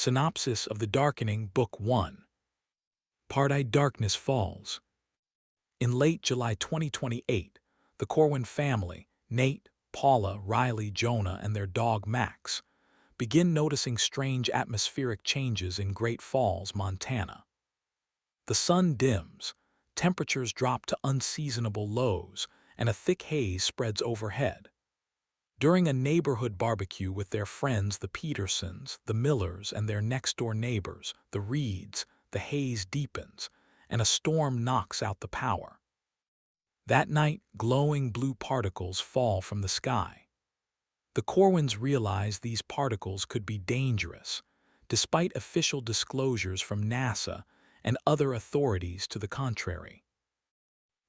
Synopsis of The Darkening, Book 1. Part I. Darkness Falls. In late July 2028, the Corwin family, Nate, Paula, Riley, Jonah, and their dog Max, begin noticing strange atmospheric changes in Great Falls, Montana. The sun dims, temperatures drop to unseasonable lows, and a thick haze spreads overhead. During a neighborhood barbecue with their friends the Petersons, the Millers, and their next-door neighbors, the Reeds, the haze deepens, and a storm knocks out the power. That night, glowing blue particles fall from the sky. The Corwins realize these particles could be dangerous, despite official disclosures from NASA and other authorities to the contrary.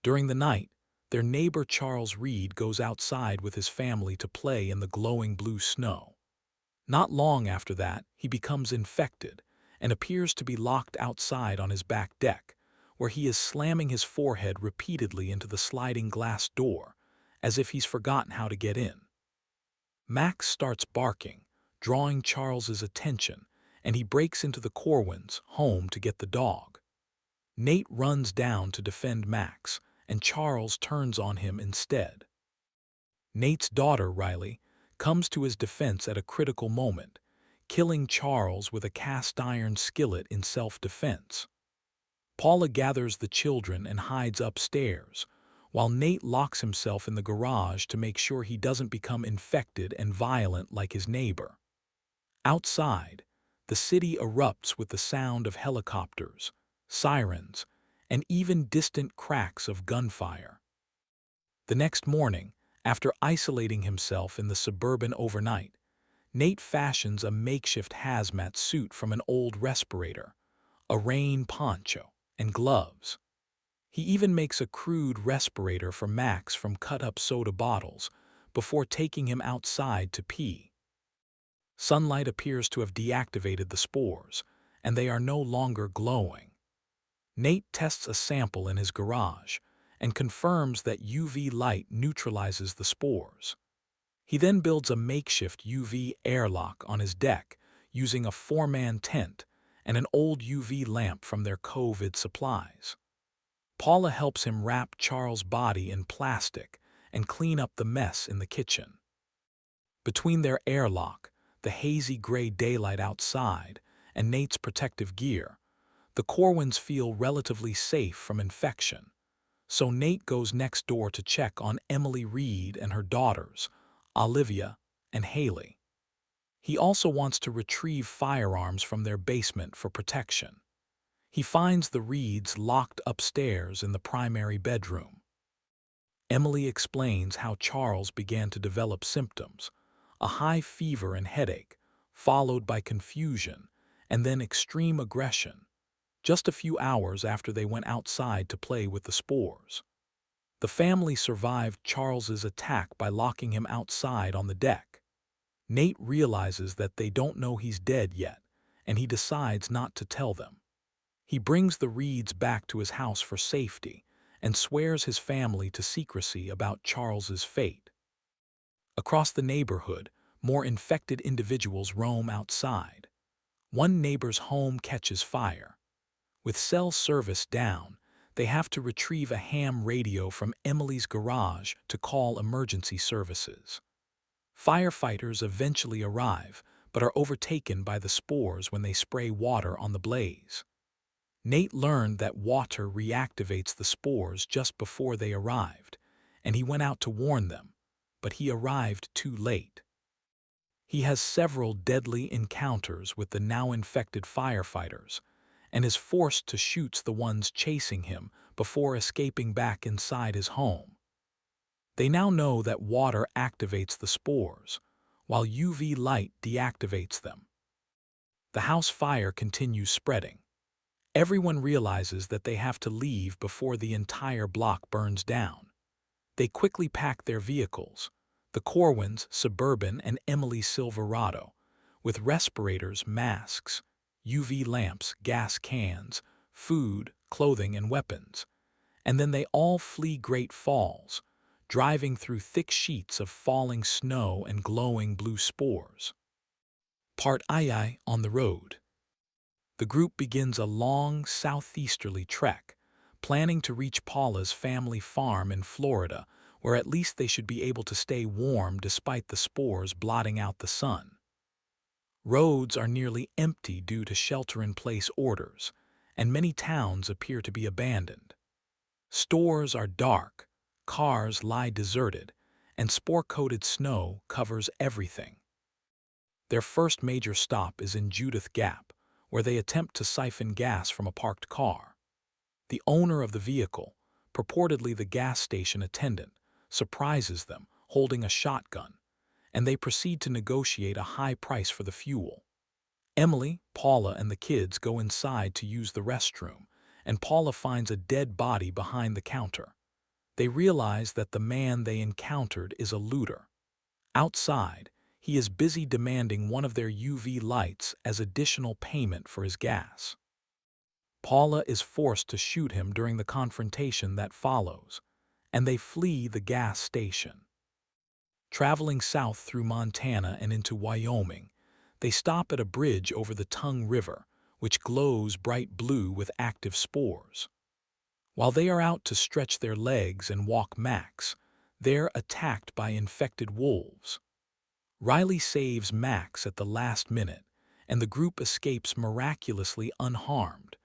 During the night, their neighbor Charles Reed goes outside with his family to play in the glowing blue snow. Not long after that, he becomes infected and appears to be locked outside on his back deck, where he is slamming his forehead repeatedly into the sliding glass door, as if he's forgotten how to get in. Max starts barking, drawing Charles's attention, and he breaks into the Corwins' home to get the dog. Nate runs down to defend Max, and Charles turns on him instead. Nate's daughter, Riley, comes to his defense at a critical moment, killing Charles with a cast-iron skillet in self-defense. Paula gathers the children and hides upstairs, while Nate locks himself in the garage to make sure he doesn't become infected and violent like his neighbor. Outside, the city erupts with the sound of helicopters, sirens, and even distant cracks of gunfire. The next morning, after isolating himself in the suburban overnight, Nate fashions a makeshift hazmat suit from an old respirator, a rain poncho, and gloves. He even makes a crude respirator for Max from cut-up soda bottles before taking him outside to pee. Sunlight appears to have deactivated the spores, and they are no longer glowing. Nate tests a sample in his garage and confirms that UV light neutralizes the spores. He then builds a makeshift UV airlock on his deck using a 4-man tent and an old UV lamp from their COVID supplies. Paula helps him wrap Charles' body in plastic and clean up the mess in the kitchen. Between their airlock, the hazy gray daylight outside, and Nate's protective gear, the Corwins feel relatively safe from infection, so Nate goes next door to check on Emily Reed and her daughters, Olivia and Haley. He also wants to retrieve firearms from their basement for protection. He finds the Reeds locked upstairs in the primary bedroom. Emily explains how Charles began to develop symptoms, a high fever and headache, followed by confusion, and then extreme aggression, just a few hours after they went outside to play with the spores. The family survived Charles's attack by locking him outside on the deck. Nate realizes that they don't know he's dead yet, and he decides not to tell them. He brings the Reeds back to his house for safety and swears his family to secrecy about Charles's fate. Across the neighborhood, more infected individuals roam outside. One neighbor's home catches fire. With cell service down, they have to retrieve a ham radio from Emily's garage to call emergency services. Firefighters eventually arrive, but are overtaken by the spores when they spray water on the blaze. Nate learned that water reactivates the spores just before they arrived, and he went out to warn them, but he arrived too late. He has several deadly encounters with the now-infected firefighters, and is forced to shoot the ones chasing him before escaping back inside his home. They now know that water activates the spores, while UV light deactivates them. The house fire continues spreading. Everyone realizes that they have to leave before the entire block burns down. They quickly pack their vehicles, the Corwins' Suburban and Emily's Silverado, with respirators, masks, UV lamps, gas cans, food, clothing, and weapons, and then they all flee Great Falls, driving through thick sheets of falling snow and glowing blue spores. Part II on the road. The group begins a long southeasterly trek, planning to reach Paula's family farm in Florida, where at least they should be able to stay warm despite the spores blotting out the sun. Roads are nearly empty due to shelter-in-place orders, and many towns appear to be abandoned. Stores are dark, cars lie deserted, and spore-coated snow covers everything. Their first major stop is in Judith Gap, where they attempt to siphon gas from a parked car. The owner of the vehicle, purportedly the gas station attendant, surprises them, holding a shotgun, and they proceed to negotiate a high price for the fuel. Emily, Paula, and the kids go inside to use the restroom, and Paula finds a dead body behind the counter. They realize that the man they encountered is a looter. Outside, he is busy demanding one of their UV lights as additional payment for his gas. Paula is forced to shoot him during the confrontation that follows, and they flee the gas station. Traveling south through Montana and into Wyoming, they stop at a bridge over the Tongue River, which glows bright blue with active spores. While they are out to stretch their legs and walk Max, they're attacked by infected wolves. Riley saves Max at the last minute, and the group escapes miraculously unharmed,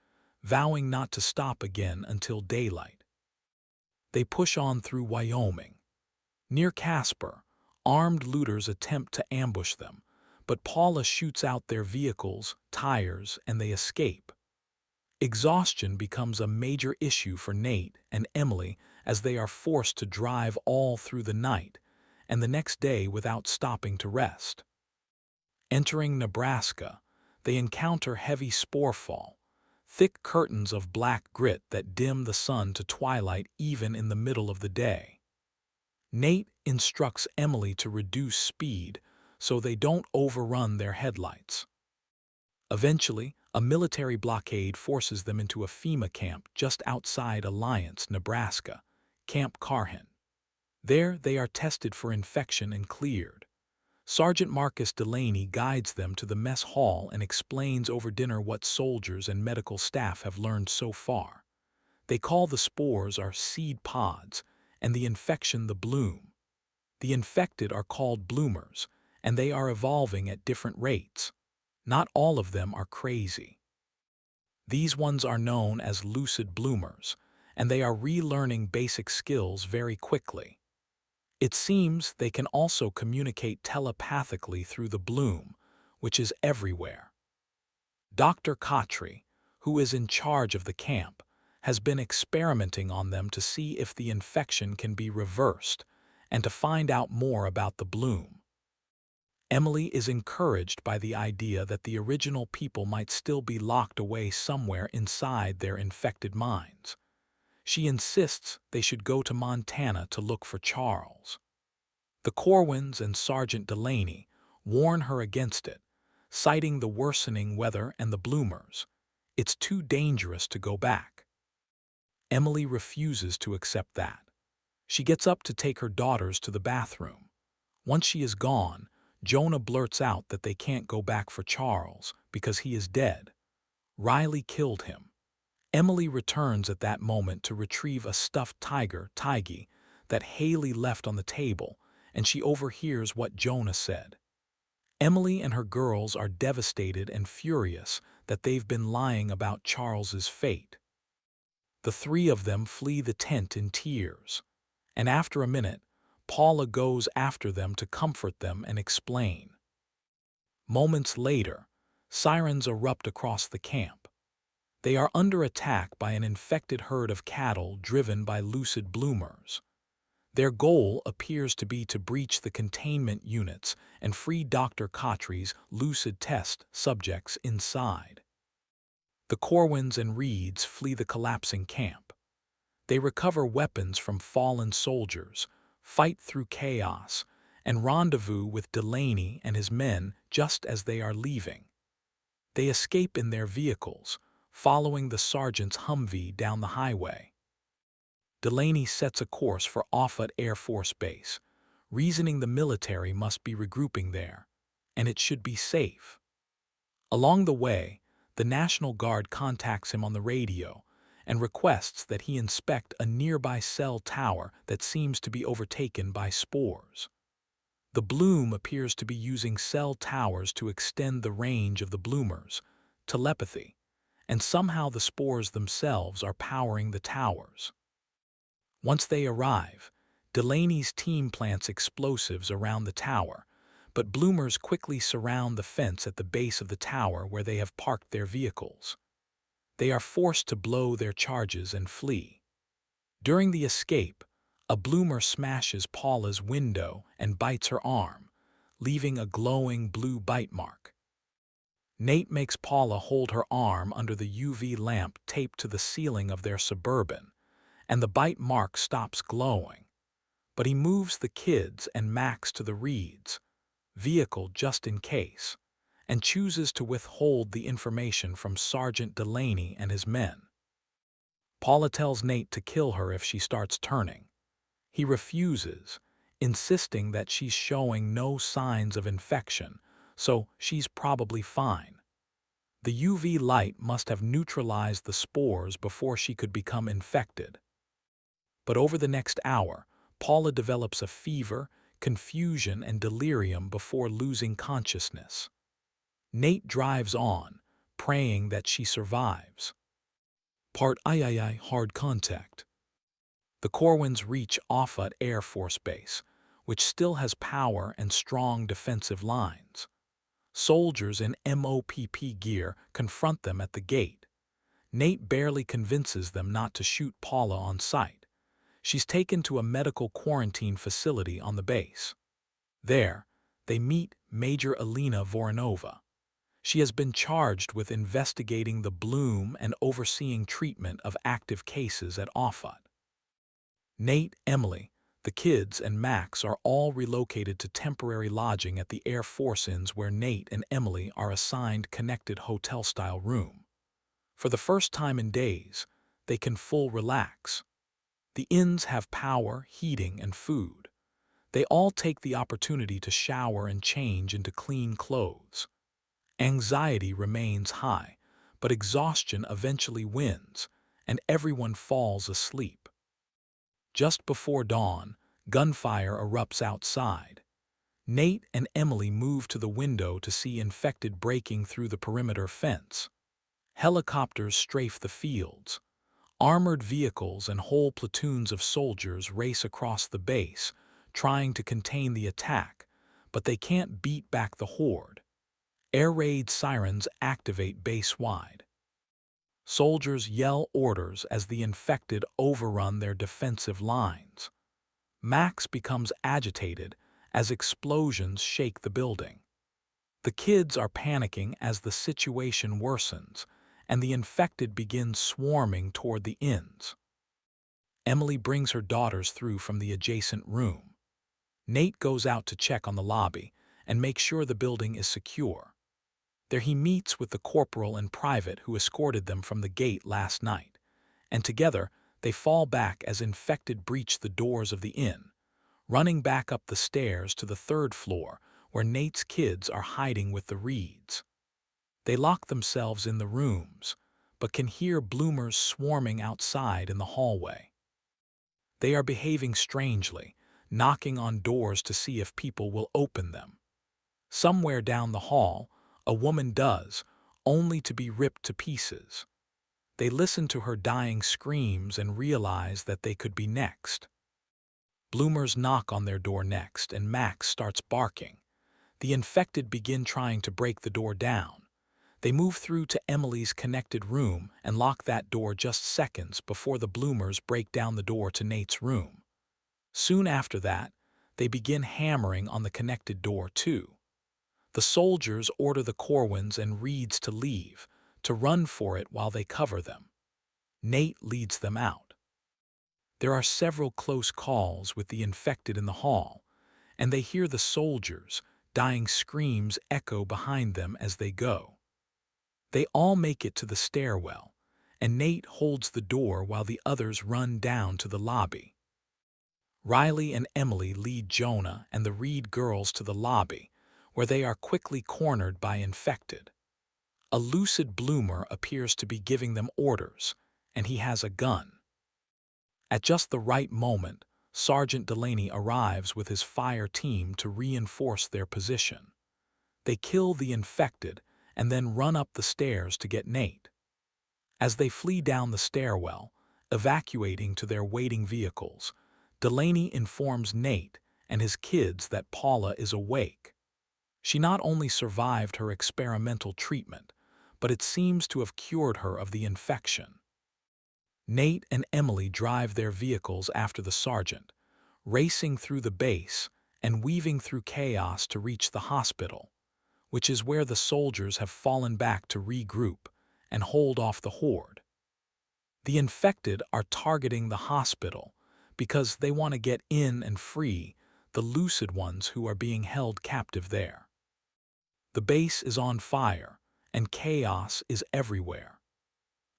vowing not to stop again until daylight. They push on through Wyoming. Near Casper, armed looters attempt to ambush them, but Paula shoots out their vehicles, tires, and they escape. Exhaustion becomes a major issue for Nate and Emily as they are forced to drive all through the night and the next day without stopping to rest. Entering Nebraska, they encounter heavy sporefall, thick curtains of black grit that dim the sun to twilight even in the middle of the day. Nate instructs Emily to reduce speed so they don't overrun their headlights. Eventually, a military blockade forces them into a FEMA camp just outside Alliance, Nebraska, Camp Carhen. There, they are tested for infection and cleared. Sergeant Marcus Delaney guides them to the mess hall and explains over dinner what soldiers and medical staff have learned so far. They call the spores are seed pods, and the infection the bloom. The infected are called bloomers, and they are evolving at different rates. Not all of them are crazy. These ones are known as lucid bloomers, and they are relearning basic skills very quickly. It seems they can also communicate telepathically through the bloom, which is everywhere. Dr. Khatri, who is in charge of the camp, has been experimenting on them to see if the infection can be reversed and to find out more about the bloom. Emily is encouraged by the idea that the original people might still be locked away somewhere inside their infected minds. She insists they should go to Montana to look for Charles. The Corwins and Sergeant Delaney warn her against it, citing the worsening weather and the bloomers. It's too dangerous to go back. Emily refuses to accept that. She gets up to take her daughters to the bathroom. Once she is gone, Jonah blurts out that they can't go back for Charles because he is dead. Riley killed him. Emily returns at that moment to retrieve a stuffed tiger, Tiggy, that Haley left on the table, and she overhears what Jonah said. Emily and her girls are devastated and furious that they've been lying about Charles's fate. The three of them flee the tent in tears, and after a minute, Paula goes after them to comfort them and explain. Moments later, sirens erupt across the camp. They are under attack by an infected herd of cattle driven by lucid bloomers. Their goal appears to be to breach the containment units and free Dr. Khatri's lucid test subjects inside. The Corwins and Reeds flee the collapsing camp. They recover weapons from fallen soldiers, fight through chaos, and rendezvous with Delaney and his men just as they are leaving. They escape in their vehicles, following the sergeant's Humvee down the highway. Delaney sets a course for Offutt Air Force Base, reasoning the military must be regrouping there, and it should be safe. Along the way, The National Guard contacts him on the radio and requests that he inspect a nearby cell tower that seems to be overtaken by spores. The bloom appears to be using cell towers to extend the range of the bloomers, telepathy, and somehow the spores themselves are powering the towers. Once they arrive, Delaney's team plants explosives around the tower, but bloomers quickly surround the fence at the base of the tower where they have parked their vehicles. They are forced to blow their charges and flee. During the escape, a bloomer smashes Paula's window and bites her arm, leaving a glowing blue bite mark. Nate makes Paula hold her arm under the UV lamp taped to the ceiling of their Suburban, and the bite mark stops glowing. But he moves the kids and Max to the Reeds' vehicle just in case, and chooses to withhold the information from Sergeant Delaney and his men. Paula tells Nate to kill her if she starts turning. He refuses, insisting that she's showing no signs of infection, so she's probably fine. The UV light must have neutralized the spores before she could become infected. But over the next hour, Paula develops a fever, confusion, and delirium before losing consciousness. Nate drives on, praying that she survives. Part III Hard Contact. The Corwins reach Offutt Air Force Base, which still has power and strong defensive lines. Soldiers in MOPP gear confront them at the gate. Nate barely convinces them not to shoot Paula on sight. She's taken to a medical quarantine facility on the base. There, they meet Major Alina Voronova. She has been charged with investigating the bloom and overseeing treatment of active cases at Offutt. Nate, Emily, the kids, and Max are all relocated to temporary lodging at the Air Force Inns where Nate and Emily are assigned connected hotel-style room. For the first time in days, they can full relax. The inns have power, heating, and food. They all take the opportunity to shower and change into clean clothes. Anxiety remains high, but exhaustion eventually wins, and everyone falls asleep. Just before dawn, gunfire erupts outside. Nate and Emily move to the window to see infected breaking through the perimeter fence. Helicopters strafe the fields. Armored vehicles and whole platoons of soldiers race across the base, trying to contain the attack, but they can't beat back the horde. Air raid sirens activate base-wide. Soldiers yell orders as the infected overrun their defensive lines. Max becomes agitated as explosions shake the building. The kids are panicking as the situation worsens, and the infected begin swarming toward the inns. Emily brings her daughters through from the adjacent room. Nate goes out to check on the lobby and make sure the building is secure. There he meets with the corporal and private who escorted them from the gate last night, and together they fall back as infected breach the doors of the inn, running back up the stairs to the third floor where Nate's kids are hiding with the Reeds. They lock themselves in the rooms, but can hear bloomers swarming outside in the hallway. They are behaving strangely, knocking on doors to see if people will open them. Somewhere down the hall, a woman does, only to be ripped to pieces. They listen to her dying screams and realize that they could be next. Bloomers knock on their door next, and Max starts barking. The infected begin trying to break the door down. They move through to Emily's connected room and lock that door just seconds before the bloomers break down the door to Nate's room. Soon after that, they begin hammering on the connected door too. The soldiers order the Corwins and Reeds to leave, to run for it while they cover them. Nate leads them out. There are several close calls with the infected in the hall, and they hear the soldiers' dying screams echo behind them as they go. They all make it to the stairwell, and Nate holds the door while the others run down to the lobby. Riley and Emily lead Jonah and the Reed girls to the lobby, where they are quickly cornered by infected. A lucid bloomer appears to be giving them orders, and he has a gun. At just the right moment, Sergeant Delaney arrives with his fire team to reinforce their position. They kill the infected and then run up the stairs to get Nate. As they flee down the stairwell, evacuating to their waiting vehicles, Delaney informs Nate and his kids that Paula is awake. She not only survived her experimental treatment, but it seems to have cured her of the infection. Nate and Emily drive their vehicles after the sergeant, racing through the base and weaving through chaos to reach the hospital, which is where the soldiers have fallen back to regroup and hold off the horde. The infected are targeting the hospital because they want to get in and free the lucid ones who are being held captive there. The base is on fire, and chaos is everywhere.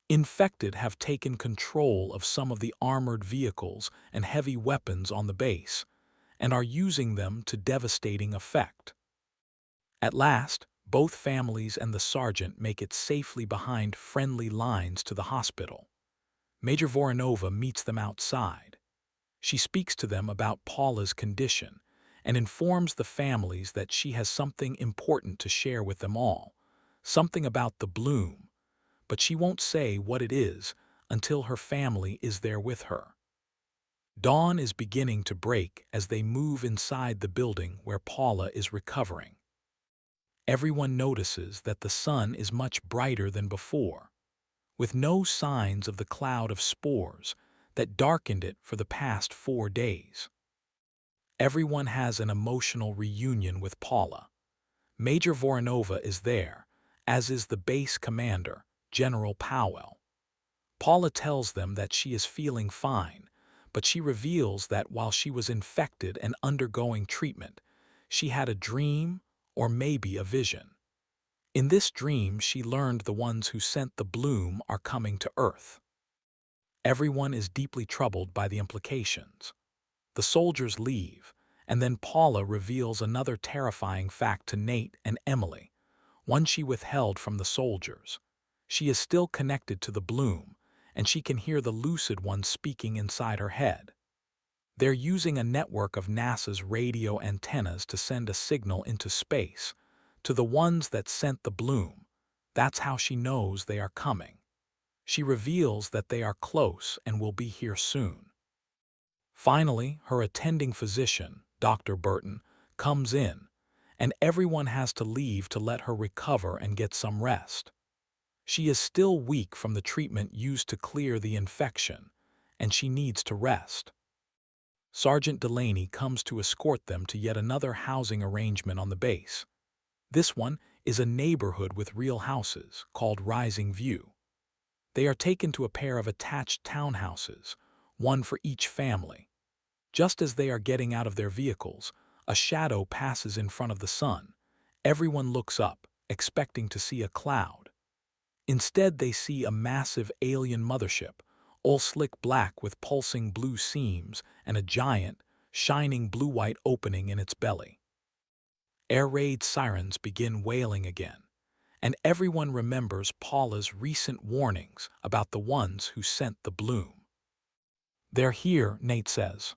Infected have taken control of some of the armored vehicles and heavy weapons on the base, and are using them to devastating effect. At last, both families and the sergeant make it safely behind friendly lines to the hospital. Major Voronova meets them outside. She speaks to them about Paula's condition and informs the families that she has something important to share with them all, something about the bloom, but she won't say what it is until her family is there with her. Dawn is beginning to break as they move inside the building where Paula is recovering. Everyone notices that the sun is much brighter than before, with no signs of the cloud of spores that darkened it for the past 4 days. Everyone has an emotional reunion with Paula. Major Voronova is there, as is the base commander, General Powell. Paula tells them that she is feeling fine, but she reveals that while she was infected and undergoing treatment, she had a dream or maybe a vision. In this dream, she learned the ones who sent the bloom are coming to Earth. Everyone is deeply troubled by the implications. The soldiers leave, and then Paula reveals another terrifying fact to Nate and Emily, one she withheld from the soldiers. She is still connected to the bloom, and she can hear the lucid ones speaking inside her head. They're using a network of NASA's radio antennas to send a signal into space to the ones that sent the bloom. That's how she knows they are coming. She reveals that they are close and will be here soon. Finally, her attending physician, Dr. Burton, comes in, and everyone has to leave to let her recover and get some rest. She is still weak from the treatment used to clear the infection, and she needs to rest. Sergeant Delaney comes to escort them to yet another housing arrangement on the base. This one is a neighborhood with real houses, called Rising View. They are taken to a pair of attached townhouses, one for each family. Just as they are getting out of their vehicles, a shadow passes in front of the sun. Everyone looks up, expecting to see a cloud. Instead, they see a massive alien mothership, all slick black with pulsing blue seams and a giant, shining blue-white opening in its belly. Air raid sirens begin wailing again, and everyone remembers Paula's recent warnings about the ones who sent the bloom. "They're here," Nate says.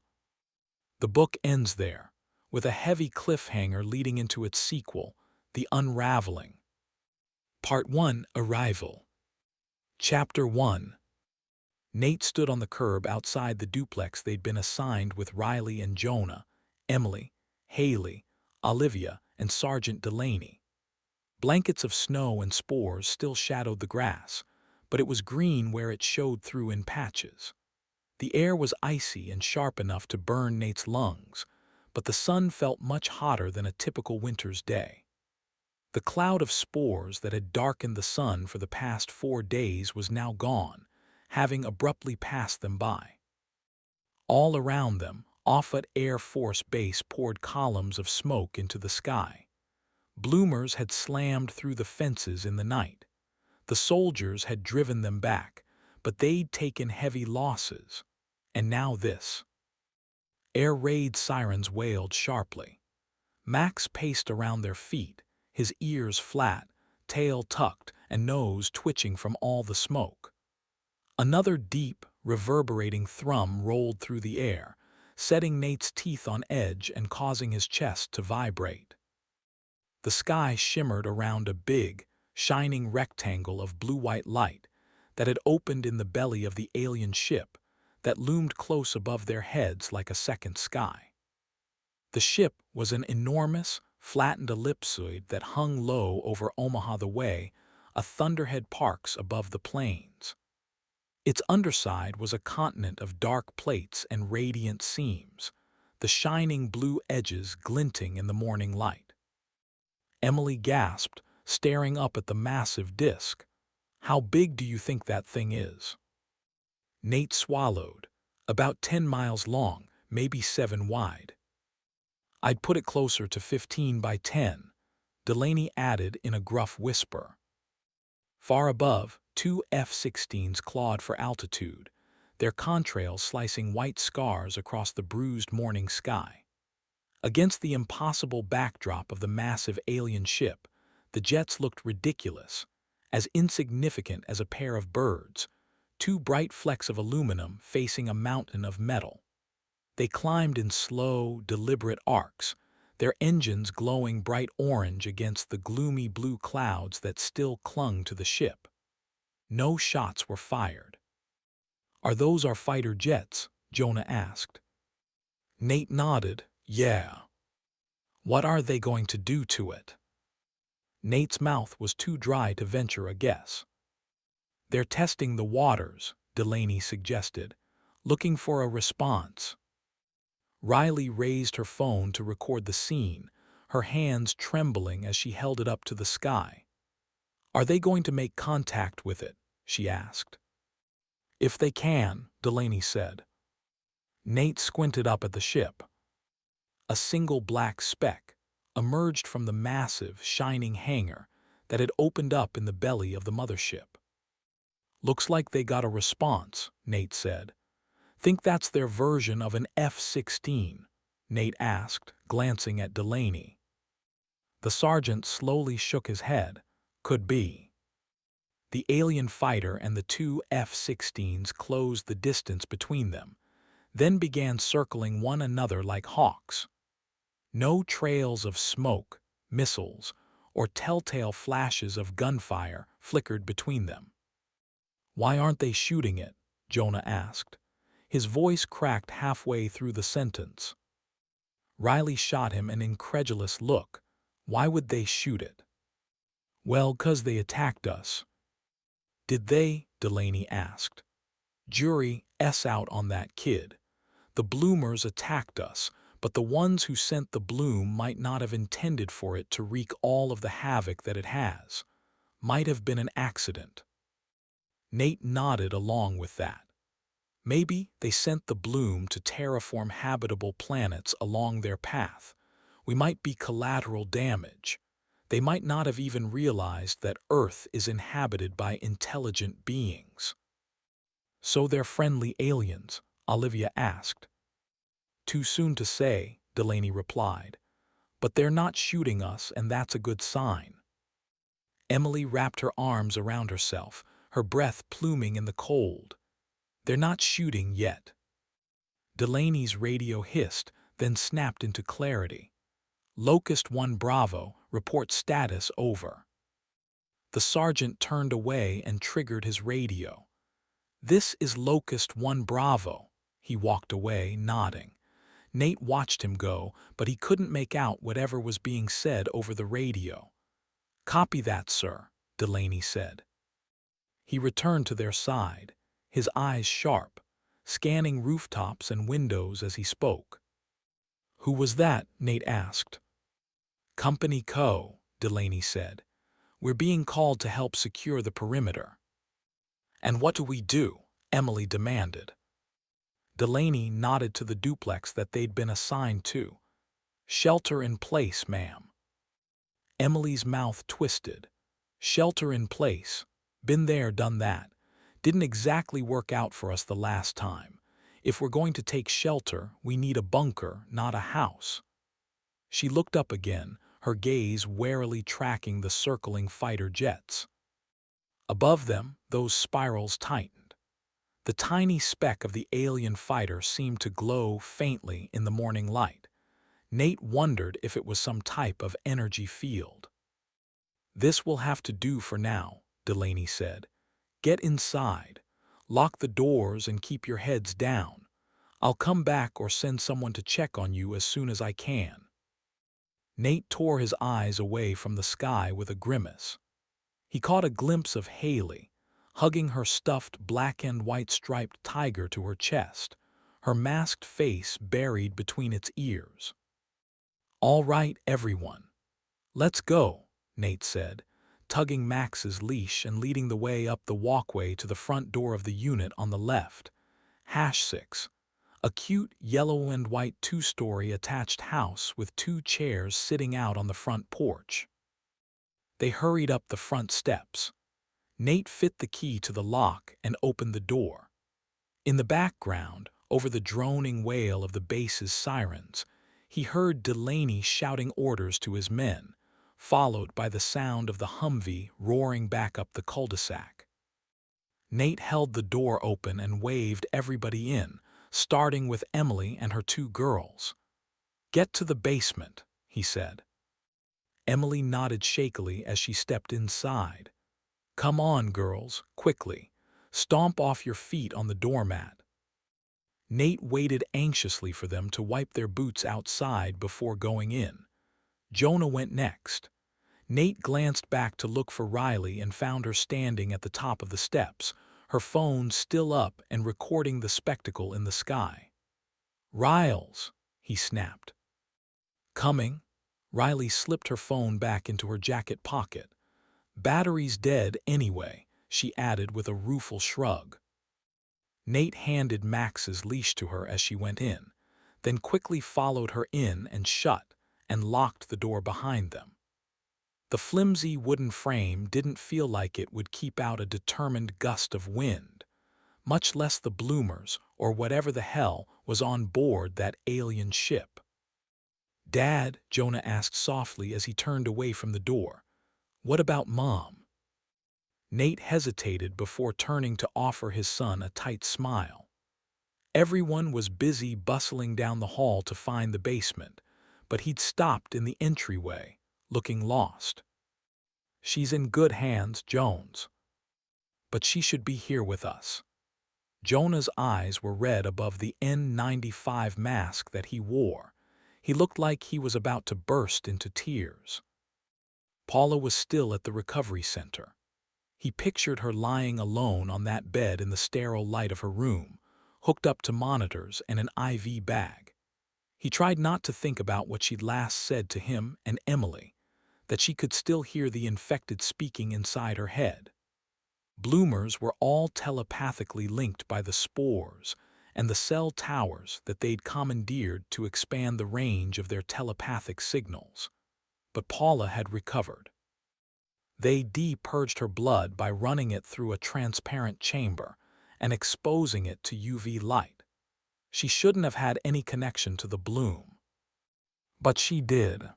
The book ends there, with a heavy cliffhanger leading into its sequel, The Unraveling. Part 1, Arrival. Chapter 1. Nate stood on the curb outside the duplex they'd been assigned with Riley and Jonah, Emily, Haley, Olivia, and Sergeant Delaney. Blankets of snow and spores still shadowed the grass, but it was green where it showed through in patches. The air was icy and sharp enough to burn Nate's lungs, but the sun felt much hotter than a typical winter's day. The cloud of spores that had darkened the sun for the past 4 days was now gone, having abruptly passed them by. All around them, Offutt Air Force Base poured columns of smoke into the sky. Bloomers had slammed through the fences in the night. The soldiers had driven them back, but they'd taken heavy losses. And now this. Air raid sirens wailed sharply. Max paced around their feet, his ears flat, tail tucked, and nose twitching from all the smoke. Another deep, reverberating thrum rolled through the air, setting Nate's teeth on edge and causing his chest to vibrate. The sky shimmered around a big, shining rectangle of blue-white light that had opened in the belly of the alien ship that loomed close above their heads like a second sky. The ship was an enormous, flattened ellipsoid that hung low over Omaha the way a thunderhead parks above the plains. Its underside was a continent of dark plates and radiant seams, the shining blue edges glinting in the morning light. Emily gasped, staring up at the massive disk. "How big do you think that thing is?" Nate swallowed. "About 10 miles long, maybe 7 wide." "I'd put it closer to 15 by 10, Delaney added in a gruff whisper. Far above, 2 F-16s clawed for altitude, their contrails slicing white scars across the bruised morning sky. Against the impossible backdrop of the massive alien ship, the jets looked ridiculous, as insignificant as a pair of birds, 2 bright flecks of aluminum facing a mountain of metal. They climbed in slow, deliberate arcs, their engines glowing bright orange against the gloomy blue clouds that still clung to the ship. No shots were fired. "Are those our fighter jets?" Jonah asked. Nate nodded. "Yeah." "What are they going to do to it?" Nate's mouth was too dry to venture a guess. "They're testing the waters," Delaney suggested, looking for a response. Riley raised her phone to record the scene, her hands trembling as she held it up to the sky. "Are they going to make contact with it?" she asked. "If they can," Delaney said. Nate squinted up at the ship. A single black speck emerged from the massive, shining hangar that had opened up in the belly of the mothership. "Looks like they got a response," Nate said. "Think that's their version of an F-16?" Nate asked, glancing at Delaney. The sergeant slowly shook his head. "Could be." The alien fighter and the 2 F-16s closed the distance between them, then began circling one another like hawks. No trails of smoke, missiles, or telltale flashes of gunfire flickered between them. "Why aren't they shooting it?" Jonah asked. His voice cracked halfway through the sentence. Riley shot him an incredulous look. "Why would they shoot it?" "Well, 'cause they attacked us." "Did they?" Delaney asked. "Jury S out on that kid. The bloomers attacked us, but the ones who sent the bloom might not have intended for it to wreak all of the havoc that it has. Might have been an accident." Nate nodded along with that. "Maybe they sent the bloom to terraform habitable planets along their path. We might be collateral damage. They might not have even realized that Earth is inhabited by intelligent beings." "So they're friendly aliens?" Olivia asked. "Too soon to say," Delaney replied. "But they're not shooting us, and that's a good sign." Emily wrapped her arms around herself, her breath pluming in the cold. "They're not shooting yet." Delaney's radio hissed, then snapped into clarity. "Locust 1 Bravo, report status over." The sergeant turned away and triggered his radio. "This is Locust 1 Bravo." He walked away, nodding. Nate watched him go, but he couldn't make out whatever was being said over the radio. "Copy that, sir," Delaney said. He returned to their side, his eyes sharp, scanning rooftops and windows as he spoke. "Who was that?" Nate asked. "Company Co., Delaney said. "We're being called to help secure the perimeter." "And what do we do?" Emily demanded. Delaney nodded to the duplex that they'd been assigned to. "Shelter in place, ma'am." Emily's mouth twisted. Shelter in place. Been there, done that. Didn't exactly work out for us the last time. If we're going to take shelter, we need a bunker, not a house. She looked up again, her gaze warily tracking the circling fighter jets. Above them, those spirals tightened. The tiny speck of the alien fighter seemed to glow faintly in the morning light. Nate wondered if it was some type of energy field. "This will have to do for now," Delaney said. "Get inside. Lock the doors and keep your heads down. I'll come back or send someone to check on you as soon as I can." Nate tore his eyes away from the sky with a grimace. He caught a glimpse of Haley, hugging her stuffed black and white striped tiger to her chest, her masked face buried between its ears. "All right, everyone. Let's go," Nate said, tugging Max's leash and leading the way up the walkway to the front door of the unit on the left. #6. A cute yellow and white two-story attached house with 2 chairs sitting out on the front porch. They hurried up the front steps. Nate fit the key to the lock and opened the door. In the background, over the droning wail of the base's sirens, he heard Delaney shouting orders to his men, followed by the sound of the Humvee roaring back up the cul-de-sac. Nate held the door open and waved everybody in, starting with Emily and her 2 girls. "Get to the basement," he said. Emily nodded shakily as she stepped inside. "Come on, girls, quickly. Stomp off your feet on the doormat." Nate waited anxiously for them to wipe their boots outside before going in. Jonah went next. Nate glanced back to look for Riley and found her standing at the top of the steps, her phone still up and recording the spectacle in the sky. "Riles," he snapped. "Coming." Riley slipped her phone back into her jacket pocket. "Battery's dead anyway," she added with a rueful shrug. Nate handed Max's leash to her as she went in, then quickly followed her in and shut and locked the door behind them. The flimsy wooden frame didn't feel like it would keep out a determined gust of wind, much less the bloomers or whatever the hell was on board that alien ship. "Dad," Jonah asked softly as he turned away from the door, "what about Mom?" Nate hesitated before turning to offer his son a tight smile. Everyone was busy bustling down the hall to find the basement, but he'd stopped in the entryway, looking lost. "She's in good hands, Jones. But she should be here with us." Jonah's eyes were red above the N95 mask that he wore. He looked like he was about to burst into tears. Paula was still at the recovery center. He pictured her lying alone on that bed in the sterile light of her room, hooked up to monitors and an IV bag. He tried not to think about what she'd last said to him and Emily, that she could still hear the infected speaking inside her head. Bloomers were all telepathically linked by the spores and the cell towers that they'd commandeered to expand the range of their telepathic signals. But Paula had recovered. They de-purged her blood by running it through a transparent chamber and exposing it to UV light. She shouldn't have had any connection to the bloom. But she did.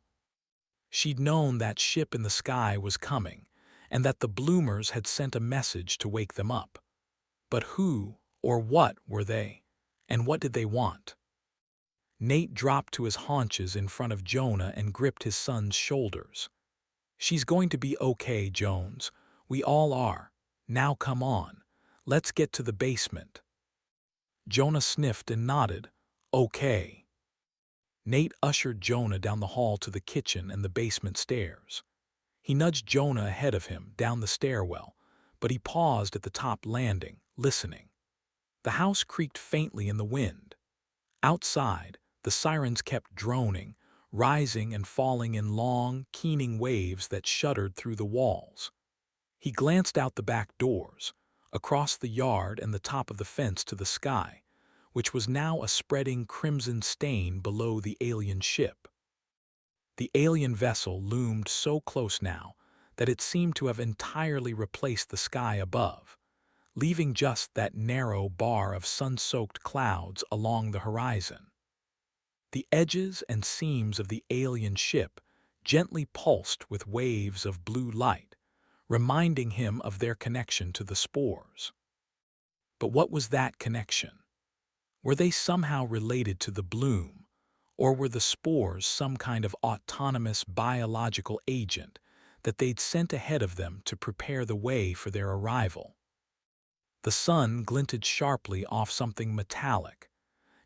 She'd known that ship in the sky was coming, and that the bloomers had sent a message to wake them up. But who or what were they, and what did they want? Nate dropped to his haunches in front of Jonah and gripped his son's shoulders. "She's going to be okay, Jones. We all are. Now come on. Let's get to the basement." Jonah sniffed and nodded. "Okay." Nate ushered Jonah down the hall to the kitchen and the basement stairs. He nudged Jonah ahead of him down the stairwell, but he paused at the top landing, listening. The house creaked faintly in the wind. Outside, the sirens kept droning, rising and falling in long, keening waves that shuddered through the walls. He glanced out the back doors, across the yard and the top of the fence to the sky, which was now a spreading crimson stain below the alien ship. The alien vessel loomed so close now that it seemed to have entirely replaced the sky above, leaving just that narrow bar of sun-soaked clouds along the horizon. The edges and seams of the alien ship gently pulsed with waves of blue light, reminding him of their connection to the spores. But what was that connection? Were they somehow related to the bloom, or were the spores some kind of autonomous biological agent that they'd sent ahead of them to prepare the way for their arrival? The sun glinted sharply off something metallic.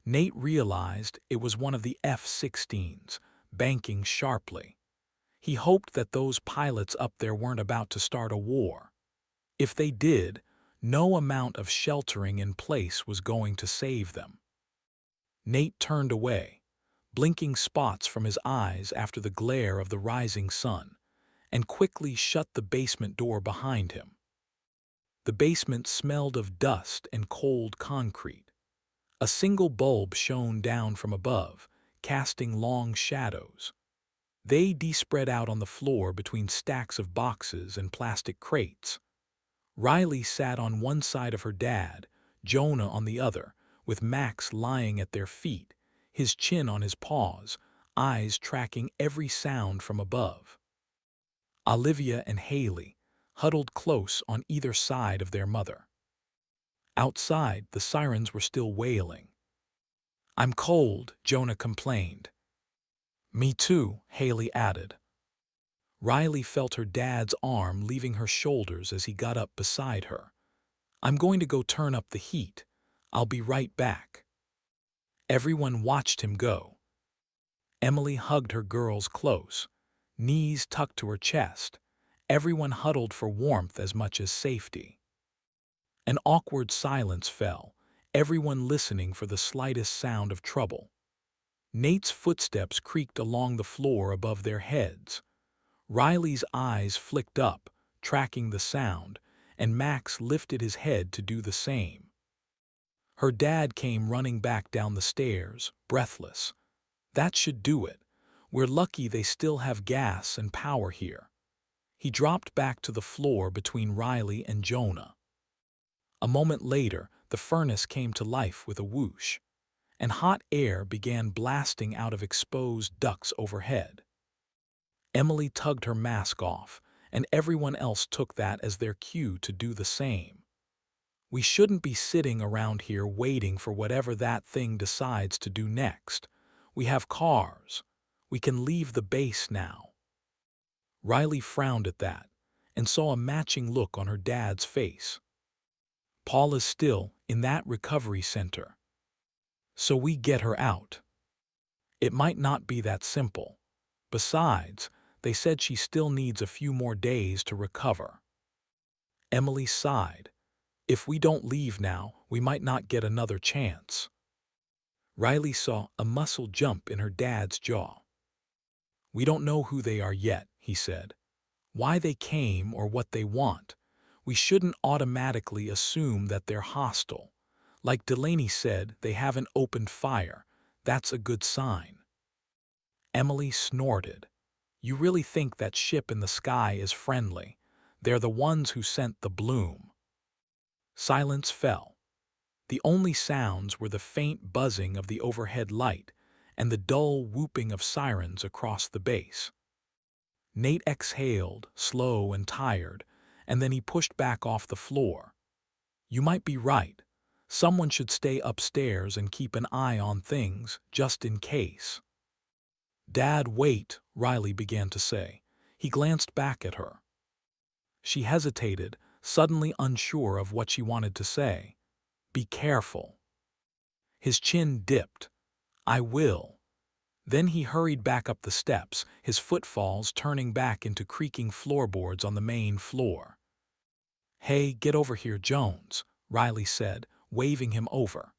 Nate realized it was one of the F-16s, banking sharply. He hoped that those pilots up there weren't about to start a war. If they did, no amount of sheltering in place was going to save them. Nate turned away, blinking spots from his eyes after the glare of the rising sun, and quickly shut the basement door behind him. The basement smelled of dust and cold concrete. A single bulb shone down from above, casting long shadows. They spread out on the floor between stacks of boxes and plastic crates. Riley sat on one side of her dad, Jonah on the other, with Max lying at their feet, his chin on his paws, eyes tracking every sound from above. Olivia and Haley huddled close on either side of their mother. Outside, the sirens were still wailing. "I'm cold," Jonah complained. "Me too," Haley added. Riley felt her dad's arm leaving her shoulders as he got up beside her. "I'm going to go turn up the heat. I'll be right back." Everyone watched him go. Emily hugged her girls close, knees tucked to her chest. Everyone huddled for warmth as much as safety. An awkward silence fell, everyone listening for the slightest sound of trouble. Nate's footsteps creaked along the floor above their heads. Riley's eyes flicked up, tracking the sound, and Max lifted his head to do the same. Her dad came running back down the stairs, breathless. "That should do it. We're lucky they still have gas and power here." He dropped back to the floor between Riley and Jonah. A moment later, the furnace came to life with a whoosh, and hot air began blasting out of exposed ducts overhead. Emily tugged her mask off, and everyone else took that as their cue to do the same. "We shouldn't be sitting around here waiting for whatever that thing decides to do next. We have cars. We can leave the base now." Riley frowned at that, and saw a matching look on her dad's face. "Paula's still in that recovery center. So we get her out." "It might not be that simple. Besides, they said she still needs a few more days to recover." Emily sighed. "If we don't leave now, we might not get another chance." Riley saw a muscle jump in her dad's jaw. "We don't know who they are yet," he said. "Why they came or what they want. We shouldn't automatically assume that they're hostile. Like Delaney said, they haven't opened fire. That's a good sign." Emily snorted. "You really think that ship in the sky is friendly? They're the ones who sent the bloom." Silence fell. The only sounds were the faint buzzing of the overhead light and the dull whooping of sirens across the base. Nate exhaled, slow and tired, and then he pushed back off the floor. "You might be right. Someone should stay upstairs and keep an eye on things, just in case." "Dad, wait," Riley began to say. He glanced back at her. She hesitated, suddenly unsure of what she wanted to say. "Be careful." His chin dipped. "I will." Then he hurried back up the steps, his footfalls turning back into creaking floorboards on the main floor. "Hey, get over here, Jones," Riley said, waving him over.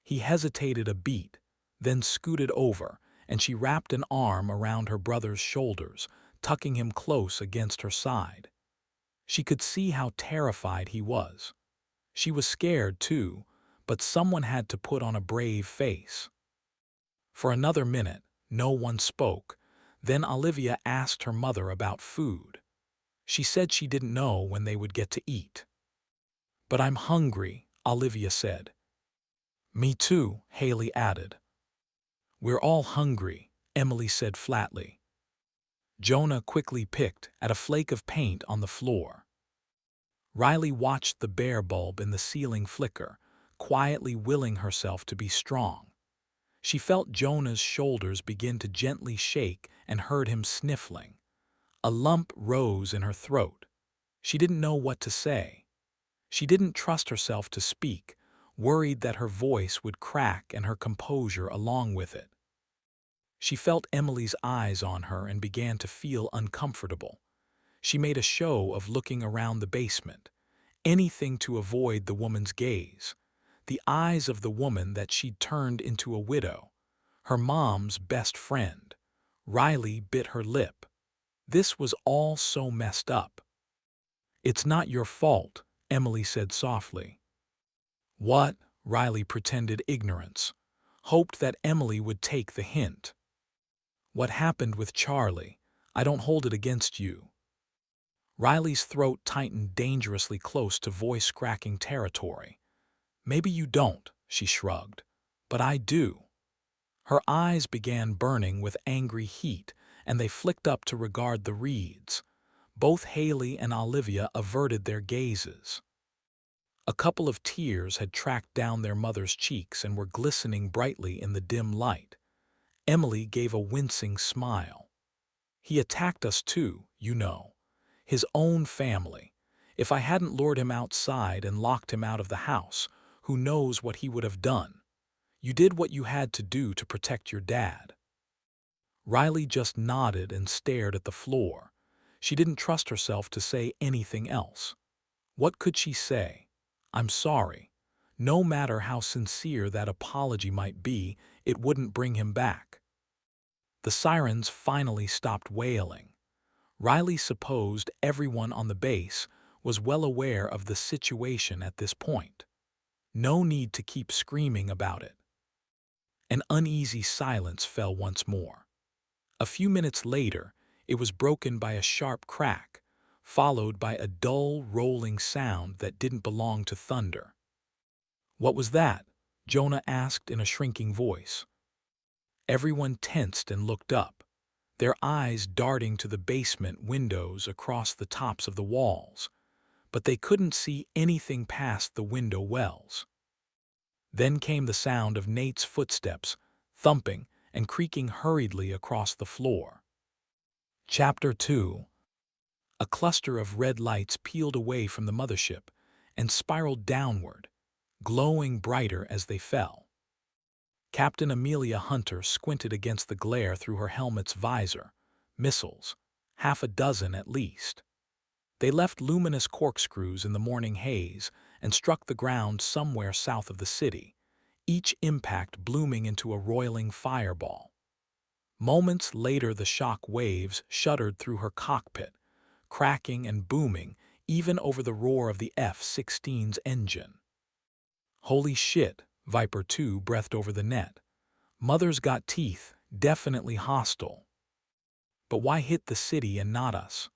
He hesitated a beat, then scooted over, and she wrapped an arm around her brother's shoulders, tucking him close against her side. She could see how terrified he was. She was scared, too, but someone had to put on a brave face. For another minute, no one spoke. Then Olivia asked her mother about food. She said she didn't know when they would get to eat. "But I'm hungry," Olivia said. "Me too," Haley added. "We're all hungry," Emily said flatly. Jonah quickly picked at a flake of paint on the floor. Riley watched the bare bulb in the ceiling flicker, quietly willing herself to be strong. She felt Jonah's shoulders begin to gently shake and heard him sniffling. A lump rose in her throat. She didn't know what to say. She didn't trust herself to speak, worried that her voice would crack and her composure along with it. She felt Emily's eyes on her and began to feel uncomfortable. She made a show of looking around the basement, anything to avoid the woman's gaze, the eyes of the woman that she'd turned into a widow, her mom's best friend. Riley bit her lip. This was all so messed up. "It's not your fault," Emily said softly. "What?" Riley pretended ignorance, hoped that Emily would take the hint. "What happened with Charlie? I don't hold it against you." Riley's throat tightened dangerously close to voice-cracking territory. "Maybe you don't," she shrugged, "but I do." Her eyes began burning with angry heat, and they flicked up to regard the reeds. Both Haley and Olivia averted their gazes. A couple of tears had tracked down their mother's cheeks and were glistening brightly in the dim light. Emily gave a wincing smile. "He attacked us too, you know. His own family. If I hadn't lured him outside and locked him out of the house, who knows what he would have done. You did what you had to do to protect your dad." Riley just nodded and stared at the floor. She didn't trust herself to say anything else. What could she say? "I'm sorry." No matter how sincere that apology might be, it wouldn't bring him back. The sirens finally stopped wailing. Riley supposed everyone on the base was well aware of the situation at this point. No need to keep screaming about it. An uneasy silence fell once more. A few minutes later, it was broken by a sharp crack, followed by a dull, rolling sound that didn't belong to thunder. "What was that?" Jonah asked in a shrinking voice. Everyone tensed and looked up, their eyes darting to the basement windows across the tops of the walls, but they couldn't see anything past the window wells. Then came the sound of Nate's footsteps, thumping and creaking hurriedly across the floor. Chapter 2. A cluster of red lights peeled away from the mothership and spiraled downward, glowing brighter as they fell. Captain Amelia Hunter squinted against the glare through her helmet's visor. Missiles, half a dozen at least. They left luminous corkscrews in the morning haze and struck the ground somewhere south of the city, each impact blooming into a roiling fireball. Moments later, the shock waves shuddered through her cockpit, cracking and booming even over the roar of the F-16's engine. "Holy shit," Viper 2 breathed over the net. "Mother's got teeth, definitely hostile." But why hit the city and not us?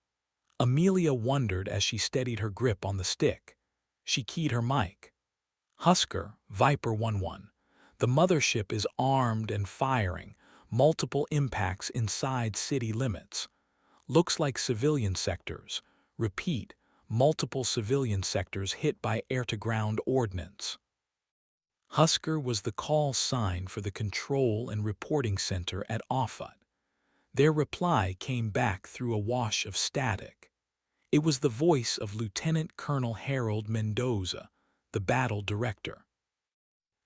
Amelia wondered as she steadied her grip on the stick. She keyed her mic. "Husker, Viper 1-1. The mothership is armed and firing, multiple impacts inside city limits. Looks like civilian sectors. Repeat, multiple civilian sectors hit by air-to-ground ordnance." Husker was the call sign for the control and reporting center at Offutt. Their reply came back through a wash of static. It was the voice of Lieutenant Colonel Harold Mendoza, the battle director.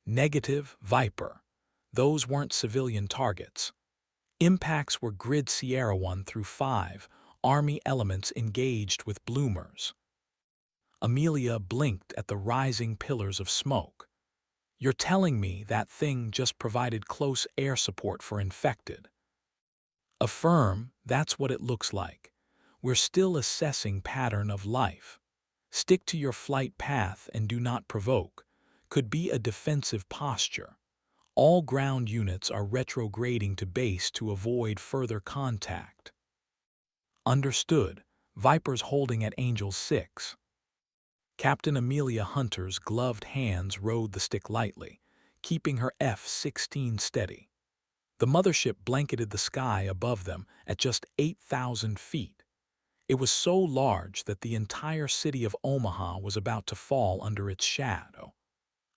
"Negative, Viper. Those weren't civilian targets. Impacts were Grid Sierra 1 through 5, Army elements engaged with bloomers." Amelia blinked at the rising pillars of smoke. "You're telling me that thing just provided close air support for infected?" "Affirm, that's what it looks like. We're still assessing pattern of life. Stick to your flight path and do not provoke. Could be a defensive posture. All ground units are retrograding to base to avoid further contact." "Understood." Vipers holding at Angel 6. Captain Amelia Hunter's gloved hands rode the stick lightly, keeping her F-16 steady. The mothership blanketed the sky above them at just 8,000 feet. It was so large that the entire city of Omaha was about to fall under its shadow.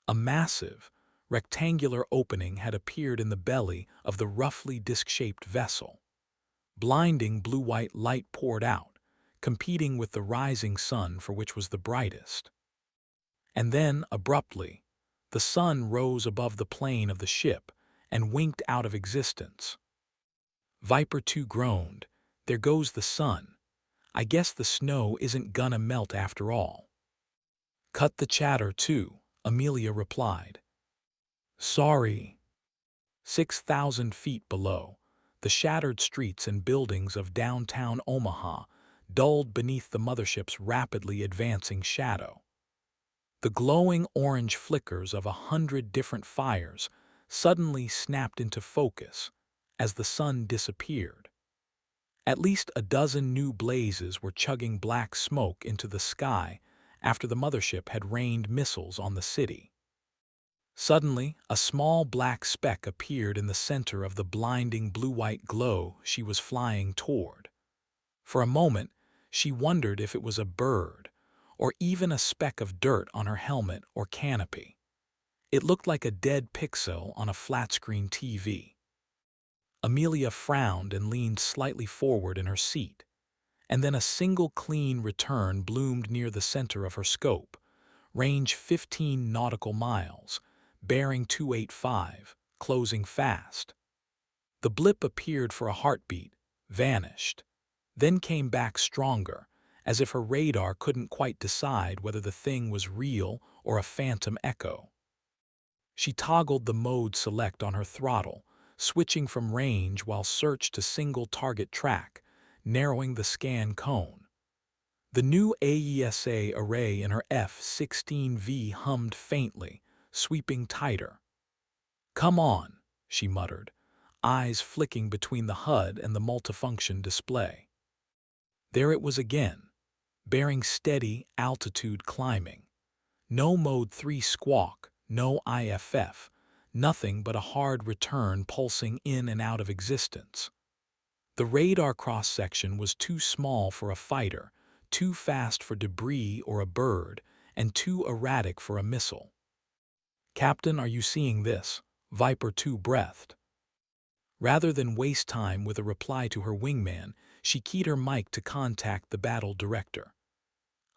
A massive, rectangular opening had appeared in the belly of the roughly disc-shaped vessel. Blinding blue-white light poured out, competing with the rising sun for which was the brightest. And then, abruptly, the sun rose above the plane of the ship and winked out of existence. Viper 2 groaned, "There goes the sun. I guess the snow isn't gonna melt after all." "Cut the chatter, too," Amelia replied. "Sorry." 6,000 feet below, the shattered streets and buildings of downtown Omaha dulled beneath the mothership's rapidly advancing shadow. The glowing orange flickers of 100 different fires suddenly snapped into focus as the sun disappeared. At least a dozen new blazes were chugging black smoke into the sky after the mothership had rained missiles on the city. Suddenly, a small black speck appeared in the center of the blinding blue-white glow she was flying toward. For a moment, she wondered if it was a bird, or even a speck of dirt on her helmet or canopy. It looked like a dead pixel on a flat-screen TV. Amelia frowned and leaned slightly forward in her seat, and then a single clean return bloomed near the center of her scope, range 15 nautical miles, bearing 285, closing fast. The blip appeared for a heartbeat, vanished, then came back stronger, as if her radar couldn't quite decide whether the thing was real or a phantom echo. She toggled the mode select on her throttle, switching from range while search to single target track, narrowing the scan cone. The new AESA array in her F-16V hummed faintly, sweeping tighter. "Come on," she muttered, eyes flicking between the HUD and the multifunction display. There it was again, bearing steady, altitude climbing. No Mode 3 squawk, no IFF, nothing but a hard return pulsing in and out of existence. The radar cross-section was too small for a fighter, too fast for debris or a bird, and too erratic for a missile. "Captain, are you seeing this?" Viper 2 breathed. Rather than waste time with a reply to her wingman, she keyed her mic to contact the battle director.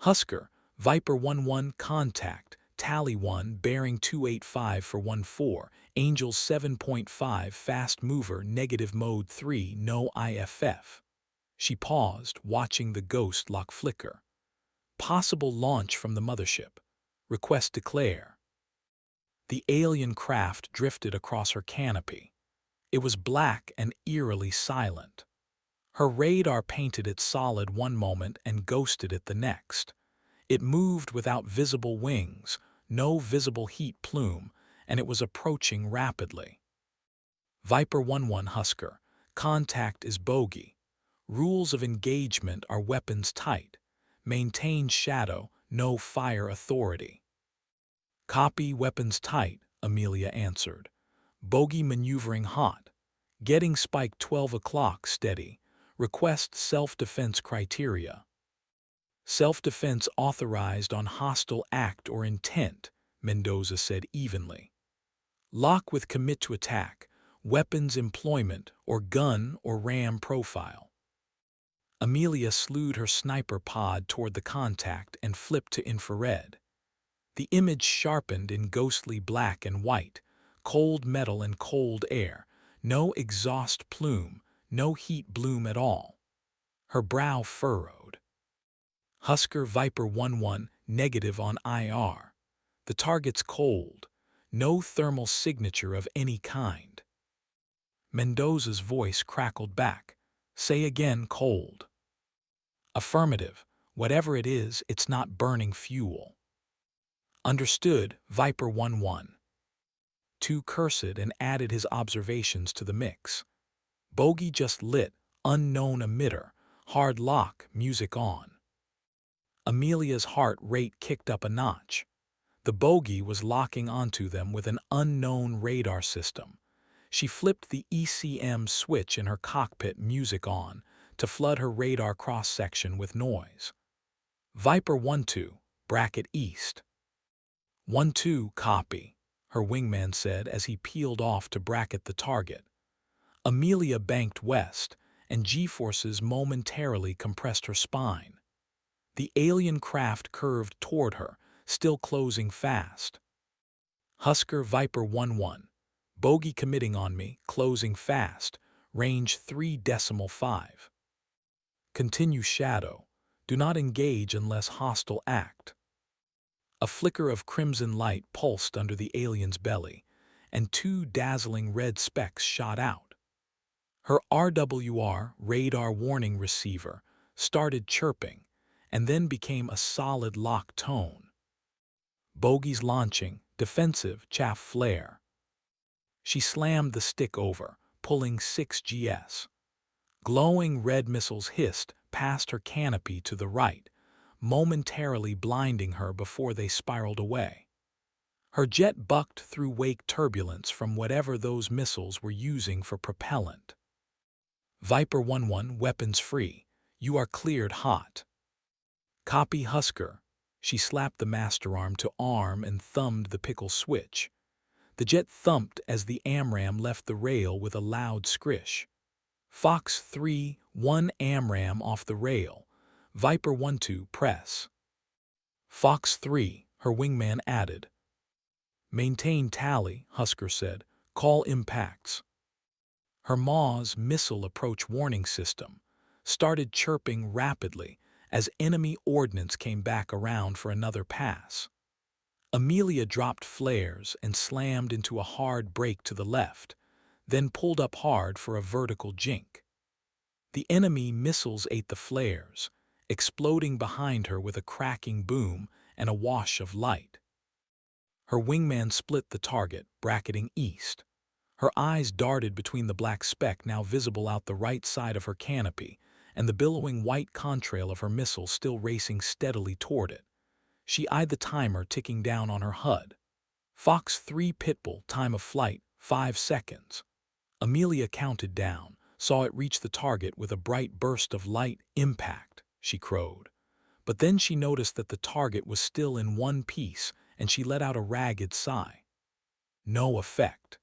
"Husker, Viper 1-1, contact, Tally 1, bearing 285 for 14, Angels 7.5, fast mover, negative Mode 3, no IFF." She paused, watching the ghost lock flicker. "Possible launch from the mothership. Request declare." The alien craft drifted across her canopy. It was black and eerily silent. Her radar painted it solid one moment and ghosted it the next. It moved without visible wings, no visible heat plume, and it was approaching rapidly. "Viper 1-1 Husker, contact is bogey. Rules of engagement are weapons tight. Maintain shadow, no fire authority." "Copy, weapons tight," Amelia answered. "Bogey maneuvering hot. Getting spike 12 o'clock steady. Request self-defense criteria." "Self-defense authorized on hostile act or intent," Mendoza said evenly. "Lock with commit to attack, weapons employment, or gun or ram profile." Amelia slewed her sniper pod toward the contact and flipped to infrared. The image sharpened in ghostly black and white, cold metal and cold air, no exhaust plume, no heat bloom at all. Her brow furrowed. "Husker Viper 1-1, negative on IR. The target's cold, no thermal signature of any kind." Mendoza's voice crackled back. "Say again, cold." "Affirmative. Whatever it is, it's not burning fuel." "Understood, Viper 1-1. 2 cursed and added his observations to the mix. Bogey just lit, unknown emitter, hard lock, music on. Amelia's heart rate kicked up a notch. The bogey was locking onto them with an unknown radar system. She flipped the ECM switch in her cockpit music on to flood her radar cross-section with noise. Viper 1-2, bracket east. 1-2, copy, her wingman said as he peeled off to bracket the target. Amelia banked west, and G-forces momentarily compressed her spine. The alien craft curved toward her, still closing fast. Husker Viper 1-1, bogey committing on me, closing fast, range 3.5. Continue shadow, do not engage unless hostile act. A flicker of crimson light pulsed under the alien's belly, and two dazzling red specks shot out. Her RWR radar warning receiver started chirping, and then became a solid lock tone. Bogies launching, defensive, chaff flare. She slammed the stick over, pulling 6 GS. Glowing red missiles hissed past her canopy to the right, momentarily blinding her before they spiraled away. Her jet bucked through wake turbulence from whatever those missiles were using for propellant. Viper 1-1, weapons free. You are cleared hot. Copy, Husker. She slapped the master arm to arm and thumbed the pickle switch. The jet thumped as the AMRAAM left the rail with a loud scrish. Fox 3-1, AMRAAM off the rail. Viper 1-2, press. Fox 3, her wingman added. Maintain tally, Husker said. Call impacts. Her MAWS missile approach warning system started chirping rapidly as enemy ordnance came back around for another pass. Amelia dropped flares and slammed into a hard brake to the left, then pulled up hard for a vertical jink. The enemy missiles ate the flares, exploding behind her with a cracking boom and a wash of light. Her wingman split the target, bracketing east. Her eyes darted between the black speck now visible out the right side of her canopy and the billowing white contrail of her missile still racing steadily toward it. She eyed the timer ticking down on her HUD. Fox 3 Pitbull, time of flight, 5 seconds. Amelia counted down, saw it reach the target with a bright burst of light. Impact, she crowed. But then she noticed that the target was still in one piece, and she let out a ragged sigh. No effect.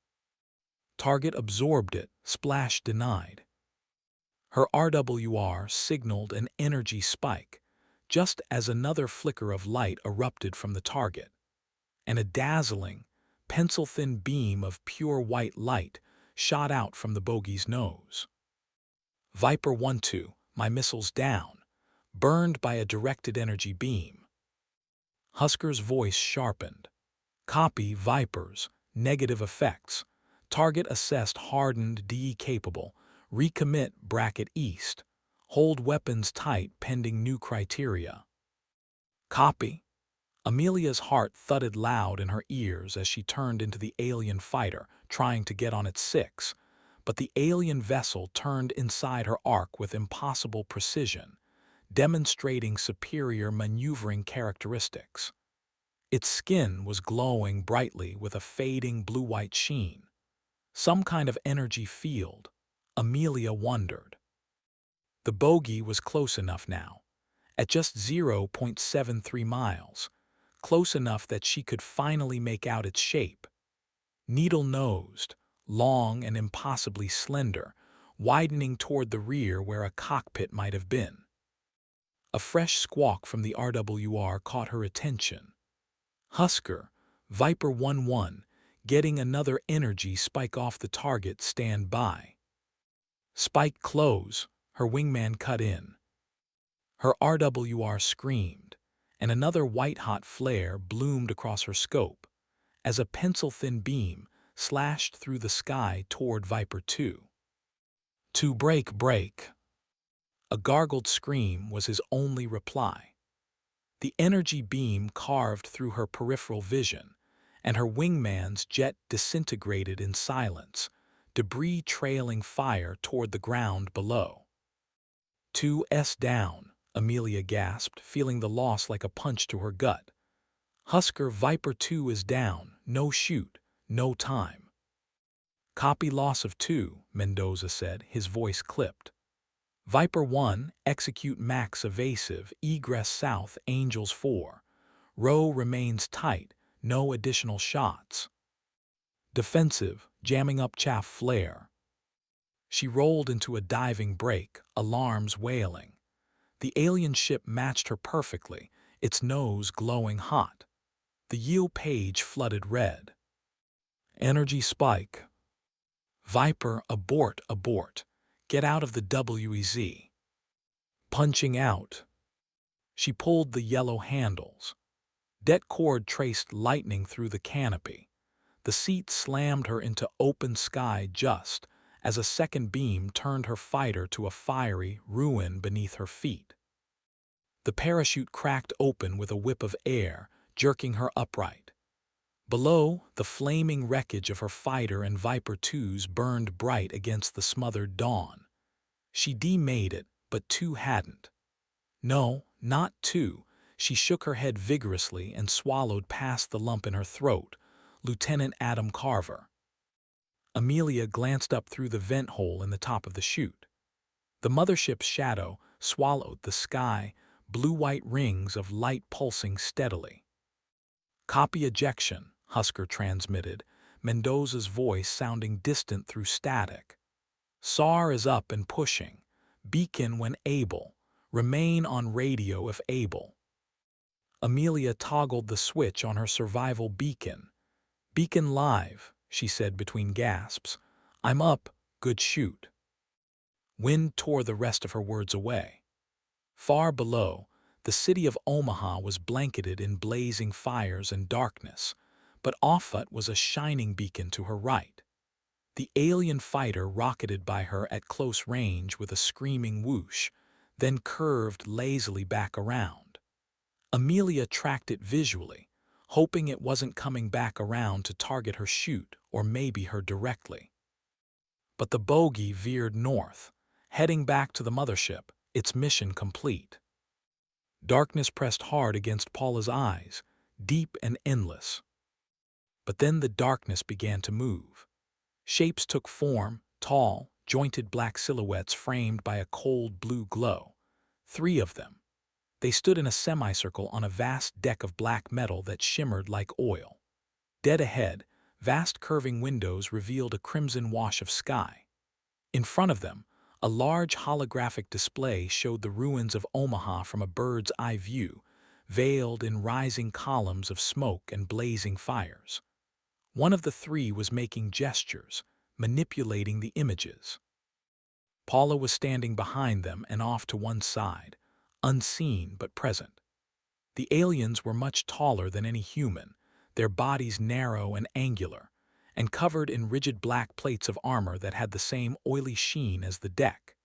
Target absorbed it, splash denied. Her RWR signaled an energy spike, just as another flicker of light erupted from the target, and a dazzling, pencil-thin beam of pure white light shot out from the bogey's nose. Viper 1-2, my missiles down, burned by a directed energy beam. Husker's voice sharpened. Copy, Vipers, negative effects. Target assessed hardened, DE capable. Recommit, bracket east. Hold weapons tight pending new criteria. Copy. Amelia's heart thudded loud in her ears as she turned into the alien fighter, trying to get on its 6, but the alien vessel turned inside her arc with impossible precision, demonstrating superior maneuvering characteristics. Its skin was glowing brightly with a fading blue-white sheen. Some kind of energy field, Amelia wondered. The bogey was close enough now, at just 0.73 miles, close enough that she could finally make out its shape. Needle-nosed, long and impossibly slender, widening toward the rear where a cockpit might have been. A fresh squawk from the RWR caught her attention. Husker, Viper 1-1, getting another energy spike off the target, stand by. Spike close, her wingman cut in. Her RWR screamed, and another white-hot flare bloomed across her scope as a pencil-thin beam slashed through the sky toward Viper 2. To break. A gargled scream was his only reply. The energy beam carved through her peripheral vision, and her wingman's jet disintegrated in silence, debris trailing fire toward the ground below. 2S down, Amelia gasped, feeling the loss like a punch to her gut. Husker Viper 2 is down, no shoot, no time. Copy loss of 2, Mendoza said, his voice clipped. Viper 1, execute max evasive, egress south, Angels 4. Row remains tight, no additional shots. Defensive, jamming up chaff flare. She rolled into a diving break, alarms wailing. The alien ship matched her perfectly, its nose glowing hot. The yield page flooded red. Energy spike. Viper, abort, abort. Get out of the WEZ. Punching out. She pulled the yellow handles. Det cord traced lightning through the canopy. The seat slammed her into open sky just as a second beam turned her fighter to a fiery ruin beneath her feet. The parachute cracked open with a whip of air, jerking her upright. Below, the flaming wreckage of her fighter and Viper 2s burned bright against the smothered dawn. She demade it, but 2 hadn't. No, not 2. She shook her head vigorously and swallowed past the lump in her throat. Lieutenant Adam Carver. Amelia glanced up through the vent hole in the top of the chute. The mothership's shadow swallowed the sky, blue-white rings of light pulsing steadily. Copy ejection, Husker transmitted, Mendoza's voice sounding distant through static. SAR is up and pushing. Beacon when able. Remain on radio if able. Amelia toggled the switch on her survival beacon. Beacon live, she said between gasps. I'm up, good shoot. Wind tore the rest of her words away. Far below, the city of Omaha was blanketed in blazing fires and darkness, but Offutt was a shining beacon to her right. The alien fighter rocketed by her at close range with a screaming whoosh, then curved lazily back around. Amelia tracked it visually, hoping it wasn't coming back around to target her chute or maybe her directly. But the bogey veered north, heading back to the mothership, its mission complete. Darkness pressed hard against Paula's eyes, deep and endless. But then the darkness began to move. Shapes took form, tall, jointed black silhouettes framed by a cold blue glow. 3 of them. They stood in a semicircle on a vast deck of black metal that shimmered like oil. Dead ahead, vast curving windows revealed a crimson wash of sky. In front of them, a large holographic display showed the ruins of Omaha from a bird's eye view, veiled in rising columns of smoke and blazing fires. One of the 3 was making gestures, manipulating the images. Paula was standing behind them and off to one side, unseen but present. The aliens were much taller than any human, their bodies narrow and angular, and covered in rigid black plates of armor that had the same oily sheen as the deck.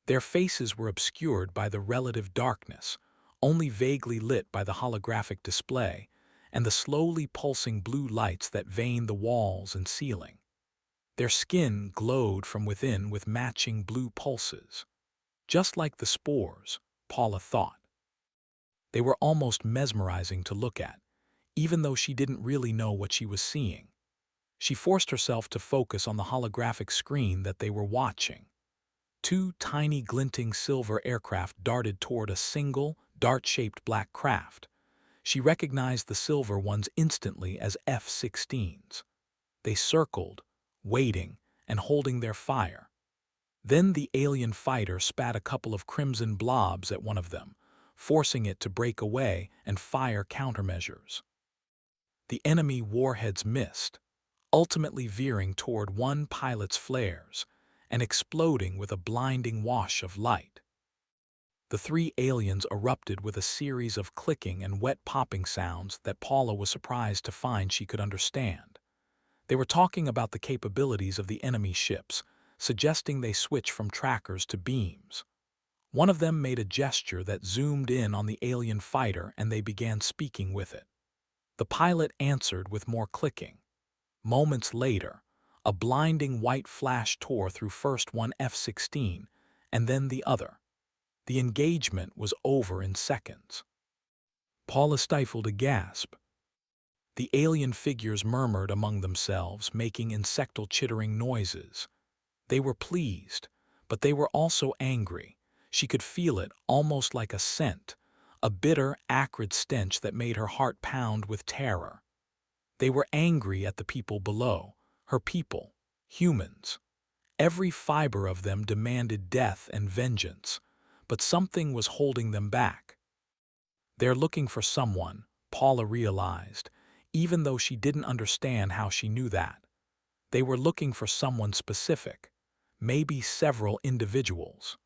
Their faces were obscured by the relative darkness, only vaguely lit by the holographic display and the slowly pulsing blue lights that veined the walls and ceiling. Their skin glowed from within with matching blue pulses. Just like the spores, Paula thought. They were almost mesmerizing to look at, even though she didn't really know what she was seeing. She forced herself to focus on the holographic screen that they were watching. 2 tiny glinting silver aircraft darted toward a single, dart-shaped black craft. She recognized the silver ones instantly as F-16s. They circled, waiting and holding their fire. Then the alien fighter spat a couple of crimson blobs at one of them, forcing it to break away and fire countermeasures. The enemy warheads missed, ultimately veering toward one pilot's flares and exploding with a blinding wash of light. The 3 aliens erupted with a series of clicking and wet popping sounds that Paula was surprised to find she could understand. They were talking about the capabilities of the enemy ships, suggesting they switch from trackers to beams. One of them made a gesture that zoomed in on the alien fighter and they began speaking with it. The pilot answered with more clicking. Moments later, a blinding white flash tore through first one F-16 and then the other. The engagement was over in seconds. Paula stifled a gasp. The alien figures murmured among themselves, making insectal chittering noises. They were pleased, but they were also angry. She could feel it, almost like a scent, a bitter, acrid stench that made her heart pound with terror. They were angry at the people below, her people, humans. Every fiber of them demanded death and vengeance, but something was holding them back. They're looking for someone, Paula realized, even though she didn't understand how she knew that. They were looking for someone specific, maybe several individuals.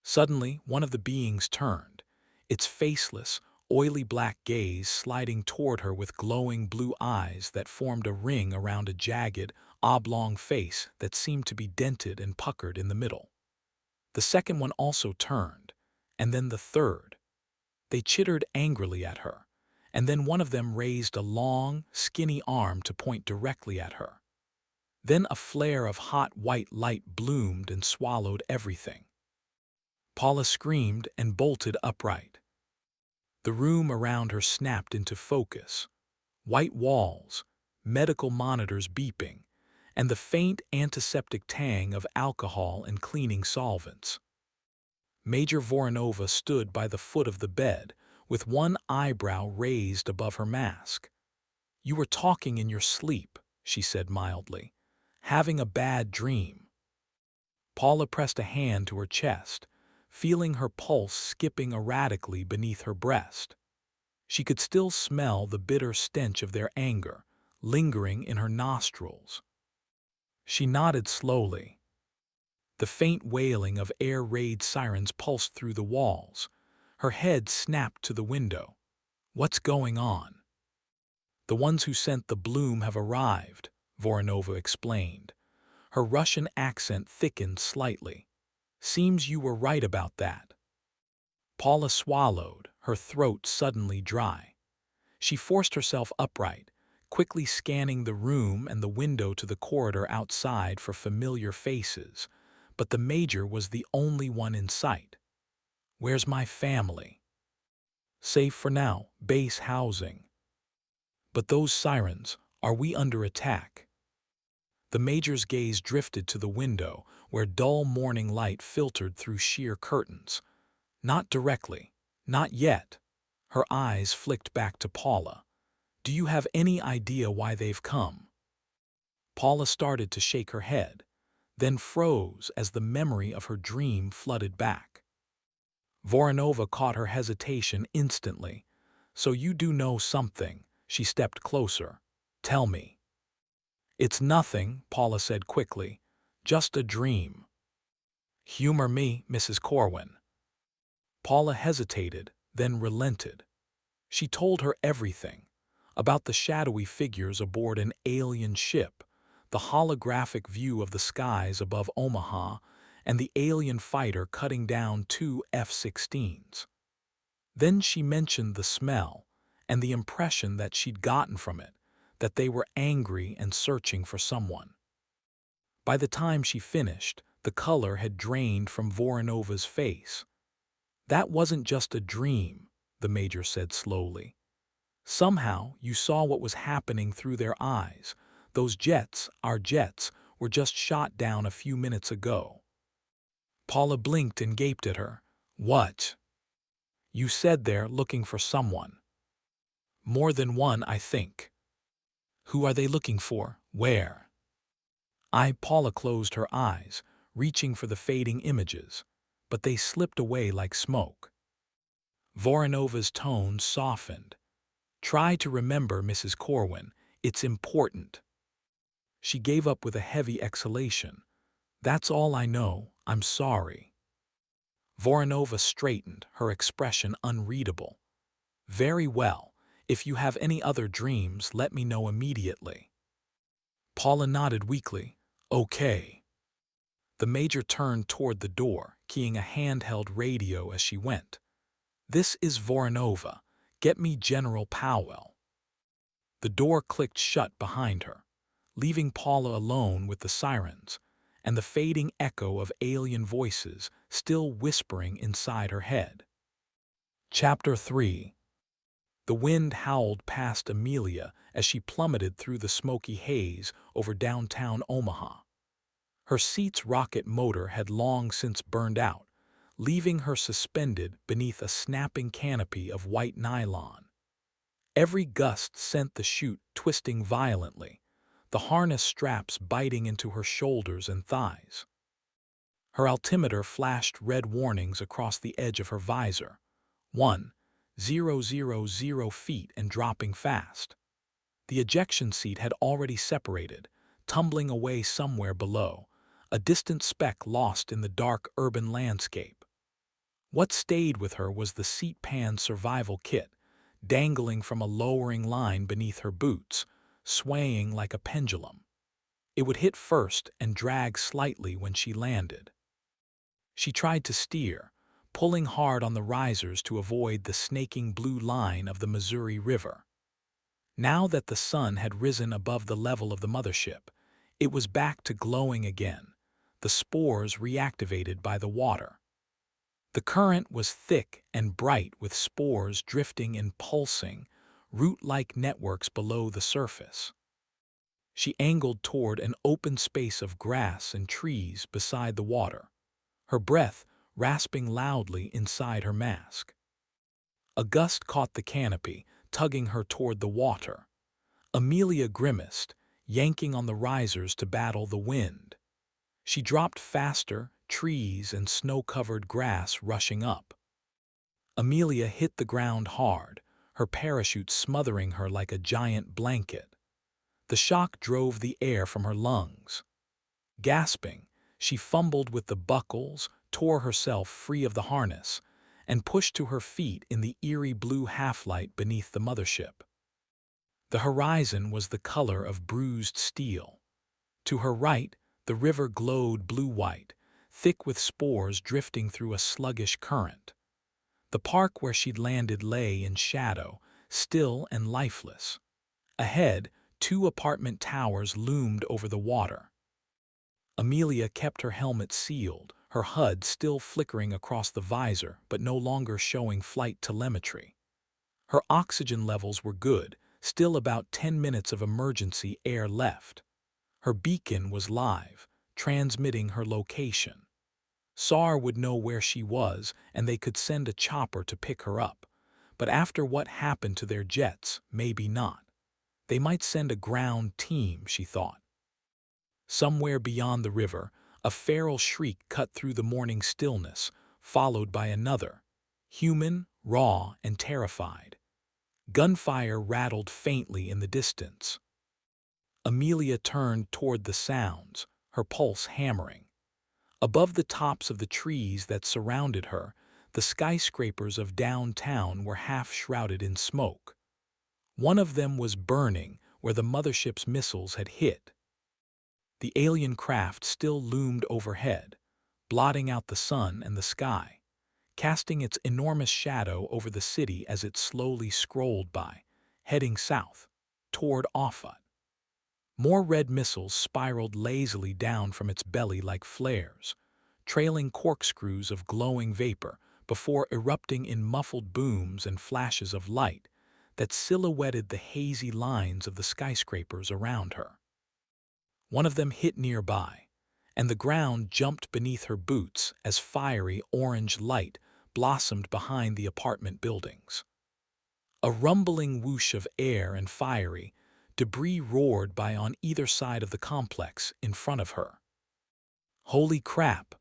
Suddenly, one of the beings turned, its faceless, oily black gaze sliding toward her with glowing blue eyes that formed a ring around a jagged, oblong face that seemed to be dented and puckered in the middle. The second one also turned, and then the third. They chittered angrily at her, and then one of them raised a long, skinny arm to point directly at her. Then a flare of hot white light bloomed and swallowed everything. Paula screamed and bolted upright. The room around her snapped into focus. White walls, medical monitors beeping, and the faint antiseptic tang of alcohol and cleaning solvents. Major Voronova stood by the foot of the bed, with one eyebrow raised above her mask. "You were talking in your sleep," she said mildly. "Having a bad dream." Paula pressed a hand to her chest, feeling her pulse skipping erratically beneath her breast. She could still smell the bitter stench of their anger, lingering in her nostrils. She nodded slowly. The faint wailing of air raid sirens pulsed through the walls. Her head snapped to the window. "What's going on?" "The ones who sent the bloom have arrived," Voronova explained. Her Russian accent thickened slightly. "Seems you were right about that." Paula swallowed, her throat suddenly dry. She forced herself upright, quickly scanning the room and the window to the corridor outside for familiar faces, but the Major was the only one in sight. "Where's my family?" "Safe for now, base housing." "But those sirens, are we under attack?" The Major's gaze drifted to the window, where dull morning light filtered through sheer curtains. "Not directly. Not yet." Her eyes flicked back to Paula. "Do you have any idea why they've come?" Paula started to shake her head, then froze as the memory of her dream flooded back. Voronova caught her hesitation instantly. "So you do know something." She stepped closer. "Tell me." "It's nothing," Paula said quickly. "Just a dream." "Humor me, Mrs. Corwin." Paula hesitated, then relented. She told her everything, about the shadowy figures aboard an alien ship, the holographic view of the skies above Omaha, and the alien fighter cutting down 2 F-16s. Then she mentioned the smell and the impression that she'd gotten from it, that they were angry and searching for someone. By the time she finished, the color had drained from Voronova's face. "That wasn't just a dream," the Major said slowly. "Somehow you saw what was happening through their eyes. Those jets, our jets, were just shot down a few minutes ago." Paula blinked and gaped at her. "What?" "You said they're looking for someone." "More than one, I think." "Who are they looking for? Where?" Paula closed her eyes, reaching for the fading images, but they slipped away like smoke. Voronova's tone softened. "Try to remember, Mrs. Corwin. It's important." She gave up with a heavy exhalation. "That's all I know. I'm sorry." Voronova straightened, her expression unreadable. "Very well. If you have any other dreams, let me know immediately." Paula nodded weakly. "Okay." The Major turned toward the door, keying a handheld radio as she went. "This is Voronova. Get me General Powell." The door clicked shut behind her, leaving Paula alone with the sirens and the fading echo of alien voices still whispering inside her head. Chapter 3. The wind howled past Amelia as she plummeted through the smoky haze over downtown Omaha. Her seat's rocket motor had long since burned out, leaving her suspended beneath a snapping canopy of white nylon. Every gust sent the chute twisting violently, the harness straps biting into her shoulders and thighs. Her altimeter flashed red warnings across the edge of her visor. 1,000 feet and dropping fast. The ejection seat had already separated, tumbling away somewhere below, a distant speck lost in the dark urban landscape. What stayed with her was the seat pan survival kit, dangling from a lowering line beneath her boots, swaying like a pendulum. It would hit first and drag slightly when she landed. She tried to steer, pulling hard on the risers to avoid the snaking blue line of the Missouri River. Now that the sun had risen above the level of the mothership, it was back to glowing again, the spores reactivated by the water. The current was thick and bright with spores drifting in pulsing, root-like networks below the surface. She angled toward an open space of grass and trees beside the water, her breath rasping loudly inside her mask. A gust caught the canopy, tugging her toward the water. Amelia grimaced, yanking on the risers to battle the wind. She dropped faster, trees and snow-covered grass rushing up. Amelia hit the ground hard, her parachute smothering her like a giant blanket. The shock drove the air from her lungs. Gasping, she fumbled with the buckles, tore herself free of the harness, and pushed to her feet in the eerie blue half-light beneath the mothership. The horizon was the color of bruised steel. To her right, the river glowed blue-white, thick with spores drifting through a sluggish current. The park where she'd landed lay in shadow, still and lifeless. Ahead, 2 apartment towers loomed over the water. Amelia kept her helmet sealed, her HUD still flickering across the visor but no longer showing flight telemetry. Her oxygen levels were good, still about 10 minutes of emergency air left. Her beacon was live, transmitting her location. SAR would know where she was, and they could send a chopper to pick her up. But after what happened to their jets, maybe not. They might send a ground team, she thought. Somewhere beyond the river, a feral shriek cut through the morning stillness, followed by another, human, raw, and terrified. Gunfire rattled faintly in the distance. Amelia turned toward the sounds, her pulse hammering. Above the tops of the trees that surrounded her, the skyscrapers of downtown were half shrouded in smoke. One of them was burning where the mothership's missiles had hit. The alien craft still loomed overhead, blotting out the sun and the sky, casting its enormous shadow over the city as it slowly scrolled by, heading south, toward Offutt. More red missiles spiraled lazily down from its belly like flares, trailing corkscrews of glowing vapor before erupting in muffled booms and flashes of light that silhouetted the hazy lines of the skyscrapers around her. One of them hit nearby, and the ground jumped beneath her boots as fiery orange light blossomed behind the apartment buildings. A rumbling whoosh of air and fiery debris roared by on either side of the complex in front of her. "Holy crap,"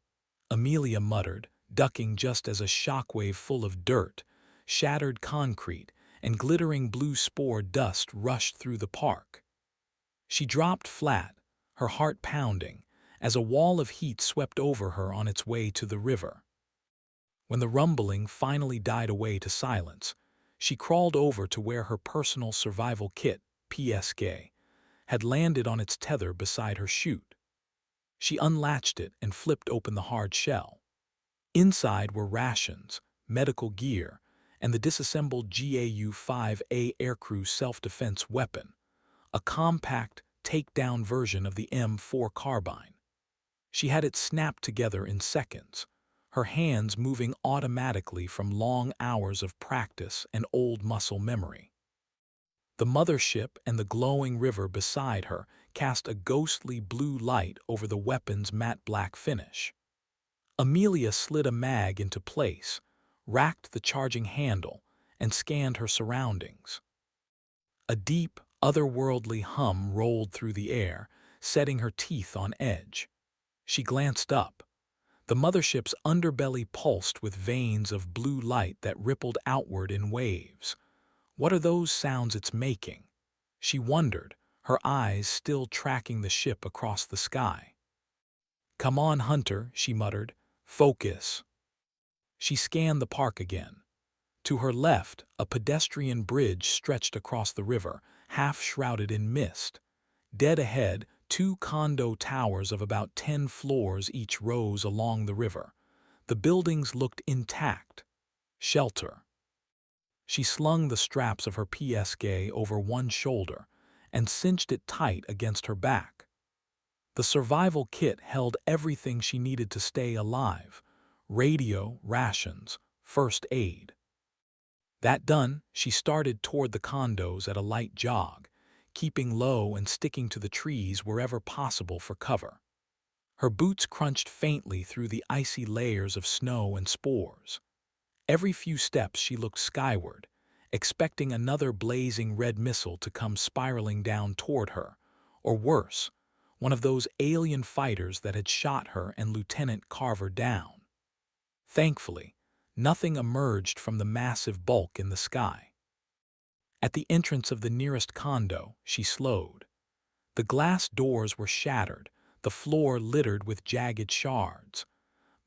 Amelia muttered, ducking just as a shockwave full of dirt, shattered concrete, and glittering blue spore dust rushed through the park. She dropped flat, her heart pounding, as a wall of heat swept over her on its way to the river. When the rumbling finally died away to silence, she crawled over to where her personal survival kit, PSK, had landed on its tether beside her chute. She unlatched it and flipped open the hard shell. Inside were rations, medical gear, and the disassembled GAU-5A aircrew self-defense weapon, a compact, take-down version of the M4 carbine. She had it snapped together in seconds, her hands moving automatically from long hours of practice and old muscle memory. The mothership and the glowing river beside her cast a ghostly blue light over the weapon's matte black finish. Amelia slid a mag into place, racked the charging handle, and scanned her surroundings. A deep, otherworldly hum rolled through the air, setting her teeth on edge. She glanced up. The mothership's underbelly pulsed with veins of blue light that rippled outward in waves. What are those sounds it's making? She wondered, her eyes still tracking the ship across the sky. "Come on, Hunter," she muttered. "Focus." She scanned the park again. To her left, a pedestrian bridge stretched across the river, half shrouded in mist. Dead ahead, two condo towers of about 10 floors each rose along the river. The buildings looked intact. Shelter. She slung the straps of her PSK over one shoulder and cinched it tight against her back. The survival kit held everything she needed to stay alive: radio, rations, first aid. That done, she started toward the condos at a light jog, keeping low and sticking to the trees wherever possible for cover. Her boots crunched faintly through the icy layers of snow and spores. Every few steps she looked skyward, expecting another blazing red missile to come spiraling down toward her, or worse, one of those alien fighters that had shot her and Lieutenant Carver down. Thankfully, nothing emerged from the massive bulk in the sky. At the entrance of the nearest condo, she slowed. The glass doors were shattered, the floor littered with jagged shards.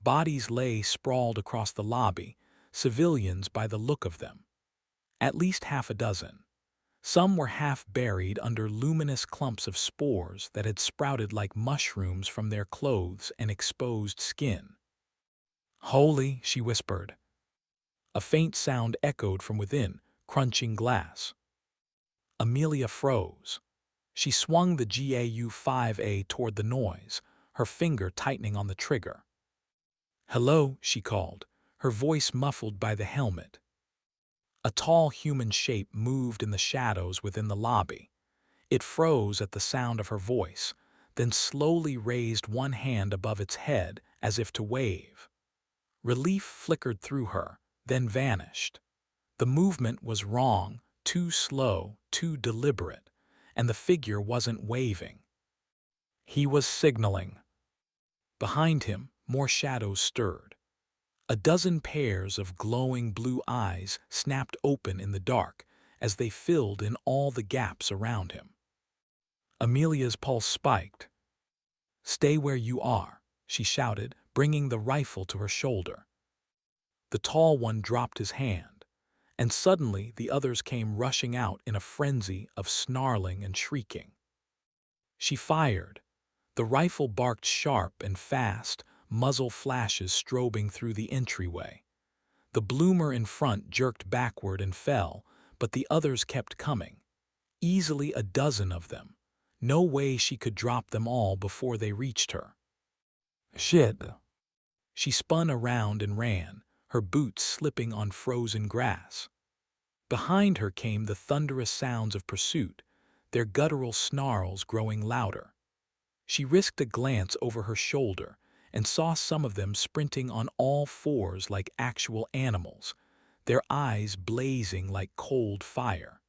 Bodies lay sprawled across the lobby, civilians by the look of them. At least half a dozen. Some were half buried under luminous clumps of spores that had sprouted like mushrooms from their clothes and exposed skin. "Holy," she whispered. A faint sound echoed from within, crunching glass. Amelia froze. She swung the GAU-5A toward the noise, her finger tightening on the trigger. "Hello," she called, her voice muffled by the helmet. A tall human shape moved in the shadows within the lobby. It froze at the sound of her voice, then slowly raised one hand above its head as if to wave. Relief flickered through her, then vanished. The movement was wrong, too slow, too deliberate, and the figure wasn't waving. He was signaling. Behind him, more shadows stirred. A dozen pairs of glowing blue eyes snapped open in the dark as they filled in all the gaps around him. Amelia's pulse spiked. "Stay where you are," she shouted, bringing the rifle to her shoulder. The tall one dropped his hand, and suddenly the others came rushing out in a frenzy of snarling and shrieking. She fired. The rifle barked sharp and fast, muzzle flashes strobing through the entryway. The bloomer in front jerked backward and fell, but the others kept coming. Easily a dozen of them. No way she could drop them all before they reached her. "Shit." She spun around and ran, her boots slipping on frozen grass. Behind her came the thunderous sounds of pursuit, their guttural snarls growing louder. She risked a glance over her shoulder and saw some of them sprinting on all fours like actual animals, their eyes blazing like cold fire.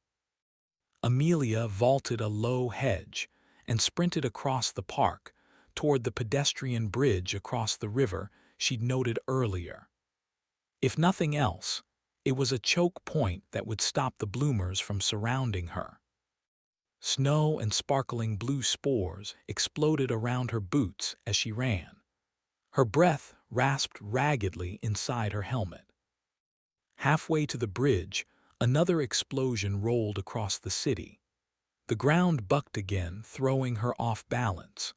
Amelia vaulted a low hedge and sprinted across the park toward the pedestrian bridge across the river she'd noted earlier. If nothing else, it was a choke point that would stop the bloomers from surrounding her. Snow and sparkling blue spores exploded around her boots as she ran. Her breath rasped raggedly inside her helmet. Halfway to the bridge, another explosion rolled across the city. The ground bucked again, throwing her off balance.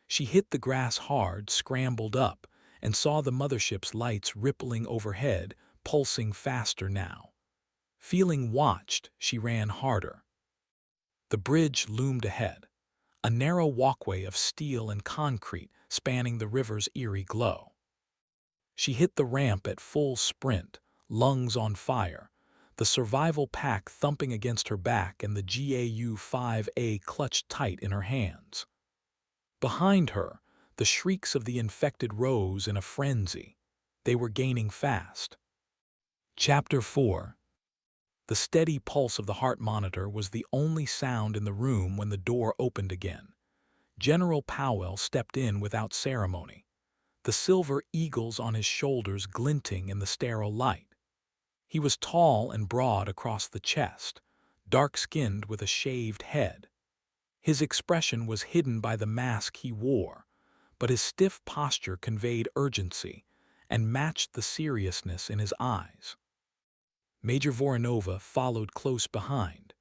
She hit the grass hard, scrambled up, and saw the mothership's lights rippling overhead, pulsing faster now. Feeling watched, she ran harder. The bridge loomed ahead, a narrow walkway of steel and concrete spanning the river's eerie glow. She hit the ramp at full sprint, lungs on fire, the survival pack thumping against her back and the GAU-5A clutched tight in her hands. Behind her, the shrieks of the infected rose in a frenzy. They were gaining fast. Chapter 4. The steady pulse of the heart monitor was the only sound in the room when the door opened again. General Powell stepped in without ceremony, the silver eagles on his shoulders glinting in the sterile light. He was tall and broad across the chest, dark-skinned with a shaved head. His expression was hidden by the mask he wore, but his stiff posture conveyed urgency and matched the seriousness in his eyes. Major Voronova followed close behind,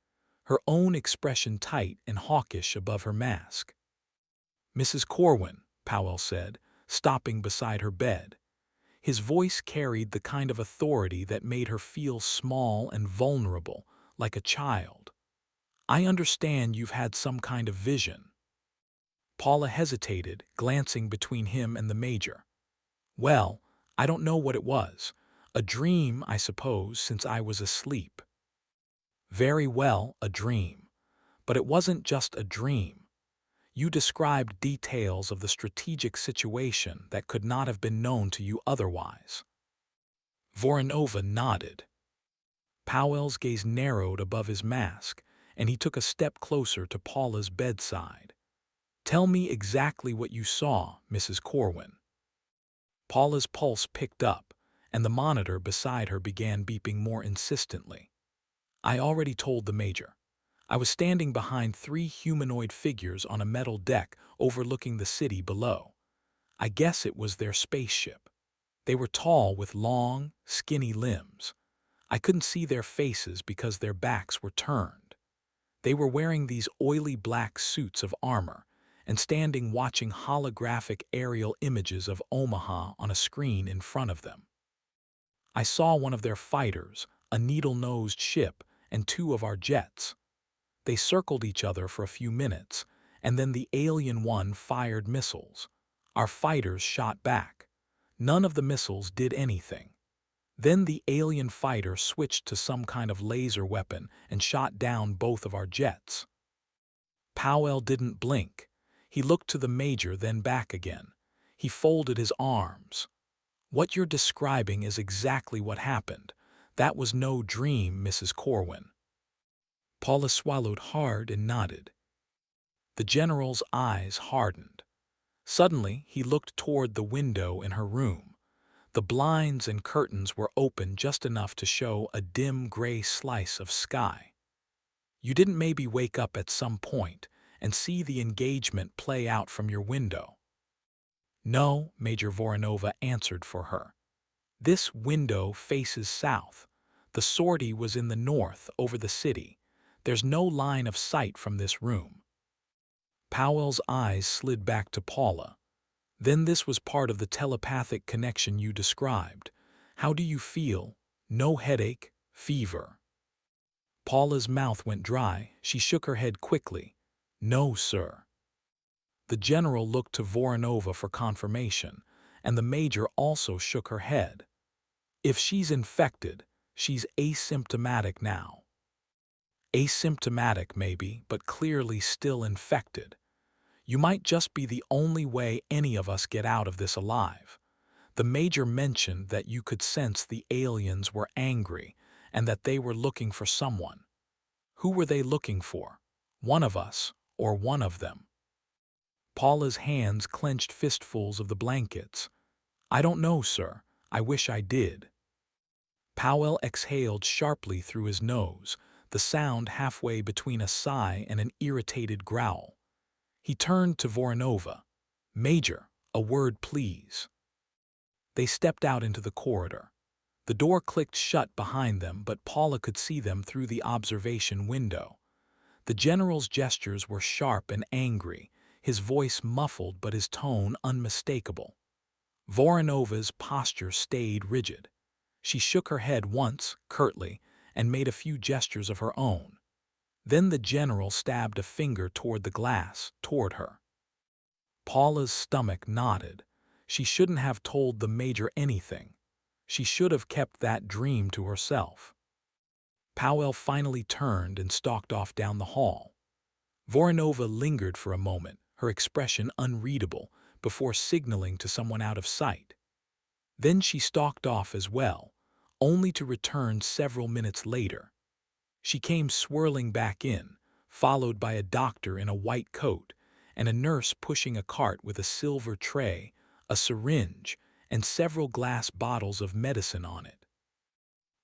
her own expression tight and hawkish above her mask. "Mrs. Corwin," Powell said, stopping beside her bed. His voice carried the kind of authority that made her feel small and vulnerable, like a child. "I understand you've had some kind of vision." Paula hesitated, glancing between him and the major. "Well, I don't know what it was. A dream, I suppose, since I was asleep." "Very well, a dream. But it wasn't just a dream. You described details of the strategic situation that could not have been known to you otherwise." Voronova nodded. Powell's gaze narrowed above his mask, and he took a step closer to Paula's bedside. "Tell me exactly what you saw, Mrs. Corwin." Paula's pulse picked up, and the monitor beside her began beeping more insistently. "I already told the major. I was standing behind 3 humanoid figures on a metal deck overlooking the city below. I guess it was their spaceship. They were tall with long, skinny limbs. I couldn't see their faces because their backs were turned. They were wearing these oily black suits of armor and standing watching holographic aerial images of Omaha on a screen in front of them. I saw one of their fighters, a needle-nosed ship, and 2 of our jets. They circled each other for a few minutes, and then the alien one fired missiles. Our fighters shot back. None of the missiles did anything. Then the alien fighter switched to some kind of laser weapon and shot down both of our jets." Powell didn't blink. He looked to the major, then back again. He folded his arms. "What you're describing is exactly what happened. That was no dream, Mrs. Corwin." Paula swallowed hard and nodded. The general's eyes hardened. Suddenly, he looked toward the window in her room. The blinds and curtains were open just enough to show a dim gray slice of sky. "You didn't maybe wake up at some point and see the engagement play out from your window?" "No," Major Voronova answered for her. "This window faces south. The sortie was in the north over the city. There's no line of sight from this room." Powell's eyes slid back to Paula. "Then this was part of the telepathic connection you described. How do you feel? No headache? Fever?" Paula's mouth went dry. She shook her head quickly. "No, sir." The general looked to Voronova for confirmation, and the major also shook her head. "If she's infected, she's asymptomatic now." "Asymptomatic, maybe, but clearly still infected. You might just be the only way any of us get out of this alive." The major mentioned that you could sense the aliens were angry and that they were looking for someone. Who were they looking for? One of us or one of them? Paula's hands clenched fistfuls of the blankets. "I don't know, sir. I wish I did." Powell exhaled sharply through his nose, the sound halfway between a sigh and an irritated growl. He turned to Voronova. "Major, a word, please." They stepped out into the corridor. The door clicked shut behind them, but Paula could see them through the observation window. The general's gestures were sharp and angry, his voice muffled but his tone unmistakable. Voronova's posture stayed rigid. She shook her head once, curtly, and made a few gestures of her own. Then the general stabbed a finger toward the glass, toward her. Paula's stomach knotted. She shouldn't have told the Major anything. She should have kept that dream to herself. Powell finally turned and stalked off down the hall. Voronova lingered for a moment, her expression unreadable, before signaling to someone out of sight. Then she stalked off as well, only to return several minutes later. She came swirling back in, followed by a doctor in a white coat and a nurse pushing a cart with a silver tray, a syringe, and several glass bottles of medicine on it.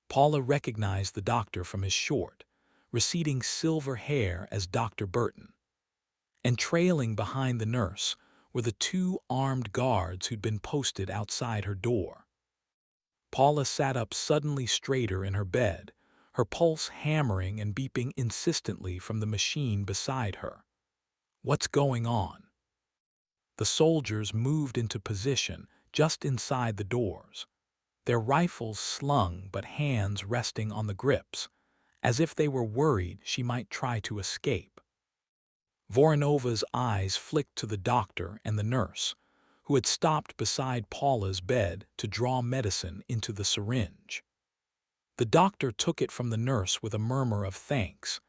Paula recognized the doctor from his short, receding silver hair as Dr. Burton. And trailing behind the nurse were the two armed guards who'd been posted outside her door. Paula sat up suddenly straighter in her bed, her pulse hammering and beeping insistently from the machine beside her. What's going on? The soldiers moved into position just inside the doors, their rifles slung but hands resting on the grips, as if they were worried she might try to escape. Voronova's eyes flicked to the doctor and the nurse, who had stopped beside Paula's bed to draw medicine into the syringe. The doctor took it from the nurse with a murmur of thanks,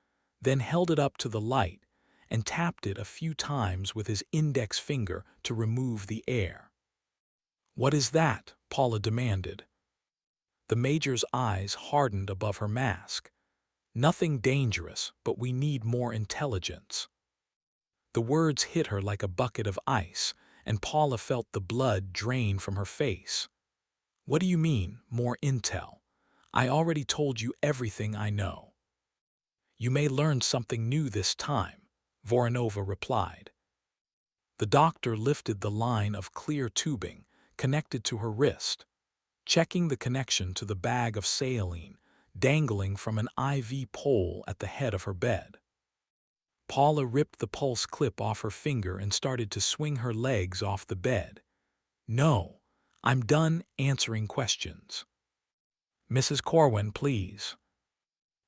then held it up to the light and tapped it a few times with his index finger to remove the air. "What is that?" Paula demanded. The Major's eyes hardened above her mask. "Nothing dangerous, but we need more intelligence." The words hit her like a bucket of ice, and Paula felt the blood drain from her face. "What do you mean, more intel? I already told you everything I know." "You may learn something new this time," Voronova replied. The doctor lifted the line of clear tubing connected to her wrist, checking the connection to the bag of saline dangling from an IV pole at the head of her bed. Paula ripped the pulse clip off her finger and started to swing her legs off the bed. "No, I'm done answering questions." "Mrs. Corwin, please."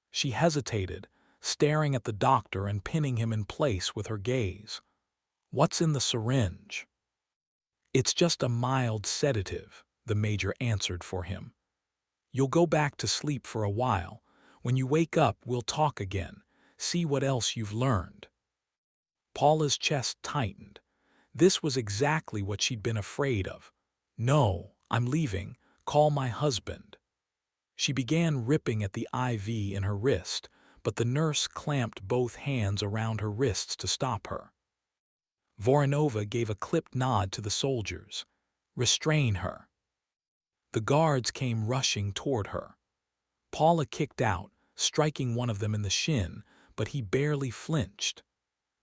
She hesitated, staring at the doctor and pinning him in place with her gaze. "What's in the syringe?" "It's just a mild sedative," the Major answered for him. "You'll go back to sleep for a while. When you wake up, we'll talk again, see what else you've learned." Paula's chest tightened. This was exactly what she'd been afraid of. "No, I'm leaving. Call my husband." She began ripping at the IV in her wrist, but the nurse clamped both hands around her wrists to stop her. Voronova gave a clipped nod to the soldiers. "Restrain her." The guards came rushing toward her. Paula kicked out, striking one of them in the shin, but he barely flinched.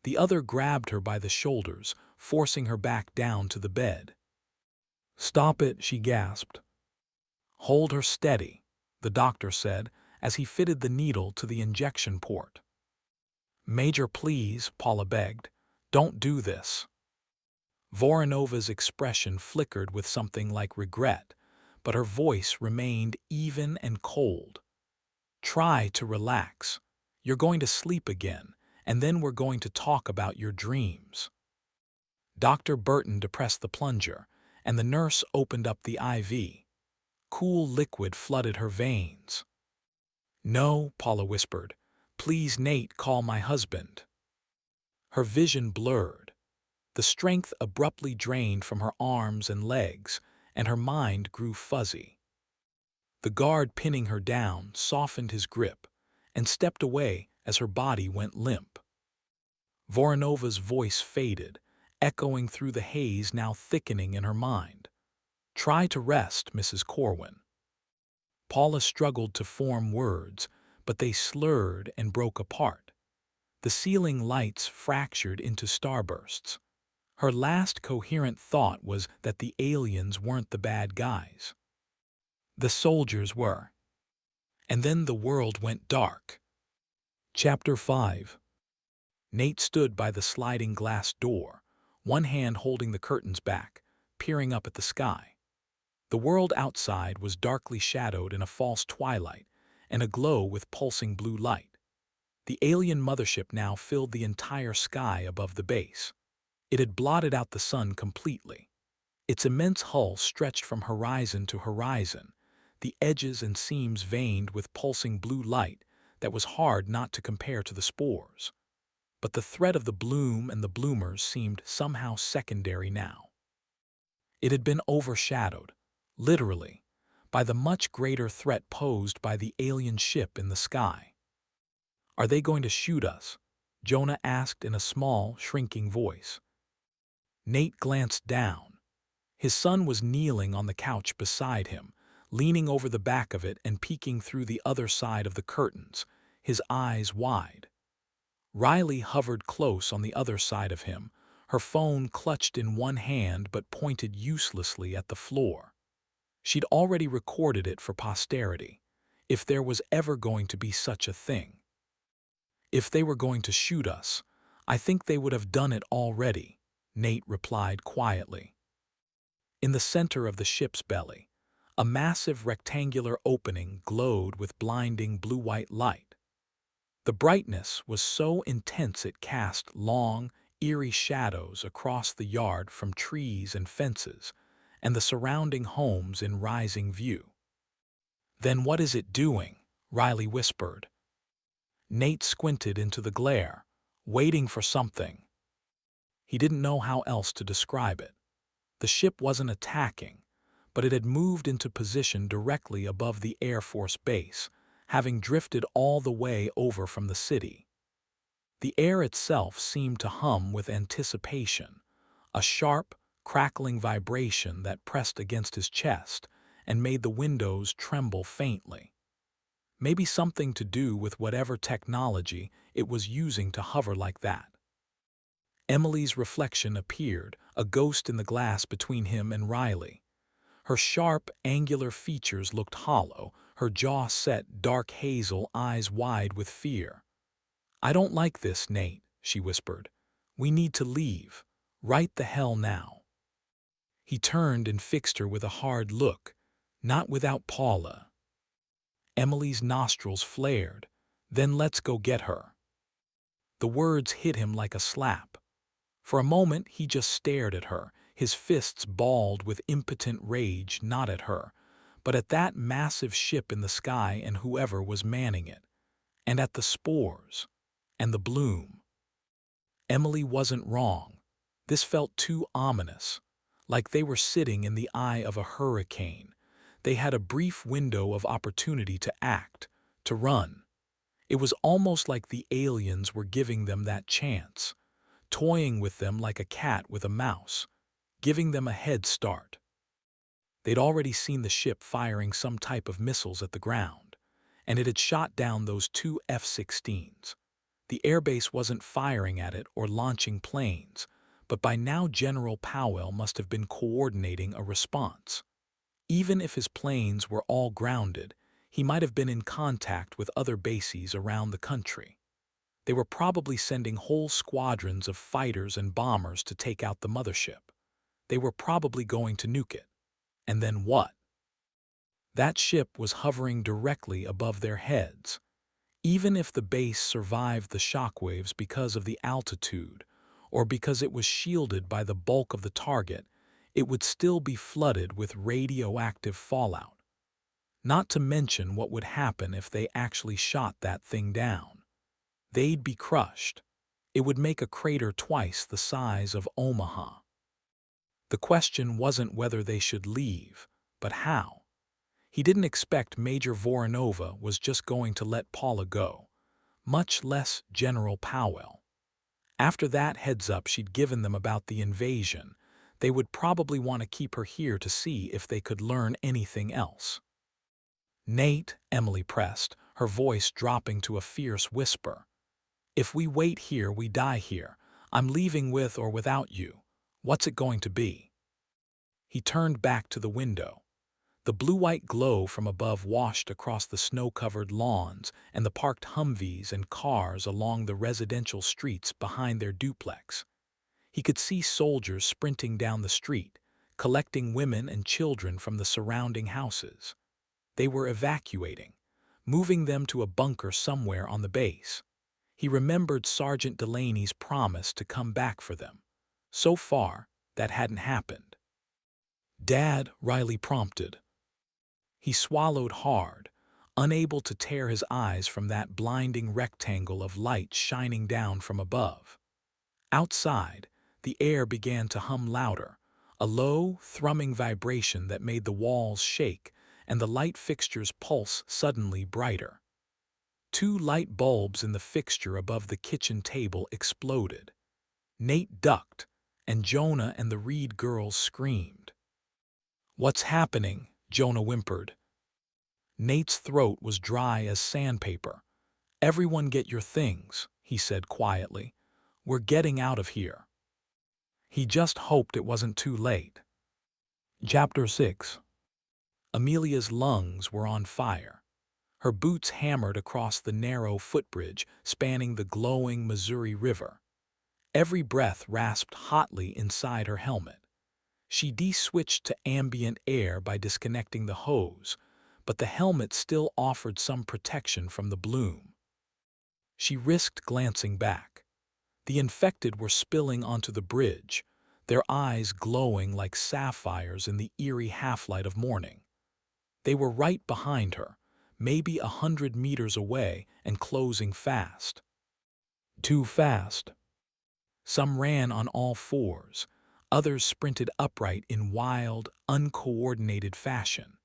The other grabbed her by the shoulders, forcing her back down to the bed. "Stop it," she gasped. "Hold her steady," the doctor said as he fitted the needle to the injection port. "Major, please," Paula begged. "Don't do this." Voronova's expression flickered with something like regret, but her voice remained even and cold. "Try to relax. You're going to sleep again, and then we're going to talk about your dreams." Dr. Burton depressed the plunger, and the nurse opened up the IV. Cool liquid flooded her veins. "No," Paula whispered. "Please, Nate, call my husband." Her vision blurred. The strength abruptly drained from her arms and legs, and her mind grew fuzzy. The guard pinning her down softened his grip and stepped away as her body went limp. Voronova's voice faded, echoing through the haze now thickening in her mind. "Try to rest, Mrs. Corwin." Paula struggled to form words, but they slurred and broke apart. The ceiling lights fractured into starbursts. Her last coherent thought was that the aliens weren't the bad guys. The soldiers were. And then the world went dark. Chapter 5. Nate stood by the sliding glass door, one hand holding the curtains back, peering up at the sky. The world outside was darkly shadowed in a false twilight and aglow with pulsing blue light. The alien mothership now filled the entire sky above the base. It had blotted out the sun completely. Its immense hull stretched from horizon to horizon, the edges and seams veined with pulsing blue light that was hard not to compare to the spores. But the threat of the bloom and the bloomers seemed somehow secondary now. It had been overshadowed, literally, by the much greater threat posed by the alien ship in the sky. "Are they going to shoot us?" Jonah asked in a small, shrinking voice. Nate glanced down. His son was kneeling on the couch beside him, leaning over the back of it and peeking through the other side of the curtains, his eyes wide. Riley hovered close on the other side of him, her phone clutched in one hand but pointed uselessly at the floor. She'd already recorded it for posterity, if there was ever going to be such a thing. "If they were going to shoot us, I think they would have done it already," Nate replied quietly. In the center of the ship's belly, a massive rectangular opening glowed with blinding blue-white light. The brightness was so intense it cast long, eerie shadows across the yard from trees and fences, and the surrounding homes in rising view. "Then what is it doing?" Riley whispered. Nate squinted into the glare, waiting for something. He didn't know how else to describe it. The ship wasn't attacking, but it had moved into position directly above the Air Force base, having drifted all the way over from the city. The air itself seemed to hum with anticipation, a sharp, crackling vibration that pressed against his chest and made the windows tremble faintly. Maybe something to do with whatever technology it was using to hover like that. Emily's reflection appeared, a ghost in the glass between him and Riley. Her sharp, angular features looked hollow, her jaw set, dark hazel eyes wide with fear. "I don't like this, Nate," she whispered. "We need to leave. Right the hell now." He turned and fixed her with a hard look. "Not without Paula." Emily's nostrils flared. "Then let's go get her." The words hit him like a slap. For a moment he just stared at her, his fists balled with impotent rage, not at her, but at that massive ship in the sky and whoever was manning it, and at the spores, and the bloom. Emily wasn't wrong. This felt too ominous, like they were sitting in the eye of a hurricane. They had a brief window of opportunity to act, to run. It was almost like the aliens were giving them that chance, toying with them like a cat with a mouse, giving them a head start. They'd already seen the ship firing some type of missiles at the ground, and it had shot down those two F-16s. The airbase wasn't firing at it or launching planes, but by now General Powell must have been coordinating a response. Even if his planes were all grounded, he might have been in contact with other bases around the country. They were probably sending whole squadrons of fighters and bombers to take out the mothership. They were probably going to nuke it. And then what? That ship was hovering directly above their heads. Even if the base survived the shockwaves because of the altitude, or because it was shielded by the bulk of the target, it would still be flooded with radioactive fallout. Not to mention what would happen if they actually shot that thing down. They'd be crushed. It would make a crater twice the size of Omaha. The question wasn't whether they should leave, but how. He didn't expect Major Voronova was just going to let Paula go, much less General Powell. After that heads-up she'd given them about the invasion, they would probably want to keep her here to see if they could learn anything else. "Nate," Emily pressed, her voice dropping to a fierce whisper. "If we wait here, we die here. I'm leaving with or without you. What's it going to be?" He turned back to the window. The blue-white glow from above washed across the snow-covered lawns and the parked Humvees and cars along the residential streets behind their duplex. He could see soldiers sprinting down the street, collecting women and children from the surrounding houses. They were evacuating, moving them to a bunker somewhere on the base. He remembered Sergeant Delaney's promise to come back for them. So far, that hadn't happened. Dad, Riley prompted. He swallowed hard, unable to tear his eyes from that blinding rectangle of light shining down from above. Outside, the air began to hum louder, a low, thrumming vibration that made the walls shake and the light fixtures pulse suddenly brighter. Two light bulbs in the fixture above the kitchen table exploded. Nate ducked, and Jonah and the Reed girls screamed. "What's happening?" Jonah whimpered. Nate's throat was dry as sandpaper. "Everyone get your things," he said quietly. "We're getting out of here." He just hoped it wasn't too late. Chapter 6. Amelia's lungs were on fire. Her boots hammered across the narrow footbridge spanning the glowing Missouri River. Every breath rasped hotly inside her helmet. She de-switched to ambient air by disconnecting the hose, but the helmet still offered some protection from the bloom. She risked glancing back. The infected were spilling onto the bridge, their eyes glowing like sapphires in the eerie half-light of morning. They were right behind her, maybe 100 meters away and closing fast. Too fast. Some ran on all fours, others sprinted upright in wild, uncoordinated fashion.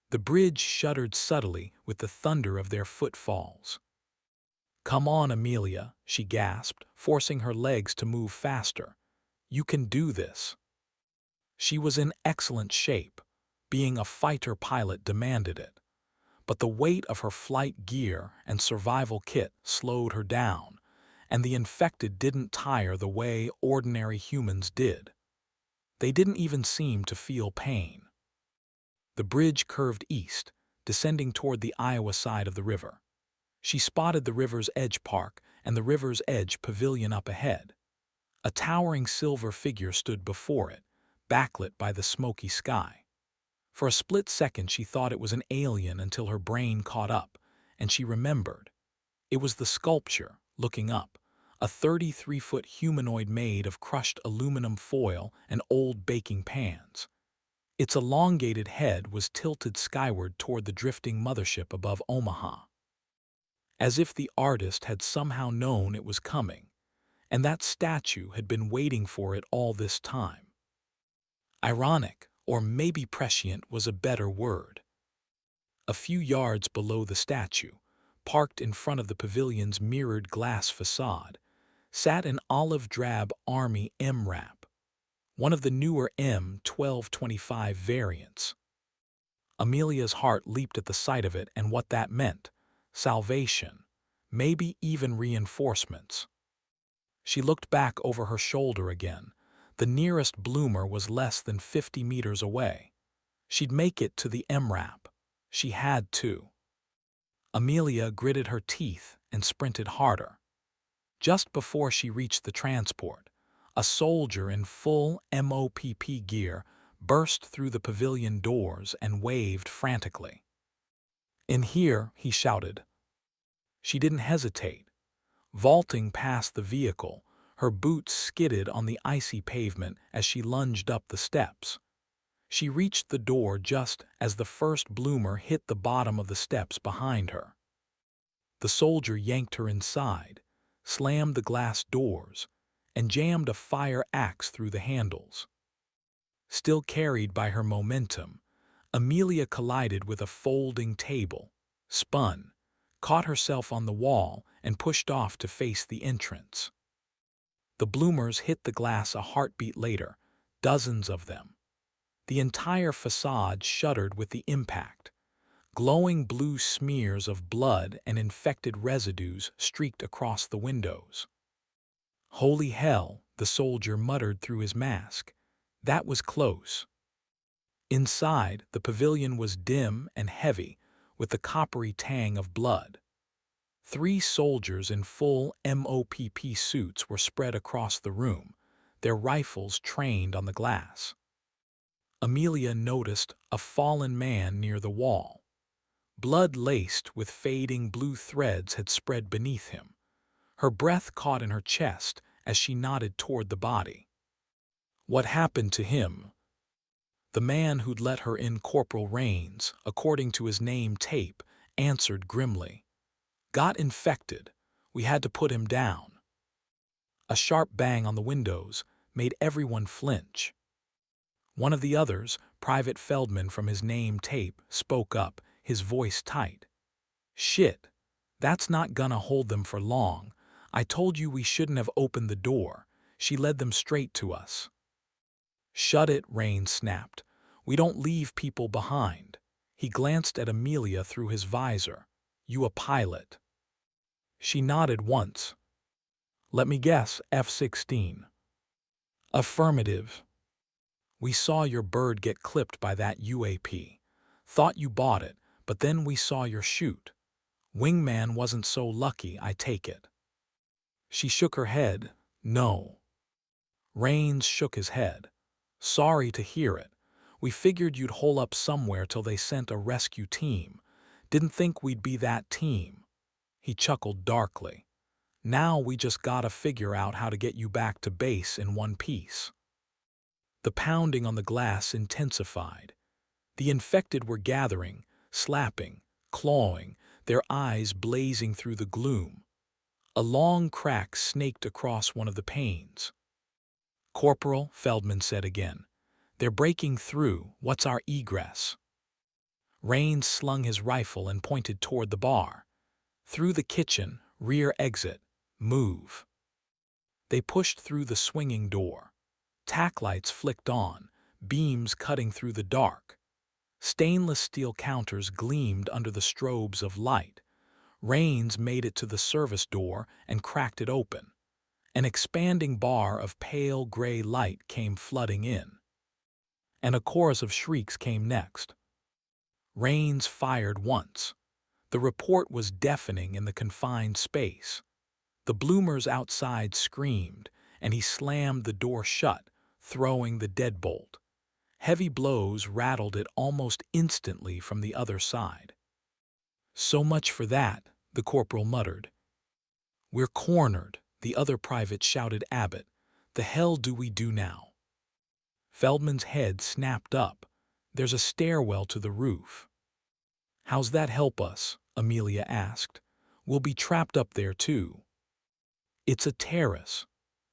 The bridge shuddered subtly with the thunder of their footfalls. "Come on, Amelia," she gasped, forcing her legs to move faster. "You can do this." She was in excellent shape. Being a fighter pilot demanded it. But the weight of her flight gear and survival kit slowed her down, and the infected didn't tire the way ordinary humans did. They didn't even seem to feel pain. The bridge curved east, descending toward the Iowa side of the river. She spotted the River's Edge Park and the River's Edge Pavilion up ahead. A towering silver figure stood before it, backlit by the smoky sky. For a split second she thought it was an alien until her brain caught up, and she remembered. It was the sculpture, looking up, a 33-foot humanoid made of crushed aluminum foil and old baking pans. Its elongated head was tilted skyward toward the drifting mothership above Omaha. As if the artist had somehow known it was coming, and that statue had been waiting for it all this time. Ironic, or maybe prescient, was a better word. A few yards below the statue, parked in front of the pavilion's mirrored glass facade, sat an olive-drab Army MRAP, one of the newer M1225 variants. Amelia's heart leaped at the sight of it and what that meant: salvation, maybe even reinforcements. She looked back over her shoulder again. The nearest bloomer was less than 50 meters away. She'd make it to the MRAP. She had to. Amelia gritted her teeth and sprinted harder. Just before she reached the transport, a soldier in full MOPP gear burst through the pavilion doors and waved frantically. "In here," he shouted. She didn't hesitate. Vaulting past the vehicle, her boots skidded on the icy pavement as she lunged up the steps. She reached the door just as the first bloomer hit the bottom of the steps behind her. The soldier yanked her inside, slammed the glass doors, and jammed a fire axe through the handles. Still carried by her momentum, Amelia collided with a folding table, spun, caught herself on the wall, and pushed off to face the entrance. The bloomers hit the glass a heartbeat later, dozens of them. The entire facade shuddered with the impact. Glowing blue smears of blood and infected residues streaked across the windows. "Holy hell," the soldier muttered through his mask. That was close. Inside, the pavilion was dim and heavy, with the coppery tang of blood. 3 soldiers in full MOPP suits were spread across the room, their rifles trained on the glass. Amelia noticed a fallen man near the wall. Blood laced with fading blue threads had spread beneath him. Her breath caught in her chest as she nodded toward the body. "What happened to him?" The man who'd let her in, Corporal Rains, according to his name tape, answered grimly. Got infected. We had to put him down. A sharp bang on the windows made everyone flinch. One of the others, Private Feldman from his name tape, spoke up, his voice tight. Shit, that's not gonna hold them for long. I told you we shouldn't have opened the door. She led them straight to us. Shut it, Rains snapped. We don't leave people behind. He glanced at Amelia through his visor. You a pilot? She nodded once. Let me guess, F-16. Affirmative. We saw your bird get clipped by that UAP. Thought you bought it, but then we saw your chute. Wingman wasn't so lucky, I take it. She shook her head. No. Rains shook his head. Sorry to hear it. We figured you'd hole up somewhere till they sent a rescue team. Didn't think we'd be that team. He chuckled darkly. Now we just gotta figure out how to get you back to base in one piece. The pounding on the glass intensified. The infected were gathering, slapping, clawing, their eyes blazing through the gloom. A long crack snaked across one of the panes. Corporal, Feldman said again. They're breaking through. What's our egress? Rains slung his rifle and pointed toward the bar. Through the kitchen, rear exit. Move. They pushed through the swinging door. Tack lights flicked on, beams cutting through the dark. Stainless steel counters gleamed under the strobes of light. Rains made it to the service door and cracked it open. An expanding bar of pale gray light came flooding in. And a chorus of shrieks came next. Rains fired once. The report was deafening in the confined space. The bloomers outside screamed, and he slammed the door shut, throwing the deadbolt. Heavy blows rattled it almost instantly from the other side. So much for that, the corporal muttered. We're cornered, the other private shouted Abbott. The hell do we do now? Feldman's head snapped up. There's a stairwell to the roof. How's that help us? Amelia asked. We'll be trapped up there too. It's a terrace.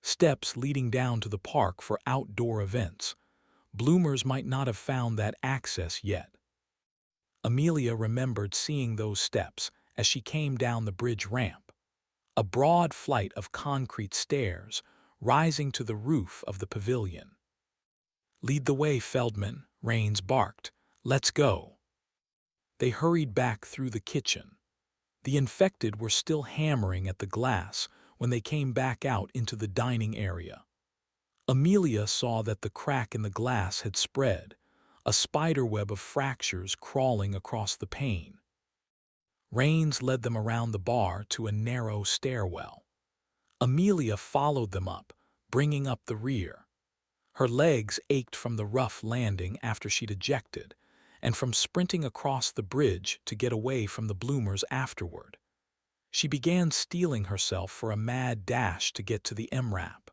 Steps leading down to the park for outdoor events. Bloomers might not have found that access yet. Amelia remembered seeing those steps as she came down the bridge ramp. A broad flight of concrete stairs rising to the roof of the pavilion. Lead the way, Feldman, Rains barked. Let's go. They hurried back through the kitchen. The infected were still hammering at the glass when they came back out into the dining area. Amelia saw that the crack in the glass had spread, a spiderweb of fractures crawling across the pane. Rains led them around the bar to a narrow stairwell. Amelia followed them up, bringing up the rear. Her legs ached from the rough landing after she'd ejected, and from sprinting across the bridge to get away from the bloomers afterward. She began steeling herself for a mad dash to get to the MRAP.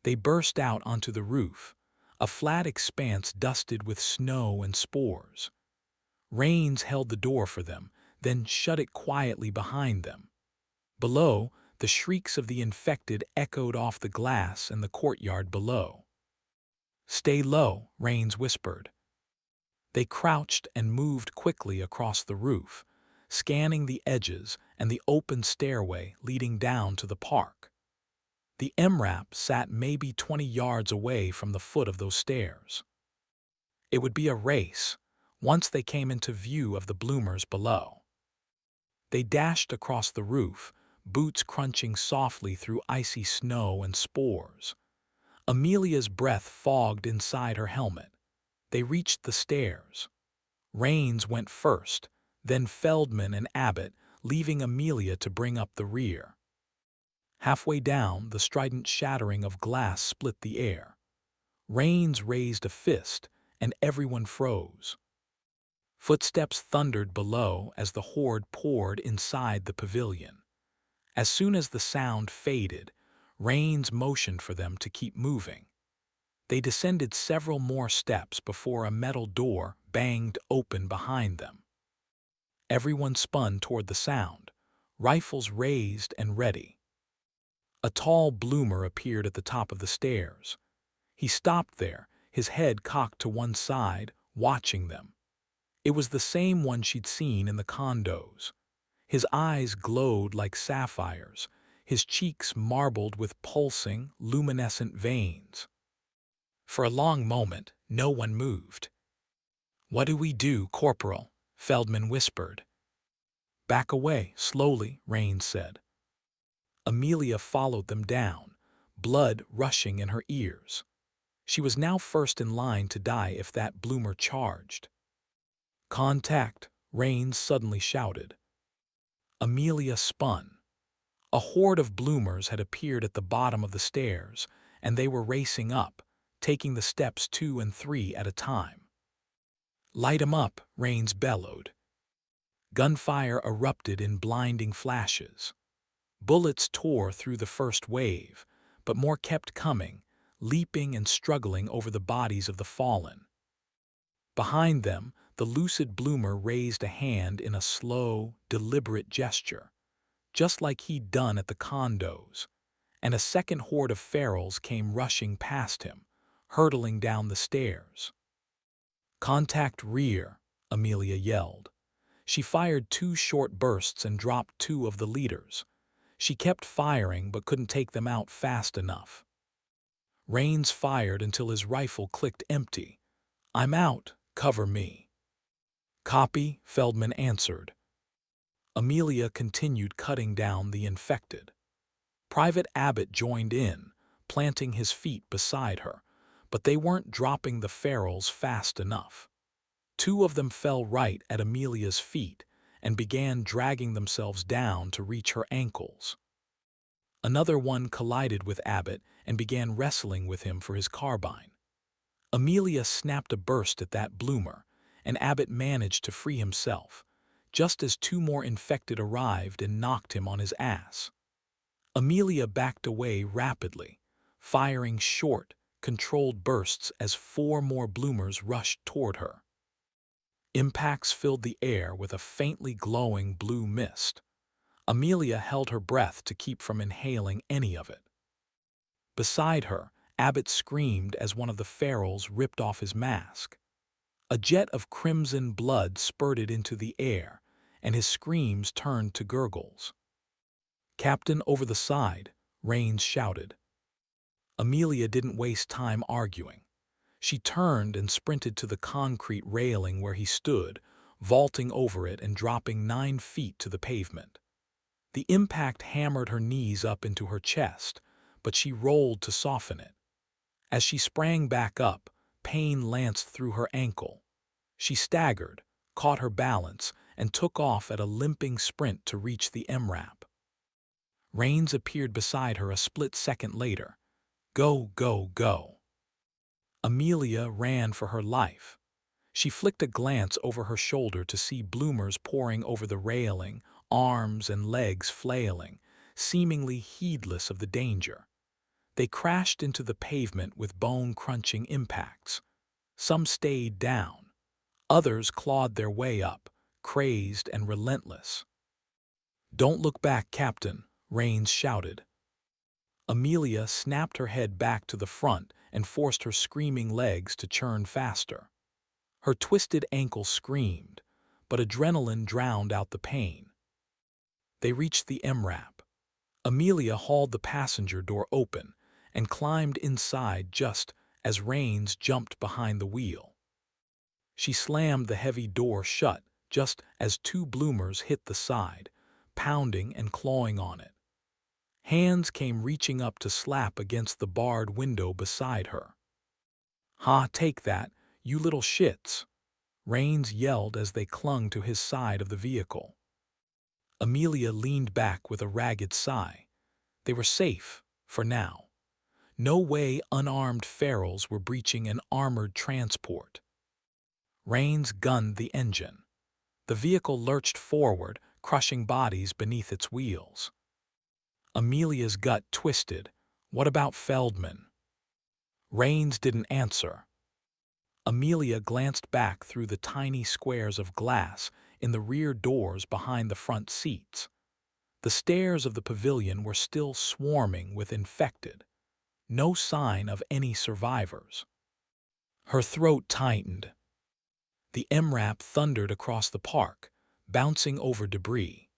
They burst out onto the roof, a flat expanse dusted with snow and spores. Rains held the door for them, then shut it quietly behind them. Below, the shrieks of the infected echoed off the glass in the courtyard below. Stay low, Rains whispered. They crouched and moved quickly across the roof, scanning the edges and the open stairway leading down to the park. The MRAP sat maybe 20 yards away from the foot of those stairs. It would be a race once they came into view of the bloomers below. They dashed across the roof, boots crunching softly through icy snow and spores. Amelia's breath fogged inside her helmet. They reached the stairs. Rains went first, then Feldman and Abbott, leaving Amelia to bring up the rear. Halfway down, the strident shattering of glass split the air. Rains raised a fist, and everyone froze. Footsteps thundered below as the horde poured inside the pavilion. As soon as the sound faded, Rains motioned for them to keep moving. They descended several more steps before a metal door banged open behind them. Everyone spun toward the sound, rifles raised and ready. A tall bloomer appeared at the top of the stairs. He stopped there, his head cocked to one side, watching them. It was the same one she'd seen in the condos. His eyes glowed like sapphires, his cheeks marbled with pulsing, luminescent veins. For a long moment, no one moved. "What do we do, Corporal?" Feldman whispered. "Back away, slowly," Rains said. Amelia followed them down, blood rushing in her ears. She was now first in line to die if that bloomer charged. "Contact!" Rains suddenly shouted. Amelia spun. A horde of bloomers had appeared at the bottom of the stairs, and they were racing up, taking the steps 2 and 3 at a time. "Light 'em up," Rains bellowed. Gunfire erupted in blinding flashes. Bullets tore through the first wave, but more kept coming, leaping and struggling over the bodies of the fallen. Behind them, the lucid bloomer raised a hand in a slow, deliberate gesture, just like he'd done at the condos, and a second horde of ferals came rushing past him, hurtling down the stairs. "Contact rear," Amelia yelled. She fired 2 short bursts and dropped 2 of the leaders. She kept firing but couldn't take them out fast enough. Rains fired until his rifle clicked empty. "I'm out, cover me." "Copy," Feldman answered. Amelia continued cutting down the infected. Private Abbott joined in, planting his feet beside her, but they weren't dropping the ferals fast enough. 2 of them fell right at Amelia's feet and began dragging themselves down to reach her ankles. Another one collided with Abbott and began wrestling with him for his carbine. Amelia snapped a burst at that bloomer, and Abbott managed to free himself, just as 2 more infected arrived and knocked him on his ass. Amelia backed away rapidly, firing short, controlled bursts as 4 more bloomers rushed toward her. Impacts filled the air with a faintly glowing blue mist. Amelia held her breath to keep from inhaling any of it. Beside her, Abbott screamed as one of the ferals ripped off his mask. A jet of crimson blood spurted into the air, and his screams turned to gurgles. "Captain, over the side," Rains shouted. Amelia didn't waste time arguing. She turned and sprinted to the concrete railing where he stood, vaulting over it and dropping 9 feet to the pavement. The impact hammered her knees up into her chest, but she rolled to soften it. As she sprang back up, pain lanced through her ankle. She staggered, caught her balance, and took off at a limping sprint to reach the MRAP. Rains appeared beside her a split second later. "Go, go, go." Amelia ran for her life. She flicked a glance over her shoulder to see bloomers pouring over the railing, arms and legs flailing, seemingly heedless of the danger. They crashed into the pavement with bone-crunching impacts. Some stayed down. Others clawed their way up, crazed and relentless. "Don't look back, Captain," Rains shouted. Amelia snapped her head back to the front and forced her screaming legs to churn faster. Her twisted ankle screamed, but adrenaline drowned out the pain. They reached the MRAP. Amelia hauled the passenger door open and climbed inside just as Rains jumped behind the wheel. She slammed the heavy door shut just as 2 bloomers hit the side, pounding and clawing on it. Hands came reaching up to slap against the barred window beside her. "Ha, take that, you little shits," Rains yelled as they clung to his side of the vehicle. Amelia leaned back with a ragged sigh. They were safe, for now. No way unarmed ferals were breaching an armored transport. Rains gunned the engine. The vehicle lurched forward, crushing bodies beneath its wheels. Amelia's gut twisted. What about Feldman? Rains didn't answer. Amelia glanced back through the tiny squares of glass in the rear doors behind the front seats. The stairs of the pavilion were still swarming with infected. No sign of any survivors. Her throat tightened. The MRAP thundered across the park, bouncing over debris.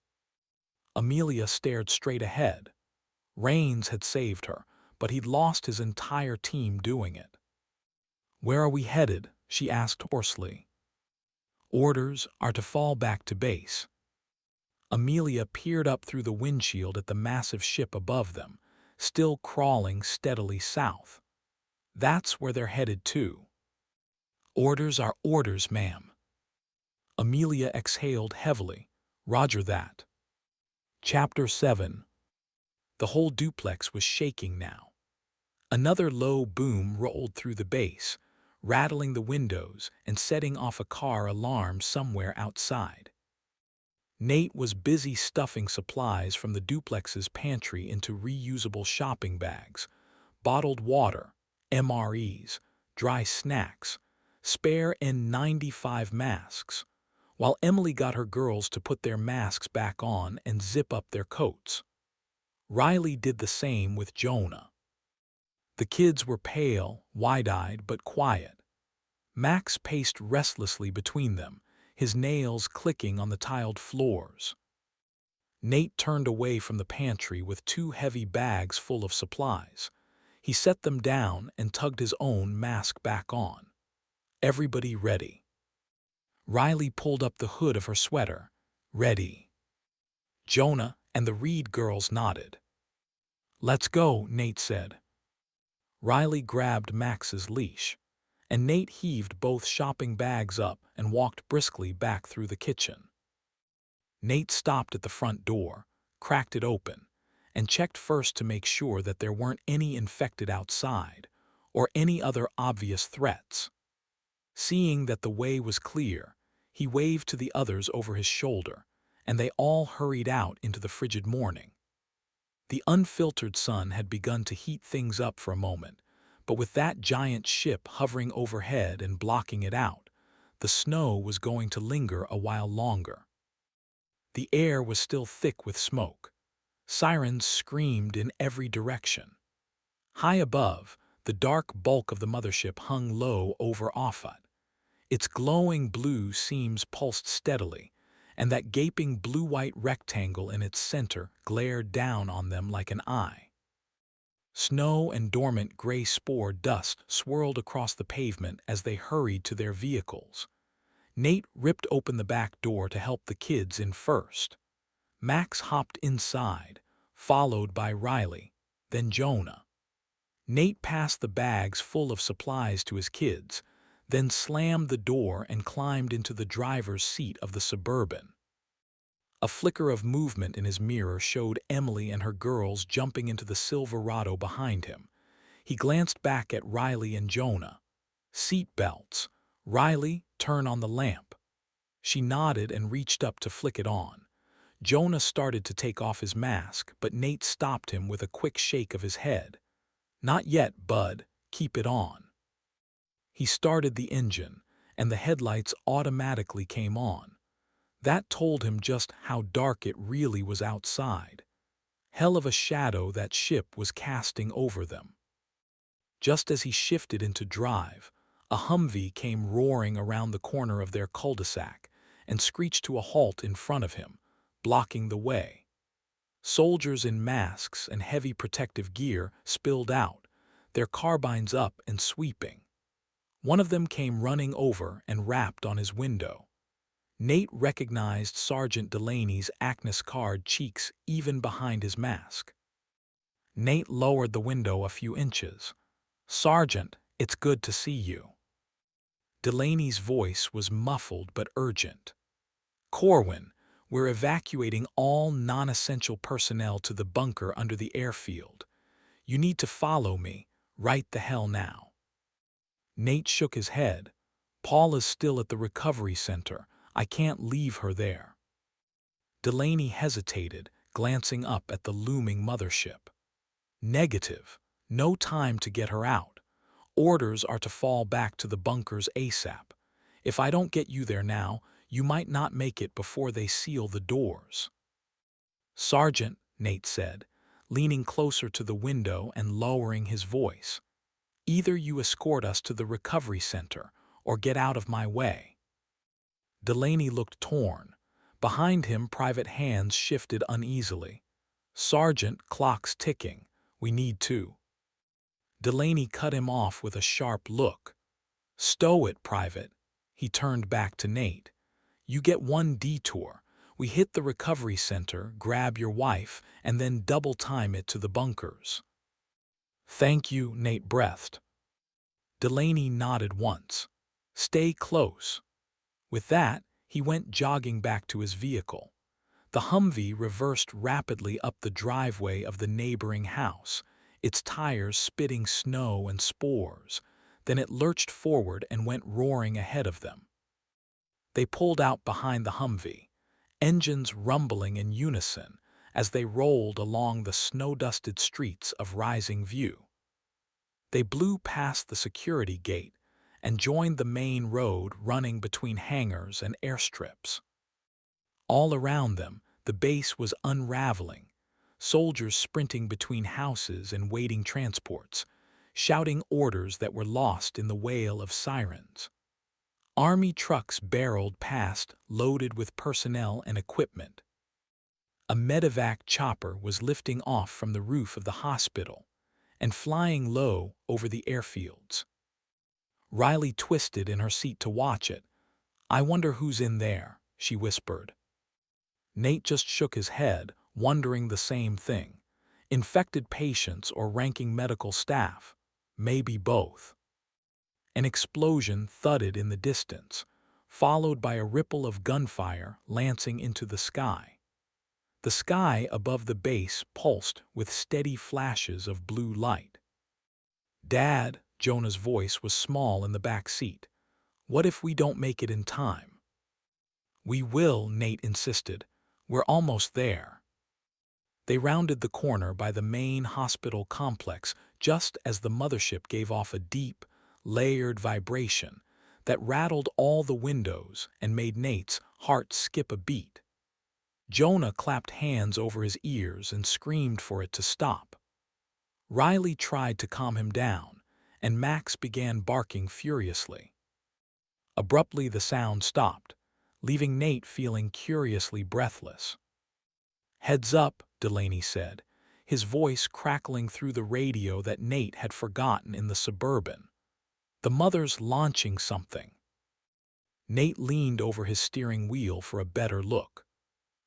Amelia stared straight ahead. Rains had saved her, but he'd lost his entire team doing it. "Where are we headed?" she asked hoarsely. "Orders are to fall back to base." Amelia peered up through the windshield at the massive ship above them, still crawling steadily south. "That's where they're headed to." "Orders are orders, ma'am." Amelia exhaled heavily. "Roger that." Chapter 7. The whole duplex was shaking now. Another low boom rolled through the base, rattling the windows and setting off a car alarm somewhere outside. Nate was busy stuffing supplies from the duplex's pantry into reusable shopping bags, bottled water, MREs, dry snacks, spare N95 masks, while Emily got her girls to put their masks back on and zip up their coats. Riley did the same with Jonah. The kids were pale, wide-eyed, but quiet. Max paced restlessly between them, his nails clicking on the tiled floors. Nate turned away from the pantry with 2 heavy bags full of supplies. He set them down and tugged his own mask back on. "Everybody ready?" Riley pulled up the hood of her sweater. "Ready." Jonah and the Reed girls nodded. "Let's go," Nate said. Riley grabbed Max's leash, and Nate heaved both shopping bags up and walked briskly back through the kitchen. Nate stopped at the front door, cracked it open, and checked first to make sure that there weren't any infected outside or any other obvious threats. Seeing that the way was clear, he waved to the others over his shoulder, and they all hurried out into the frigid morning. The unfiltered sun had begun to heat things up for a moment, but with that giant ship hovering overhead and blocking it out, the snow was going to linger a while longer. The air was still thick with smoke. Sirens screamed in every direction. High above, the dark bulk of the mothership hung low over Offutt. Its glowing blue seams pulsed steadily, and that gaping blue-white rectangle in its center glared down on them like an eye. Snow and dormant gray spore dust swirled across the pavement as they hurried to their vehicles. Nate ripped open the back door to help the kids in first. Max hopped inside, followed by Riley, then Jonah. Nate passed the bags full of supplies to his kids, then slammed the door and climbed into the driver's seat of the Suburban. A flicker of movement in his mirror showed Emily and her girls jumping into the Silverado behind him. He glanced back at Riley and Jonah. "Seat belts. Riley, turn on the lamp." She nodded and reached up to flick it on. Jonah started to take off his mask, but Nate stopped him with a quick shake of his head. "Not yet, bud. Keep it on." He started the engine, and the headlights automatically came on. That told him just how dark it really was outside. Hell of a shadow that ship was casting over them. Just as he shifted into drive, a Humvee came roaring around the corner of their cul-de-sac and screeched to a halt in front of him, blocking the way. Soldiers in masks and heavy protective gear spilled out, their carbines up and sweeping. One of them came running over and rapped on his window. Nate recognized Sergeant Delaney's acne-scarred cheeks even behind his mask. Nate lowered the window a few inches. "Sergeant, it's good to see you." Delaney's voice was muffled but urgent. "Corwin, we're evacuating all non-essential personnel to the bunker under the airfield. You need to follow me, right the hell now." Nate shook his head. "Paula's still at the recovery center. I can't leave her there." Delaney hesitated, glancing up at the looming mothership. "Negative. No time to get her out. Orders are to fall back to the bunkers ASAP. If I don't get you there now, you might not make it before they seal the doors." "Sergeant," Nate said, leaning closer to the window and lowering his voice, "either you escort us to the recovery center or get out of my way." Delaney looked torn. Behind him, private hands shifted uneasily. "Sergeant, clock's ticking. We need to." Delaney cut him off with a sharp look. "Stow it, Private." He turned back to Nate. "You get one detour. We hit the recovery center, grab your wife, and then double time it to the bunkers." "Thank you," Nate breathed. Delaney nodded once. "Stay close." With that, he went jogging back to his vehicle. The Humvee reversed rapidly up the driveway of the neighboring house, its tires spitting snow and spores. Then it lurched forward and went roaring ahead of them. They pulled out behind the Humvee, engines rumbling in unison as they rolled along the snow-dusted streets of Rising View. They blew past the security gate and joined the main road running between hangars and airstrips. All around them, the base was unraveling, soldiers sprinting between houses and waiting transports, shouting orders that were lost in the wail of sirens. Army trucks barreled past, loaded with personnel and equipment. A medevac chopper was lifting off from the roof of the hospital and flying low over the airfields. Riley twisted in her seat to watch it. "I wonder who's in there," she whispered. Nate just shook his head, wondering the same thing. Infected patients or ranking medical staff? Maybe both. An explosion thudded in the distance, followed by a ripple of gunfire lancing into the sky. The sky above the base pulsed with steady flashes of blue light. "Dad," Jonah's voice was small in the back seat. "What if we don't make it in time?" "We will," Nate insisted. "We're almost there." They rounded the corner by the main hospital complex just as the mothership gave off a deep, layered vibration that rattled all the windows and made Nate's heart skip a beat. Jonah clapped hands over his ears and screamed for it to stop. Riley tried to calm him down, and Max began barking furiously. Abruptly, the sound stopped, leaving Nate feeling curiously breathless. "Heads up," Delaney said, his voice crackling through the radio that Nate had forgotten in the Suburban. "The mother's launching something." Nate leaned over his steering wheel for a better look.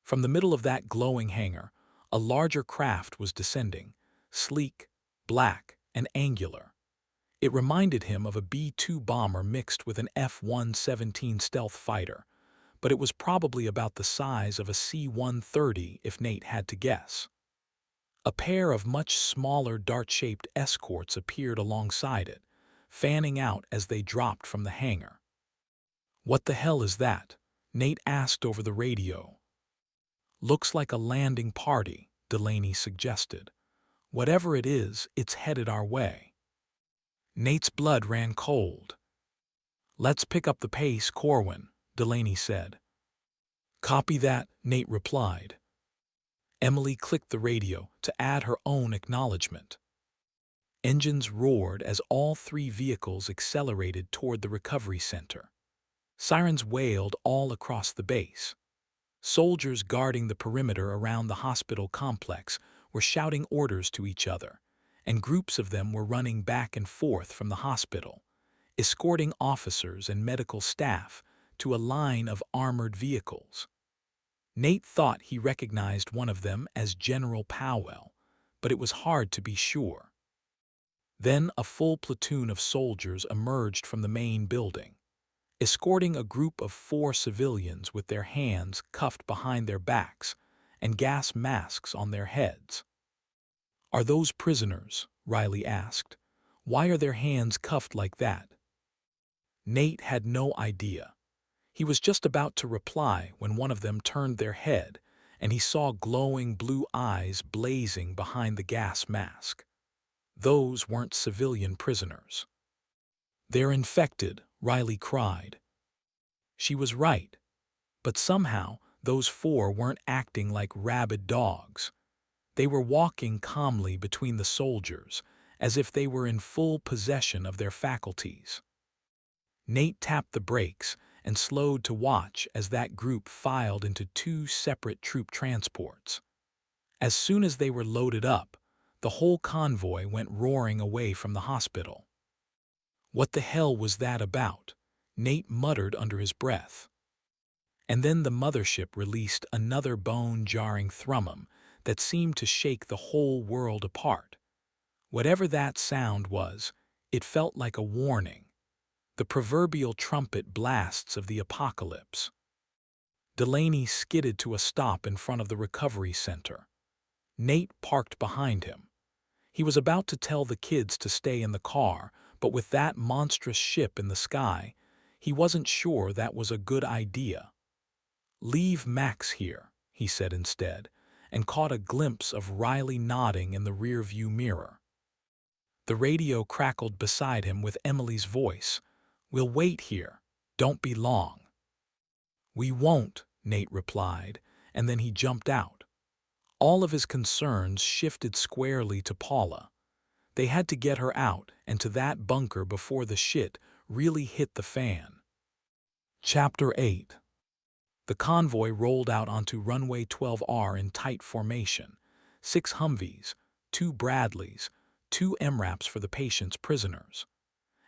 From the middle of that glowing hangar, a larger craft was descending, sleek, black, and angular. It reminded him of a B-2 bomber mixed with an F-117 stealth fighter, but it was probably about the size of a C-130 if Nate had to guess. A pair of much smaller dart-shaped escorts appeared alongside it, fanning out as they dropped from the hangar. "What the hell is that?" Nate asked over the radio. "Looks like a landing party," Delaney suggested. "Whatever it is, it's headed our way." Nate's blood ran cold. "Let's pick up the pace, Corwin," Delaney said. "Copy that," Nate replied. Emily clicked the radio to add her own acknowledgement. Engines roared as all three vehicles accelerated toward the recovery center. Sirens wailed all across the base. Soldiers guarding the perimeter around the hospital complex were shouting orders to each other, and groups of them were running back and forth from the hospital, escorting officers and medical staff to a line of armored vehicles. Nate thought he recognized one of them as General Powell, but it was hard to be sure. Then a full platoon of soldiers emerged from the main building, escorting a group of 4 civilians with their hands cuffed behind their backs and gas masks on their heads. "Are those prisoners?" Riley asked. "Why are their hands cuffed like that?" Nate had no idea. He was just about to reply when one of them turned their head and he saw glowing blue eyes blazing behind the gas mask. Those weren't civilian prisoners. "They're infected," Riley cried. She was right, but somehow those four weren't acting like rabid dogs. They were walking calmly between the soldiers, as if they were in full possession of their faculties. Nate tapped the brakes and slowed to watch as that group filed into two separate troop transports. As soon as they were loaded up, the whole convoy went roaring away from the hospital. "What the hell was that about?" Nate muttered under his breath. And then the mothership released another bone-jarring thrummum that seemed to shake the whole world apart. Whatever that sound was, it felt like a warning, the proverbial trumpet blasts of the apocalypse. Delaney skidded to a stop in front of the recovery center. Nate parked behind him. He was about to tell the kids to stay in the car, but with that monstrous ship in the sky, he wasn't sure that was a good idea. "Leave Max here," he said instead, and caught a glimpse of Riley nodding in the rear-view mirror. The radio crackled beside him with Emily's voice. "We'll wait here. Don't be long." "We won't," Nate replied, and then he jumped out. All of his concerns shifted squarely to Paula. They had to get her out and to that bunker before the shit really hit the fan. Chapter 8. The convoy rolled out onto runway 12R in tight formation. 6 Humvees, 2 Bradleys, 2 MRAPs for the patient's prisoners,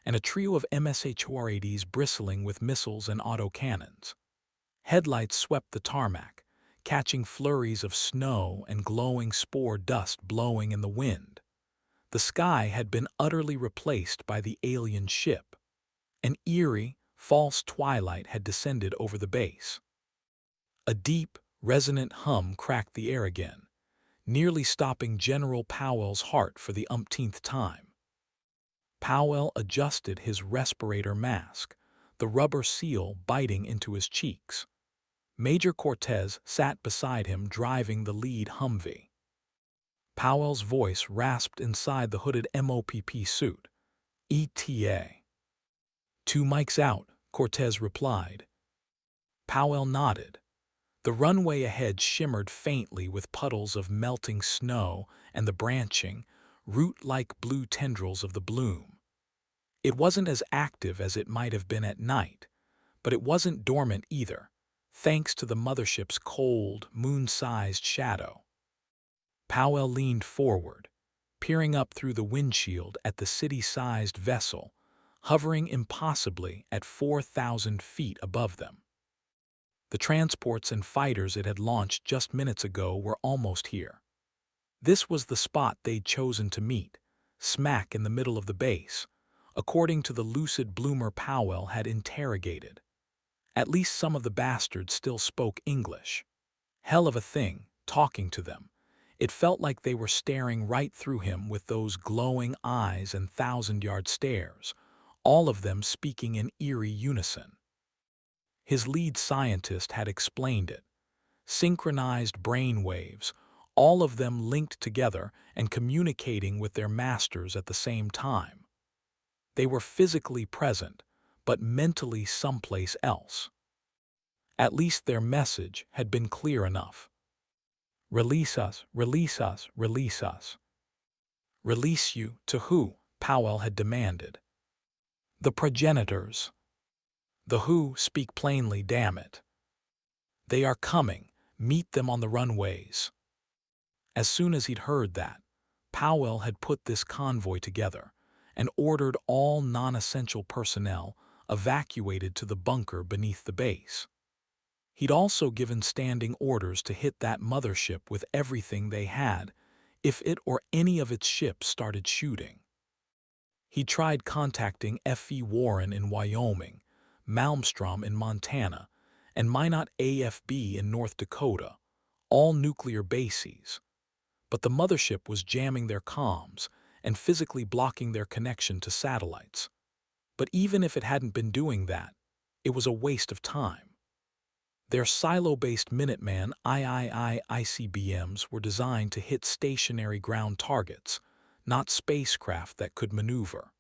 and a trio of MSH-480s bristling with missiles and autocannons. Headlights swept the tarmac, catching flurries of snow and glowing spore dust blowing in the wind. The sky had been utterly replaced by the alien ship. An eerie, false twilight had descended over the base. A deep, resonant hum cracked the air again, nearly stopping General Powell's heart for the umpteenth time. Powell adjusted his respirator mask, the rubber seal biting into his cheeks. Major Cortez sat beside him driving the lead Humvee. Powell's voice rasped inside the hooded MOPP suit. "ETA." "2 mics out," Cortez replied. Powell nodded. The runway ahead shimmered faintly with puddles of melting snow and the branching, root-like blue tendrils of the bloom. It wasn't as active as it might have been at night, but it wasn't dormant either, thanks to the mothership's cold, moon-sized shadow. Powell leaned forward, peering up through the windshield at the city-sized vessel, hovering impossibly at 4,000 feet above them. The transports and fighters it had launched just minutes ago were almost here. This was the spot they'd chosen to meet, smack in the middle of the base, according to the lucid bloomer Powell had interrogated. At least some of the bastards still spoke English. Hell of a thing, talking to them. It felt like they were staring right through him with those glowing eyes and thousand-yard stares, all of them speaking in eerie unison. His lead scientist had explained it. Synchronized brain waves, all of them linked together and communicating with their masters at the same time. They were physically present, but mentally someplace else. At least their message had been clear enough. "Release us, release us, release us." "Release you to who?" Powell had demanded. "The progenitors." "The who speak plainly, damn it." "They are coming. Meet them on the runways." As soon as he'd heard that, Powell had put this convoy together and ordered all non-essential personnel evacuated to the bunker beneath the base. He'd also given standing orders to hit that mothership with everything they had if it or any of its ships started shooting. He tried contacting F.E. Warren in Wyoming, Malmstrom in Montana, and Minot AFB in North Dakota, all nuclear bases. But the mothership was jamming their comms and physically blocking their connection to satellites. But even if it hadn't been doing that, it was a waste of time. Their silo-based Minuteman III ICBMs were designed to hit stationary ground targets, not spacecraft that could maneuver.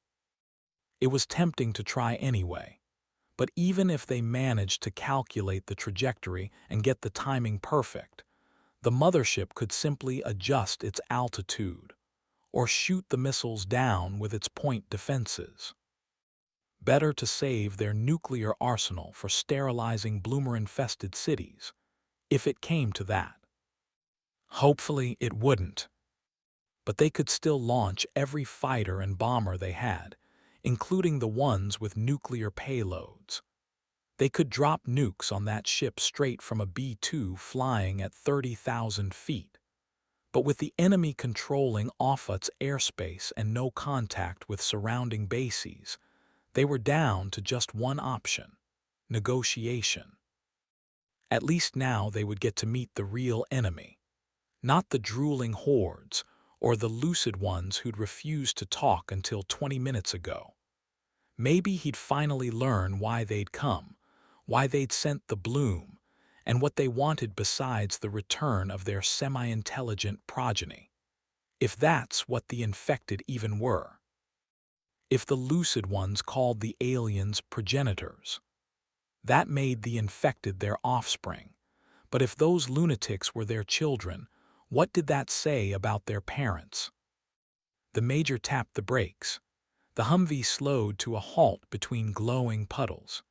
It was tempting to try anyway. But even if they managed to calculate the trajectory and get the timing perfect, the mothership could simply adjust its altitude or shoot the missiles down with its point defenses. Better to save their nuclear arsenal for sterilizing bloomer-infested cities, if it came to that. Hopefully it wouldn't. But they could still launch every fighter and bomber they had, including the ones with nuclear payloads. They could drop nukes on that ship straight from a B-2 flying at 30,000 feet. But with the enemy controlling Offutt's airspace and no contact with surrounding bases, they were down to just one option: negotiation. At least now they would get to meet the real enemy, not the drooling hordes or the lucid ones who'd refused to talk until 20 minutes ago. Maybe he'd finally learn why they'd come, why they'd sent the bloom, and what they wanted besides the return of their semi-intelligent progeny. If that's what the infected even were. If the lucid ones called the aliens progenitors, that made the infected their offspring. But if those lunatics were their children, what did that say about their parents? The Major tapped the brakes. The Humvee slowed to a halt between glowing puddles.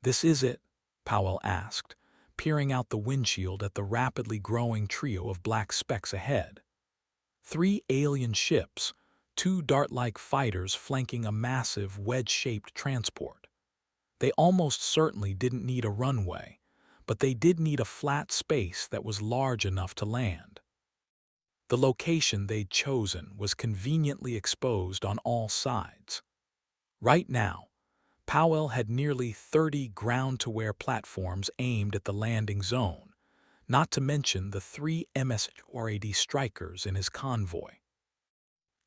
"This is it?" Powell asked, peering out the windshield at the rapidly growing trio of black specks ahead. 3 alien ships, 2 dart-like fighters flanking a massive wedge-shaped transport. They almost certainly didn't need a runway, but they did need a flat space that was large enough to land. The location they'd chosen was conveniently exposed on all sides. Right now, Powell had nearly 30 ground-to-air platforms aimed at the landing zone, not to mention the 3 MS-480 Strykers in his convoy.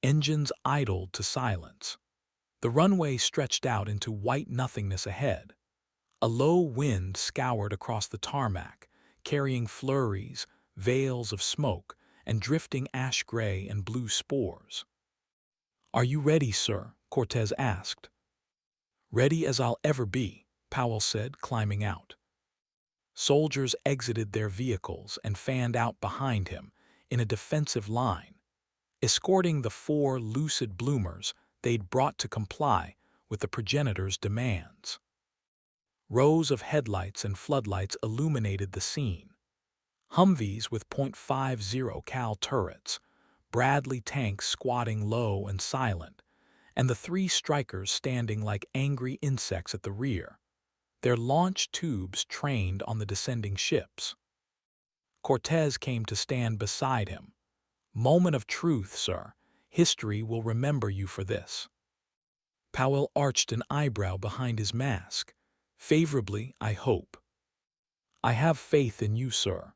Engines idled to silence. The runway stretched out into white nothingness ahead. A low wind scoured across the tarmac, carrying flurries, veils of smoke, and drifting ash-gray and blue spores. "Are you ready, sir?" Cortez asked. "Ready as I'll ever be," Powell said, climbing out. Soldiers exited their vehicles and fanned out behind him in a defensive line, escorting the 4 lucid bloomers they'd brought to comply with the progenitors' demands. Rows of headlights and floodlights illuminated the scene. Humvees with .50 cal turrets, Bradley tanks squatting low and silent, and the 3 Strykers standing like angry insects at the rear, their launch tubes trained on the descending ships. Cortez came to stand beside him. "Moment of truth, sir. History will remember you for this." Powell arched an eyebrow behind his mask. "Favorably, I hope." "I have faith in you, sir."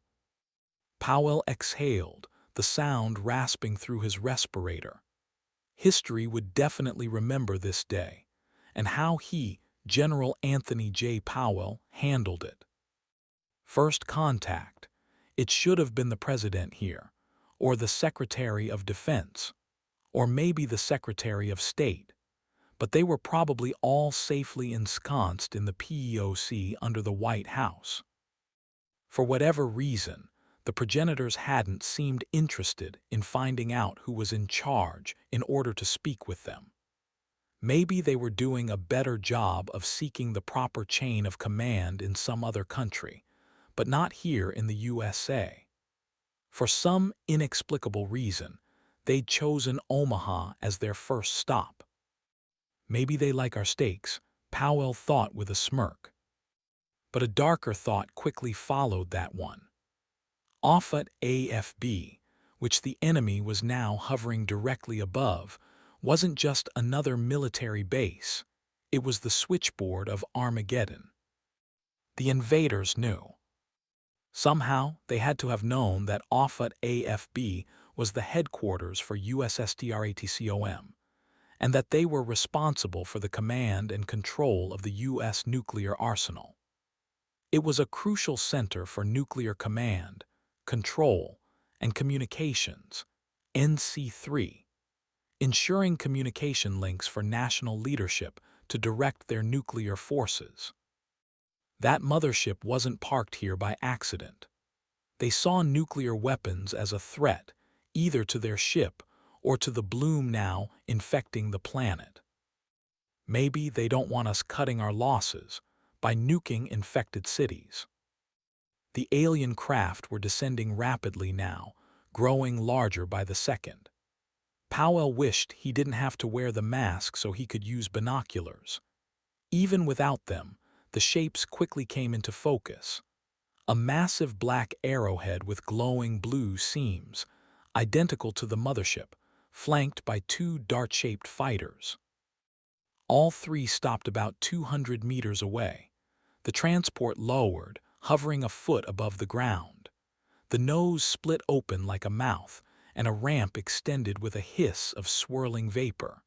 Powell exhaled, the sound rasping through his respirator. History would definitely remember this day, and how he, General Anthony J. Powell, handled it. First contact. It should have been the President here, or the Secretary of Defense, or maybe the Secretary of State, but they were probably all safely ensconced in the PEOC under the White House. For whatever reason, the progenitors hadn't seemed interested in finding out who was in charge in order to speak with them. Maybe they were doing a better job of seeking the proper chain of command in some other country, but not here in the USA. For some inexplicable reason, they'd chosen Omaha as their first stop. "Maybe they like our steaks," Powell thought with a smirk. But a darker thought quickly followed that one. Offutt AFB, which the enemy was now hovering directly above, wasn't just another military base. It was the switchboard of Armageddon. The invaders knew. Somehow, they had to have known that Offutt AFB was the headquarters for USSTRATCOM, and that they were responsible for the command and control of the U.S. nuclear arsenal. It was a crucial center for nuclear command, control, and communications, NC3. ensuring communication links for national leadership to direct their nuclear forces. That mothership wasn't parked here by accident. They saw nuclear weapons as a threat, either to their ship or to the bloom now infecting the planet. Maybe they don't want us cutting our losses by nuking infected cities. The alien craft were descending rapidly now, growing larger by the second. Powell wished he didn't have to wear the mask so he could use binoculars. Even without them, the shapes quickly came into focus. A massive black arrowhead with glowing blue seams, identical to the mothership, flanked by two dart-shaped fighters. All three stopped about 200 meters away. The transport lowered, hovering a foot above the ground. The nose split open like a mouth, and a ramp extended with a hiss of swirling vapor.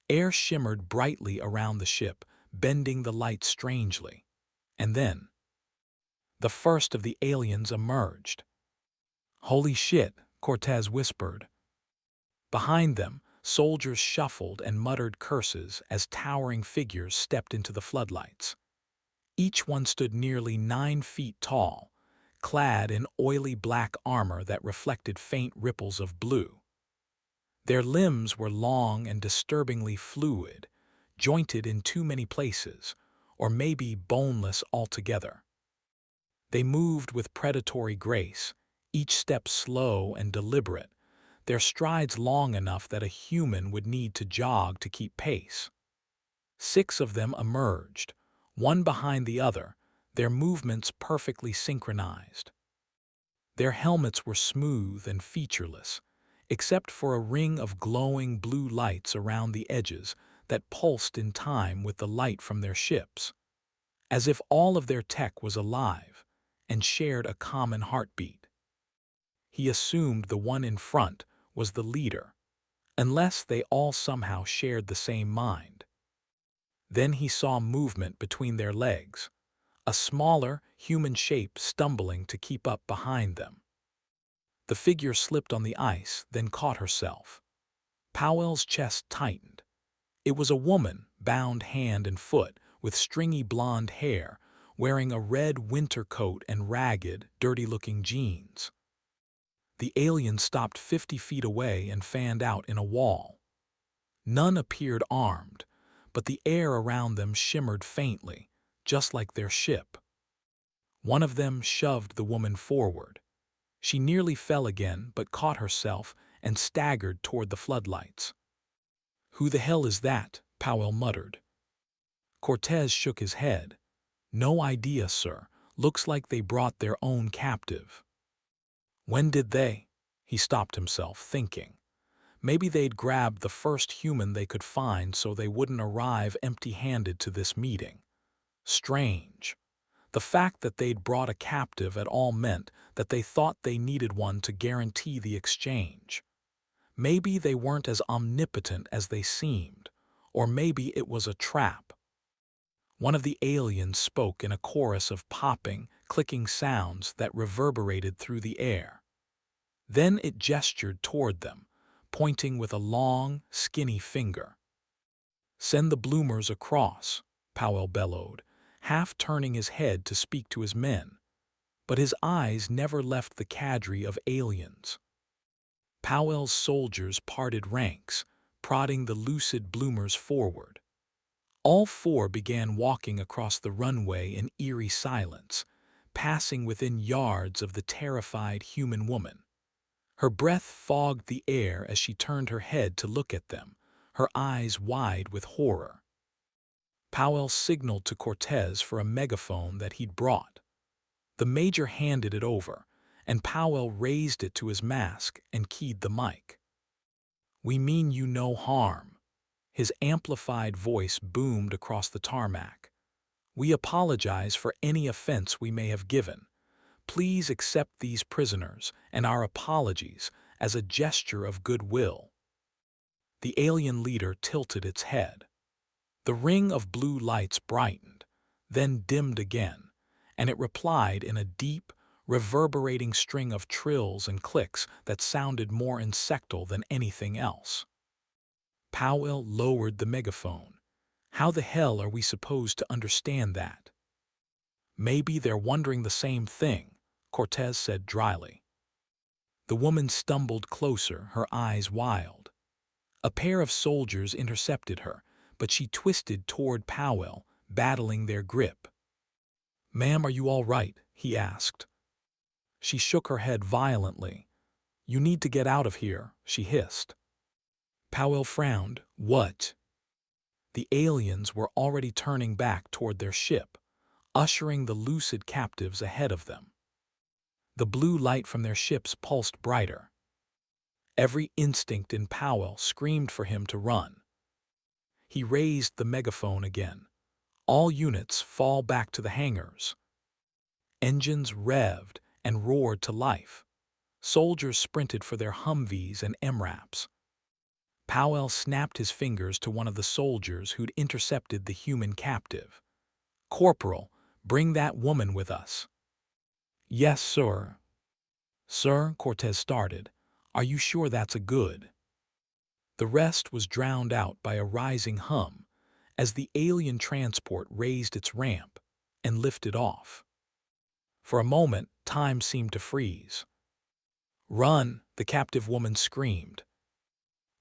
Air shimmered brightly around the ship, bending the light strangely. And then, the first of the aliens emerged. "Holy shit," Cortez whispered. Behind them, soldiers shuffled and muttered curses as towering figures stepped into the floodlights. Each one stood nearly 9 feet tall, clad in oily black armor that reflected faint ripples of blue. Their limbs were long and disturbingly fluid, jointed in too many places, or maybe boneless altogether. They moved with predatory grace, each step slow and deliberate, their strides long enough that a human would need to jog to keep pace. 6 of them emerged, one behind the other, their movements perfectly synchronized. Their helmets were smooth and featureless, except for a ring of glowing blue lights around the edges that pulsed in time with the light from their ships, as if all of their tech was alive and shared a common heartbeat. He assumed the one in front was the leader, unless they all somehow shared the same mind. Then he saw movement between their legs, a smaller, human shape stumbling to keep up behind them. The figure slipped on the ice, then caught herself. Powell's chest tightened. It was a woman, bound hand and foot, with stringy blonde hair, wearing a red winter coat and ragged, dirty-looking jeans. The alien stopped 50 feet away and fanned out in a wall. None appeared armed, but the air around them shimmered faintly, just like their ship. One of them shoved the woman forward. She nearly fell again, but caught herself and staggered toward the floodlights. "Who the hell is that?" Powell muttered. Cortez shook his head. "No idea, sir. Looks like they brought their own captive." "When did they?" He stopped himself, thinking. Maybe they'd grabbed the first human they could find so they wouldn't arrive empty-handed to this meeting. Strange. The fact that they'd brought a captive at all meant that they thought they needed one to guarantee the exchange. Maybe they weren't as omnipotent as they seemed, or maybe it was a trap. One of the aliens spoke in a chorus of popping, clicking sounds that reverberated through the air. Then it gestured toward them, pointing with a long, skinny finger. "Send the bloomers across," Powell bellowed, half turning his head to speak to his men. But his eyes never left the cadre of aliens. Powell's soldiers parted ranks, prodding the lucid bloomers forward. All 4 began walking across the runway in eerie silence, passing within yards of the terrified human woman. Her breath fogged the air as she turned her head to look at them, her eyes wide with horror. Powell signaled to Cortez for a megaphone that he'd brought. The major handed it over, and Powell raised it to his mask and keyed the mic. "We mean you no harm." His amplified voice boomed across the tarmac. "We apologize for any offense we may have given. Please accept these prisoners and our apologies as a gesture of goodwill." The alien leader tilted its head. The ring of blue lights brightened, then dimmed again, and it replied in a deep, reverberating string of trills and clicks that sounded more insectal than anything else. Powell lowered the megaphone. How the hell are we supposed to understand that? Maybe they're wondering the same thing, Cortez said dryly. The woman stumbled closer, her eyes wild. A pair of soldiers intercepted her, but she twisted toward Powell, battling their grip. "Ma'am, are you all right?" he asked. She shook her head violently. "You need to get out of here," she hissed. Powell frowned. "What?" The aliens were already turning back toward their ship, ushering the lucid captives ahead of them. The blue light from their ships pulsed brighter. Every instinct in Powell screamed for him to run. He raised the megaphone again. "All units fall back to the hangars." Engines revved and roared to life. Soldiers sprinted for their Humvees and MRAPs. Powell snapped his fingers to one of the soldiers who'd intercepted the human captive. "Corporal, bring that woman with us." "Yes, sir." "Sir," Cortez started, "are you sure that's a good?" The rest was drowned out by a rising hum as the alien transport raised its ramp and lifted off. For a moment, time seemed to freeze. "Run!" the captive woman screamed.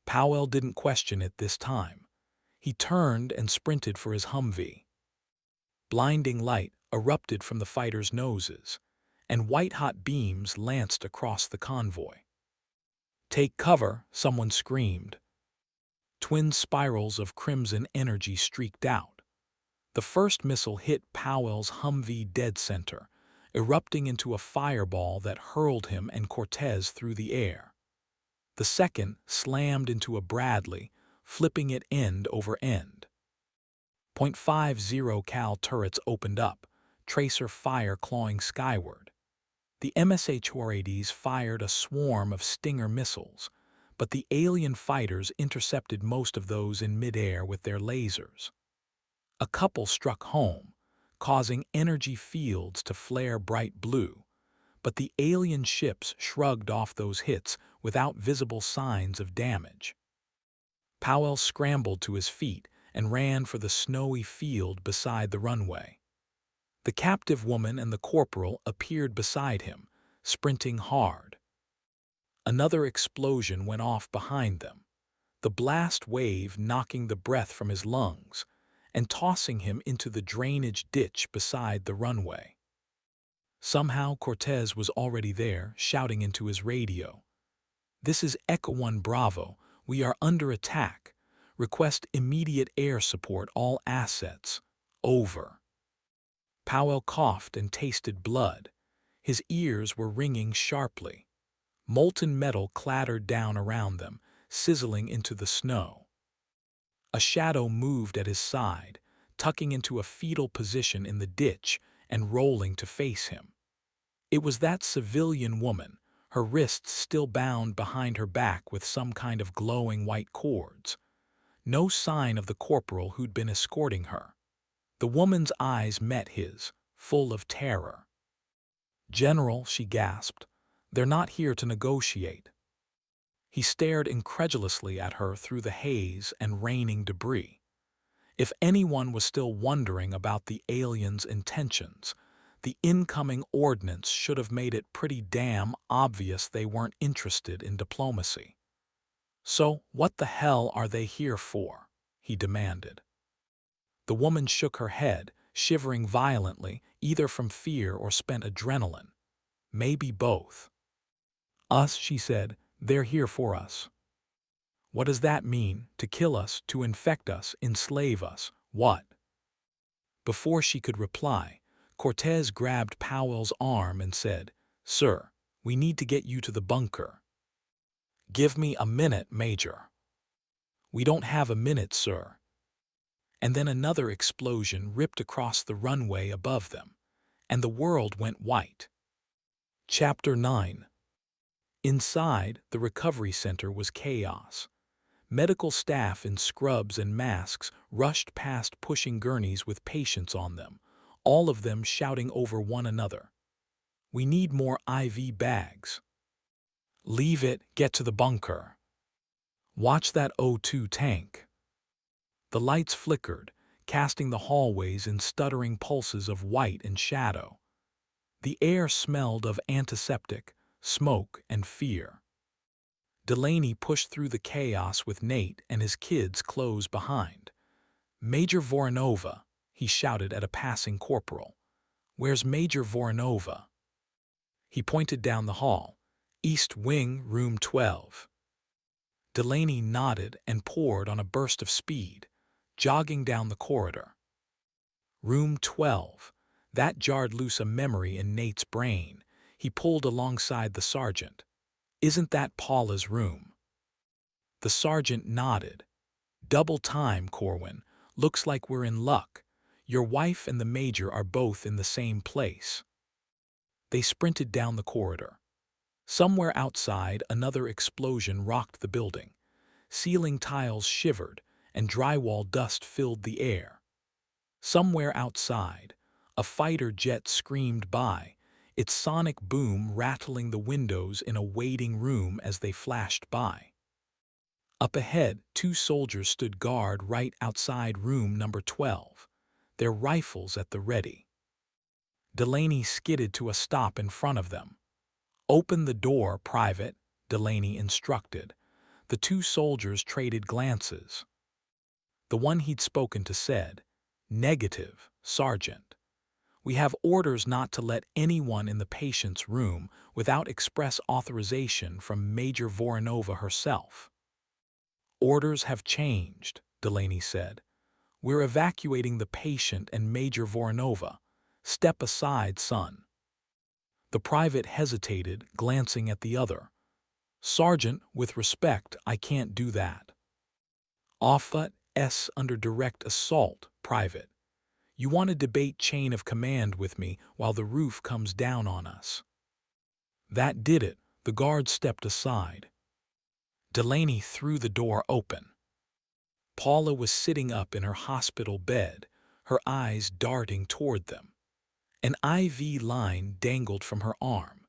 Powell didn't question it this time. He turned and sprinted for his Humvee. Blinding light erupted from the fighters' noses, and white-hot beams lanced across the convoy. "Take cover!" someone screamed. Twin spirals of crimson energy streaked out. The first missile hit Powell's Humvee dead center, erupting into a fireball that hurled him and Cortez through the air. The second slammed into a Bradley, flipping it end over end. .50 cal turrets opened up, tracer fire clawing skyward. The MSH-480s fired a swarm of Stinger missiles, but the alien fighters intercepted most of those in midair with their lasers. A couple struck home, causing energy fields to flare bright blue, but the alien ships shrugged off those hits without visible signs of damage. Powell scrambled to his feet and ran for the snowy field beside the runway. The captive woman and the corporal appeared beside him, sprinting hard. Another explosion went off behind them, the blast wave knocking the breath from his lungs and tossing him into the drainage ditch beside the runway. Somehow Cortez was already there, shouting into his radio. "This is Echo 1 Bravo. We are under attack. Request immediate air support all assets. Over." Powell coughed and tasted blood. His ears were ringing sharply. Molten metal clattered down around them, sizzling into the snow. A shadow moved at his side, tucking into a fetal position in the ditch and rolling to face him. It was that civilian woman, her wrists still bound behind her back with some kind of glowing white cords. No sign of the corporal who'd been escorting her. The woman's eyes met his, full of terror. "General," she gasped, "they're not here to negotiate." He stared incredulously at her through the haze and raining debris. If anyone was still wondering about the aliens' intentions, the incoming ordnance should have made it pretty damn obvious they weren't interested in diplomacy. "So, what the hell are they here for?" he demanded. The woman shook her head, shivering violently, either from fear or spent adrenaline. "Maybe both." "Us," she said, "they're here for us." "What does that mean? To kill us, to infect us, enslave us, what?" Before she could reply, Cortez grabbed Powell's arm and said, "Sir, we need to get you to the bunker." "Give me a minute, Major." "We don't have a minute, sir." And then another explosion ripped across the runway above them, and the world went white. Chapter 9. Inside, the recovery center was chaos. Medical staff in scrubs and masks rushed past pushing gurneys with patients on them, all of them shouting over one another. "We need more IV bags." "Leave it, get to the bunker." Watch that O2 tank. The lights flickered, casting the hallways in stuttering pulses of white and shadow. The air smelled of antiseptic, smoke, and fear. Delaney pushed through the chaos with Nate and his kids close behind. "Major Voronova," he shouted at a passing corporal. "Where's Major Voronova?" He pointed down the hall. "East Wing, room 12. Delaney nodded and poured on a burst of speed, jogging down the corridor. Room 12. That jarred loose a memory in Nate's brain. He pulled alongside the sergeant. "Isn't that Paula's room?" The sergeant nodded. "Double time, Corwin. Looks like we're in luck. Your wife and the major are both in the same place." They sprinted down the corridor. Somewhere outside, another explosion rocked the building. Ceiling tiles shivered, and drywall dust filled the air. Somewhere outside, a fighter jet screamed by, its sonic boom rattling the windows in a waiting room as they flashed by. Up ahead, 2 soldiers stood guard right outside room number 12, their rifles at the ready. Delaney skidded to a stop in front of them. "Open the door, Private," Delaney instructed. The 2 soldiers traded glances. The one he'd spoken to said, "Negative, Sergeant. We have orders not to let anyone in the patient's room without express authorization from Major Voronova herself." "Orders have changed," Delaney said. "We're evacuating the patient and Major Voronova. Step aside, son." The private hesitated, glancing at the other. "Sergeant, with respect, I can't do that." "Offa S under direct assault, Private. You want to debate chain of command with me while the roof comes down on us." That did it. The guard stepped aside. Delaney threw the door open. Paula was sitting up in her hospital bed, her eyes darting toward them. An IV line dangled from her arm.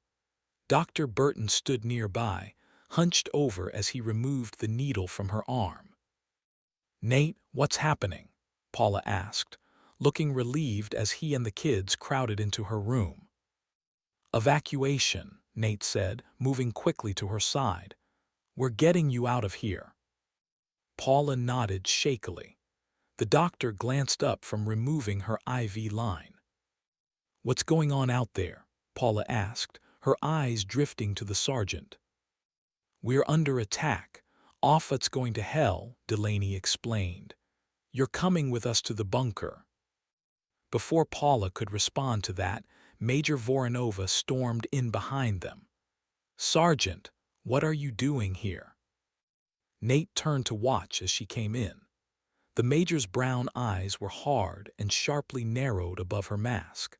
Dr. Burton stood nearby, hunched over as he removed the needle from her arm. "Nate, what's happening?" Paula asked, looking relieved as he and the kids crowded into her room. "Evacuation," Nate said, moving quickly to her side. "We're getting you out of here." Paula nodded shakily. The doctor glanced up from removing her IV line. "What's going on out there?" Paula asked, her eyes drifting to the sergeant. "We're under attack. Offutt's going to hell," Delaney explained. "You're coming with us to the bunker." Before Paula could respond to that, Major Voronova stormed in behind them. "Sergeant, what are you doing here?" Nate turned to watch as she came in. The major's brown eyes were hard and sharply narrowed above her mask.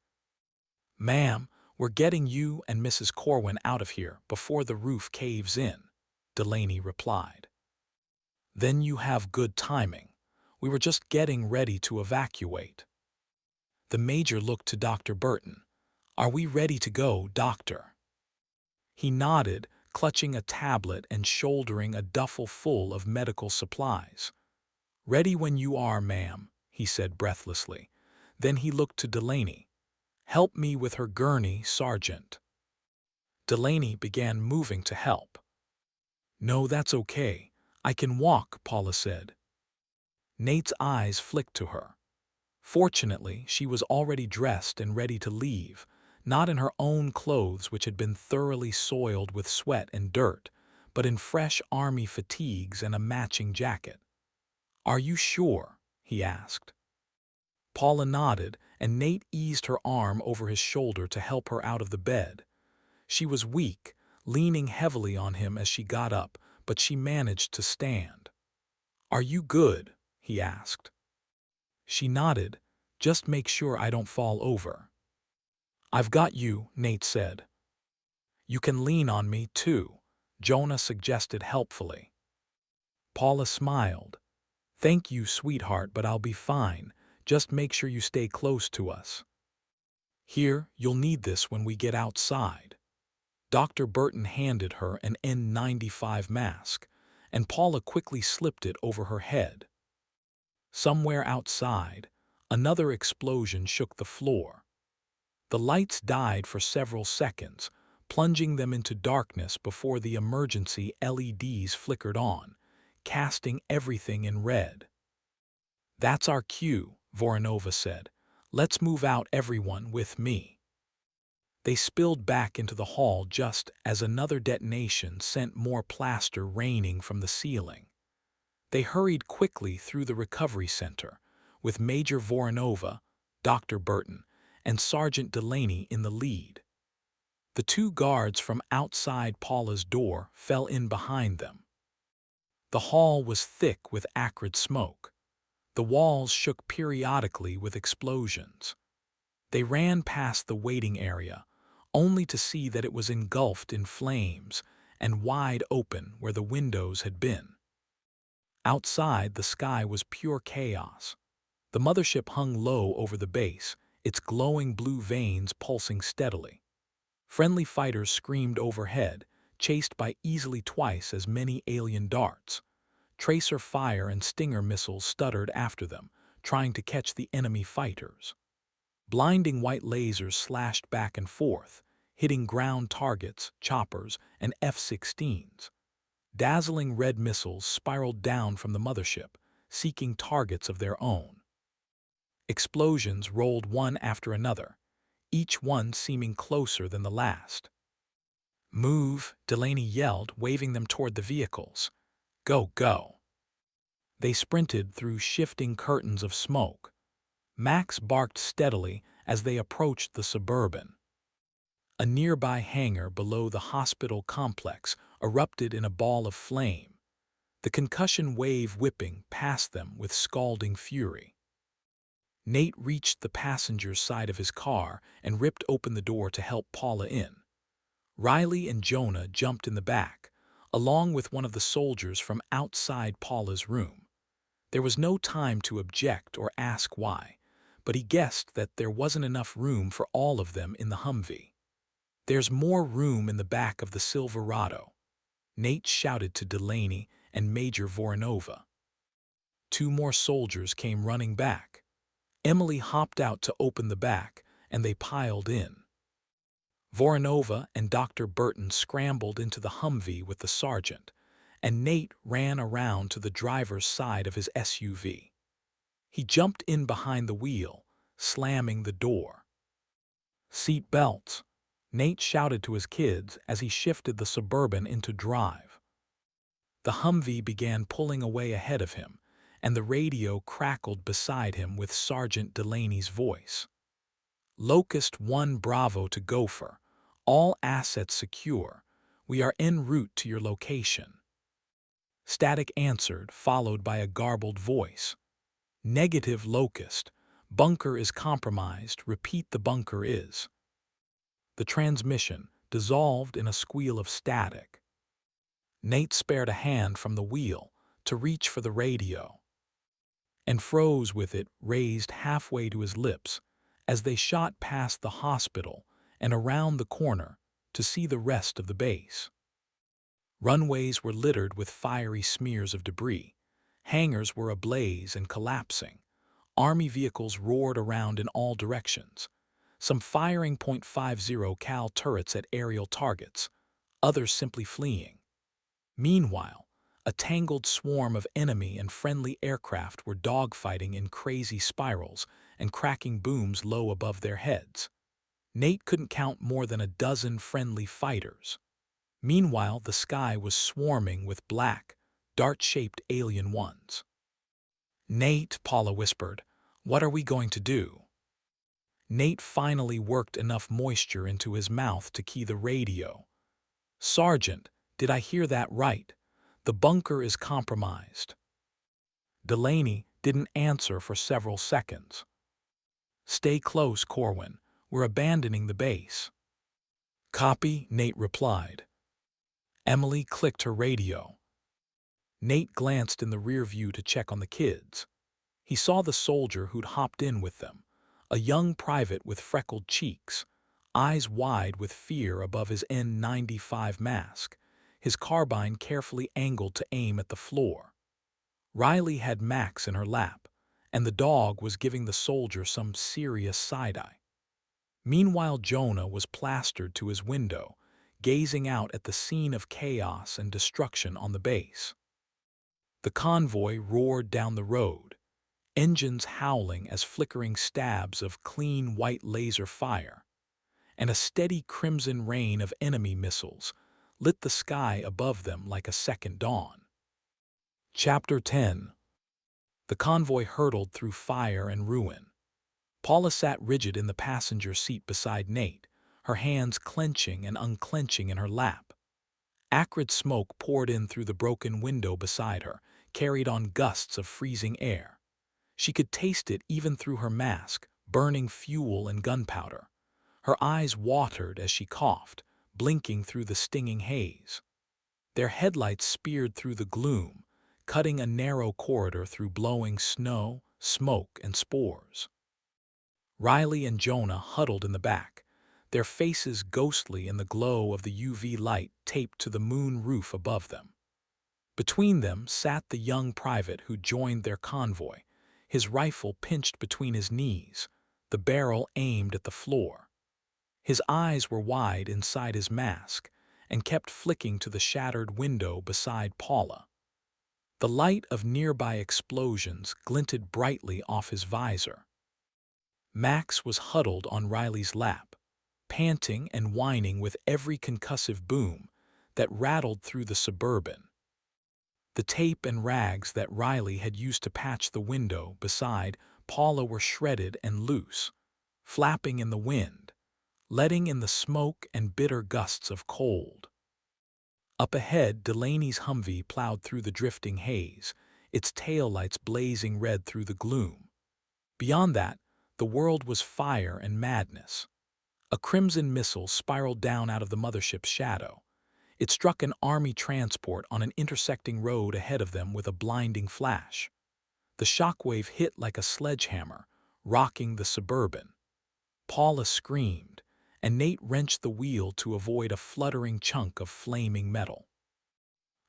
"Ma'am, we're getting you and Mrs. Corwin out of here before the roof caves in," Delaney replied. "Then you have good timing. We were just getting ready to evacuate." The major looked to Dr. Burton. "Are we ready to go, doctor?" He nodded, clutching a tablet and shouldering a duffel full of medical supplies. "Ready when you are, ma'am," he said breathlessly. Then he looked to Delaney. "Help me with her gurney, Sergeant." Delaney began moving to help. "No, that's okay. I can walk," Paula said. Nate's eyes flicked to her. Fortunately, she was already dressed and ready to leave, not in her own clothes which had been thoroughly soiled with sweat and dirt, but in fresh army fatigues and a matching jacket. "Are you sure?" he asked. Paula nodded, and Nate eased her arm over his shoulder to help her out of the bed. She was weak, leaning heavily on him as she got up, but she managed to stand. "Are you good?" he asked. She nodded. "Just make sure I don't fall over." "I've got you," Nate said. "You can lean on me, too," Jonah suggested helpfully. Paula smiled. "Thank you, sweetheart, but I'll be fine. Just make sure you stay close to us." "Here, you'll need this when we get outside." Dr. Burton handed her an N95 mask, and Paula quickly slipped it over her head. Somewhere outside, another explosion shook the floor. The lights died for several seconds, plunging them into darkness before the emergency LEDs flickered on, casting everything in red. "That's our cue," Voronova said. "Let's move out, everyone, with me." They spilled back into the hall just as another detonation sent more plaster raining from the ceiling. They hurried quickly through the recovery center, with Major Voronova, Dr. Burton, and Sergeant Delaney in the lead. The two guards from outside Paula's door fell in behind them. The hall was thick with acrid smoke. The walls shook periodically with explosions. They ran past the waiting area, only to see that it was engulfed in flames and wide open where the windows had been. Outside, the sky was pure chaos. The mothership hung low over the base, its glowing blue veins pulsing steadily. Friendly fighters screamed overhead, chased by easily twice as many alien darts. Tracer fire and Stinger missiles stuttered after them, trying to catch the enemy fighters. Blinding white lasers slashed back and forth, hitting ground targets, choppers, and F-16s. Dazzling red missiles spiraled down from the mothership, seeking targets of their own. Explosions rolled one after another, each one seeming closer than the last. "Move," Delaney yelled, waving them toward the vehicles. "Go, go." They sprinted through shifting curtains of smoke. Max barked steadily as they approached the Suburban. A nearby hangar below the hospital complex erupted in a ball of flame, the concussion wave whipping past them with scalding fury. Nate reached the passenger's side of his car and ripped open the door to help Paula in. Riley and Jonah jumped in the back, along with one of the soldiers from outside Paula's room. There was no time to object or ask why, but he guessed that there wasn't enough room for all of them in the Humvee. "There's more room in the back of the Silverado," Nate shouted to Delaney and Major Voronova. Two more soldiers came running back. Emily hopped out to open the back, and they piled in. Voronova and Dr. Burton scrambled into the Humvee with the sergeant, and Nate ran around to the driver's side of his SUV. He jumped in behind the wheel, slamming the door. "Seat belts," Nate shouted to his kids as he shifted the Suburban into drive. The Humvee began pulling away ahead of him, and the radio crackled beside him with Sergeant Delaney's voice. "Locust 1 Bravo to Gopher. All assets secure. We are en route to your location." Static answered, followed by a garbled voice. "Negative Locust. Bunker is compromised. Repeat, the bunker is." The transmission dissolved in a squeal of static. Nate spared a hand from the wheel to reach for the radio, and froze with it raised halfway to his lips as they shot past the hospital and around the corner to see the rest of the base. Runways were littered with fiery smears of debris. Hangars were ablaze and collapsing. Army vehicles roared around in all directions, some firing .50 cal turrets at aerial targets, others simply fleeing. Meanwhile, a tangled swarm of enemy and friendly aircraft were dogfighting in crazy spirals and cracking booms low above their heads. Nate couldn't count more than a dozen friendly fighters. Meanwhile, the sky was swarming with black, dart-shaped alien ones. "Nate," Paula whispered, "what are we going to do?" Nate finally worked enough moisture into his mouth to key the radio. "Sergeant, did I hear that right? The bunker is compromised." Delaney didn't answer for several seconds. "Stay close, Corwin. We're abandoning the base." "Copy," Nate replied. Emily clicked her radio. Nate glanced in the rear view to check on the kids. He saw the soldier who'd hopped in with them, a young private with freckled cheeks, eyes wide with fear above his N95 mask. his carbine carefully angled to aim at the floor. Riley had Max in her lap, and the dog was giving the soldier some serious side-eye. Meanwhile, Jonah was plastered to his window, gazing out at the scene of chaos and destruction on the base. The convoy roared down the road, engines howling as flickering stabs of clean white laser fire, and a steady crimson rain of enemy missiles lit the sky above them like a second dawn. Chapter 10. The convoy hurtled through fire and ruin. Paula sat rigid in the passenger seat beside Nate, her hands clenching and unclenching in her lap. Acrid smoke poured in through the broken window beside her, carried on gusts of freezing air. She could taste it even through her mask, burning fuel and gunpowder. Her eyes watered as she coughed, blinking through the stinging haze. Their headlights speared through the gloom, cutting a narrow corridor through blowing snow, smoke, and spores. Riley and Jonah huddled in the back, their faces ghostly in the glow of the UV light taped to the moon roof above them. Between them sat the young private who joined their convoy, his rifle pinched between his knees, the barrel aimed at the floor. His eyes were wide inside his mask and kept flicking to the shattered window beside Paula. The light of nearby explosions glinted brightly off his visor. Max was huddled on Riley's lap, panting and whining with every concussive boom that rattled through the Suburban. The tape and rags that Riley had used to patch the window beside Paula were shredded and loose, flapping in the wind, letting in the smoke and bitter gusts of cold. Up ahead, Delaney's Humvee plowed through the drifting haze, its taillights blazing red through the gloom. Beyond that, the world was fire and madness. A crimson missile spiraled down out of the mothership's shadow. It struck an army transport on an intersecting road ahead of them with a blinding flash. The shockwave hit like a sledgehammer, rocking the Suburban. Paula screamed, and Nate wrenched the wheel to avoid a fluttering chunk of flaming metal.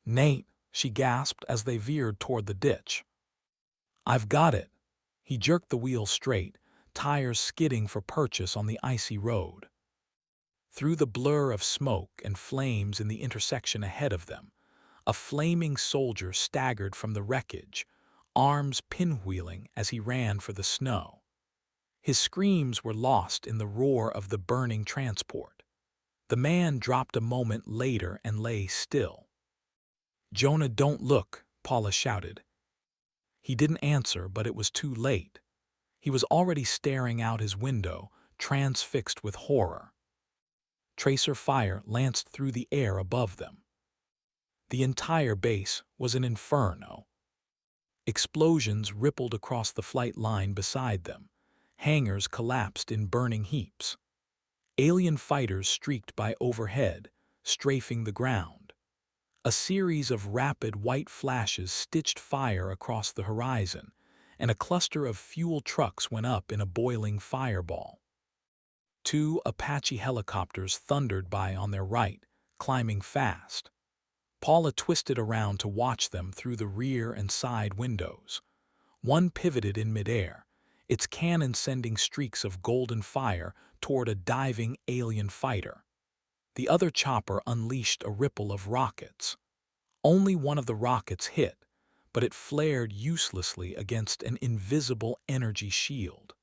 "Nate," she gasped as they veered toward the ditch. "I've got it." He jerked the wheel straight, tires skidding for purchase on the icy road. Through the blur of smoke and flames in the intersection ahead of them, a flaming soldier staggered from the wreckage, arms pinwheeling as he ran for the snow. His screams were lost in the roar of the burning transport. The man dropped a moment later and lay still. "Jonah, don't look," Paula shouted. He didn't answer, but it was too late. He was already staring out his window, transfixed with horror. Tracer fire lanced through the air above them. The entire base was an inferno. Explosions rippled across the flight line beside them. Hangars collapsed in burning heaps. Alien fighters streaked by overhead, strafing the ground. A series of rapid white flashes stitched fire across the horizon, and a cluster of fuel trucks went up in a boiling fireball. 2 Apache helicopters thundered by on their right, climbing fast. Paula twisted around to watch them through the rear and side windows. One pivoted in midair, its cannon sending streaks of golden fire toward a diving alien fighter. The other chopper unleashed a ripple of rockets. Only one of the rockets hit, but it flared uselessly against an invisible energy shield.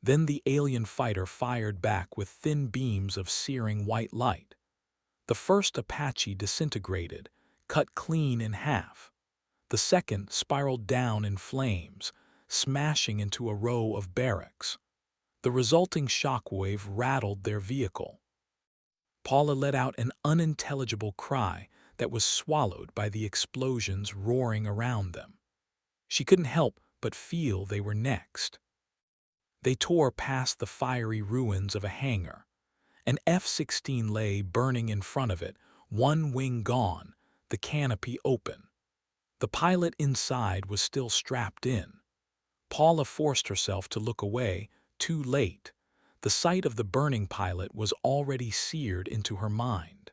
Then the alien fighter fired back with thin beams of searing white light. The first Apache disintegrated, cut clean in half. The second spiraled down in flames, smashing into a row of barracks. The resulting shockwave rattled their vehicle. Paula let out an unintelligible cry that was swallowed by the explosions roaring around them. She couldn't help but feel they were next. They tore past the fiery ruins of a hangar. An F-16 lay burning in front of it, one wing gone, the canopy open. The pilot inside was still strapped in. Paula forced herself to look away, too late. The sight of the burning pilot was already seared into her mind.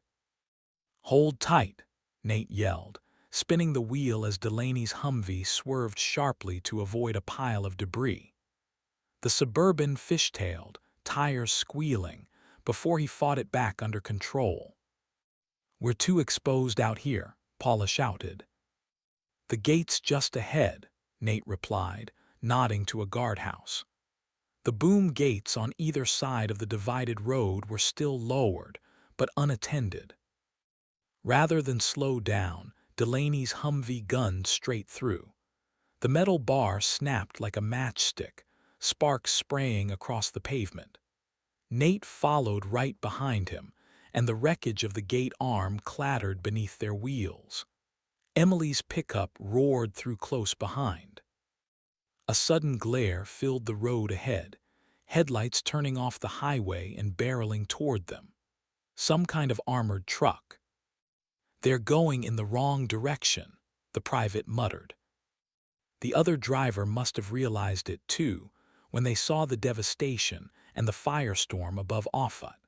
Hold tight, Nate yelled, spinning the wheel as Delaney's Humvee swerved sharply to avoid a pile of debris. The Suburban fishtailed, tires squealing, before he fought it back under control. "We're too exposed out here," Paula shouted. "The gate's just ahead," Nate replied, nodding to a guardhouse. The boom gates on either side of the divided road were still lowered, but unattended. Rather than slow down, Delaney's Humvee gunned straight through. The metal bar snapped like a matchstick, sparks spraying across the pavement. Nate followed right behind him, and the wreckage of the gate arm clattered beneath their wheels. Emily's pickup roared through close behind. A sudden glare filled the road ahead, headlights turning off the highway and barreling toward them. Some kind of armored truck. "They're going in the wrong direction," the private muttered. The other driver must have realized it too when they saw the devastation and the firestorm above Offutt.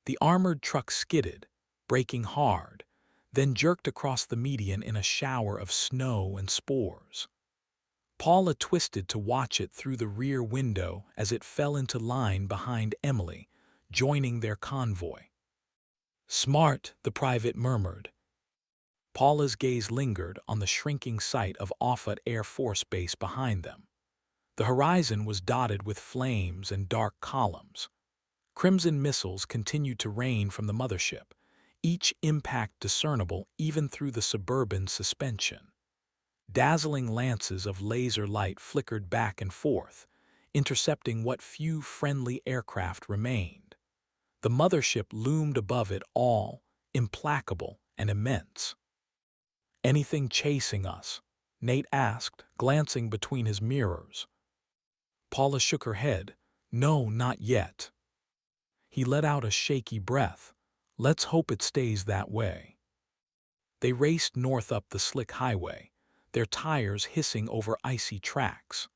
The armored truck skidded, braking hard, then jerked across the median in a shower of snow and spores. Paula twisted to watch it through the rear window as it fell into line behind Emily, joining their convoy. "Smart," the private murmured. Paula's gaze lingered on the shrinking site of Offutt Air Force Base behind them. The horizon was dotted with flames and dark columns. Crimson missiles continued to rain from the mothership, each impact discernible even through the Suburban suspension. Dazzling lances of laser light flickered back and forth, intercepting what few friendly aircraft remained. The mothership loomed above it all, implacable and immense. "Anything chasing us?" Nate asked, glancing between his mirrors. Paula shook her head. "No, not yet." He let out a shaky breath. "Let's hope it stays that way." They raced north up the slick highway, their tires hissing over icy tracks.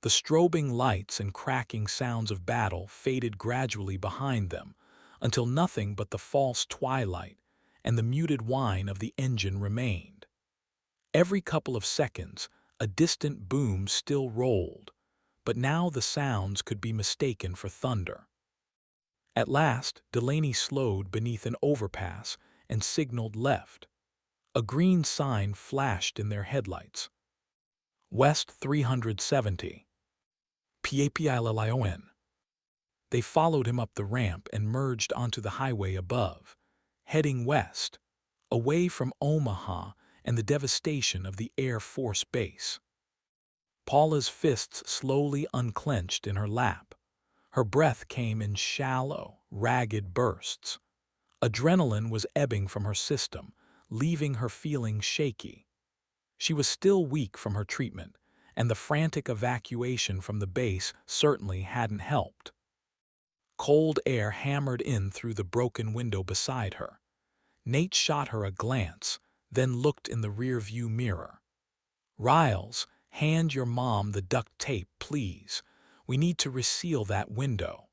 The strobing lights and cracking sounds of battle faded gradually behind them, until nothing but the false twilight and the muted whine of the engine remained. Every couple of seconds, a distant boom still rolled, but now the sounds could be mistaken for thunder. At last, Delaney slowed beneath an overpass and signaled left. A green sign flashed in their headlights. "West 370. PAPILION." They followed him up the ramp and merged onto the highway above, heading west, away from Omaha and the devastation of the Air Force Base. Paula's fists slowly unclenched in her lap. Her breath came in shallow, ragged bursts. Adrenaline was ebbing from her system, leaving her feeling shaky. She was still weak from her treatment, and the frantic evacuation from the base certainly hadn't helped. Cold air hammered in through the broken window beside her. Nate shot her a glance, then looked in the rear-view mirror. "Riles, hand your mom the duct tape, please. We need to reseal that window."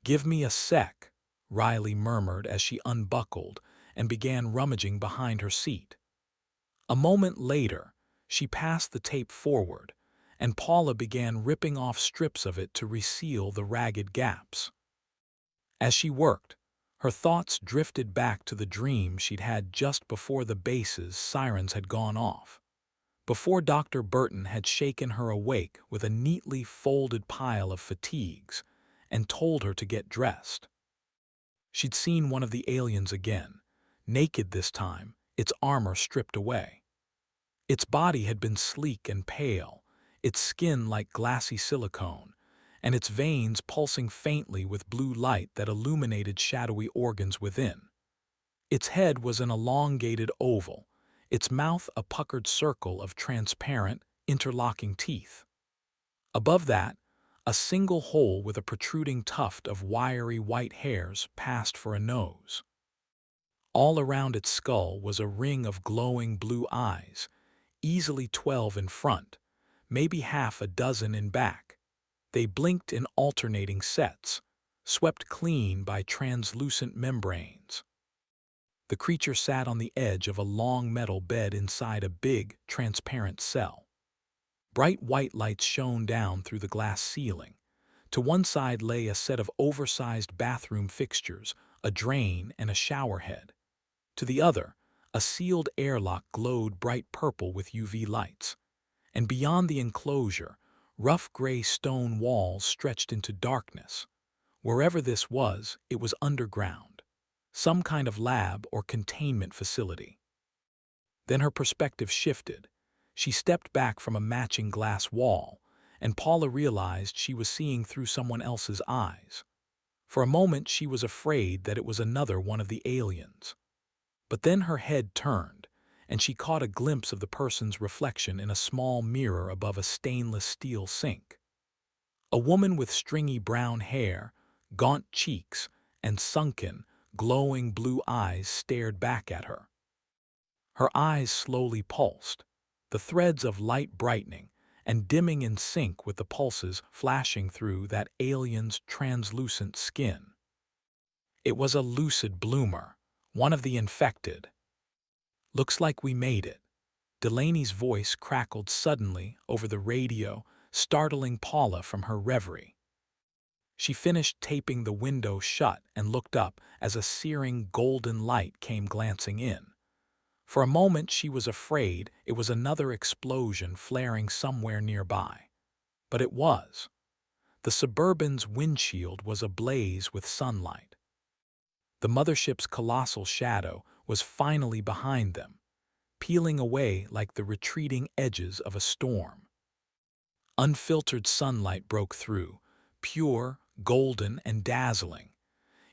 "Give me a sec," Riley murmured as she unbuckled and began rummaging behind her seat. A moment later, she passed the tape forward, and Paula began ripping off strips of it to reseal the ragged gaps. As she worked, her thoughts drifted back to the dream she'd had just before the base's sirens had gone off. Before Dr. Burton had shaken her awake with a neatly folded pile of fatigues and told her to get dressed. She'd seen one of the aliens again, naked this time, its armor stripped away. Its body had been sleek and pale, its skin like glassy silicone, and its veins pulsing faintly with blue light that illuminated shadowy organs within. Its head was an elongated oval, its mouth a puckered circle of transparent, interlocking teeth. Above that, a single hole with a protruding tuft of wiry white hairs passed for a nose. All around its skull was a ring of glowing blue eyes, easily 12 in front, maybe half a dozen in back. They blinked in alternating sets, swept clean by translucent membranes. The creature sat on the edge of a long metal bed inside a big, transparent cell. Bright white lights shone down through the glass ceiling. To one side lay a set of oversized bathroom fixtures, a drain and a shower head. To the other, a sealed airlock glowed bright purple with UV lights. And beyond the enclosure, rough gray stone walls stretched into darkness. Wherever this was, it was underground, some kind of lab or containment facility. Then her perspective shifted. She stepped back from a matching glass wall, and Paula realized she was seeing through someone else's eyes. For a moment, she was afraid that it was another one of the aliens. But then her head turned, and she caught a glimpse of the person's reflection in a small mirror above a stainless steel sink. A woman with stringy brown hair, gaunt cheeks, and sunken, glowing blue eyes stared back at her. Her eyes slowly pulsed, the threads of light brightening and dimming in sync with the pulses flashing through that alien's translucent skin. It was a lucid bloomer, one of the infected. "Looks like we made it." Delaney's voice crackled suddenly over the radio, startling Paula from her reverie. She finished taping the window shut and looked up as a searing golden light came glancing in. For a moment she was afraid it was another explosion flaring somewhere nearby. But it was. The Suburban's windshield was ablaze with sunlight. The mothership's colossal shadow was finally behind them, peeling away like the retreating edges of a storm. Unfiltered sunlight broke through, pure, golden, and dazzling.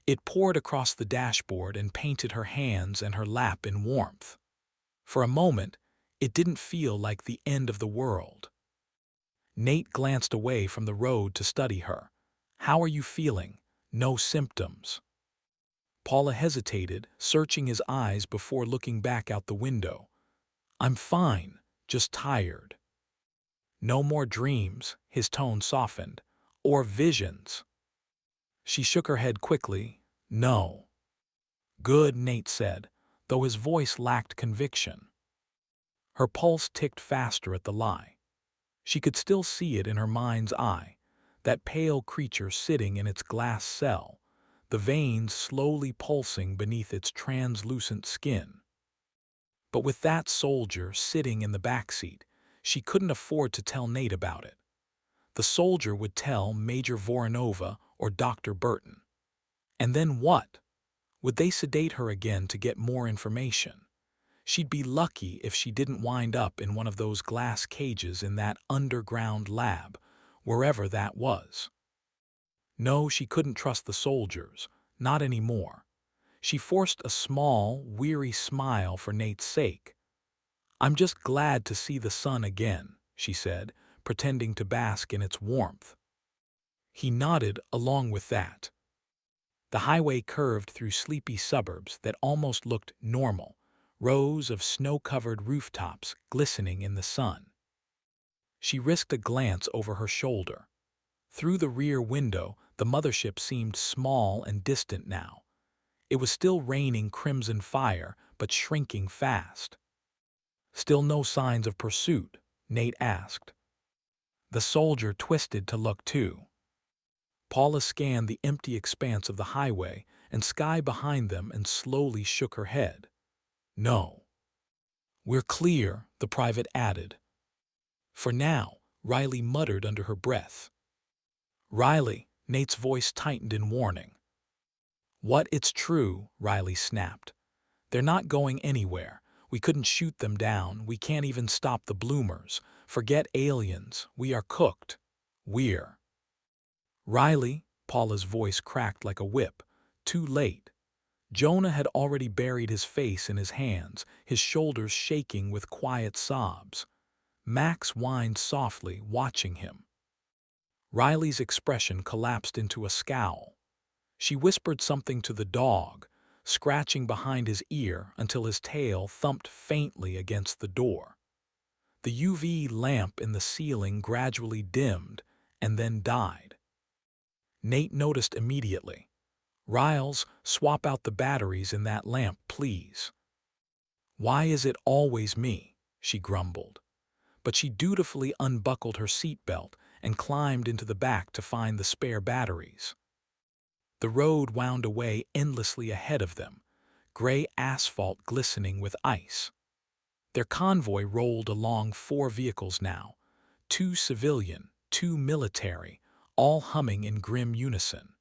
It poured across the dashboard and painted her hands and her lap in warmth. For a moment, it didn't feel like the end of the world. Nate glanced away from the road to study her. "How are you feeling?" "No symptoms." Paula hesitated, searching his eyes before looking back out the window. "I'm fine, just tired." "No more dreams," his tone softened, "or visions." She shook her head quickly. "No." "Good," Nate said, though his voice lacked conviction. Her pulse ticked faster at the lie. She could still see it in her mind's eye, that pale creature sitting in its glass cell, the veins slowly pulsing beneath its translucent skin. But with that soldier sitting in the backseat, she couldn't afford to tell Nate about it. The soldier would tell Major Voronova or Dr. Burton. And then what? Would they sedate her again to get more information? She'd be lucky if she didn't wind up in one of those glass cages in that underground lab, wherever that was. No, she couldn't trust the soldiers, not anymore. She forced a small, weary smile for Nate's sake. "I'm just glad to see the sun again," she said, pretending to bask in its warmth. He nodded along with that. The highway curved through sleepy suburbs that almost looked normal, rows of snow-covered rooftops glistening in the sun. She risked a glance over her shoulder. Through the rear window, the mothership seemed small and distant now. It was still raining crimson fire, but shrinking fast. "Still no signs of pursuit?" Nate asked. The soldier twisted to look too. Paula scanned the empty expanse of the highway and sky behind them and slowly shook her head. "No." "We're clear," the private added. "For now," Riley muttered under her breath. "Riley," Nate's voice tightened in warning. "What? It's true," Riley snapped. "They're not going anywhere. We couldn't shoot them down. We can't even stop the bloomers. Forget aliens. We are cooked. We're—" "Riley," Paula's voice cracked like a whip. Too late. Jonah had already buried his face in his hands, his shoulders shaking with quiet sobs. Max whined softly, watching him. Riley's expression collapsed into a scowl. She whispered something to the dog, scratching behind his ear until his tail thumped faintly against the door. The UV lamp in the ceiling gradually dimmed and then died. Nate noticed immediately. Riles, swap out the batteries in that lamp, please. Why is it always me? She grumbled. But she dutifully unbuckled her seatbelt and climbed into the back to find the spare batteries. The road wound away endlessly ahead of them, gray asphalt glistening with ice. Their convoy rolled along 4 vehicles now, 2 civilian, 2 military, all humming in grim unison.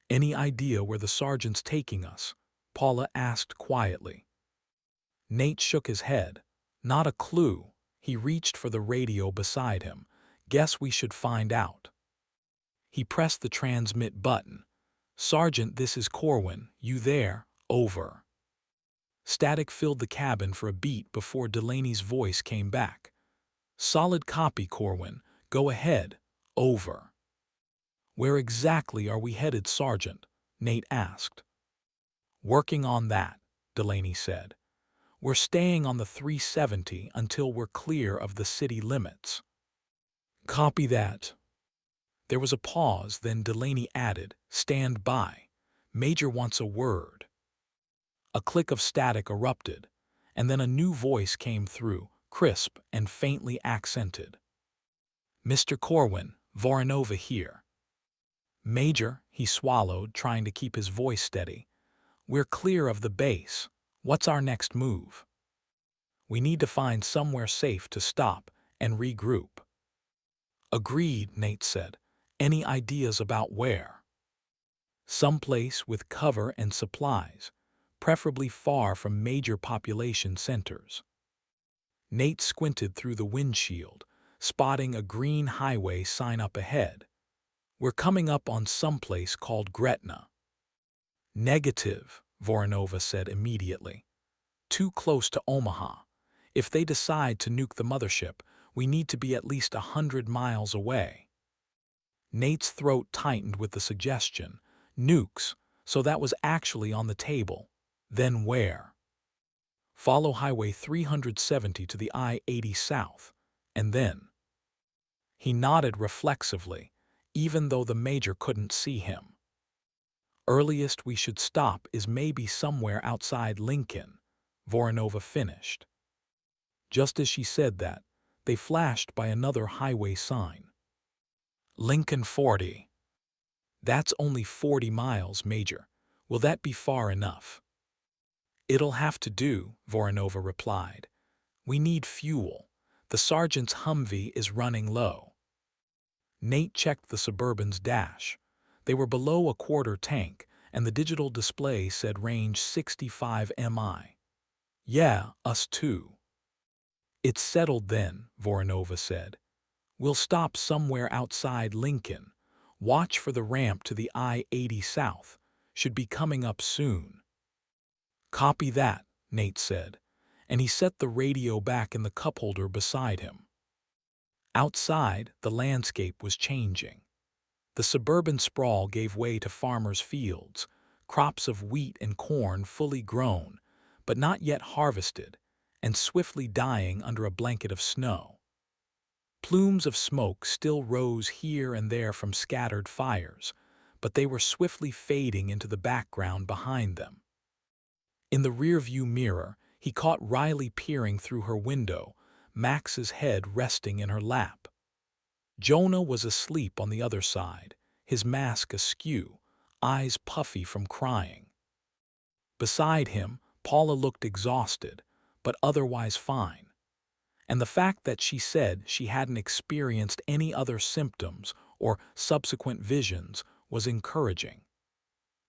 "Any idea where the sergeant's taking us?" Paula asked quietly. Nate shook his head. "Not a clue." He reached for the radio beside him. "Guess we should find out." He pressed the transmit button. "Sergeant, this is Corwin. You there? Over." Static filled the cabin for a beat before Delaney's voice came back. "Solid copy, Corwin. Go ahead. Over." "Where exactly are we headed, Sergeant?" Nate asked. "Working on that," Delaney said. "We're staying on the 370 until we're clear of the city limits." "Copy that." There was a pause, then Delaney added, "Stand by. Major wants a word." A click of static erupted, and then a new voice came through, crisp and faintly accented. "Mr. Corwin, Voronova here." "Major," he swallowed, trying to keep his voice steady. "We're clear of the base. What's our next move?" "We need to find somewhere safe to stop and regroup." "Agreed," Nate said. "Any ideas about where?" "Someplace with cover and supplies, preferably far from major population centers." Nate squinted through the windshield, spotting a green highway sign up ahead. "We're coming up on someplace called Gretna." "Negative," Voronova said immediately. "Too close to Omaha. If they decide to nuke the mothership, we need to be at least 100 miles away." Nate's throat tightened with the suggestion. Nukes, so that was actually on the table. Then where? "Follow Highway 370 to the I-80 south, and then—" He nodded reflexively, even though the major couldn't see him. "Earliest we should stop is maybe somewhere outside Lincoln," Voronova finished. Just as she said that, they flashed by another highway sign. "Lincoln 40. "That's only 40 miles, Major. Will that be far enough?" "It'll have to do," Voronova replied. "We need fuel. The sergeant's Humvee is running low." Nate checked the Suburban's dash. They were below a quarter tank, and the digital display said range 65 mi. "Yeah, us too." "It's settled then," Voronova said. "We'll stop somewhere outside Lincoln. Watch for the ramp to the I-80 south. Should be coming up soon." "Copy that," Nate said, and he set the radio back in the cup holder beside him. Outside, the landscape was changing. The suburban sprawl gave way to farmers' fields, crops of wheat and corn fully grown, but not yet harvested, and swiftly dying under a blanket of snow. Plumes of smoke still rose here and there from scattered fires, but they were swiftly fading into the background behind them. In the rearview mirror, he caught Riley peering through her window, Max's head resting in her lap. Jonah was asleep on the other side, his mask askew, eyes puffy from crying. Beside him, Paula looked exhausted, but otherwise fine. And the fact that she said she hadn't experienced any other symptoms or subsequent visions was encouraging.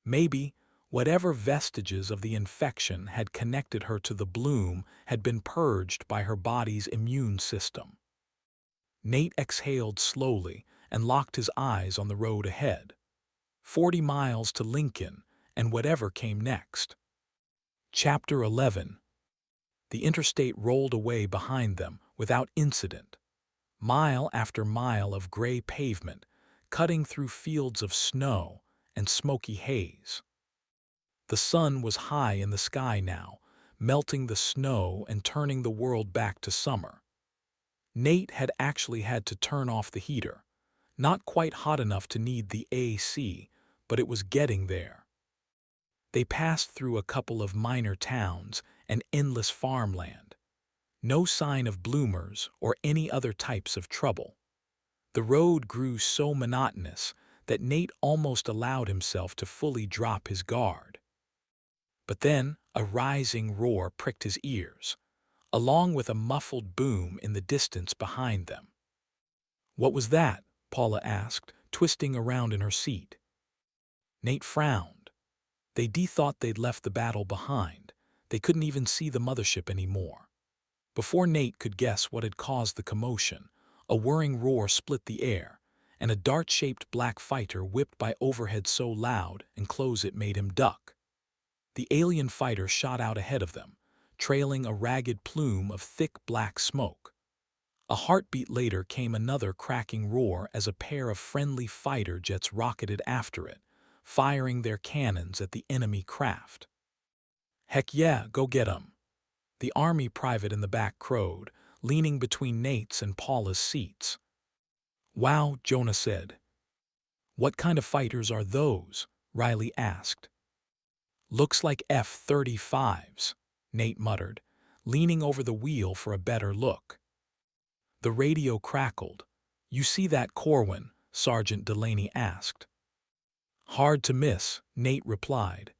Maybe whatever vestiges of the infection had connected her to the bloom had been purged by her body's immune system. Nate exhaled slowly and locked his eyes on the road ahead. 40 miles to Lincoln and whatever came next. Chapter 11. The interstate rolled away behind them without incident. Mile after mile of gray pavement, cutting through fields of snow and smoky haze. The sun was high in the sky now, melting the snow and turning the world back to summer. Nate had actually had to turn off the heater, not quite hot enough to need the AC, but it was getting there. They passed through a couple of minor towns and endless farmland. No sign of bloomers or any other types of trouble. The road grew so monotonous that Nate almost allowed himself to fully drop his guard. But then a rising roar pricked his ears, along with a muffled boom in the distance behind them. "What was that?" Paula asked, twisting around in her seat. Nate frowned. Thought they'd left the battle behind. They couldn't even see the mothership anymore. Before Nate could guess what had caused the commotion, a whirring roar split the air, and a dart-shaped black fighter whipped by overhead so loud and close it made him duck. The alien fighter shot out ahead of them, trailing a ragged plume of thick black smoke. A heartbeat later came another cracking roar as a pair of friendly fighter jets rocketed after it, firing their cannons at the enemy craft. "Heck yeah, go get 'em," the army private in the back crowed, leaning between Nate's and Paula's seats. "Wow," Jonah said. "What kind of fighters are those?" Riley asked. "Looks like F-35s, Nate muttered, leaning over the wheel for a better look. The radio crackled. "You see that, Corwin?" Sergeant Delaney asked. "Hard to miss," Nate replied.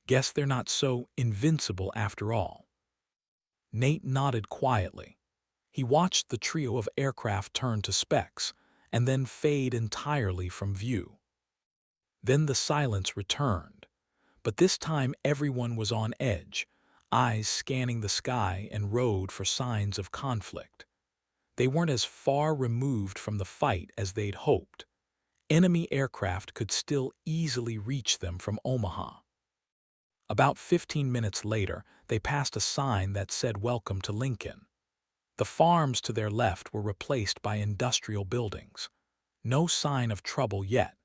"Guess they're not so invincible after all." Nate nodded quietly. He watched the trio of aircraft turn to specks and then fade entirely from view. Then the silence returned, but this time everyone was on edge, eyes scanning the sky and road for signs of conflict. They weren't as far removed from the fight as they'd hoped. Enemy aircraft could still easily reach them from Omaha. About 15 minutes later, they passed a sign that said "Welcome to Lincoln." The farms to their left were replaced by industrial buildings. No sign of trouble yet.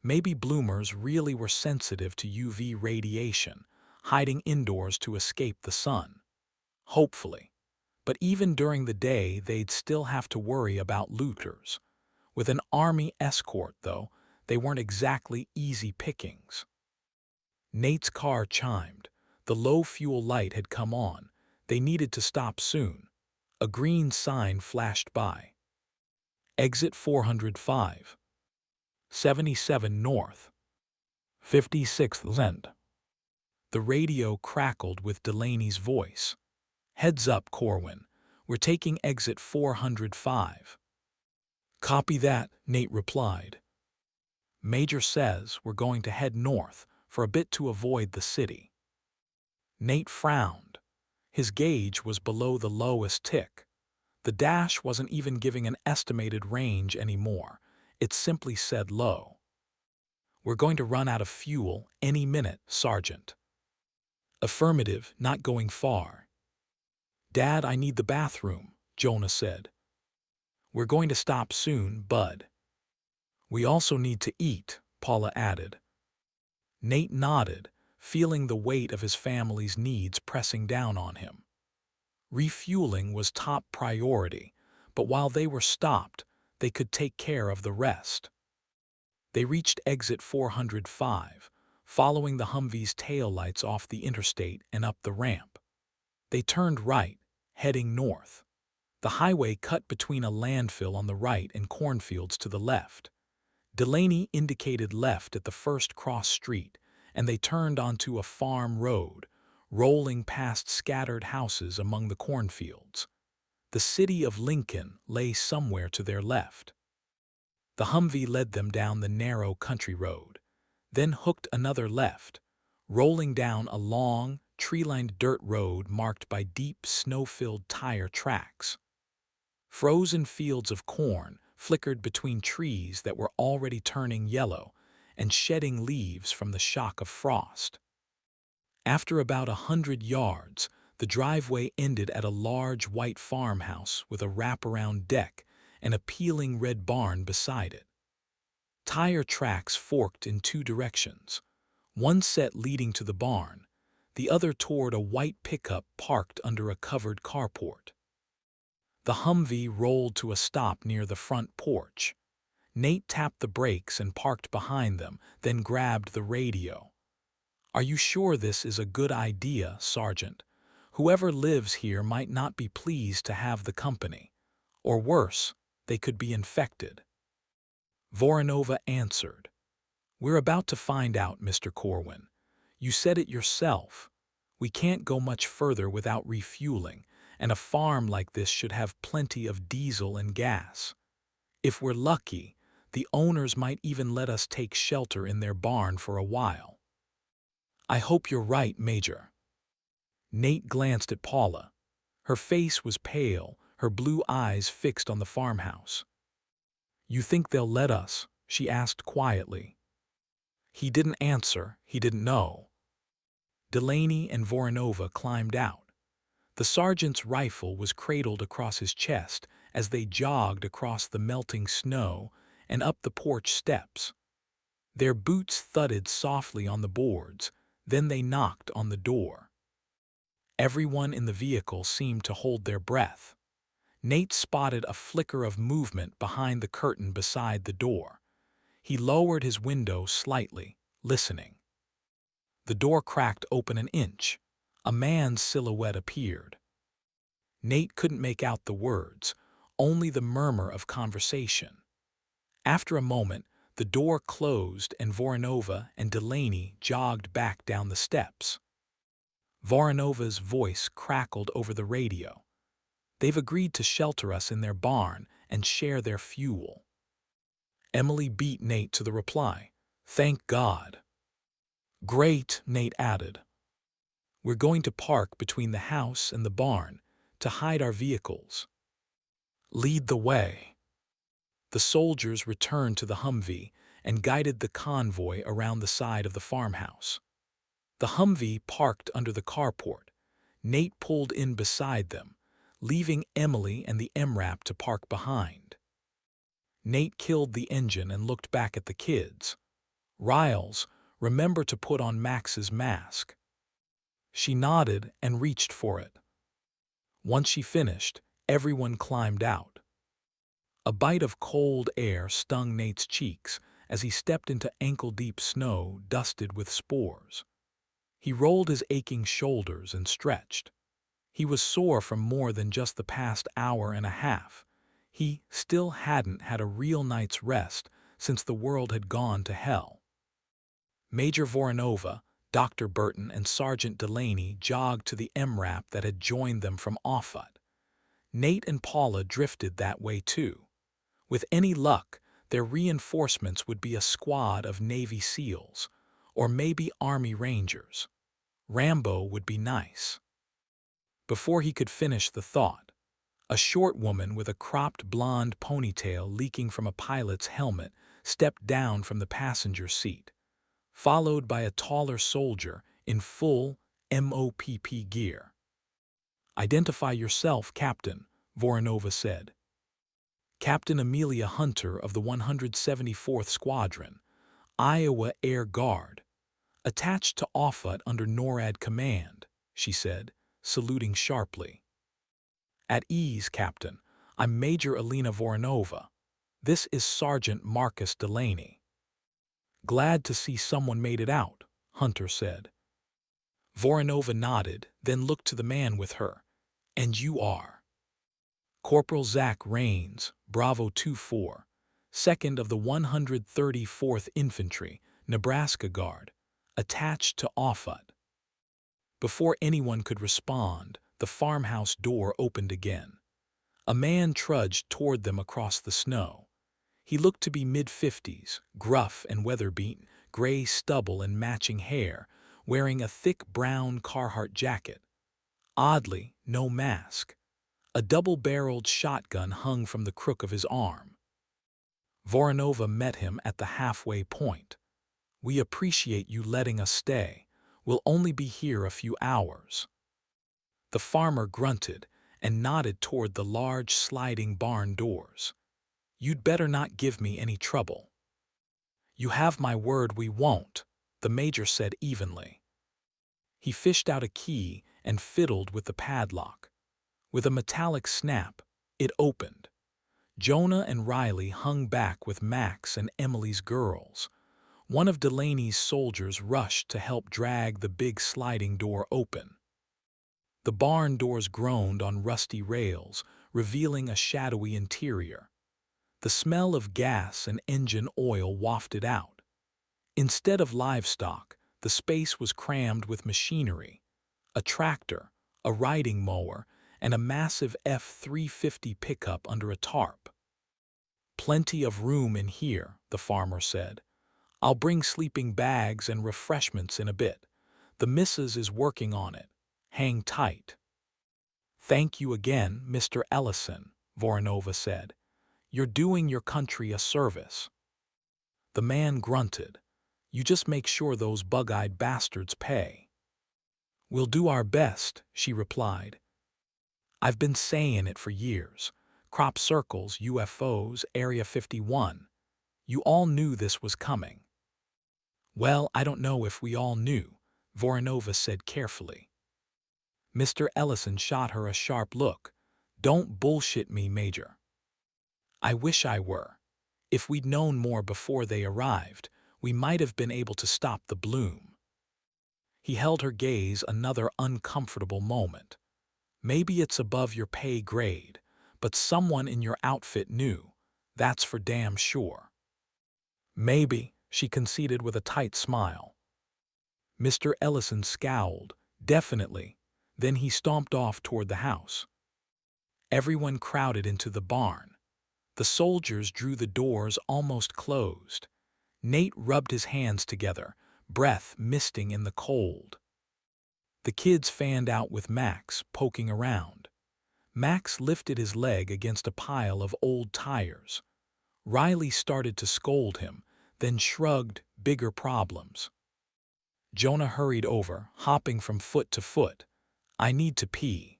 Maybe bloomers really were sensitive to UV radiation, hiding indoors to escape the sun. Hopefully. But even during the day, they'd still have to worry about looters. With an army escort, though, they weren't exactly easy pickings. Nate's car chimed. The low fuel light had come on. They needed to stop soon. A green sign flashed by. "Exit 405. 77 North. 56th End." The radio crackled with Delaney's voice. "Heads up, Corwin. We're taking exit 405. "Copy that," Nate replied. "Major says we're going to head north for a bit to avoid the city." Nate frowned. His gauge was below the lowest tick. The dash wasn't even giving an estimated range anymore. It simply said low. "We're going to run out of fuel any minute, Sergeant." "Affirmative, not going far." "Dad, I need the bathroom," Jonah said. "We're going to stop soon, Bud." "We also need to eat," Paula added. Nate nodded, feeling the weight of his family's needs pressing down on him. Refueling was top priority, but while they were stopped, they could take care of the rest. They reached exit 405, following the Humvee's taillights off the interstate and up the ramp. They turned right, heading north. The highway cut between a landfill on the right and cornfields to the left. Delaney indicated left at the first cross street, and they turned onto a farm road, rolling past scattered houses among the cornfields. The city of Lincoln lay somewhere to their left. The Humvee led them down the narrow country road, then hooked another left, rolling down a long, tree-lined dirt road marked by deep, snow-filled tire tracks. Frozen fields of corn flickered between trees that were already turning yellow and shedding leaves from the shock of frost. After about 100 yards, the driveway ended at a large white farmhouse with a wraparound deck and a peeling red barn beside it. Tire tracks forked in two directions, one set leading to the barn, the other toward a white pickup parked under a covered carport. The Humvee rolled to a stop near the front porch. Nate tapped the brakes and parked behind them, then grabbed the radio. "Are you sure this is a good idea, Sergeant? Whoever lives here might not be pleased to have the company. Or worse, they could be infected." Voronova answered, "We're about to find out, Mr. Corwin. You said it yourself. We can't go much further without refueling, and a farm like this should have plenty of diesel and gas. If we're lucky, the owners might even let us take shelter in their barn for a while." "I hope you're right, Major." Nate glanced at Paula. Her face was pale, her blue eyes fixed on the farmhouse. "You think they'll let us?" she asked quietly. He didn't answer, he didn't know. Delaney and Voronova climbed out. The sergeant's rifle was cradled across his chest as they jogged across the melting snow and up the porch steps. Their boots thudded softly on the boards, then they knocked on the door. Everyone in the vehicle seemed to hold their breath. Nate spotted a flicker of movement behind the curtain beside the door. He lowered his window slightly, listening. The door cracked open an inch. A man's silhouette appeared. Nate couldn't make out the words, only the murmur of conversation. After a moment, the door closed and Voronova and Delaney jogged back down the steps. Voronova's voice crackled over the radio. "They've agreed to shelter us in their barn and share their fuel." Emily beat Nate to the reply. "Thank God." "Great," Nate added. "We're going to park between the house and the barn to hide our vehicles." "Lead the way." The soldiers returned to the Humvee and guided the convoy around the side of the farmhouse. The Humvee parked under the carport. Nate pulled in beside them, leaving Emily and the MRAP to park behind. Nate killed the engine and looked back at the kids. "Riles, remember to put on Max's mask." She nodded and reached for it. Once she finished, everyone climbed out. A bite of cold air stung Nate's cheeks as he stepped into ankle-deep snow dusted with spores. He rolled his aching shoulders and stretched. He was sore from more than just the past hour and a half. He still hadn't had a real night's rest since the world had gone to hell. Major Voronova, Dr. Burton, and Sergeant Delaney jogged to the MRAP that had joined them from Offutt. Nate and Paula drifted that way too. With any luck, their reinforcements would be a squad of Navy SEALs, or maybe Army Rangers. Rambo would be nice. Before he could finish the thought, a short woman with a cropped blonde ponytail leaking from a pilot's helmet stepped down from the passenger seat, followed by a taller soldier in full MOPP gear. "Identify yourself, Captain," Voronova said. "Captain Amelia Hunter of the 174th Squadron, Iowa Air Guard, attached to Offutt under NORAD command," she said, saluting sharply. "At ease, Captain. I'm Major Alina Voronova. This is Sergeant Marcus Delaney." "Glad to see someone made it out," Hunter said. Voronova nodded, then looked to the man with her. "And you are?" "Corporal Zach Rains, Bravo 24, 2nd of the 134th Infantry, Nebraska Guard, attached to Offutt." Before anyone could respond, the farmhouse door opened again. A man trudged toward them across the snow. He looked to be mid-50s, gruff and weather-beaten, gray stubble and matching hair, wearing a thick brown Carhartt jacket. Oddly, no mask. A double-barreled shotgun hung from the crook of his arm. Voronova met him at the halfway point. "We appreciate you letting us stay. We'll only be here a few hours." The farmer grunted and nodded toward the large sliding barn doors. "You'd better not give me any trouble." "You have my word we won't," the major said evenly. He fished out a key and fiddled with the padlock. With a metallic snap, it opened. Jonah and Riley hung back with Max and Emily's girls. One of Delaney's soldiers rushed to help drag the big sliding door open. The barn doors groaned on rusty rails, revealing a shadowy interior. The smell of gas and engine oil wafted out. Instead of livestock, the space was crammed with machinery: a tractor, a riding mower, and a massive F-350 pickup under a tarp. "Plenty of room in here," the farmer said. "I'll bring sleeping bags and refreshments in a bit. The missus is working on it. Hang tight." "Thank you again, Mr. Ellison," Voronova said. "You're doing your country a service." The man grunted. "You just make sure those bug-eyed bastards pay." "We'll do our best," she replied. "I've been saying it for years. Crop circles, UFOs, Area 51. You all knew this was coming." "Well, I don't know if we all knew," Voronova said carefully. Mr. Ellison shot her a sharp look. "Don't bullshit me, Major." "I wish I were. If we'd known more before they arrived, we might have been able to stop the bloom." He held her gaze another uncomfortable moment. "Maybe it's above your pay grade, but someone in your outfit knew. That's for damn sure." "Maybe," she conceded with a tight smile. Mr. Ellison scowled. "Definitely." Then he stomped off toward the house. Everyone crowded into the barn. The soldiers drew the doors almost closed. Nate rubbed his hands together, breath misting in the cold. The kids fanned out with Max, poking around. Max lifted his leg against a pile of old tires. Riley started to scold him, then shrugged. Bigger problems. Jonah hurried over, hopping from foot to foot. "I need to pee."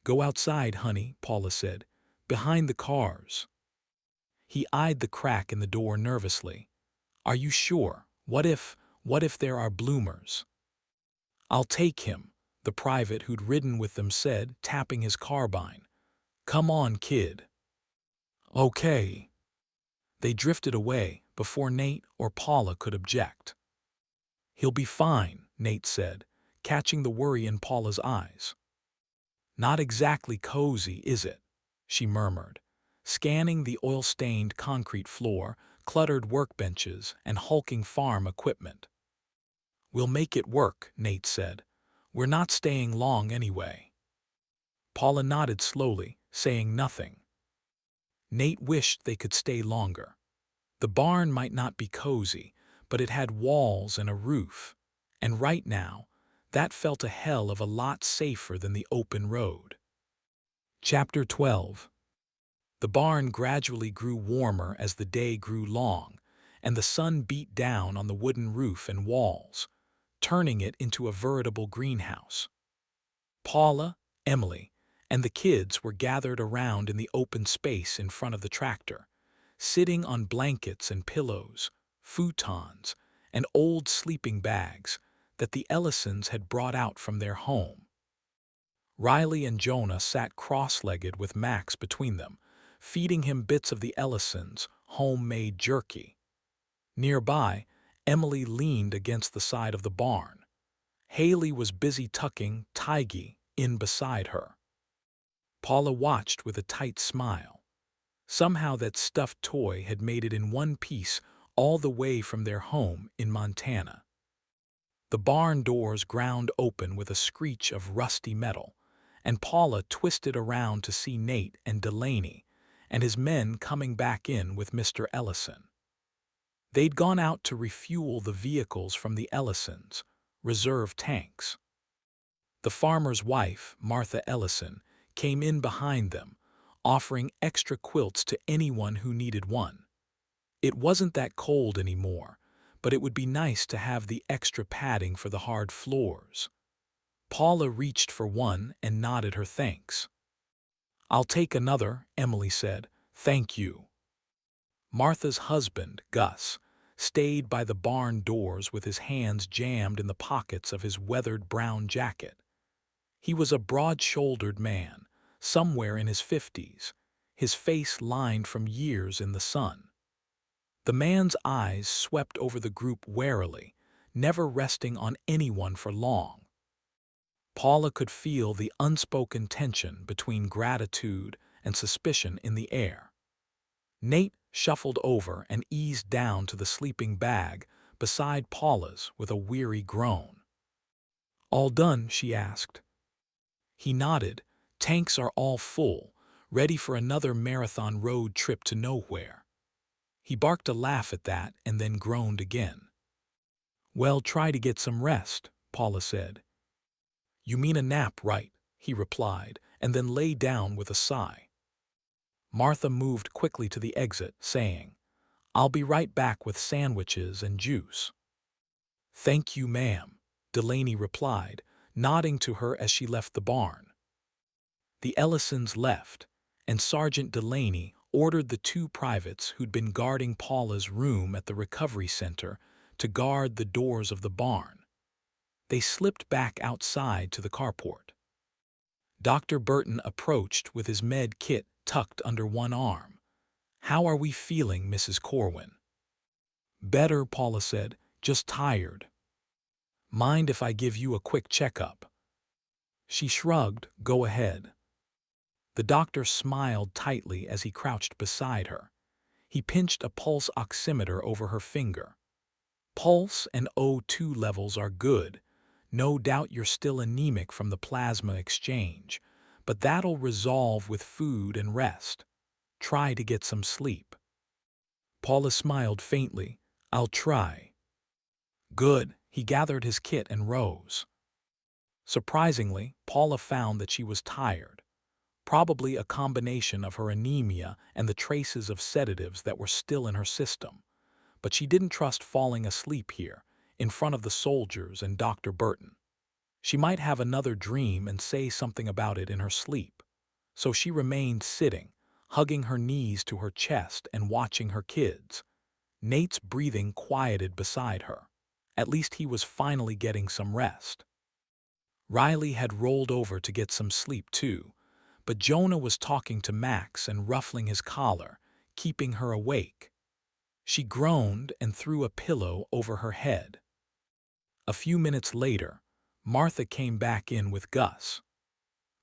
"Go outside, honey," Paula said. "Behind the cars." He eyed the crack in the door nervously. "Are you sure? What if there are bloomers?" "I'll take him," the private who'd ridden with them said, tapping his carbine. "Come on, kid." "Okay." They drifted away before Nate or Paula could object. "He'll be fine," Nate said, catching the worry in Paula's eyes. "Not exactly cozy, is it?" she murmured, scanning the oil-stained concrete floor, cluttered workbenches, and hulking farm equipment. "We'll make it work," Nate said. "We're not staying long anyway." Paula nodded slowly, saying nothing. Nate wished they could stay longer. The barn might not be cozy, but it had walls and a roof, and right now, that felt a hell of a lot safer than the open road. Chapter 12. The barn gradually grew warmer as the day grew long, and the sun beat down on the wooden roof and walls, turning it into a veritable greenhouse. Paula, Emily, and the kids were gathered around in the open space in front of the tractor, sitting on blankets and pillows, futons, and old sleeping bags that the Ellisons had brought out from their home. Riley and Jonah sat cross-legged with Max between them, feeding him bits of the Ellisons' homemade jerky. Nearby, Emily leaned against the side of the barn. Haley was busy tucking Tiggy in beside her. Paula watched with a tight smile. Somehow that stuffed toy had made it in one piece all the way from their home in Montana. The barn doors ground open with a screech of rusty metal, and Paula twisted around to see Nate and Delaney and his men coming back in with Mr. Ellison. They'd gone out to refuel the vehicles from the Ellisons, reserve tanks. The farmer's wife, Martha Ellison, came in behind them, offering extra quilts to anyone who needed one. It wasn't that cold anymore, but it would be nice to have the extra padding for the hard floors. Paula reached for one and nodded her thanks. "I'll take another," Emily said. "Thank you." Martha's husband, Gus, stayed by the barn doors with his hands jammed in the pockets of his weathered brown jacket. He was a broad-shouldered man, somewhere in his 50s, his face lined from years in the sun. The man's eyes swept over the group warily, never resting on anyone for long. Paula could feel the unspoken tension between gratitude and suspicion in the air. Nate shuffled over and eased down to the sleeping bag beside Paula's with a weary groan. "All done?" she asked. He nodded. "Tanks are all full, ready for another marathon road trip to nowhere." He barked a laugh at that and then groaned again. "Well, try to get some rest," Paula said. "You mean a nap, right?" he replied, and then lay down with a sigh. Martha moved quickly to the exit, saying, "I'll be right back with sandwiches and juice." "Thank you, ma'am," Delaney replied, nodding to her as she left the barn. The Ellisons left, and Sergeant Delaney ordered the two privates who'd been guarding Paula's room at the recovery center to guard the doors of the barn. They slipped back outside to the carport. Dr. Burton approached with his med kit tucked under one arm. "How are we feeling, Mrs. Corwin?" "Better," Paula said, "just tired." "Mind if I give you a quick checkup?" She shrugged. "Go ahead." The doctor smiled tightly as he crouched beside her. He pinched a pulse oximeter over her finger. "Pulse and O2 levels are good. No doubt you're still anemic from the plasma exchange, but that'll resolve with food and rest. Try to get some sleep." Paula smiled faintly. "I'll try." "Good." He gathered his kit and rose. Surprisingly, Paula found that she was tired, probably a combination of her anemia and the traces of sedatives that were still in her system. But she didn't trust falling asleep here, in front of the soldiers and Dr. Burton. She might have another dream and say something about it in her sleep. So she remained sitting, hugging her knees to her chest and watching her kids. Nate's breathing quieted beside her. At least he was finally getting some rest. Riley had rolled over to get some sleep too, but Jonah was talking to Max and ruffling his collar, keeping her awake. She groaned and threw a pillow over her head. A few minutes later, Martha came back in with Gus.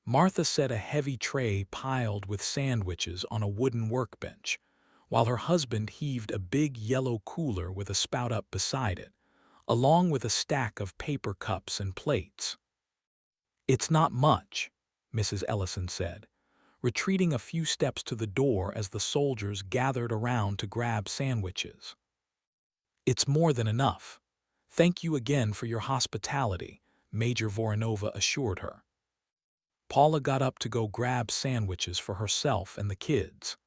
Martha set a heavy tray piled with sandwiches on a wooden workbench, while her husband heaved a big yellow cooler with a spout up beside it, along with a stack of paper cups and plates. "It's not much," Mrs. Ellison said, retreating a few steps to the door as the soldiers gathered around to grab sandwiches. "It's more than enough. Thank you again for your hospitality," Major Voronova assured her. Paula got up to go grab sandwiches for herself and the kids.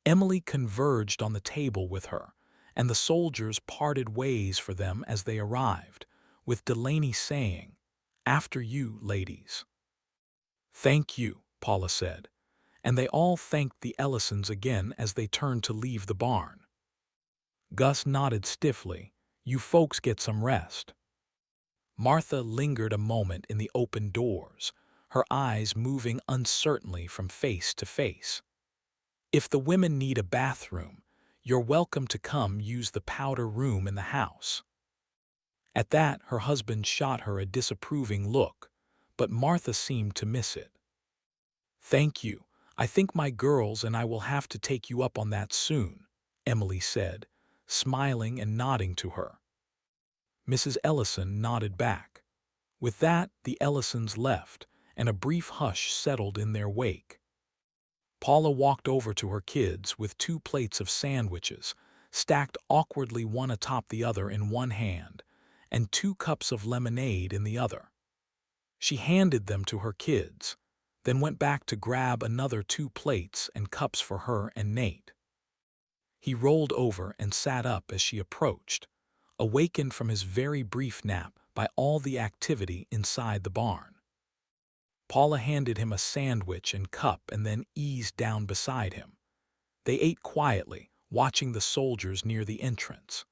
Emily converged on the table with her, and the soldiers parted ways for them as they arrived, with Delaney saying, "After you, ladies." "Thank you," Paula said, and they all thanked the Ellisons again as they turned to leave the barn. Gus nodded stiffly. "You folks get some rest." Martha lingered a moment in the open doors, her eyes moving uncertainly from face to face. "If the women need a bathroom, you're welcome to come use the powder room in the house." At that, her husband shot her a disapproving look, but Martha seemed to miss it. "Thank you. I think my girls and I will have to take you up on that soon," Emily said, smiling and nodding to her. Mrs. Ellison nodded back. With that, the Ellisons left, and a brief hush settled in their wake. Paula walked over to her kids with 2 plates of sandwiches, stacked awkwardly one atop the other in one hand, and 2 cups of lemonade in the other. She handed them to her kids, then went back to grab another 2 plates and cups for her and Nate. He rolled over and sat up as she approached, awakened from his very brief nap by all the activity inside the barn. Paula handed him a sandwich and cup and then eased down beside him. They ate quietly, watching the soldiers near the entrance.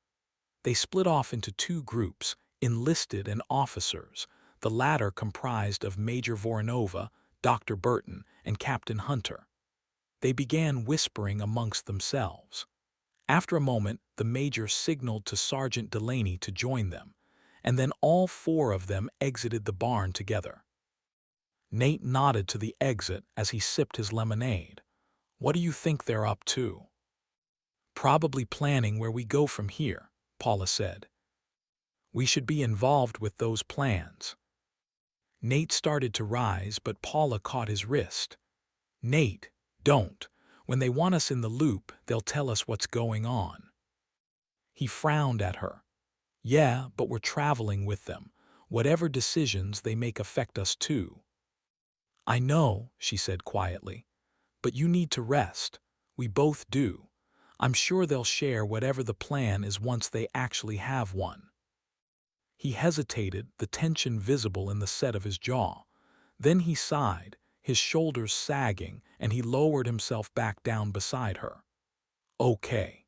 They split off into 2 groups, enlisted and officers, the latter comprised of Major Voronova, Dr. Burton, and Captain Hunter. They began whispering amongst themselves. After a moment, the major signaled to Sergeant Delaney to join them, and then all four of them exited the barn together. Nate nodded to the exit as he sipped his lemonade. "What do you think they're up to?" "Probably planning where we go from here," Paula said. "We should be involved with those plans." Nate started to rise, but Paula caught his wrist. "Nate, don't. When they want us in the loop, they'll tell us what's going on." He frowned at her. "Yeah, but we're traveling with them. Whatever decisions they make affect us too." "I know," she said quietly. "But you need to rest. We both do. I'm sure they'll share whatever the plan is once they actually have one." He hesitated, the tension visible in the set of his jaw. Then he sighed, his shoulders sagging, and he lowered himself back down beside her. "Okay."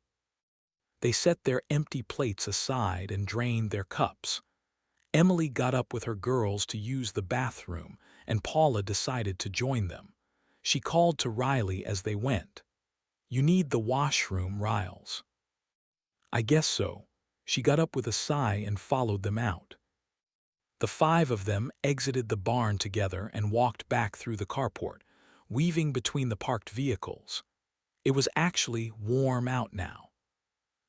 They set their empty plates aside and drained their cups. Emily got up with her girls to use the bathroom, and Paula decided to join them. She called to Riley as they went. "You need the washroom, Riles." "I guess so." She got up with a sigh and followed them out. The five of them exited the barn together and walked back through the carport, weaving between the parked vehicles. It was actually warm out now.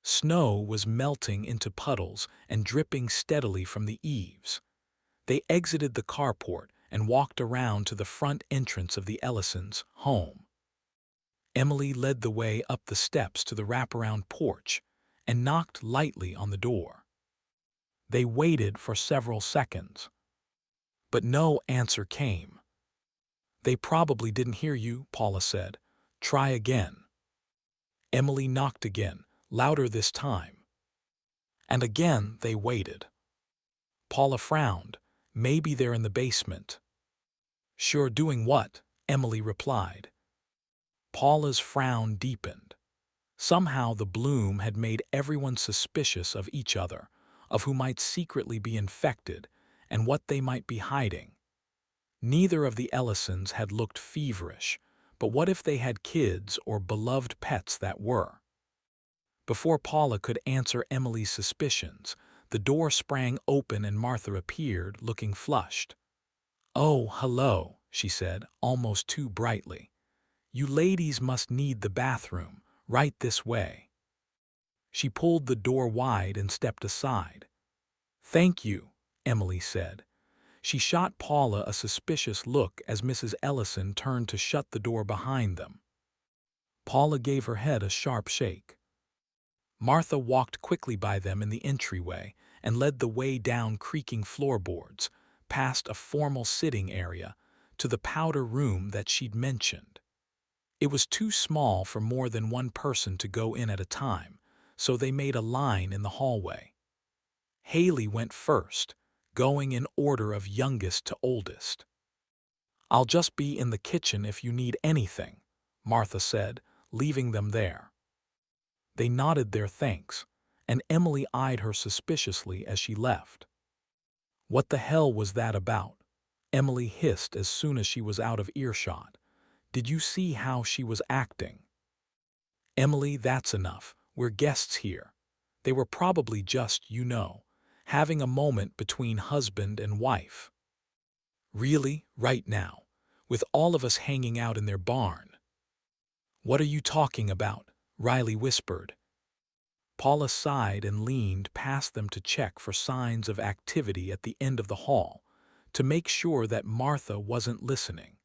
Snow was melting into puddles and dripping steadily from the eaves. They exited the carport and walked around to the front entrance of the Ellisons' home. Emily led the way up the steps to the wraparound porch and knocked lightly on the door. They waited for several seconds, but no answer came. "They probably didn't hear you," Paula said. "Try again." Emily knocked again, louder this time. And again they waited. Paula frowned. "Maybe they're in the basement." "Sure, doing what?" Emily replied. Paula's frown deepened. Somehow the bloom had made everyone suspicious of each other, of who might secretly be infected and what they might be hiding. Neither of the Ellisons had looked feverish, but what if they had kids or beloved pets that were? Before Paula could answer Emily's suspicions, the door sprang open and Martha appeared, looking flushed. "Oh, hello," she said, almost too brightly. "You ladies must need the bathroom. Right this way." She pulled the door wide and stepped aside. "Thank you," Emily said. She shot Paula a suspicious look as Mrs. Ellison turned to shut the door behind them. Paula gave her head a sharp shake. Martha walked quickly by them in the entryway and led the way down creaking floorboards, past a formal sitting area, to the powder room that she'd mentioned. It was too small for more than one person to go in at a time, so they made a line in the hallway. Haley went first, going in order of youngest to oldest. "I'll just be in the kitchen if you need anything," Martha said, leaving them there. They nodded their thanks, and Emily eyed her suspiciously as she left. "What the hell was that about?" Emily hissed as soon as she was out of earshot. "Did you see how she was acting?" "Emily, that's enough. We're guests here." They were probably just, having a moment between husband and wife. "Really, right now, with all of us hanging out in their barn?" "What are you talking about?" Riley whispered. Paula sighed and leaned past them to check for signs of activity at the end of the hall, to make sure that Martha wasn't listening.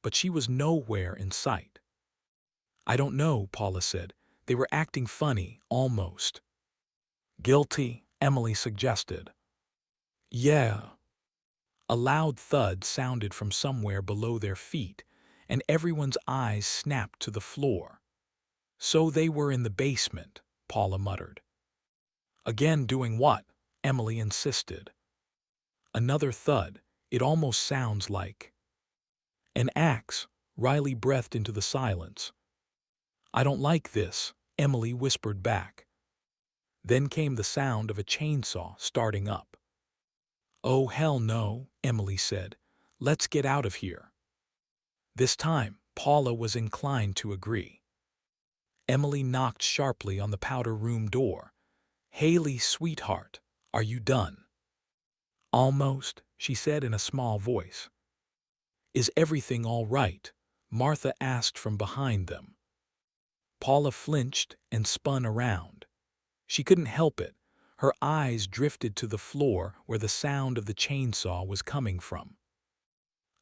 But she was nowhere in sight. "I don't know," Paula said. "They were acting funny, almost." "Guilty," Emily suggested. "Yeah." A loud thud sounded from somewhere below their feet, and everyone's eyes snapped to the floor. "So they were in the basement," Paula muttered. "Again doing what?" Emily insisted. Another thud. "It almost sounds like..." "An axe," Riley breathed into the silence. "I don't like this," Emily whispered back. Then came the sound of a chainsaw starting up. "Oh, hell no," Emily said. "Let's get out of here." This time, Paula was inclined to agree. Emily knocked sharply on the powder room door. "Haley, sweetheart, are you done?" "Almost," she said in a small voice. "Is everything all right?" Martha asked from behind them. Paula flinched and spun around. She couldn't help it. Her eyes drifted to the floor where the sound of the chainsaw was coming from.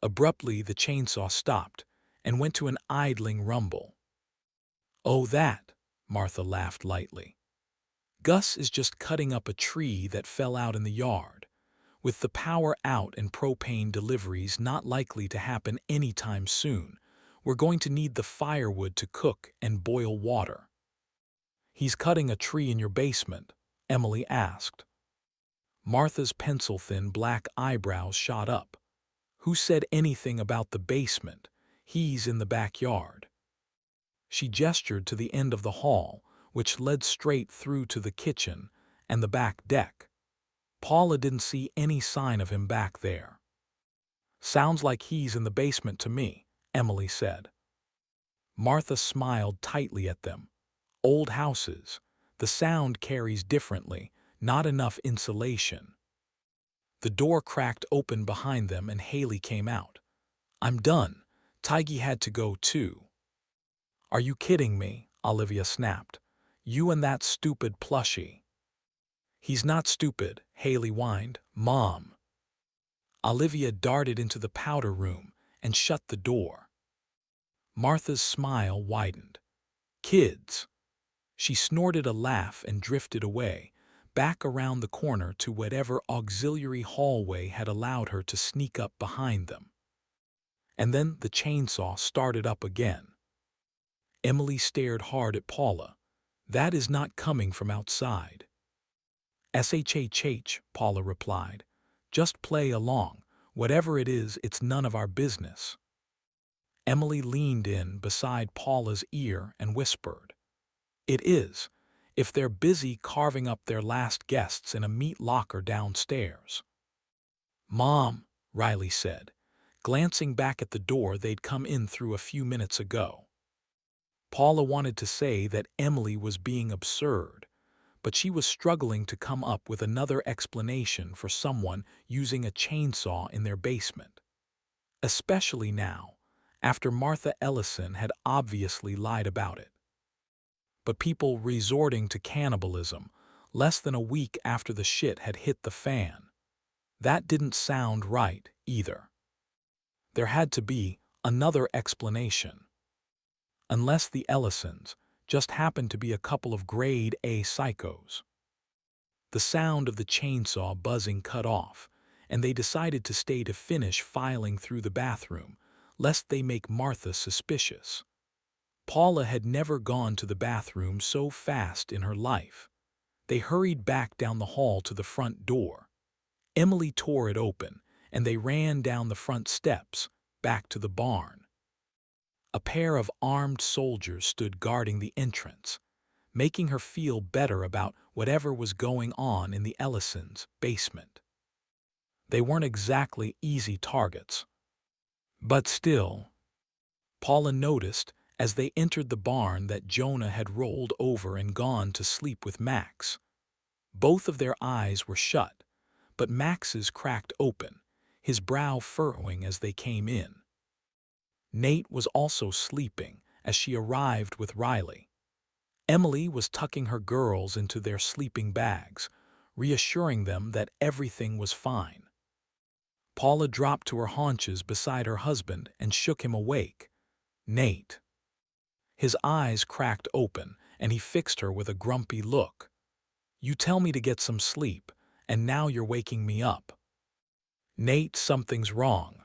Abruptly, the chainsaw stopped and went to an idling rumble. "Oh, that," Martha laughed lightly. "Gus is just cutting up a tree that fell out in the yard. With the power out and propane deliveries not likely to happen anytime soon, we're going to need the firewood to cook and boil water." "He's cutting a tree in your basement?" Emily asked. Martha's pencil-thin black eyebrows shot up. "Who said anything about the basement? He's in the backyard." She gestured to the end of the hall, which led straight through to the kitchen and the back deck. Paula didn't see any sign of him back there. "Sounds like he's in the basement to me," Emily said. Martha smiled tightly at them. "Old houses. The sound carries differently, not enough insulation." The door cracked open behind them and Haley came out. "I'm done. Tiggy had to go too." "Are you kidding me?" Olivia snapped. "You and that stupid plushie." "He's not stupid," Haley whined. "Mom." Olivia darted into the powder room and shut the door. Martha's smile widened. "Kids." She snorted a laugh and drifted away, back around the corner to whatever auxiliary hallway had allowed her to sneak up behind them. And then the chainsaw started up again. Emily stared hard at Paula. "That is not coming from outside." "SHHH," Paula replied. "Just play along. Whatever it is, it's none of our business." Emily leaned in beside Paula's ear and whispered, "It is, if they're busy carving up their last guests in a meat locker downstairs." "Mom," Riley said, glancing back at the door they'd come in through a few minutes ago. Paula wanted to say that Emily was being absurd, but she was struggling to come up with another explanation for someone using a chainsaw in their basement. Especially now, after Martha Ellison had obviously lied about it. But people resorting to cannibalism less than a week after the shit had hit the fan. That didn't sound right, either. There had to be another explanation. Unless the Ellisons just happened to be a couple of grade A psychos. The sound of the chainsaw buzzing cut off, and they decided to stay to finish filing through the bathroom, lest they make Martha suspicious. Paula had never gone to the bathroom so fast in her life. They hurried back down the hall to the front door. Emily tore it open, and they ran down the front steps, back to the barn. A pair of armed soldiers stood guarding the entrance, making her feel better about whatever was going on in the Ellisons' basement. They weren't exactly easy targets. But still, Paula noticed as they entered the barn that Jonah had rolled over and gone to sleep with Max. Both of their eyes were shut, but Max's cracked open, his brow furrowing as they came in. Nate was also sleeping as she arrived with Riley. Emily was tucking her girls into their sleeping bags, reassuring them that everything was fine. Paula dropped to her haunches beside her husband and shook him awake. "Nate." His eyes cracked open, and he fixed her with a grumpy look. "You tell me to get some sleep, and now you're waking me up." "Nate, something's wrong."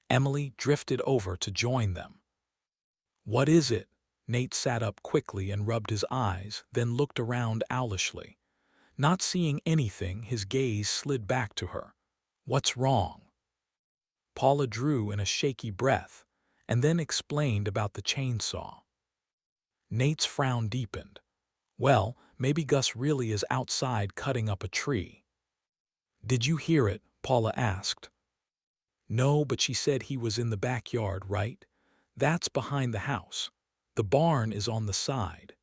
Emily drifted over to join them. "What is it?" Nate sat up quickly and rubbed his eyes, then looked around owlishly. Not seeing anything, his gaze slid back to her. "What's wrong?" Paula drew in a shaky breath, and then explained about the chainsaw. Nate's frown deepened. "Well, maybe Gus really is outside cutting up a tree." "Did you hear it?" Paula asked. "No, but she said he was in the backyard, right? That's behind the house. The barn is on the side.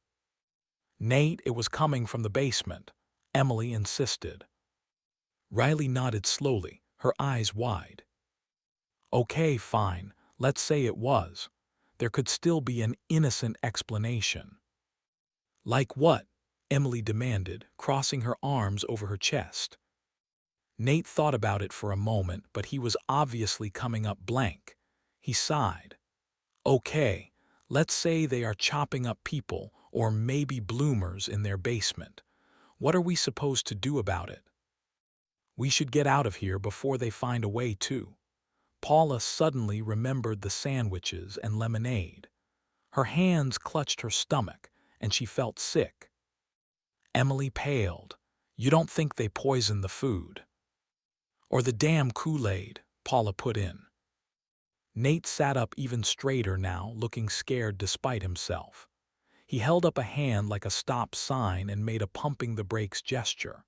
Nate, it was coming from the basement, Emily insisted. Riley nodded slowly, her eyes wide. Okay, fine, let's say it was. There could still be an innocent explanation. Like what? Emily demanded, crossing her arms over her chest. Nate thought about it for a moment, but he was obviously coming up blank. He sighed. Okay, let's say they are chopping up people or maybe bloomers in their basement. What are we supposed to do about it? We should get out of here before they find a way to. Paula suddenly remembered the sandwiches and lemonade. Her hands clutched her stomach, and she felt sick. Emily paled. You don't think they poisoned the food? Or the damn Kool-Aid, Paula put in. Nate sat up even straighter now, looking scared despite himself. He held up a hand like a stop sign and made a pumping the brakes gesture.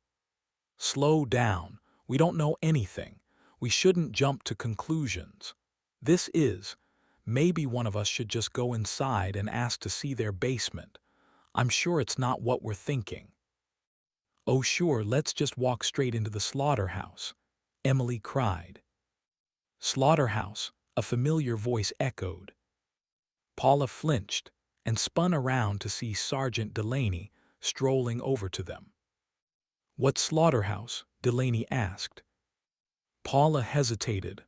Slow down. We don't know anything. We shouldn't jump to conclusions. Maybe one of us should just go inside and ask to see their basement. I'm sure it's not what we're thinking. Oh sure, let's just walk straight into the slaughterhouse, Emily cried. Slaughterhouse, a familiar voice echoed. Paula flinched and spun around to see Sergeant Delaney strolling over to them. What slaughterhouse? Delaney asked. Paula hesitated.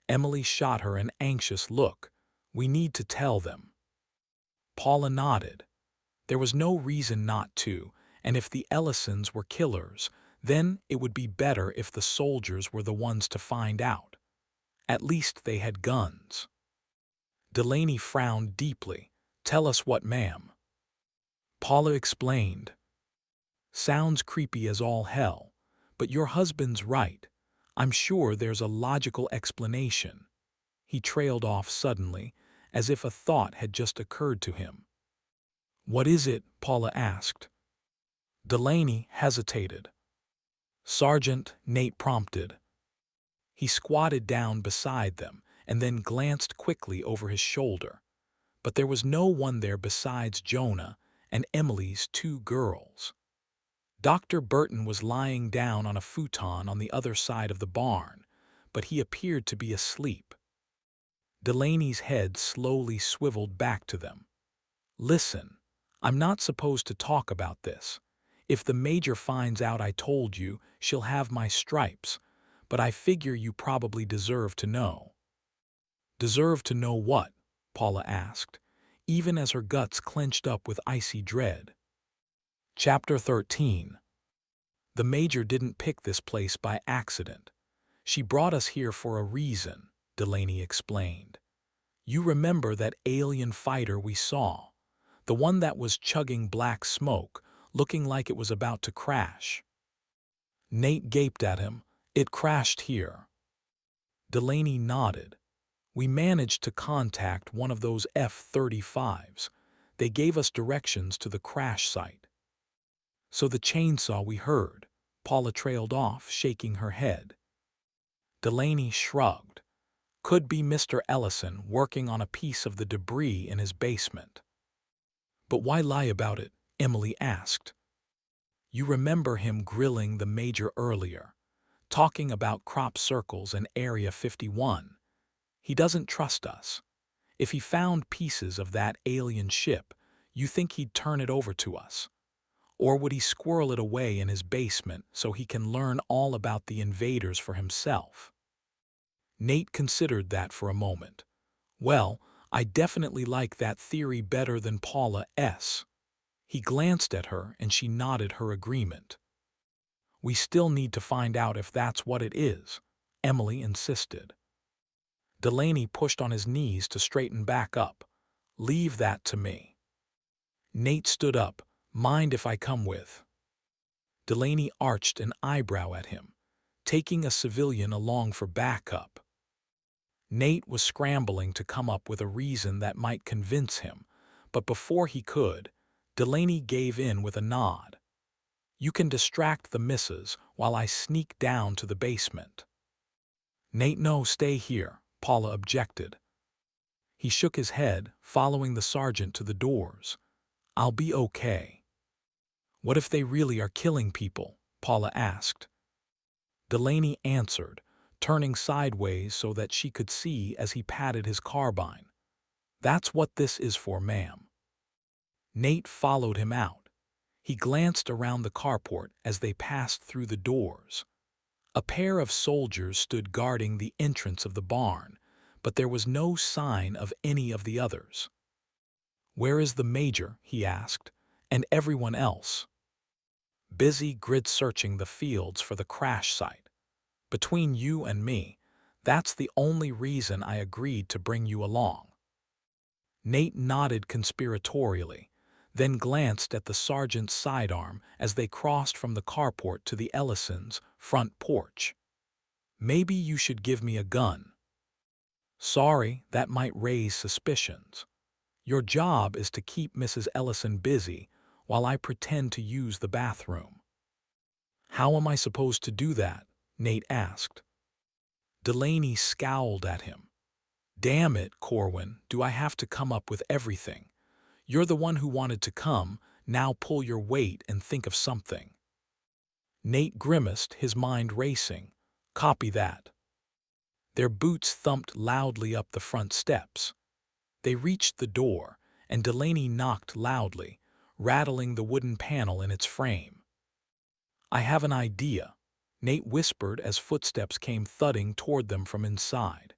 Emily shot her an anxious look. We need to tell them. Paula nodded. There was no reason not to, and if the Ellisons were killers, then it would be better if the soldiers were the ones to find out. At least they had guns. Delaney frowned deeply. Tell us what, ma'am. Paula explained. Sounds creepy as all hell, but your husband's right. I'm sure there's a logical explanation. He trailed off suddenly, as if a thought had just occurred to him. What is it? Paula asked. Delaney hesitated. Sergeant, Nate prompted. He squatted down beside them and then glanced quickly over his shoulder. But there was no one there besides Jonah and Emily's two girls. Dr. Burton was lying down on a futon on the other side of the barn, but he appeared to be asleep. Delaney's head slowly swiveled back to them. Listen, I'm not supposed to talk about this. If the major finds out I told you, she'll have my stripes, but I figure you probably deserve to know. Deserve to know what? Paula asked, even as her guts clenched up with icy dread. Chapter 13. The major didn't pick this place by accident. She brought us here for a reason, Delaney explained. You remember that alien fighter we saw, the one that was chugging black smoke, looking like it was about to crash. Nate gaped at him. It crashed here. Delaney nodded. We managed to contact one of those F-35s. They gave us directions to the crash site. So the chainsaw we heard, Paula trailed off, shaking her head. Delaney shrugged. Could be Mr. Ellison working on a piece of the debris in his basement. But why lie about it? Emily asked. You remember him grilling the major earlier, talking about crop circles and Area 51. He doesn't trust us. If he found pieces of that alien ship, you think he'd turn it over to us? Or would he squirrel it away in his basement so he can learn all about the invaders for himself? Nate considered that for a moment. Well, I definitely like that theory better than Paula's. He glanced at her and she nodded her agreement. We still need to find out if that's what it is, Emily insisted. Delaney pushed on his knees to straighten back up. Leave that to me. Nate stood up. Mind if I come with? Delaney arched an eyebrow at him, taking a civilian along for backup. Nate was scrambling to come up with a reason that might convince him, but before he could, Delaney gave in with a nod. You can distract the missus while I sneak down to the basement. Nate, no, stay here, Paula objected. He shook his head, following the sergeant to the doors. "I'll be okay." "What if they really are killing people?" Paula asked. Delaney answered, turning sideways so that she could see as he patted his carbine. "That's what this is for, ma'am." Nate followed him out. He glanced around the carport as they passed through the doors. A pair of soldiers stood guarding the entrance of the barn, but there was no sign of any of the others. "Where is the major?" he asked, "and everyone else?" "Busy grid-searching the fields for the crash site. Between you and me, that's the only reason I agreed to bring you along." Nate nodded conspiratorially, then glanced at the sergeant's sidearm as they crossed from the carport to the Ellisons' front porch. "Maybe you should give me a gun." "Sorry, that might raise suspicions. Your job is to keep Mrs. Ellison busy while I pretend to use the bathroom." "How am I supposed to do that?" Nate asked. Delaney scowled at him. "Damn it, Corwin, do I have to come up with everything? You're the one who wanted to come, now pull your weight and think of something." Nate grimaced, his mind racing. "Copy that." Their boots thumped loudly up the front steps. They reached the door, and Delaney knocked loudly, rattling the wooden panel in its frame. "I have an idea," Nate whispered as footsteps came thudding toward them from inside.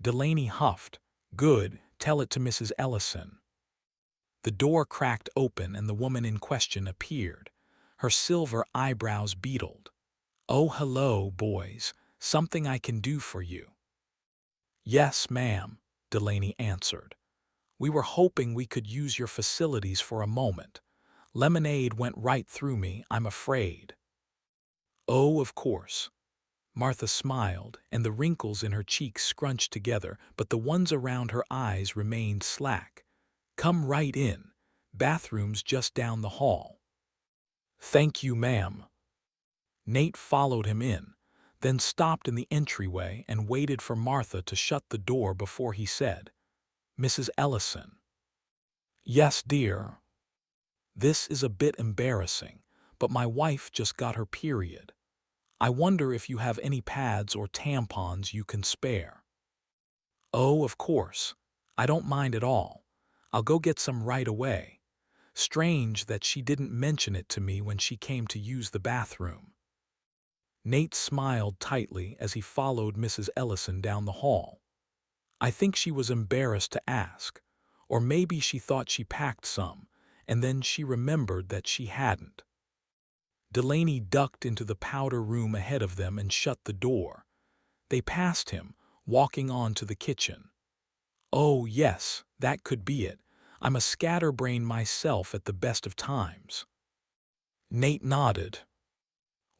Delaney huffed. "Good, tell it to Mrs. Ellison." The door cracked open and the woman in question appeared, her silver eyebrows beetled. "Oh, hello, boys. Something I can do for you?" "Yes, ma'am," Delaney answered. "We were hoping we could use your facilities for a moment. Lemonade went right through me, I'm afraid." "Oh, of course." Martha smiled, and the wrinkles in her cheeks scrunched together, but the ones around her eyes remained slack. "Come right in. Bathroom's just down the hall." "Thank you, ma'am." Nate followed him in, then stopped in the entryway and waited for Martha to shut the door before he said, "Mrs. Ellison." "Yes, dear." "This is a bit embarrassing, but my wife just got her period. I wonder if you have any pads or tampons you can spare." "Oh, of course. I don't mind at all. I'll go get some right away. Strange that she didn't mention it to me when she came to use the bathroom." Nate smiled tightly as he followed Mrs. Ellison down the hall. I think she was embarrassed to ask, or maybe she thought she packed some, and then she remembered that she hadn't. Delaney ducked into the powder room ahead of them and shut the door. They passed him, walking on to the kitchen. "Oh, yes, that could be it. I'm a scatterbrain myself at the best of times." Nate nodded.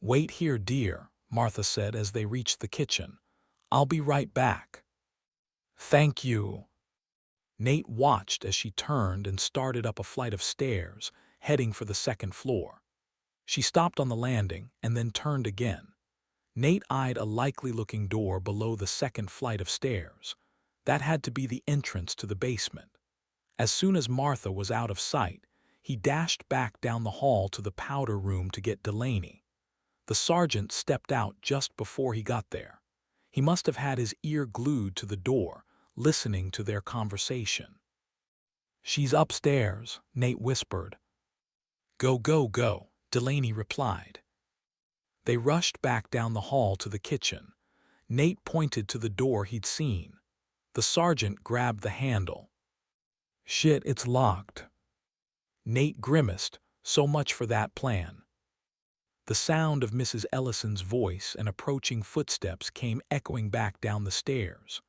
"Wait here, dear," Martha said as they reached the kitchen. "I'll be right back." "Thank you." Nate watched as she turned and started up a flight of stairs, heading for the second floor. She stopped on the landing and then turned again. Nate eyed a likely-looking door below the second flight of stairs. That had to be the entrance to the basement. As soon as Martha was out of sight, he dashed back down the hall to the powder room to get Delaney. The sergeant stepped out just before he got there. He must have had his ear glued to the door, listening to their conversation. "She's upstairs," Nate whispered. "Go, go, go," Delaney replied. They rushed back down the hall to the kitchen. Nate pointed to the door he'd seen. The sergeant grabbed the handle. "Shit, it's locked." Nate grimaced. So much for that plan. The sound of Mrs. Ellison's voice and approaching footsteps came echoing back down the stairs.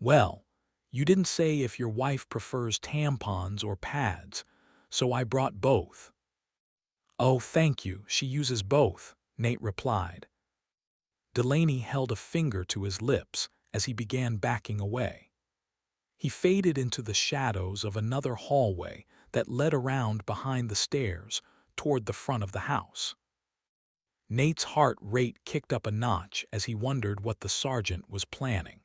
"Well, you didn't say if your wife prefers tampons or pads, so I brought both." "Oh, thank you, she uses both," Nate replied. Delaney held a finger to his lips as he began backing away. He faded into the shadows of another hallway that led around behind the stairs toward the front of the house. Nate's heart rate kicked up a notch as he wondered what the sergeant was planning.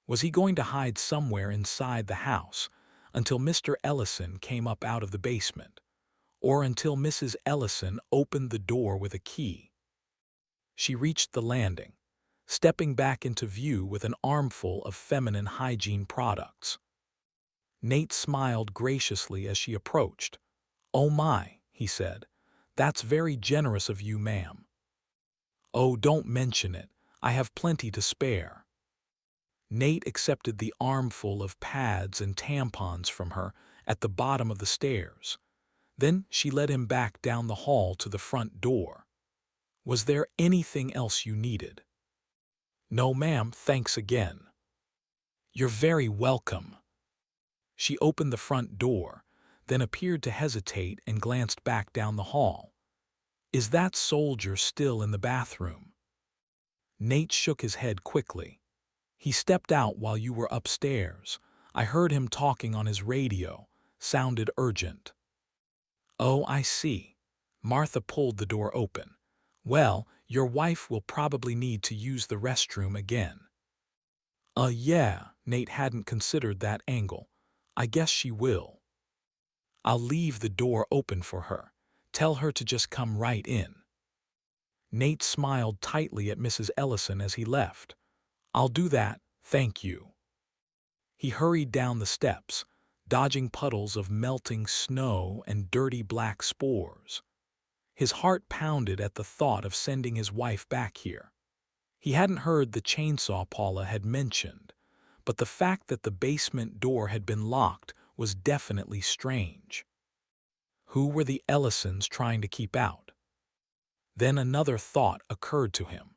Was he going to hide somewhere inside the house until Mr. Ellison came up out of the basement, or until Mrs. Ellison opened the door with a key? She reached the landing, stepping back into view with an armful of feminine hygiene products. Nate smiled graciously as she approached. "Oh my," he said, "that's very generous of you, ma'am." "Oh, don't mention it. I have plenty to spare." Nate accepted the armful of pads and tampons from her at the bottom of the stairs. Then she led him back down the hall to the front door. "Was there anything else you needed?" "No, ma'am, thanks again." "You're very welcome." She opened the front door, then appeared to hesitate and glanced back down the hall. "Is that soldier still in the bathroom?" Nate shook his head quickly. "He stepped out while you were upstairs. I heard him talking on his radio. Sounded urgent." "Oh, I see." Martha pulled the door open. "Well, your wife will probably need to use the restroom again." Yeah," Nate hadn't considered that angle. "I guess she will." "I'll leave the door open for her. Tell her to just come right in." Nate smiled tightly at Mrs. Ellison as he left. "I'll do that, thank you." He hurried down the steps, dodging puddles of melting snow and dirty black spores. His heart pounded at the thought of sending his wife back here. He hadn't heard the chainsaw Paula had mentioned, but the fact that the basement door had been locked was definitely strange. Who were the Ellisons trying to keep out? Then another thought occurred to him.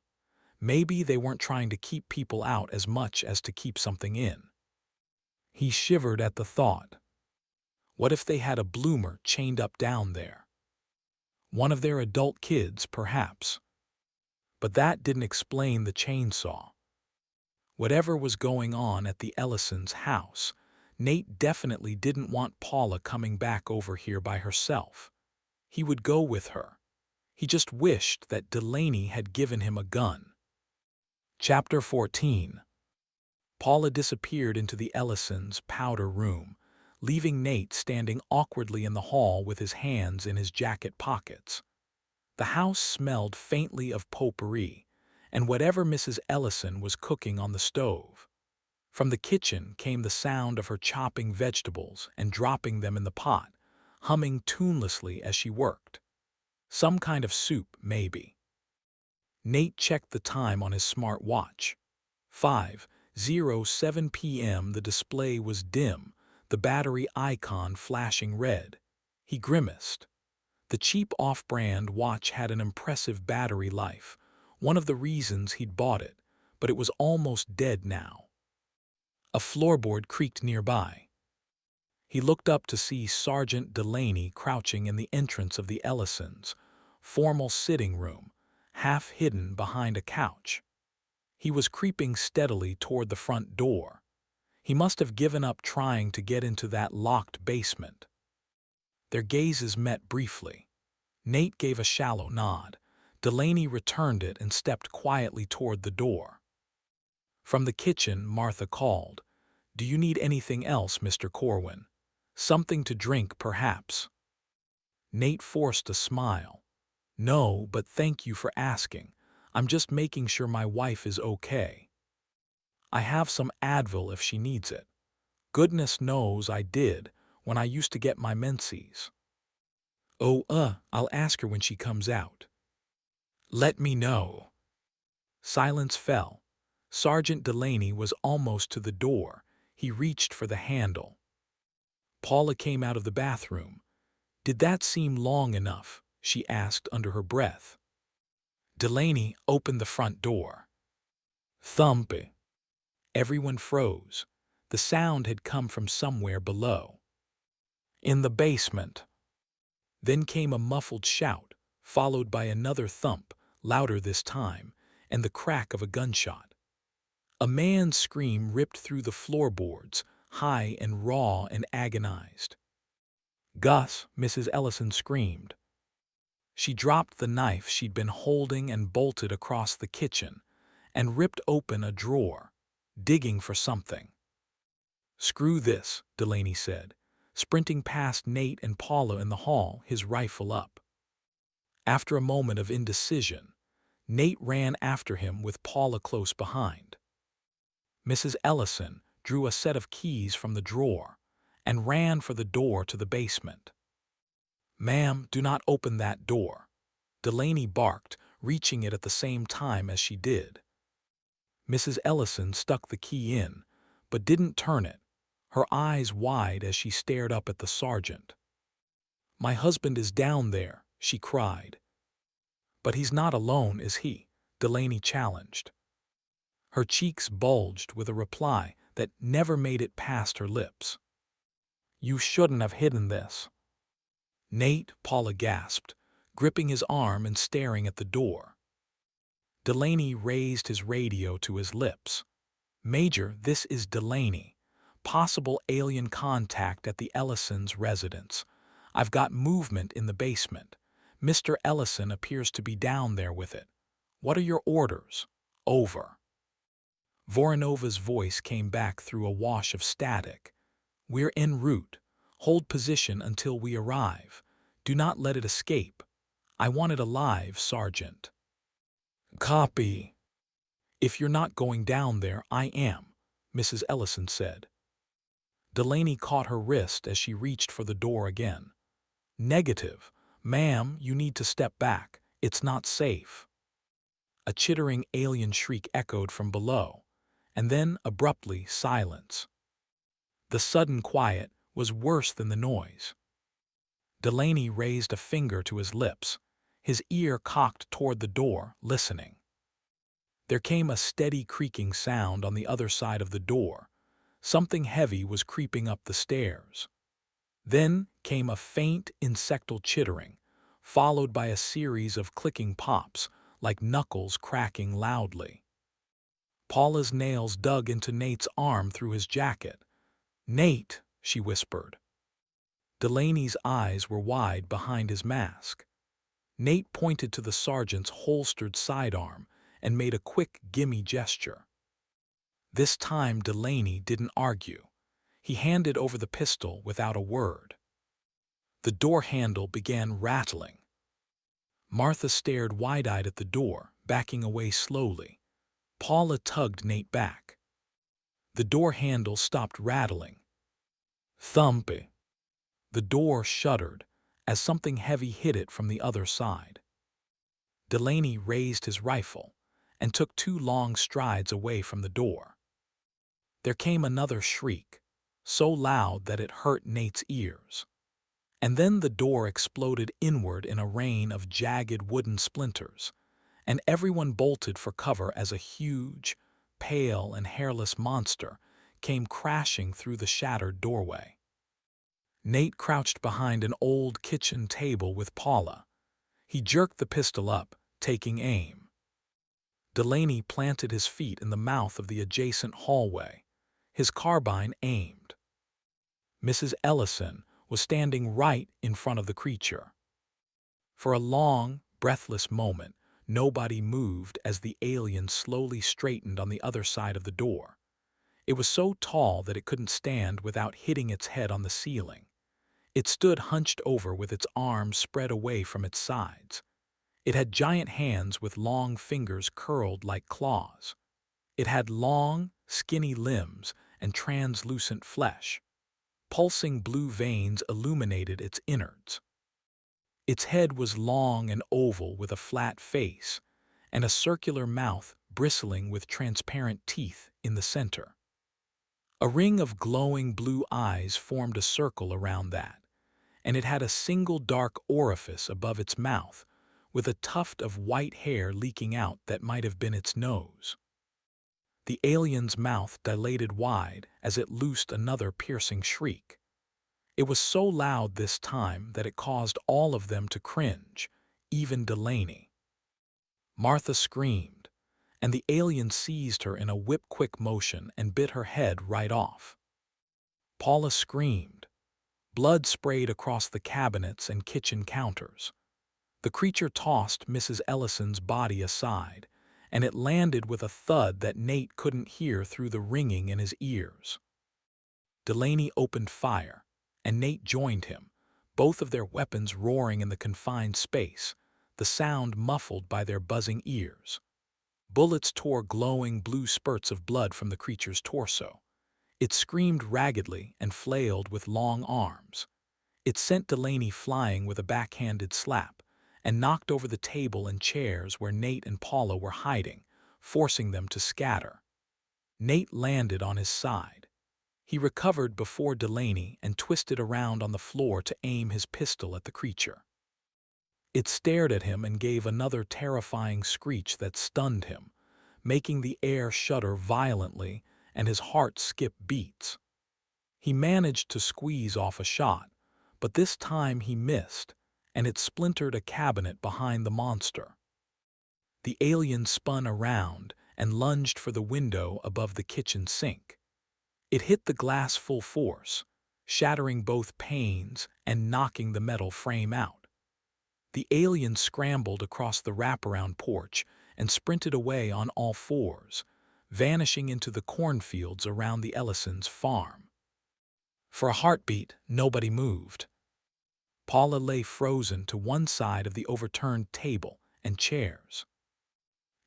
Maybe they weren't trying to keep people out as much as to keep something in. He shivered at the thought. What if they had a bloomer chained up down there? One of their adult kids, perhaps. But that didn't explain the chainsaw. Whatever was going on at the Ellisons' house, Nate definitely didn't want Paula coming back over here by herself. He would go with her. He just wished that Delaney had given him a gun. Chapter 14. Paula disappeared into the Ellisons' powder room, leaving Nate standing awkwardly in the hall with his hands in his jacket pockets. The house smelled faintly of potpourri and whatever Mrs. Ellison was cooking on the stove. From the kitchen came the sound of her chopping vegetables and dropping them in the pot, humming tunelessly as she worked. Some kind of soup, maybe. Nate checked the time on his smart watch. 5:07 p.m. The display was dim, the battery icon flashing red. He grimaced. The cheap off-brand watch had an impressive battery life, one of the reasons he'd bought it, but it was almost dead now. A floorboard creaked nearby. He looked up to see Sergeant Delaney crouching in the entrance of the Ellisons' formal sitting room, half hidden behind a couch. He was creeping steadily toward the front door. He must have given up trying to get into that locked basement. Their gazes met briefly. Nate gave a shallow nod. Delaney returned it and stepped quietly toward the door. From the kitchen, Martha called, "Do you need anything else, Mr. Corwin? Something to drink, perhaps?" Nate forced a smile. "No, but thank you for asking. I'm just making sure my wife is okay. I have some Advil if she needs it. Goodness knows I did when I used to get my menses." "Oh, I'll ask her when she comes out." "Let me know." Silence fell. Sergeant Delaney was almost to the door. He reached for the handle. Paula came out of the bathroom. "Did that seem long enough?" she asked under her breath. Delaney opened the front door. Thump. Everyone froze. The sound had come from somewhere below. "In the basement." Then came a muffled shout, followed by another thump, louder this time, and the crack of a gunshot. A man's scream ripped through the floorboards, high and raw and agonized. "Gus!" Mrs. Ellison screamed. She dropped the knife she'd been holding and bolted across the kitchen, and ripped open a drawer. digging for something. "Screw this," Delaney said, sprinting past Nate and Paula in the hall, his rifle up. After a moment of indecision, Nate ran after him with Paula close behind. Mrs. Ellison drew a set of keys from the drawer and ran for the door to the basement. "Ma'am, do not open that door," Delaney barked, reaching it at the same time as she did. Mrs. Ellison stuck the key in, but didn't turn it, her eyes wide as she stared up at the sergeant. "My husband is down there," she cried. "But he's not alone, is he?" Delaney challenged. Her cheeks bulged with a reply that never made it past her lips. "You shouldn't have hidden this." "Nate," Paula gasped, gripping his arm and staring at the door. Delaney raised his radio to his lips. "Major, this is Delaney. Possible alien contact at the Ellisons' residence. I've got movement in the basement. Mr. Ellison appears to be down there with it. What are your orders? Over." Voranova's voice came back through a wash of static. "We're en route. Hold position until we arrive. Do not let it escape. I want it alive, Sergeant." "Copy." "If you're not going down there, I am," Mrs. Ellison said. Delaney caught her wrist as she reached for the door again. "Negative. Ma'am, you need to step back. It's not safe." A chittering alien shriek echoed from below, and then, abruptly, silence. The sudden quiet was worse than the noise. Delaney raised a finger to his lips, his ear cocked toward the door, listening. There came a steady creaking sound on the other side of the door. Something heavy was creeping up the stairs. Then came a faint, insectal chittering, followed by a series of clicking pops, like knuckles cracking loudly. Paula's nails dug into Nate's arm through his jacket. "Nate," she whispered. Delaney's eyes were wide behind his mask. Nate pointed to the sergeant's holstered sidearm and made a quick gimme gesture. This time Delaney didn't argue. He handed over the pistol without a word. The door handle began rattling. Martha stared wide-eyed at the door, backing away slowly. Paula tugged Nate back. The door handle stopped rattling. Thumpy. The door shuddered as something heavy hit it from the other side. Delaney raised his rifle and took 2 long strides away from the door. There came another shriek, so loud that it hurt Nate's ears. And then the door exploded inward in a rain of jagged wooden splinters, and everyone bolted for cover as a huge, pale and hairless monster came crashing through the shattered doorway. Nate crouched behind an old kitchen table with Paula. He jerked the pistol up, taking aim. Delaney planted his feet in the mouth of the adjacent hallway, his carbine aimed. Mrs. Ellison was standing right in front of the creature. For a long, breathless moment, nobody moved as the alien slowly straightened on the other side of the door. It was so tall that it couldn't stand without hitting its head on the ceiling. It stood hunched over with its arms spread away from its sides. It had giant hands with long fingers curled like claws. It had long, skinny limbs and translucent flesh. Pulsing blue veins illuminated its innards. Its head was long and oval with a flat face, and a circular mouth bristling with transparent teeth in the center. A ring of glowing blue eyes formed a circle around that, and it had a single dark orifice above its mouth, with a tuft of white hair leaking out that might have been its nose. The alien's mouth dilated wide as it loosed another piercing shriek. It was so loud this time that it caused all of them to cringe, even Delaney. Martha screamed, and the alien seized her in a whip-quick motion and bit her head right off. Paula screamed. Blood sprayed across the cabinets and kitchen counters. The creature tossed Mrs. Ellison's body aside and it landed with a thud that Nate couldn't hear through the ringing in his ears. Delaney opened fire, and Nate joined him, both of their weapons roaring in the confined space, the sound muffled by their buzzing ears. Bullets tore glowing blue spurts of blood from the creature's torso. It screamed raggedly and flailed with long arms. It sent Delaney flying with a backhanded slap and knocked over the table and chairs where Nate and Paula were hiding, forcing them to scatter. Nate landed on his side. He recovered before Delaney and twisted around on the floor to aim his pistol at the creature. It stared at him and gave another terrifying screech that stunned him, making the air shudder violently and his heart skip beats. He managed to squeeze off a shot, but this time he missed, and it splintered a cabinet behind the monster. The alien spun around and lunged for the window above the kitchen sink. It hit the glass full force, shattering both panes and knocking the metal frame out. The alien scrambled across the wraparound porch and sprinted away on all fours, vanishing into the cornfields around the Ellisons' farm. For a heartbeat, nobody moved. Paula lay frozen to one side of the overturned table and chairs.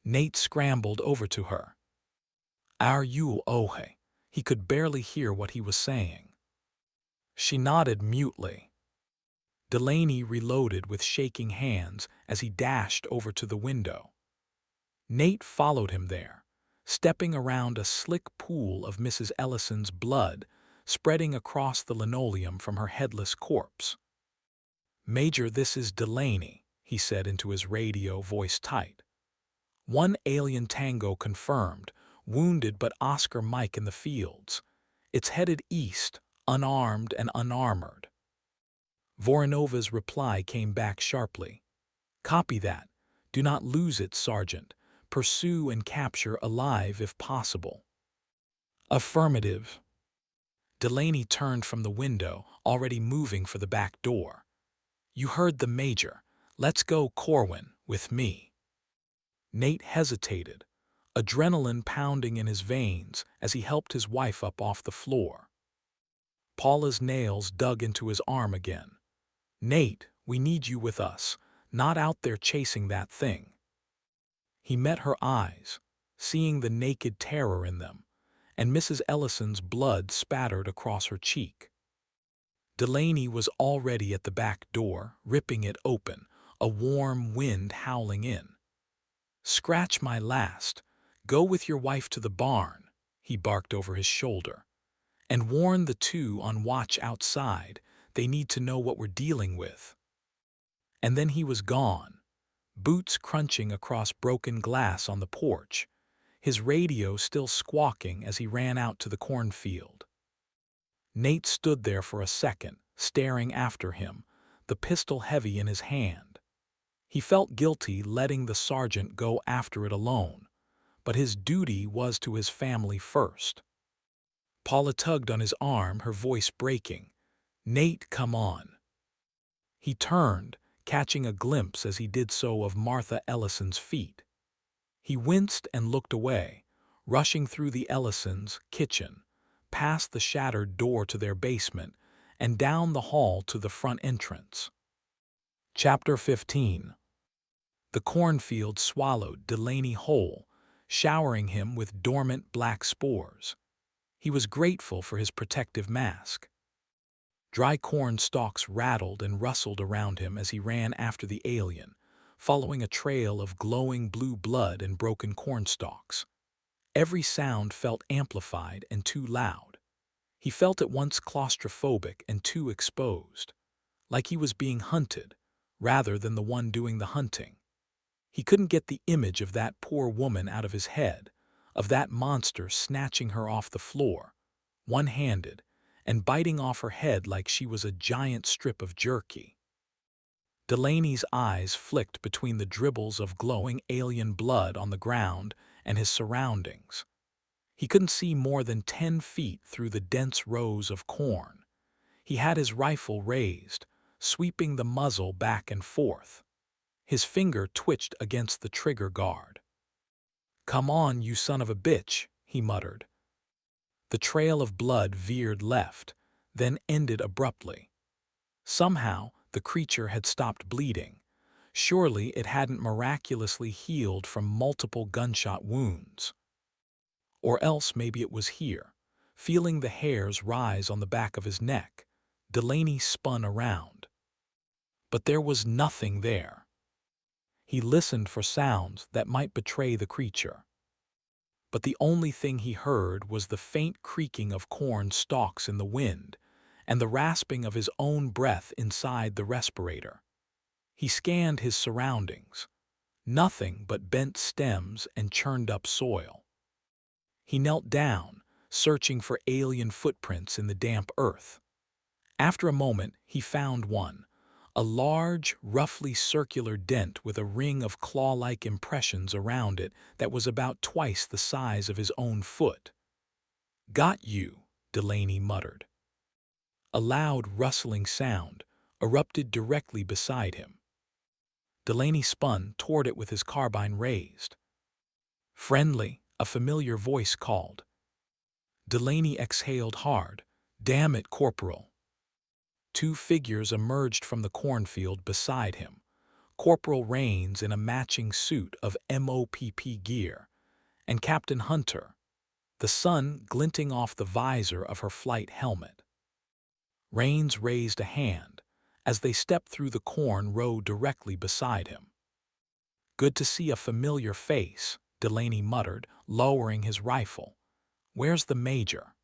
Nate scrambled over to her. "Are you okay?" He could barely hear what he was saying. She nodded mutely. Delaney reloaded with shaking hands as he dashed over to the window. Nate followed him there, stepping around a slick pool of Mrs. Ellison's blood spreading across the linoleum from her headless corpse. "Major, this is Delaney," he said into his radio, voice tight. "One alien tango confirmed, wounded but Oscar Mike in the fields. It's headed east, unarmed and unarmored." Vorinova's reply came back sharply. "Copy that. Do not lose it, Sergeant. Pursue and capture alive if possible." "Affirmative." Delaney turned from the window, already moving for the back door. "You heard the Major. Let's go, Corwin, with me." Nate hesitated, adrenaline pounding in his veins as he helped his wife up off the floor. Paula's nails dug into his arm again. "Nate, we need you with us, not out there chasing that thing." He met her eyes, seeing the naked terror in them, and Mrs. Ellison's blood spattered across her cheek. Delaney was already at the back door, ripping it open, a warm wind howling in. "Scratch my last. Go with your wife to the barn," he barked over his shoulder. "And warn the two on watch outside. They need to know what we're dealing with." And then he was gone, boots crunching across broken glass on the porch, his radio still squawking as he ran out to the cornfield. Nate stood there for a second, staring after him, the pistol heavy in his hand. He felt guilty letting the sergeant go after it alone, but his duty was to his family first. Paula tugged on his arm, her voice breaking. "Nate, come on." He turned, catching a glimpse as he did so of Martha Ellison's feet. He winced and looked away, rushing through the Ellisons' kitchen, past the shattered door to their basement, and down the hall to the front entrance. Chapter 15. The cornfield swallowed Delaney whole, showering him with dormant black spores. He was grateful for his protective mask. Dry corn stalks rattled and rustled around him as he ran after the alien, following a trail of glowing blue blood and broken corn stalks. Every sound felt amplified and too loud. He felt at once claustrophobic and too exposed, like he was being hunted, rather than the one doing the hunting. He couldn't get the image of that poor woman out of his head, of that monster snatching her off the floor, one-handed, and biting off her head like she was a giant strip of jerky. Delaney's eyes flicked between the dribbles of glowing alien blood on the ground and his surroundings. He couldn't see more than 10 feet through the dense rows of corn. He had his rifle raised, sweeping the muzzle back and forth. His finger twitched against the trigger guard. "Come on, you son of a bitch," he muttered. The trail of blood veered left, then ended abruptly. Somehow, the creature had stopped bleeding. Surely it hadn't miraculously healed from multiple gunshot wounds. Or else maybe it was here. Feeling the hairs rise on the back of his neck, Delaney spun around. But there was nothing there. He listened for sounds that might betray the creature. But the only thing he heard was the faint creaking of corn stalks in the wind and the rasping of his own breath inside the respirator. He scanned his surroundings. Nothing but bent stems and churned-up soil. He knelt down, searching for alien footprints in the damp earth. After a moment, he found one, a large, roughly circular dent with a ring of claw-like impressions around it that was about twice the size of his own foot. "Got you," Delaney muttered. A loud, rustling sound erupted directly beside him. Delaney spun toward it with his carbine raised. "Friendly," a familiar voice called. Delaney exhaled hard. "Damn it, Corporal." Two figures emerged from the cornfield beside him. Corporal Rains in a matching suit of MOPP gear, and Captain Hunter, the sun glinting off the visor of her flight helmet. Rains raised a hand as they stepped through the corn row directly beside him. "Good to see a familiar face," Delaney muttered, lowering his rifle. "Where's the Major?"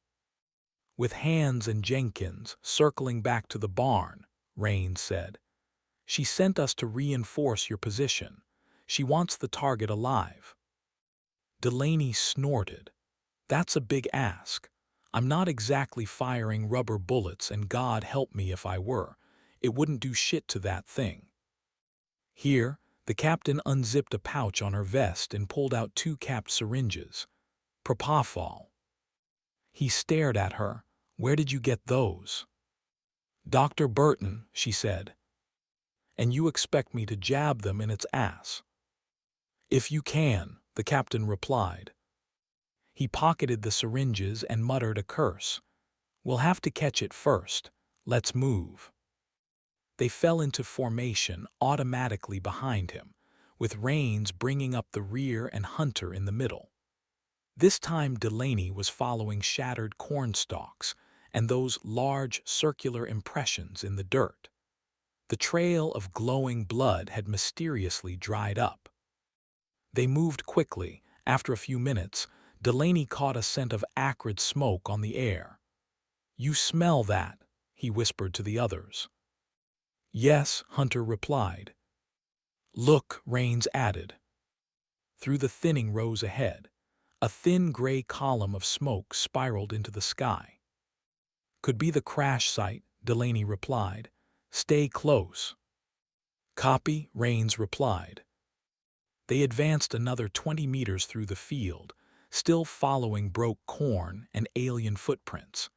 "With Hands and Jenkins circling back to the barn," Rains said. "She sent us to reinforce your position. She wants the target alive." Delaney snorted. "That's a big ask. I'm not exactly firing rubber bullets, and God help me if I were. It wouldn't do shit to that thing." Here, the captain unzipped a pouch on her vest and pulled out two capped syringes. "Propofol." He stared at her. "Where did you get those?" "Dr. Burton," she said. "And you expect me to jab them in its ass?" "If you can," the captain replied. He pocketed the syringes and muttered a curse. "We'll have to catch it first. Let's move." They fell into formation automatically behind him, with Rains bringing up the rear and Hunter in the middle. This time Delaney was following shattered corn stalks and those large circular impressions in the dirt. The trail of glowing blood had mysteriously dried up. They moved quickly. After a few minutes, Delaney caught a scent of acrid smoke on the air. "You smell that?" he whispered to the others. "Yes," Hunter replied. "Look," Rains added. Through the thinning rows ahead, a thin gray column of smoke spiraled into the sky. "Could be the crash site," Delaney replied. "Stay close." "Copy," Rains replied. They advanced another 20 meters through the field, still following broke corn and alien footprints.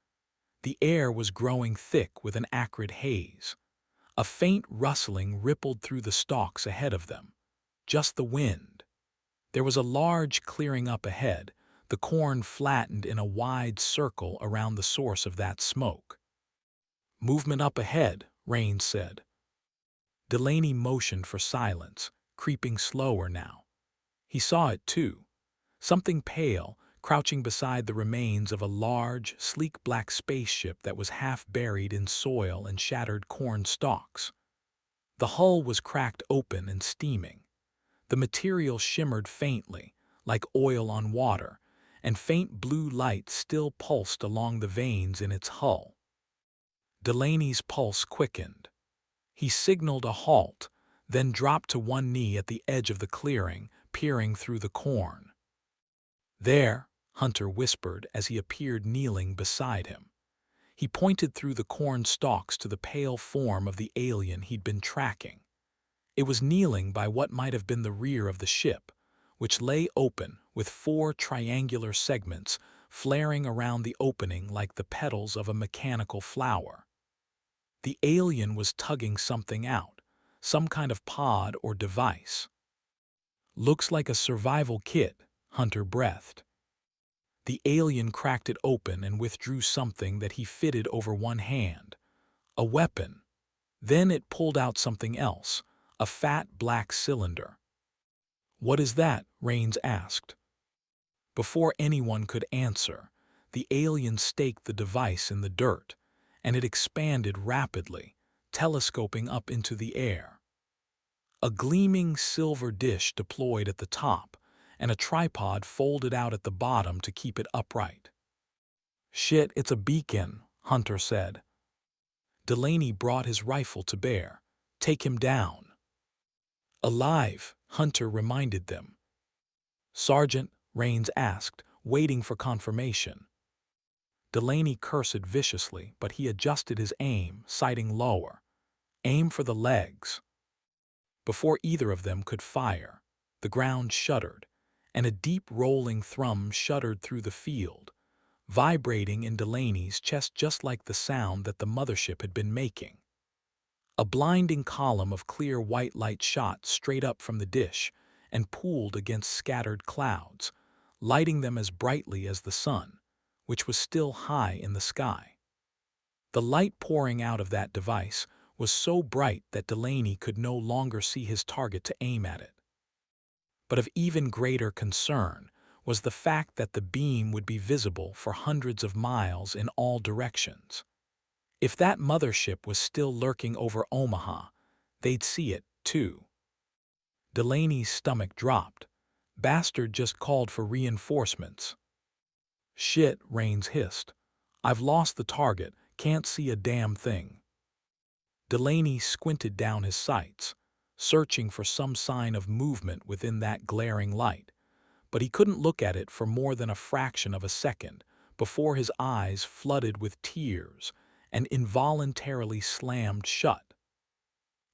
The air was growing thick with an acrid haze. A faint rustling rippled through the stalks ahead of them. Just the wind. There was a large clearing up ahead, the corn flattened in a wide circle around the source of that smoke. "Movement up ahead," Rains said. Delaney motioned for silence, creeping slower now. He saw it too. Something pale, crouching beside the remains of a large, sleek black spaceship that was half buried in soil and shattered corn stalks. The hull was cracked open and steaming. The material shimmered faintly, like oil on water, and faint blue light still pulsed along the veins in its hull. Delaney's pulse quickened. He signaled a halt, then dropped to one knee at the edge of the clearing, peering through the corn. "There," Hunter whispered as he appeared kneeling beside him. He pointed through the corn stalks to the pale form of the alien he'd been tracking. It was kneeling by what might have been the rear of the ship, which lay open with 4 triangular segments flaring around the opening like the petals of a mechanical flower. The alien was tugging something out, some kind of pod or device. "Looks like a survival kit," Hunter breathed. The alien cracked it open and withdrew something that he fitted over one hand. A weapon. Then it pulled out something else, a fat black cylinder. "What is that?" Rains asked. Before anyone could answer, the alien staked the device in the dirt, and it expanded rapidly, telescoping up into the air. A gleaming silver dish deployed at the top, and a tripod folded out at the bottom to keep it upright. "Shit, it's a beacon," Hunter said. Delaney brought his rifle to bear. "Take him down." "Alive," Hunter reminded them. "Sergeant," Rains asked, waiting for confirmation. Delaney cursed viciously, but he adjusted his aim, sighting lower. "Aim for the legs." Before either of them could fire, the ground shuddered, and a deep rolling thrum shuddered through the field, vibrating in Delaney's chest just like the sound that the mothership had been making. A blinding column of clear white light shot straight up from the dish and pooled against scattered clouds, lighting them as brightly as the sun, which was still high in the sky. The light pouring out of that device was so bright that Delaney could no longer see his target to aim at it. But of even greater concern was the fact that the beam would be visible for hundreds of miles in all directions. If that mothership was still lurking over Omaha, they'd see it, too. Delaney's stomach dropped. Bastard just called for reinforcements. "Shit," Rains hissed. "I've lost the target, can't see a damn thing." Delaney squinted down his sights, searching for some sign of movement within that glaring light, but he couldn't look at it for more than a fraction of a second before his eyes flooded with tears and involuntarily slammed shut.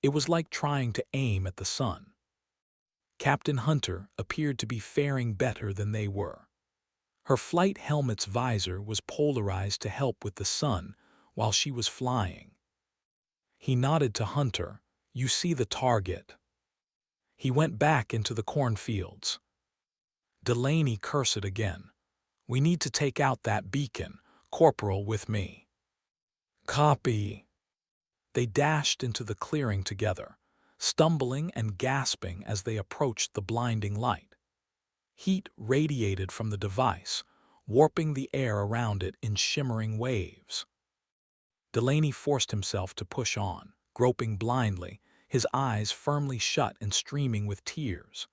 It was like trying to aim at the sun. Captain Hunter appeared to be faring better than they were. Her flight helmet's visor was polarized to help with the sun while she was flying. He nodded to Hunter. "You see the target." He went back into the cornfields. Delaney cursed again. "We need to take out that beacon. Corporal, with me." "Copy." They dashed into the clearing together, stumbling and gasping as they approached the blinding light. Heat radiated from the device, warping the air around it in shimmering waves. Delaney forced himself to push on, groping blindly, his eyes firmly shut and streaming with tears.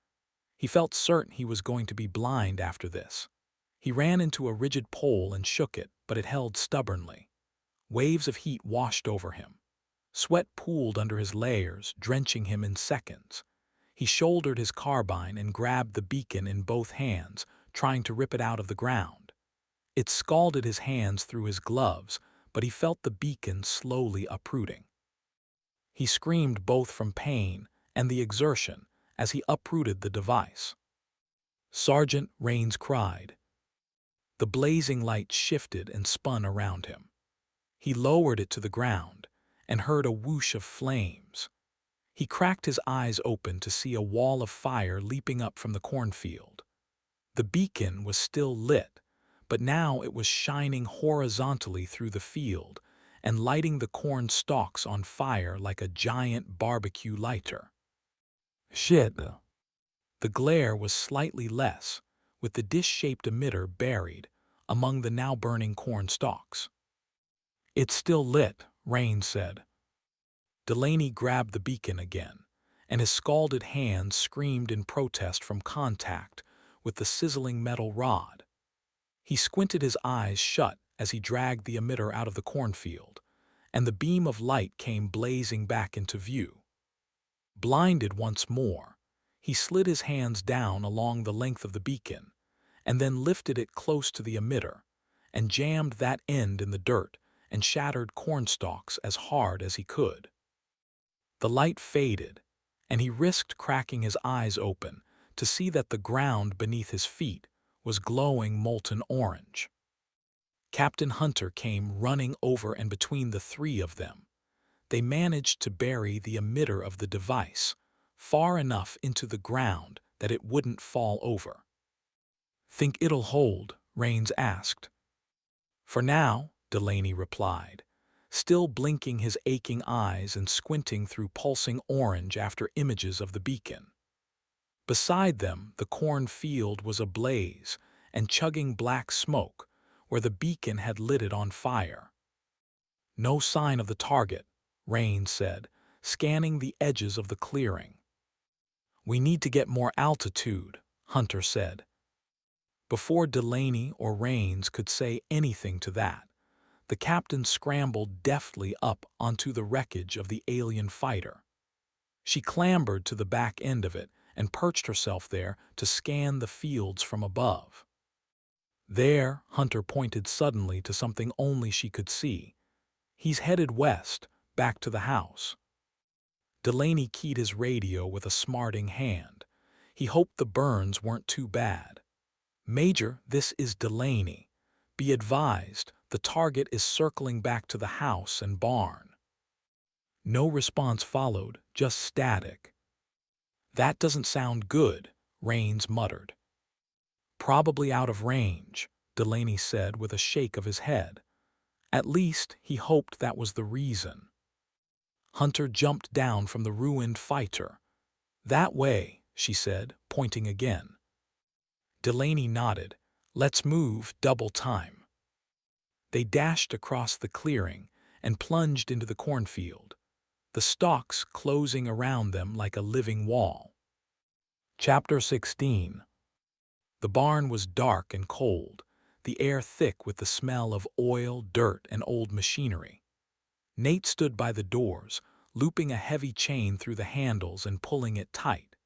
He felt certain he was going to be blind after this. He ran into a rigid pole and shook it, but it held stubbornly. Waves of heat washed over him. Sweat pooled under his layers, drenching him in seconds. He shouldered his carbine and grabbed the beacon in both hands, trying to rip it out of the ground. It scalded his hands through his gloves, but he felt the beacon slowly uprooting. He screamed both from pain and the exertion as he uprooted the device. "Sergeant," Rains cried. The blazing light shifted and spun around him. He lowered it to the ground and heard a whoosh of flames. He cracked his eyes open to see a wall of fire leaping up from the cornfield. The beacon was still lit, but now it was shining horizontally through the field and lighting the corn stalks on fire like a giant barbecue lighter. "Shit." The glare was slightly less, with the dish-shaped emitter buried among the now burning corn stalks. "It's still lit," Rains said. Delaney grabbed the beacon again, and his scalded hands screamed in protest from contact with the sizzling metal rod. He squinted his eyes shut as he dragged the emitter out of the cornfield, and the beam of light came blazing back into view. Blinded once more, he slid his hands down along the length of the beacon, and then lifted it close to the emitter, and jammed that end in the dirt and shattered cornstalks as hard as he could. The light faded, and he risked cracking his eyes open to see that the ground beneath his feet was glowing molten orange. Captain Hunter came running over and between the three of them. They managed to bury the emitter of the device far enough into the ground that it wouldn't fall over. Think it'll hold? Rains asked. For now, Delaney replied, still blinking his aching eyes and squinting through pulsing orange after images of the beacon. Beside them, the cornfield was ablaze and chugging black smoke where the beacon had lit it on fire. No sign of the target, Rains said, scanning the edges of the clearing. We need to get more altitude, Hunter said. Before Delaney or Rains could say anything to that, the captain scrambled deftly up onto the wreckage of the alien fighter. She clambered to the back end of it and perched herself there to scan the fields from above. There, Hunter pointed suddenly to something only she could see. He's headed west, back to the house. Delaney keyed his radio with a smarting hand. He hoped the burns weren't too bad. Major, this is Delaney. Be advised, the target is circling back to the house and barn. No response followed, just static. That doesn't sound good, Rains muttered. Probably out of range, Delaney said with a shake of his head. At least he hoped that was the reason. Hunter jumped down from the ruined fighter. That way, she said, pointing again. Delaney nodded. Let's move, double time. They dashed across the clearing and plunged into the cornfield, the stalks closing around them like a living wall. Chapter 16. The barn was dark and cold, the air thick with the smell of oil, dirt, and old machinery. Nate stood by the doors, looping a heavy chain through the handles and pulling it tight.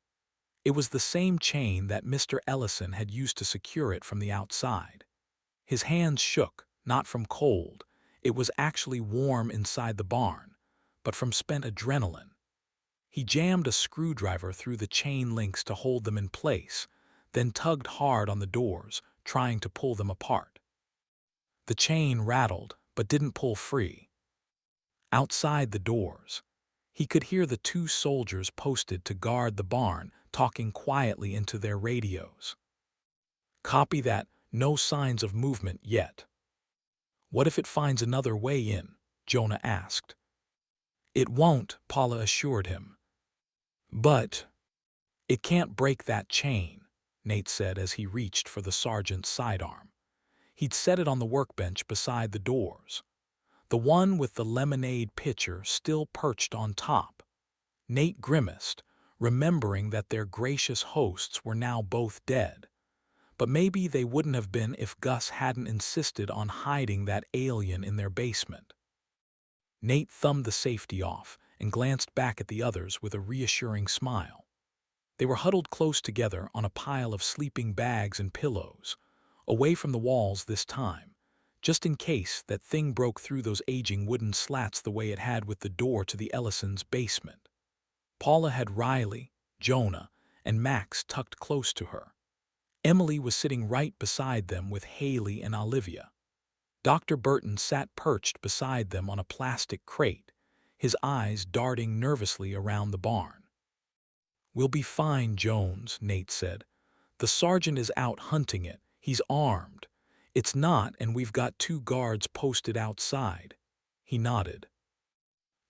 It was the same chain that Mr. Ellison had used to secure it from the outside. His hands shook, not from cold. It was actually warm inside the barn, but from spent adrenaline. He jammed a screwdriver through the chain links to hold them in place, then tugged hard on the doors, trying to pull them apart. The chain rattled, but didn't pull free. Outside the doors, he could hear the two soldiers posted to guard the barn talking quietly into their radios. Copy that, no signs of movement yet. What if it finds another way in? Jonah asked. It won't, Paula assured him. But it can't break that chain, Nate said as he reached for the sergeant's sidearm. He'd set it on the workbench beside the doors, the one with the lemonade pitcher still perched on top. Nate grimaced, remembering that their gracious hosts were now both dead. But maybe they wouldn't have been if Gus hadn't insisted on hiding that alien in their basement. Nate thumbed the safety off and glanced back at the others with a reassuring smile. They were huddled close together on a pile of sleeping bags and pillows, away from the walls this time, just in case that thing broke through those aging wooden slats the way it had with the door to the Ellisons' basement. Paula had Riley, Jonah, and Max tucked close to her. Emily was sitting right beside them with Haley and Olivia. Dr. Burton sat perched beside them on a plastic crate, his eyes darting nervously around the barn. We'll be fine, Jones, Nate said. The sergeant is out hunting it. He's armed. It's not, and we've got 2 guards posted outside. He nodded.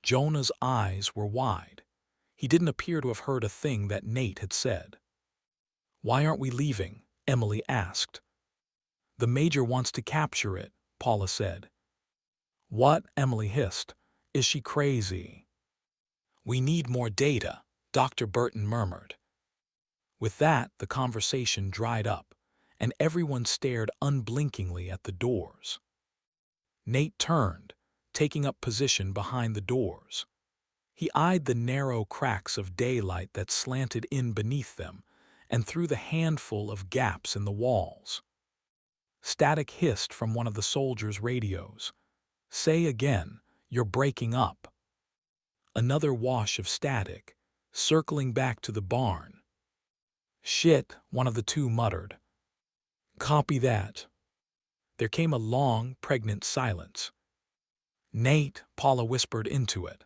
Jonah's eyes were wide. He didn't appear to have heard a thing that Nate had said. Why aren't we leaving? Emily asked. The major wants to capture it, Paula said. What? Emily hissed. Is she crazy? We need more data, Dr. Burton murmured. With that, the conversation dried up, and everyone stared unblinkingly at the doors. Nate turned, taking up position behind the doors. He eyed the narrow cracks of daylight that slanted in beneath them and through the handful of gaps in the walls. Static hissed from one of the soldiers' radios. Say again, you're breaking up. Another wash of static, circling back to the barn. Shit, one of the two muttered. Copy that. There came a long, pregnant silence. Nate, Paula whispered into it.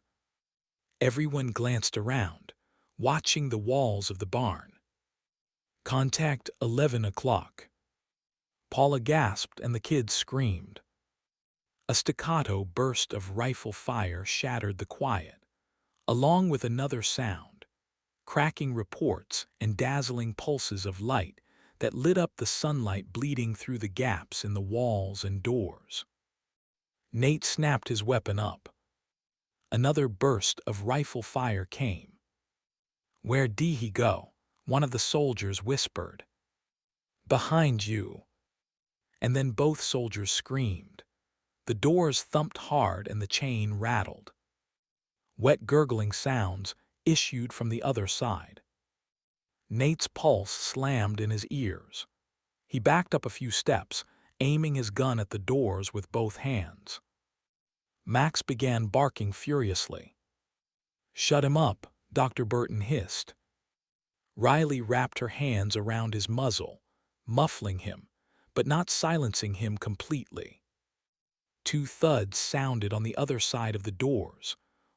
Everyone glanced around, watching the walls of the barn. Contact 11 o'clock. Paula gasped and the kids screamed. A staccato burst of rifle fire shattered the quiet, along with another sound, cracking reports and dazzling pulses of light that lit up the sunlight bleeding through the gaps in the walls and doors. Nate snapped his weapon up. Another burst of rifle fire came. "Where'd he go?" one of the soldiers whispered. "Behind you." And then both soldiers screamed. The doors thumped hard and the chain rattled. Wet gurgling sounds issued from the other side. Nate's pulse slammed in his ears. He backed up a few steps, aiming his gun at the doors with both hands. Max began barking furiously. "Shut him up," Dr. Burton hissed. Riley wrapped her hands around his muzzle, muffling him, but not silencing him completely. Two thuds sounded on the other side of the doors,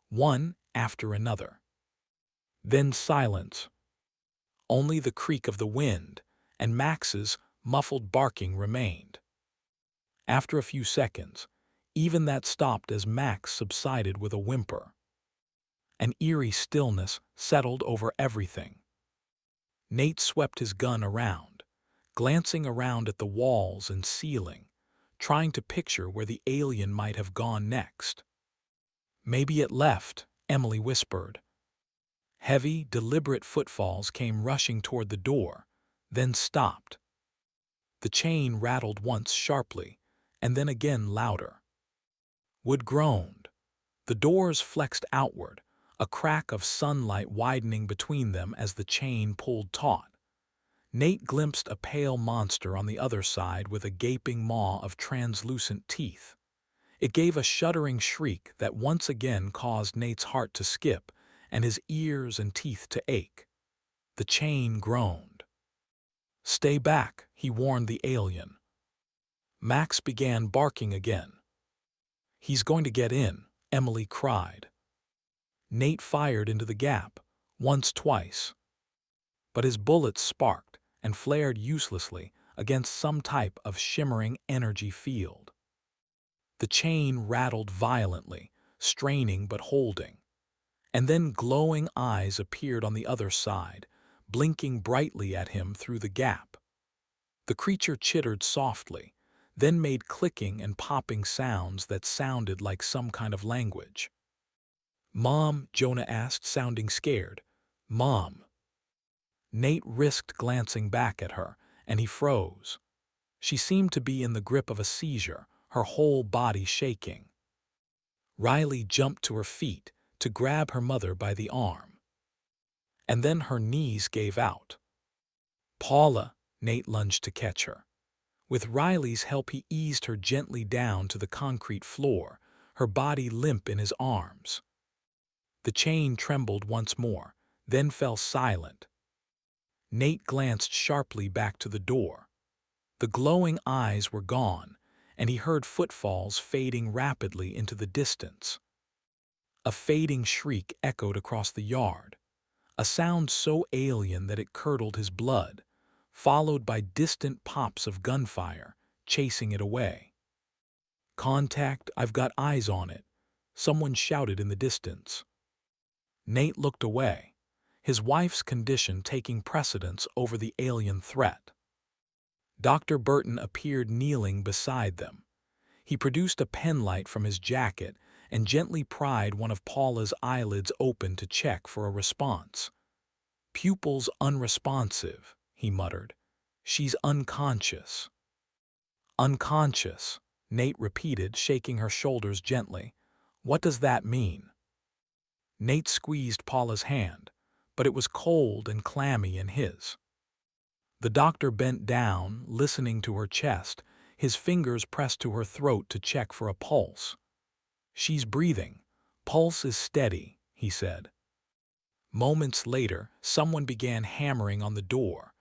one after another. Then silence. Only the creak of the wind and Max's muffled barking remained. After a few seconds, even that stopped as Max subsided with a whimper. An eerie stillness settled over everything. Nate swept his gun around, glancing around at the walls and ceiling, trying to picture where the alien might have gone next. "Maybe it left," Emily whispered. Heavy, deliberate footfalls came rushing toward the door, then stopped. The chain rattled once sharply, and then again louder. Wood groaned. The doors flexed outward, a crack of sunlight widening between them as the chain pulled taut. Nate glimpsed a pale monster on the other side with a gaping maw of translucent teeth. It gave a shuddering shriek that once again caused Nate's heart to skip and his ears and teeth to ache. The chain groaned. "Stay back," he warned the alien. Max began barking again. "He's going to get in," Emily cried. Nate fired into the gap, twice. But his bullets sparked and flared uselessly against some type of shimmering energy field. The chain rattled violently, straining but holding. And then glowing eyes appeared on the other side, blinking brightly at him through the gap. The creature chittered softly, then made clicking and popping sounds that sounded like some kind of language. "Mom?" Jonah asked, sounding scared. "Mom?" Nate risked glancing back at her, and he froze. She seemed to be in the grip of a seizure, her whole body shaking. Riley jumped to her feet to grab her mother by the arm. And then her knees gave out. "Paula!" Nate lunged to catch her. With Riley's help he eased her gently down to the concrete floor, her body limp in his arms. The chain trembled once more, then fell silent. Nate glanced sharply back to the door. The glowing eyes were gone, and he heard footfalls fading rapidly into the distance. A fading shriek echoed across the yard, a sound so alien that it curdled his blood, followed by distant pops of gunfire, chasing it away. "Contact, I've got eyes on it," someone shouted in the distance. Nate looked away, his wife's condition taking precedence over the alien threat. Dr. Burton appeared kneeling beside them. He produced a penlight from his jacket and gently pried one of Paula's eyelids open to check for a response. "Pupils unresponsive," he muttered. "She's unconscious." "Unconscious," Nate repeated, shaking her shoulders gently. "What does that mean?" Nate squeezed Paula's hand, but it was cold and clammy in his. The doctor bent down, listening to her chest, his fingers pressed to her throat to check for a pulse. "She's breathing. Pulse is steady," he said. Moments later, someone began hammering on the door.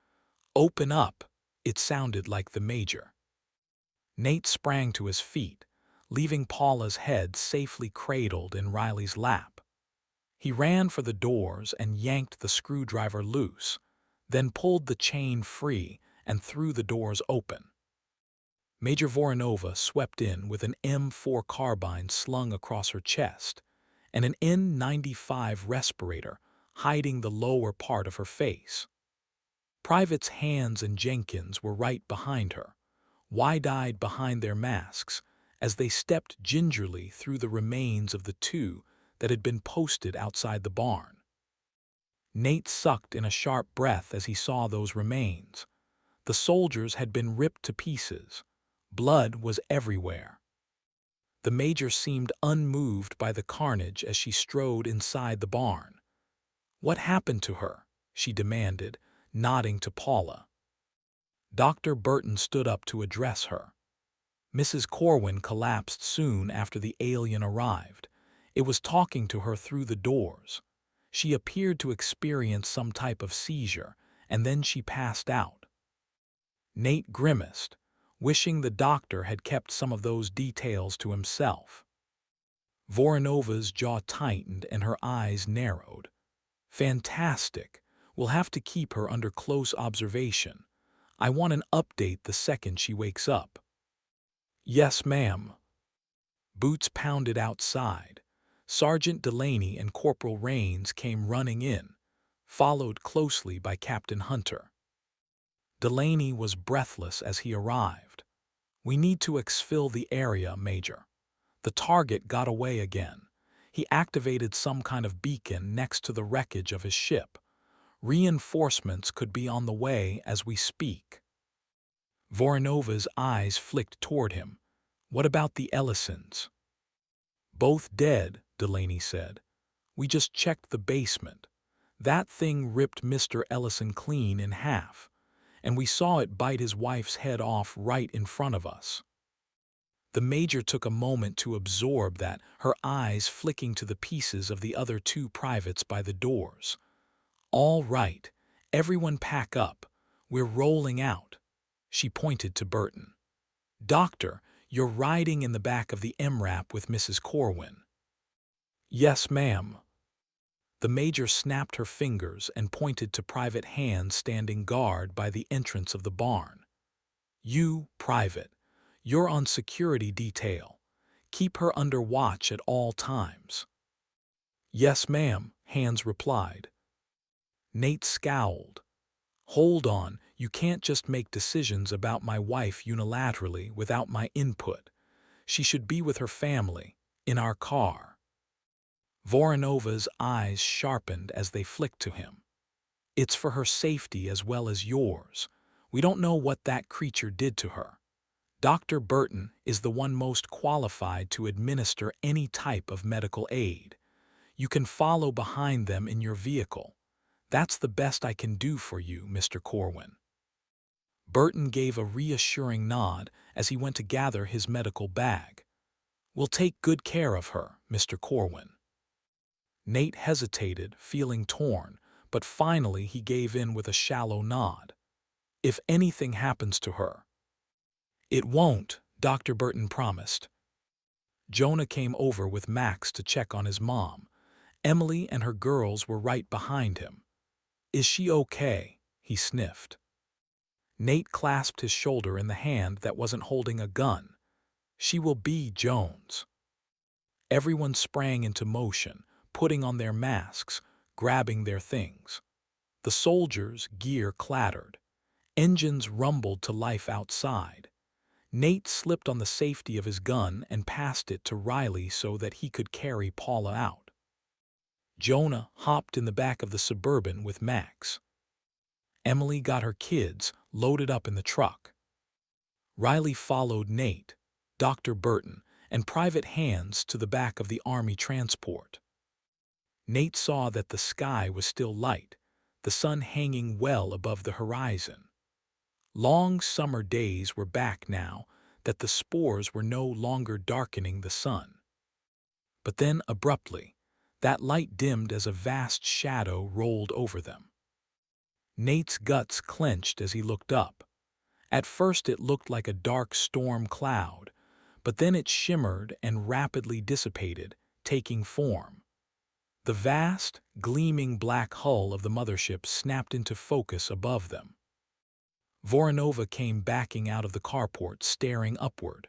"Open up," it sounded like the major. Nate sprang to his feet, leaving Paula's head safely cradled in Riley's lap. He ran for the doors and yanked the screwdriver loose, then pulled the chain free and threw the doors open. Major Voronova swept in with an M4 carbine slung across her chest and an N95 respirator hiding the lower part of her face. Privates Hands and Jenkins were right behind her, wide-eyed behind their masks, as they stepped gingerly through the remains of the two that had been posted outside the barn. Nate sucked in a sharp breath as he saw those remains. The soldiers had been ripped to pieces. Blood was everywhere. The major seemed unmoved by the carnage as she strode inside the barn. "What happened to her?" she demanded, nodding to Paula. Dr. Burton stood up to address her. Mrs. Corwin collapsed soon after the alien arrived. It was talking to her through the doors. She appeared to experience some type of seizure, and then she passed out. Nate grimaced, wishing the doctor had kept some of those details to himself. Voronova's jaw tightened and her eyes narrowed. "Fantastic. We'll have to keep her under close observation. I want an update the second she wakes up." "Yes, ma'am." Boots pounded outside. Sergeant Delaney and Corporal Rains came running in, followed closely by Captain Hunter. Delaney was breathless as he arrived. "We need to exfil the area, Major. The target got away again. He activated some kind of beacon next to the wreckage of his ship. Reinforcements could be on the way as we speak." Voronova's eyes flicked toward him. "What about the Ellisons?" "Both dead," Delaney said. "We just checked the basement. That thing ripped Mr. Ellison clean in half, and we saw it bite his wife's head off right in front of us." The major took a moment to absorb that, her eyes flicking to the pieces of the other two privates by the doors. "All right, everyone pack up. We're rolling out." She pointed to Burton. "Doctor, you're riding in the back of the MRAP with Mrs. Corwin." "Yes, ma'am." The major snapped her fingers and pointed to Private Hands standing guard by the entrance of the barn. "You, Private, you're on security detail. Keep her under watch at all times." "Yes, ma'am," Hands replied. Nate scowled. "Hold on, you can't just make decisions about my wife unilaterally without my input. She should be with her family, in our car." Voronova's eyes sharpened as they flicked to him. "It's for her safety as well as yours. We don't know what that creature did to her. Dr. Burton is the one most qualified to administer any type of medical aid. You can follow behind them in your vehicle. That's the best I can do for you, Mr. Corwin." Burton gave a reassuring nod as he went to gather his medical bag. "We'll take good care of her, Mr. Corwin." Nate hesitated, feeling torn, but finally he gave in with a shallow nod. "If anything happens to her." "It won't," Dr. Burton promised. Jonah came over with Max to check on his mom. Emily and her girls were right behind him. "Is she okay?" he sniffed. Nate clasped his shoulder in the hand that wasn't holding a gun. "She will be Jones." Everyone sprang into motion, putting on their masks, grabbing their things. The soldiers' gear clattered. Engines rumbled to life outside. Nate slipped on the safety of his gun and passed it to Riley so that he could carry Paula out. Jonah hopped in the back of the Suburban with Max. Emily got her kids loaded up in the truck. Riley followed Nate, Dr. Burton, and Private Hands to the back of the Army transport. Nate saw that the sky was still light, the sun hanging well above the horizon. Long summer days were back now that the spores were no longer darkening the sun. But then, abruptly, that light dimmed as a vast shadow rolled over them. Nate's guts clenched as he looked up. At first it looked like a dark storm cloud, but then it shimmered and rapidly dissipated, taking form. The vast, gleaming black hull of the mothership snapped into focus above them. Voronova came backing out of the carport, staring upward.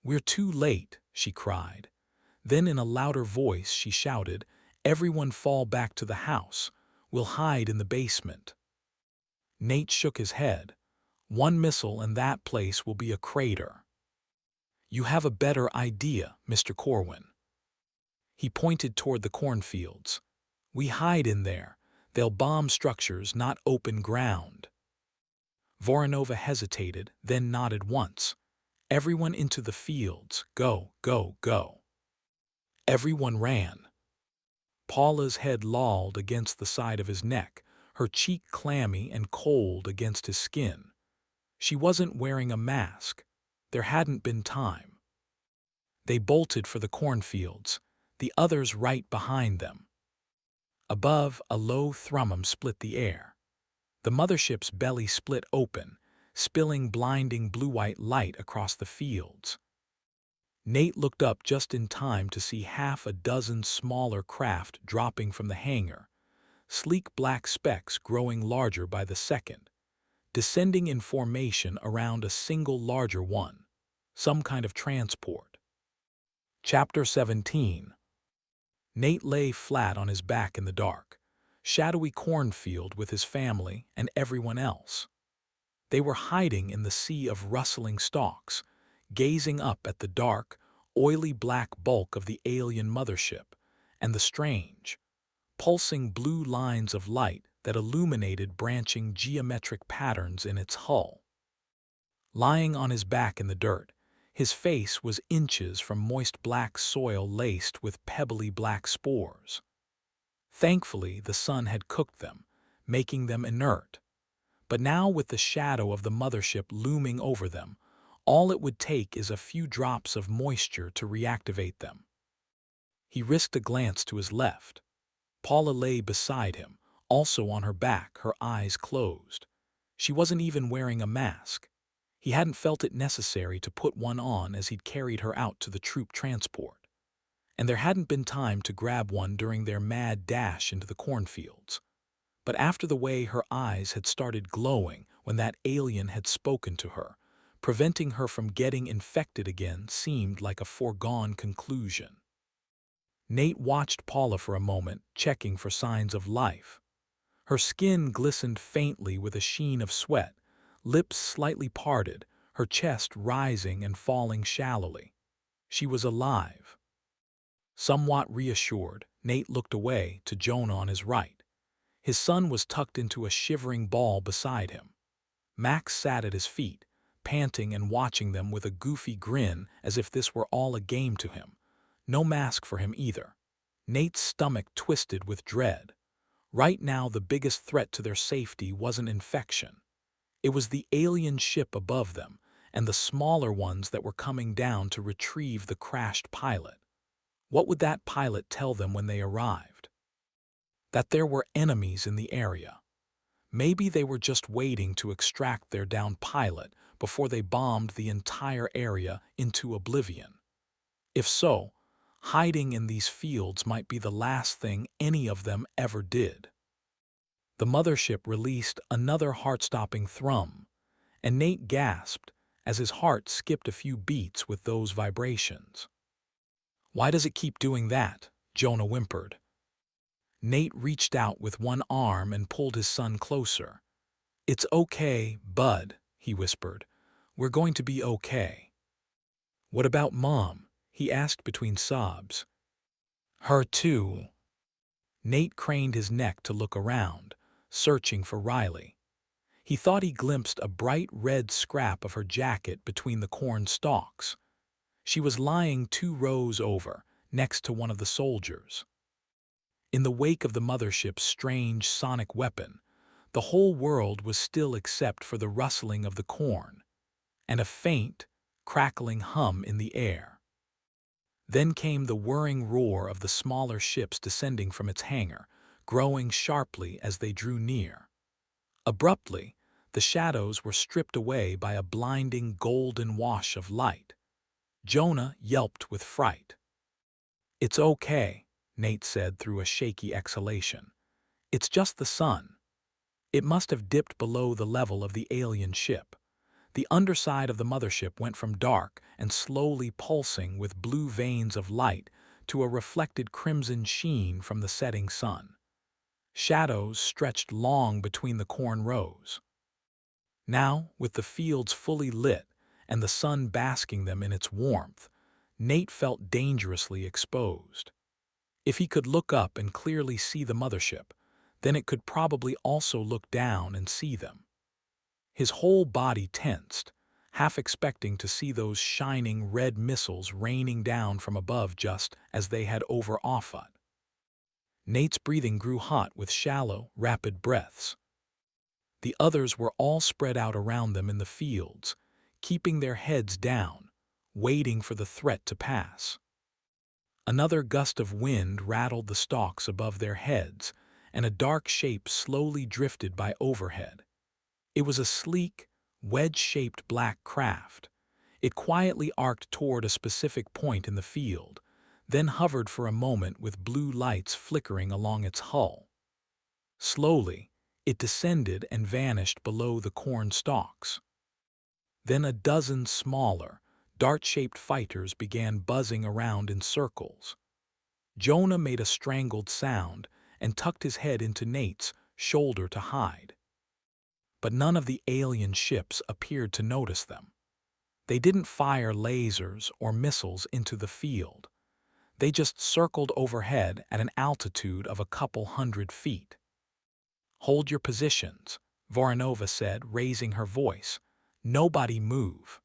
"We're too late," she cried. Then in a louder voice she shouted, "Everyone fall back to the house. We'll hide in the basement." Nate shook his head. "One missile and that place will be a crater." "You have a better idea, Mr. Corwin." He pointed toward the cornfields. "We hide in there. They'll bomb structures, not open ground." Voronova hesitated, then nodded once. "Everyone into the fields. Go, go, go." Everyone ran. Paula's head lolled against the side of his neck, her cheek clammy and cold against his skin. She wasn't wearing a mask. There hadn't been time. They bolted for the cornfields, the others right behind them. Above, a low thrum split the air. The mothership's belly split open, spilling blinding blue-white light across the fields. Nate looked up just in time to see half a dozen smaller craft dropping from the hangar, sleek black specks growing larger by the second, descending in formation around a single larger one, some kind of transport. Chapter 17. Nate lay flat on his back in the dark, shadowy cornfield with his family and everyone else. They were hiding in the sea of rustling stalks, gazing up at the dark, oily black bulk of the alien mothership and the strange, pulsing blue lines of light that illuminated branching geometric patterns in its hull. Lying on his back in the dirt, his face was inches from moist black soil laced with pebbly black spores. Thankfully, the sun had cooked them, making them inert. But now, with the shadow of the mothership looming over them, all it would take is a few drops of moisture to reactivate them. He risked a glance to his left. Paula lay beside him, also on her back, her eyes closed. She wasn't even wearing a mask. He hadn't felt it necessary to put one on as he'd carried her out to the troop transport. And there hadn't been time to grab one during their mad dash into the cornfields. But after the way her eyes had started glowing when that alien had spoken to her, preventing her from getting infected again seemed like a foregone conclusion. Nate watched Paula for a moment, checking for signs of life. Her skin glistened faintly with a sheen of sweat, lips slightly parted, her chest rising and falling shallowly. She was alive. Somewhat reassured, Nate looked away to Jonah on his right. His son was tucked into a shivering ball beside him. Max sat at his feet, panting and watching them with a goofy grin as if this were all a game to him. No mask for him either. Nate's stomach twisted with dread. Right now, the biggest threat to their safety wasn't infection. It was the alien ship above them and the smaller ones that were coming down to retrieve the crashed pilot. What would that pilot tell them when they arrived? That there were enemies in the area. Maybe they were just waiting to extract their downed pilot before they bombed the entire area into oblivion. If so, hiding in these fields might be the last thing any of them ever did. The mothership released another heart-stopping thrum, and Nate gasped as his heart skipped a few beats with those vibrations. "Why does it keep doing that?" Jonah whimpered. Nate reached out with one arm and pulled his son closer. "It's okay, bud," he whispered. "We're going to be okay." "What about Mom?" he asked between sobs. "Her too." Nate craned his neck to look around, searching for Riley. He thought he glimpsed a bright red scrap of her jacket between the corn stalks. She was lying 2 rows over, next to one of the soldiers. In the wake of the mothership's strange sonic weapon, the whole world was still except for the rustling of the corn, and a faint, crackling hum in the air. Then came the whirring roar of the smaller ships descending from its hangar, growing sharply as they drew near. Abruptly, the shadows were stripped away by a blinding golden wash of light. Jonah yelped with fright. "It's okay," Nate said through a shaky exhalation. "It's just the sun." It must have dipped below the level of the alien ship. The underside of the mothership went from dark and slowly pulsing with blue veins of light to a reflected crimson sheen from the setting sun. Shadows stretched long between the corn rows. Now, with the fields fully lit and the sun basking them in its warmth, Nate felt dangerously exposed. If he could look up and clearly see the mothership, then it could probably also look down and see them. His whole body tensed, half expecting to see those shining red missiles raining down from above just as they had over Offutt. Nate's breathing grew hot with shallow, rapid breaths. The others were all spread out around them in the fields, keeping their heads down, waiting for the threat to pass. Another gust of wind rattled the stalks above their heads, and a dark shape slowly drifted by overhead. It was a sleek, wedge-shaped black craft. It quietly arced toward a specific point in the field, then hovered for a moment with blue lights flickering along its hull. Slowly, it descended and vanished below the corn stalks. Then a dozen smaller, dart-shaped fighters began buzzing around in circles. Jonah made a strangled sound and tucked his head into Nate's shoulder to hide. But none of the alien ships appeared to notice them. They didn't fire lasers or missiles into the field. They just circled overhead at an altitude of a couple 100 feet. "Hold your positions," Voronova said, raising her voice. "Nobody move."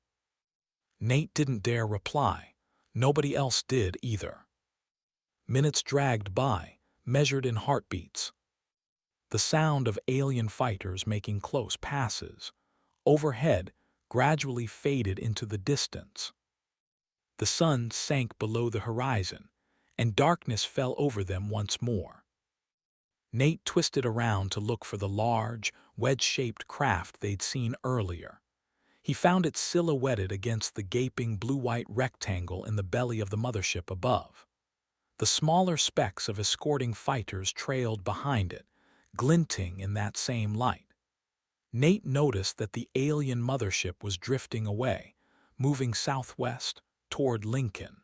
Nate didn't dare reply. Nobody else did either. Minutes dragged by, measured in heartbeats. The sound of alien fighters making close passes overhead gradually faded into the distance. The sun sank below the horizon, and darkness fell over them once more. Nate twisted around to look for the large, wedge-shaped craft they'd seen earlier. He found it silhouetted against the gaping blue-white rectangle in the belly of the mothership above. The smaller specks of escorting fighters trailed behind it, glinting in that same light. Nate noticed that the alien mothership was drifting away, moving southwest toward Lincoln.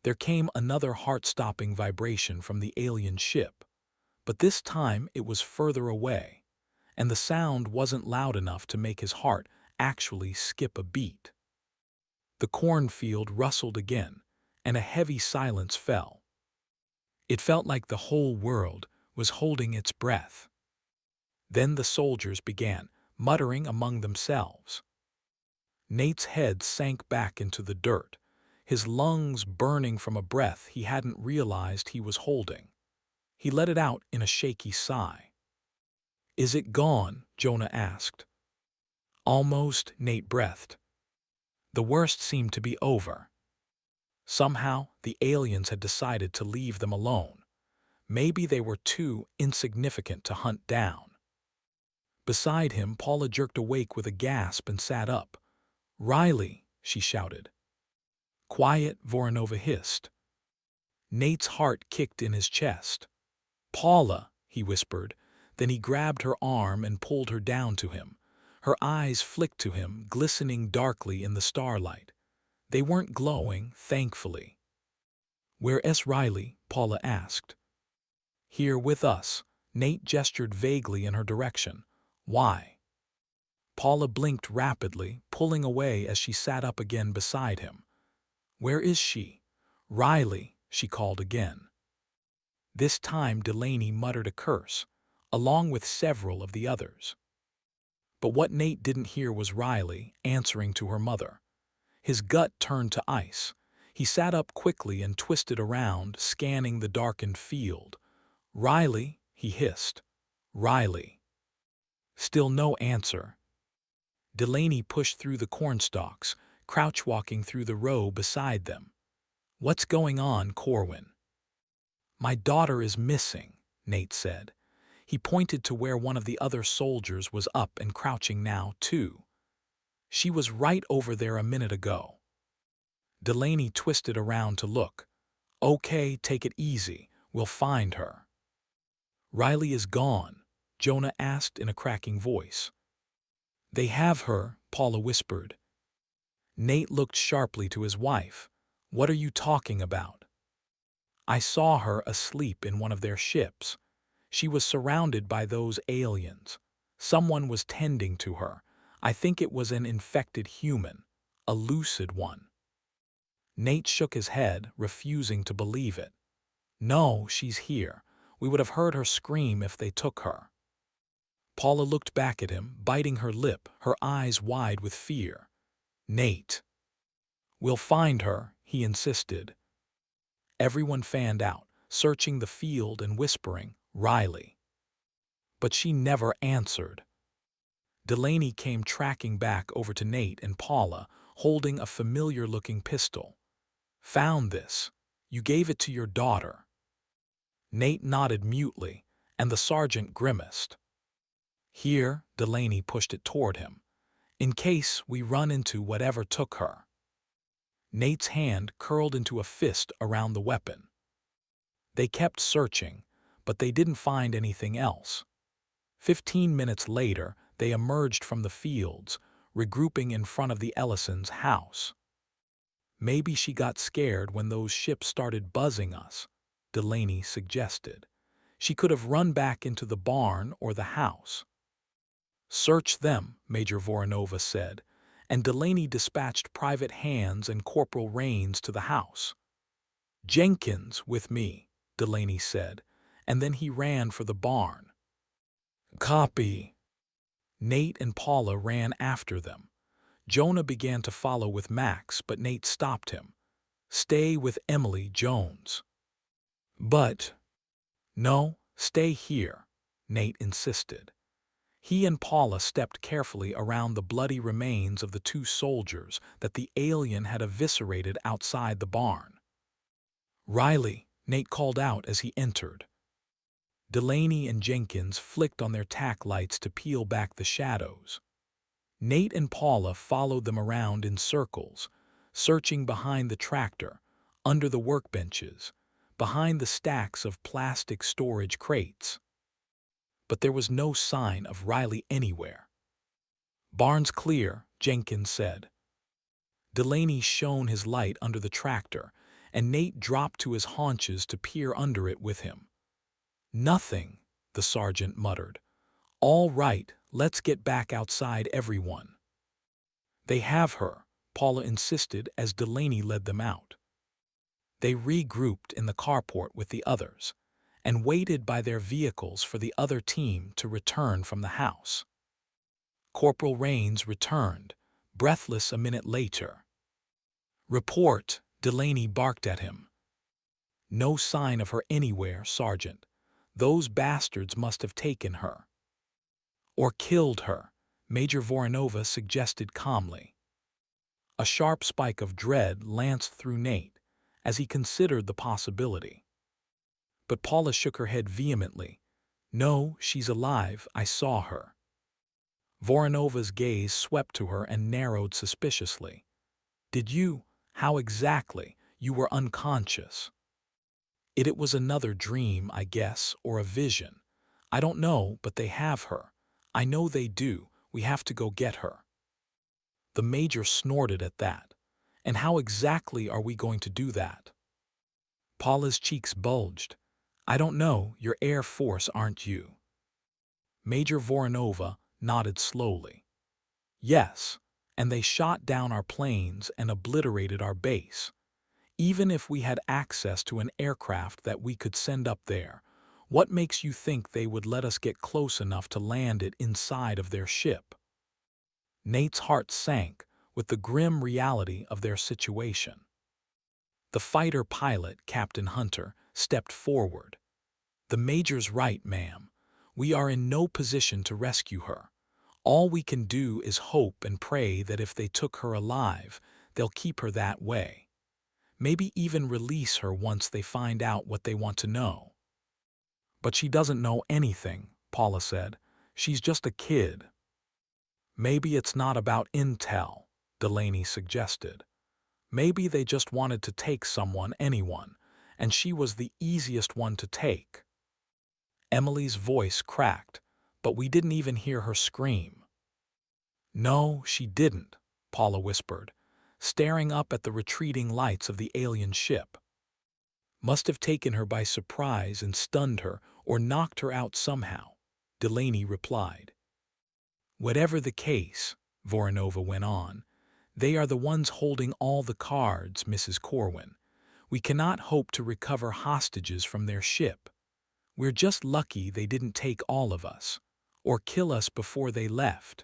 There came another heart-stopping vibration from the alien ship, but this time it was further away, and the sound wasn't loud enough to make his heart actually skip a beat. The cornfield rustled again, and a heavy silence fell. It felt like the whole world was holding its breath. Then the soldiers began muttering among themselves. Nate's head sank back into the dirt, his lungs burning from a breath he hadn't realized he was holding. He let it out in a shaky sigh. "Is it gone?" Jonah asked. "Almost," Nate breathed. The worst seemed to be over. Somehow, the aliens had decided to leave them alone. Maybe they were too insignificant to hunt down. Beside him, Paula jerked awake with a gasp and sat up. "Riley," she shouted. "Quiet," Voronova hissed. Nate's heart kicked in his chest. "Paula," he whispered. Then he grabbed her arm and pulled her down to him. Her eyes flicked to him, glistening darkly in the starlight. They weren't glowing, thankfully. "Where's Riley?" Paula asked. "Here with us." Nate gestured vaguely in her direction. "Why?" Paula blinked rapidly, pulling away as she sat up again beside him. "Where is she?" "Riley," she called again. This time Delaney muttered a curse, along with several of the others. But what Nate didn't hear was Riley answering to her mother. His gut turned to ice. He sat up quickly and twisted around, scanning the darkened field. "Riley," he hissed. "Riley." Still no answer. Delaney pushed through the cornstalks, crouch-walking through the row beside them. "What's going on, Corwin?" "My daughter is missing," Nate said. He pointed to where one of the other soldiers was up and crouching now, too. "She was right over there a minute ago." Delaney twisted around to look. "Okay, take it easy. We'll find her." "Riley is gone," Jonah asked in a cracking voice. They have her, Paula whispered. Nate looked sharply to his wife. What are you talking about? I saw her asleep in one of their ships. She was surrounded by those aliens. Someone was tending to her. I think it was an infected human, a lucid one. Nate shook his head, refusing to believe it. No, she's here. We would have heard her scream if they took her. Paula looked back at him, biting her lip, her eyes wide with fear. Nate. We'll find her, he insisted. Everyone fanned out, searching the field and whispering, Riley. But she never answered. Delaney came tracking back over to Nate and Paula, holding a familiar-looking pistol. Found this. You gave it to your daughter. Nate nodded mutely, and the sergeant grimaced. Here, Delaney pushed it toward him. In case we run into whatever took her. Nate's hand curled into a fist around the weapon. They kept searching, but they didn't find anything else. 15 minutes later, they emerged from the fields, regrouping in front of the Ellisons' house. Maybe she got scared when those ships started buzzing us, Delaney suggested. She could have run back into the barn or the house. Search them, Major Voronova said, and Delaney dispatched Private Hands and Corporal Rains to the house. Jenkins with me, Delaney said, and then he ran for the barn. Copy. Nate and Paula ran after them. Jonah began to follow with Max, but Nate stopped him. Stay with Emily Jones. But, no, stay here, Nate insisted. He and Paula stepped carefully around the bloody remains of the two soldiers that the alien had eviscerated outside the barn. Riley, Nate called out as he entered. Delaney and Jenkins flicked on their tack lights to peel back the shadows. Nate and Paula followed them around in circles, searching behind the tractor, under the workbenches, behind the stacks of plastic storage crates. But there was no sign of Riley anywhere. Barn's clear, Jenkins said. Delaney shone his light under the tractor, and Nate dropped to his haunches to peer under it with him. Nothing, the sergeant muttered. All right, let's get back outside, everyone. They have her, Paula insisted as Delaney led them out. They regrouped in the carport with the others, and waited by their vehicles for the other team to return from the house. Corporal Rains returned, breathless a minute later. Report, Delaney barked at him. No sign of her anywhere, Sergeant. Those bastards must have taken her. Or killed her, Major Voronova suggested calmly. A sharp spike of dread lanced through Nate as he considered the possibility. But Paula shook her head vehemently. No, she's alive, I saw her. Voronova's gaze swept to her and narrowed suspiciously. Did you? How exactly? You were unconscious. It was another dream, I guess, or a vision. I don't know, but they have her. I know they do. We have to go get her. The major snorted at that. And how exactly are we going to do that? Paula's cheeks bulged. I don't know, you're Air Force, aren't you? Major Voronova nodded slowly. Yes, and they shot down our planes and obliterated our base. Even if we had access to an aircraft that we could send up there, what makes you think they would let us get close enough to land it inside of their ship? Nate's heart sank with the grim reality of their situation. The fighter pilot, Captain Hunter, stepped forward. The Major's right, ma'am. We are in no position to rescue her. All we can do is hope and pray that if they took her alive, they'll keep her that way. Maybe even release her once they find out what they want to know. But she doesn't know anything, Paula said. She's just a kid. Maybe it's not about intel, Delaney suggested. Maybe they just wanted to take anyone, and she was the easiest one to take. Emily's voice cracked. but we didn't even hear her scream. No, she didn't, Paula whispered, staring up at the retreating lights of the alien ship. Must have taken her by surprise and stunned her or knocked her out somehow, Delaney replied. Whatever the case, Voronova went on, they are the ones holding all the cards, Mrs. Corwin. We cannot hope to recover hostages from their ship. We're just lucky they didn't take all of us, or kill us before they left.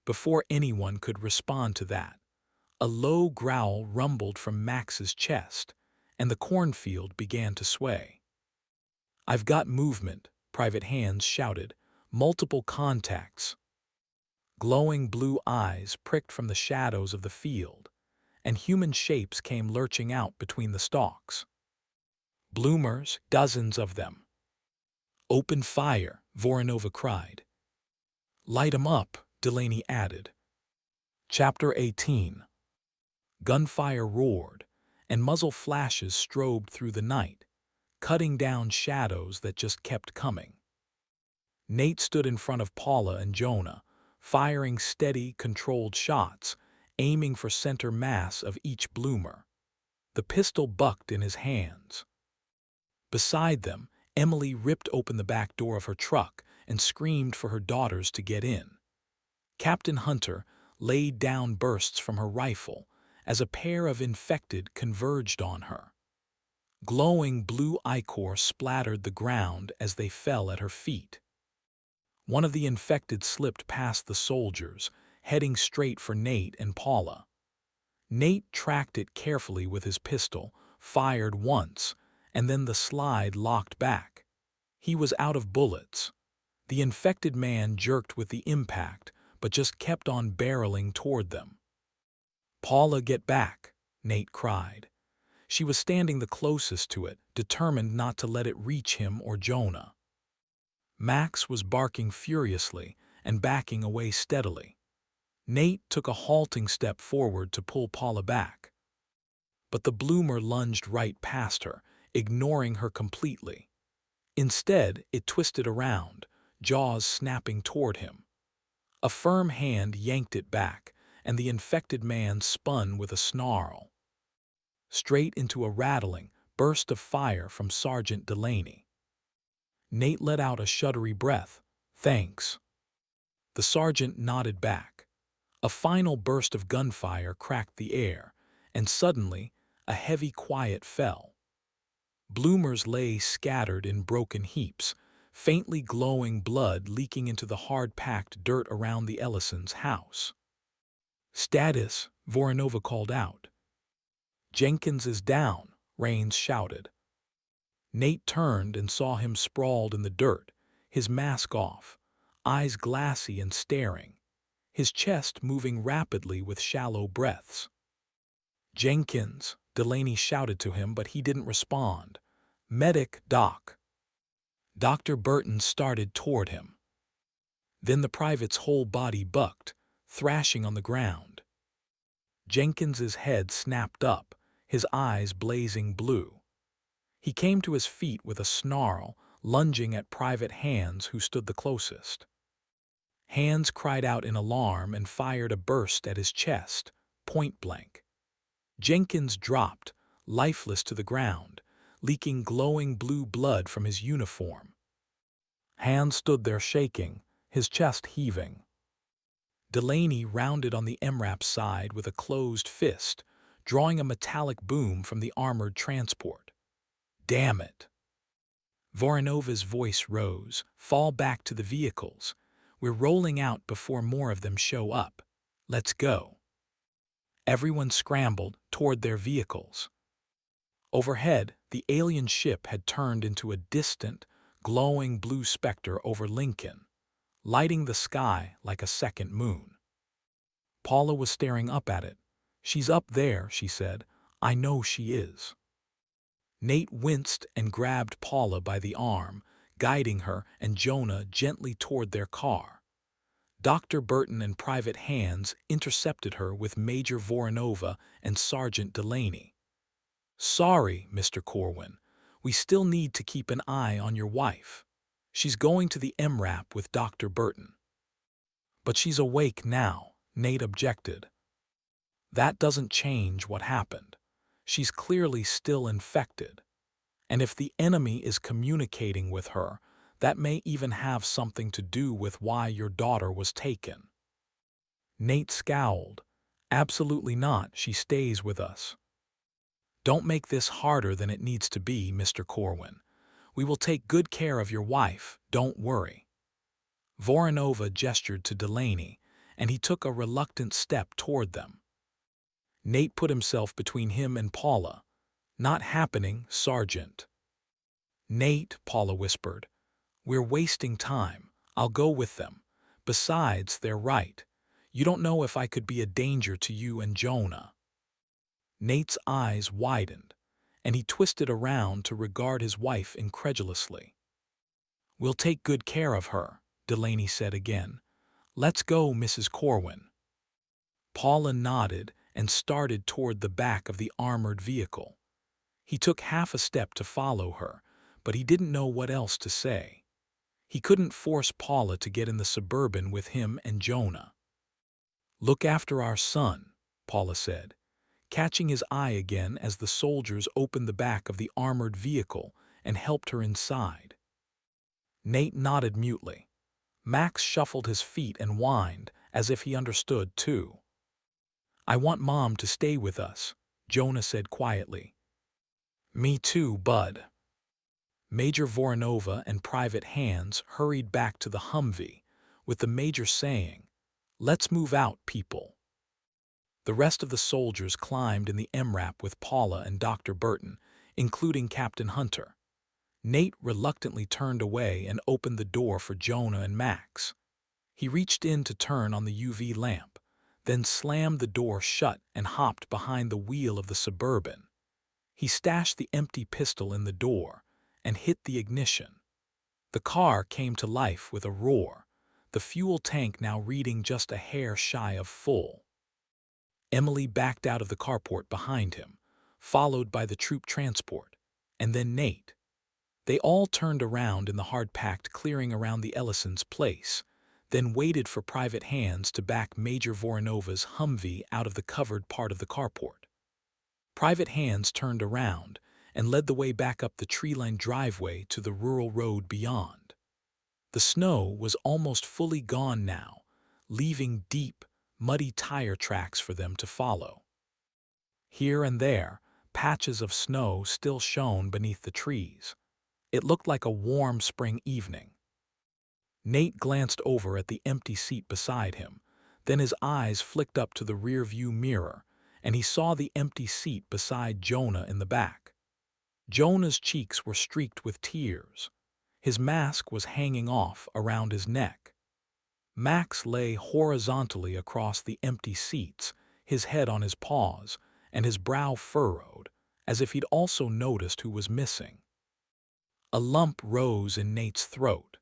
Before anyone could respond to that, a low growl rumbled from Max's chest, and the cornfield began to sway. I've got movement, Private Hands shouted. Multiple contacts. Glowing blue eyes pricked from the shadows of the field, and human shapes came lurching out between the stalks. Bloomers, dozens of them. Open fire, Voronova cried. Light 'em up, Delaney added. Chapter 18. Gunfire roared, and muzzle flashes strobed through the night, cutting down shadows that just kept coming. Nate stood in front of Paula and Jonah, firing steady, controlled shots, aiming for center mass of each bloomer. The pistol bucked in his hands. Beside them, Emily ripped open the back door of her truck and screamed for her daughters to get in. Captain Hunter laid down bursts from her rifle as a pair of infected converged on her. Glowing blue ichor splattered the ground as they fell at her feet. One of the infected slipped past the soldiers, heading straight for Nate and Paula. Nate tracked it carefully with his pistol, fired once, and then the slide locked back. He was out of bullets. The infected man jerked with the impact, but just kept on barreling toward them. Paula, get back, Nate cried. She was standing the closest to it, determined not to let it reach him or Jonah. Max was barking furiously and backing away steadily. Nate took a halting step forward to pull Paula back. But the bloomer lunged right past her, ignoring her completely. Instead, it twisted around, jaws snapping toward him. A firm hand yanked it back, and the infected man spun with a snarl. Straight into a rattling burst of fire from Sergeant Delaney. Nate let out a shuddery breath. Thanks. The sergeant nodded back. A final burst of gunfire cracked the air, and suddenly a heavy quiet fell. Bloomers lay scattered in broken heaps, faintly glowing blood leaking into the hard-packed dirt around the Ellisons' house. Status, Voronova called out. Jenkins is down, Rains shouted. Nate turned and saw him sprawled in the dirt, his mask off, eyes glassy and staring, his chest moving rapidly with shallow breaths. Jenkins, Delaney shouted to him, but he didn't respond. Medic, Doc. Dr. Burton started toward him. Then the private's whole body bucked, thrashing on the ground. Jenkins's head snapped up, his eyes blazing blue. He came to his feet with a snarl, lunging at Private Hands, who stood the closest. Hands cried out in alarm and fired a burst at his chest, point blank. Jenkins dropped, lifeless to the ground, leaking glowing blue blood from his uniform. Hands stood there shaking, his chest heaving. Delaney rounded on the MRAP's side with a closed fist, drawing a metallic boom from the armored transport. Damn it! Voronova's voice rose. Fall back to the vehicles. We're rolling out before more of them show up. Let's go. Everyone scrambled toward their vehicles. Overhead, the alien ship had turned into a distant, glowing blue specter over Lincoln, lighting the sky like a second moon. Paula was staring up at it. She's up there, she said. I know she is. Nate winced and grabbed Paula by the arm, guiding her and Jonah gently toward their car. Dr. Burton and Private Hands intercepted her with Major Voronova and Sergeant Delaney. Sorry, Mr. Corwin. We still need to keep an eye on your wife. She's going to the MRAP with Dr. Burton. But she's awake now, Nate objected. That doesn't change what happened. She's clearly still infected. And if the enemy is communicating with her, that may even have something to do with why your daughter was taken. Nate scowled. Absolutely not, she stays with us. Don't make this harder than it needs to be, Mr. Corwin. We will take good care of your wife, don't worry. Voronova gestured to Delaney, and he took a reluctant step toward them. Nate put himself between him and Paula. Not happening, Sergeant. Nate, Paula whispered. We're wasting time. I'll go with them. Besides, they're right. You don't know if I could be a danger to you and Jonah. Nate's eyes widened, and he twisted around to regard his wife incredulously. We'll take good care of her, Delaney said again. Let's go, Mrs. Corwin. Paula nodded and started toward the back of the armored vehicle. He took half a step to follow her, but he didn't know what else to say. He couldn't force Paula to get in the Suburban with him and Jonah. Look after our son, Paula said, catching his eye again as the soldiers opened the back of the armored vehicle and helped her inside. Nate nodded mutely. Max shuffled his feet and whined, as if he understood too. I want Mom to stay with us, Jonah said quietly. Me too, Bud. Major Voronova and Private Hands hurried back to the Humvee, with the Major saying, Let's move out, people. The rest of the soldiers climbed in the MRAP with Paula and Dr. Burton, including Captain Hunter. Nate reluctantly turned away and opened the door for Jonah and Max. He reached in to turn on the UV lamp, then slammed the door shut and hopped behind the wheel of the Suburban. He stashed the empty pistol in the door and hit the ignition. The car came to life with a roar, the fuel tank now reading just a hair shy of full. Emily backed out of the carport behind him, followed by the troop transport, and then Nate. They all turned around in the hard-packed clearing around the Ellisons' place, then waited for Private Hands to back Major Voronova's Humvee out of the covered part of the carport. Private Hands turned around and led the way back up the tree-lined driveway to the rural road beyond. The snow was almost fully gone now, leaving deep, muddy tire tracks for them to follow. Here and there, patches of snow still shone beneath the trees. It looked like a warm spring evening. Nate glanced over at the empty seat beside him, then his eyes flicked up to the rear-view mirror, and he saw the empty seat beside Jonah in the back. Jonah's cheeks were streaked with tears. His mask was hanging off around his neck. Max lay horizontally across the empty seats, his head on his paws, and his brow furrowed, as if he'd also noticed who was missing. A lump rose in Nate's throat.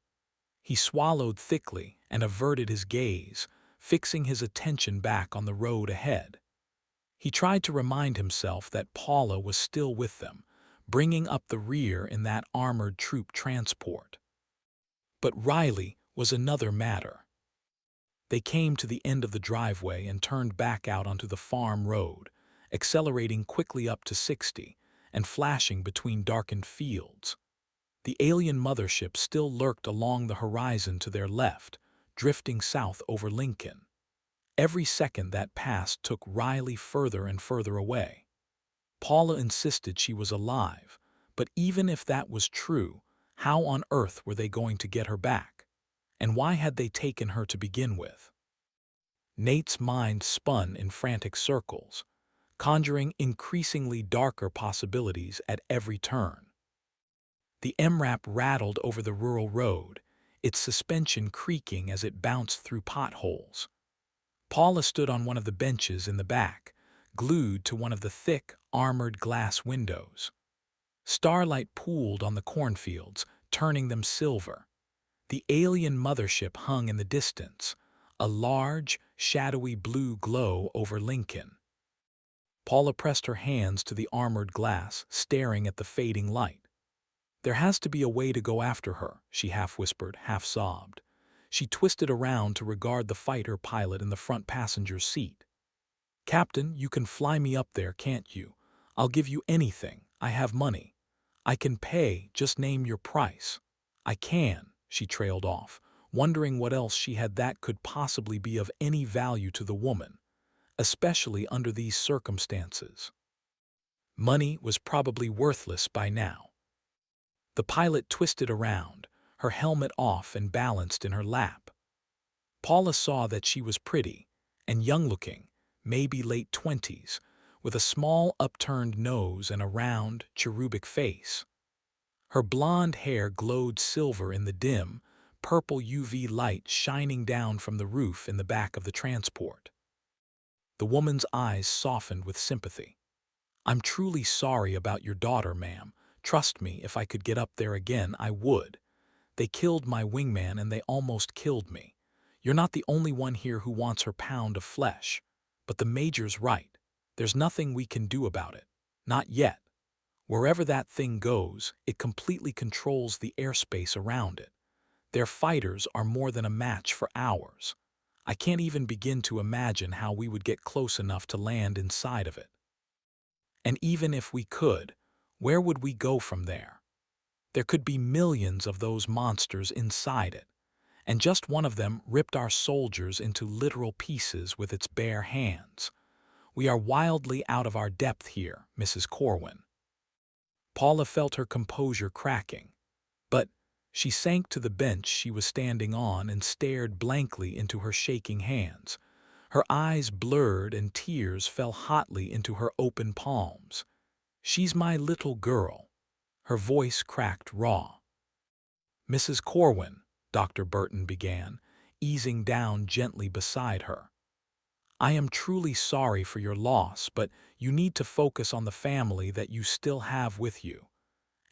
He swallowed thickly and averted his gaze, fixing his attention back on the road ahead. He tried to remind himself that Paula was still with them, bringing up the rear in that armored troop transport. But Riley was another matter. They came to the end of the driveway and turned back out onto the farm road, accelerating quickly up to 60 and flashing between darkened fields. The alien mothership still lurked along the horizon to their left, drifting south over Lincoln. Every second that passed took Riley further and further away. Paula insisted she was alive, but even if that was true, how on earth were they going to get her back? And why had they taken her to begin with? Nate's mind spun in frantic circles, conjuring increasingly darker possibilities at every turn. The MRAP rattled over the rural road, its suspension creaking as it bounced through potholes. Paula stood on one of the benches in the back, glued to one of the thick, armored glass windows. Starlight pooled on the cornfields, turning them silver. The alien mothership hung in the distance, a large, shadowy blue glow over Lincoln. Paula pressed her hands to the armored glass, staring at the fading light. There has to be a way to go after her, she half whispered, half sobbed. She twisted around to regard the fighter pilot in the front passenger's seat. Captain, you can fly me up there, can't you? I'll give you anything. I have money. I can pay, just name your price. I can, she trailed off, wondering what else she had that could possibly be of any value to the woman, especially under these circumstances. Money was probably worthless by now. The pilot twisted around, her helmet off and balanced in her lap. Paula saw that she was pretty and young-looking, maybe late 20s, with a small upturned nose and a round, cherubic face. Her blonde hair glowed silver in the dim, purple UV light shining down from the roof in the back of the transport. The woman's eyes softened with sympathy. "I'm truly sorry about your daughter, ma'am. Trust me, if I could get up there again, I would. They killed my wingman and they almost killed me. You're not the only one here who wants her pound of flesh. But the Major's right. There's nothing we can do about it. Not yet. Wherever that thing goes, it completely controls the airspace around it. Their fighters are more than a match for ours. I can't even begin to imagine how we would get close enough to land inside of it. And even if we could, where would we go from there? There could be millions of those monsters inside it, and just one of them ripped our soldiers into literal pieces with its bare hands. We are wildly out of our depth here, Mrs. Corwin." Paula felt her composure cracking, but she sank to the bench she was standing on and stared blankly into her shaking hands. Her eyes blurred and tears fell hotly into her open palms. "She's my little girl." Her voice cracked raw. "Mrs. Corwin," Dr. Burton began, easing down gently beside her. "I am truly sorry for your loss, but you need to focus on the family that you still have with you,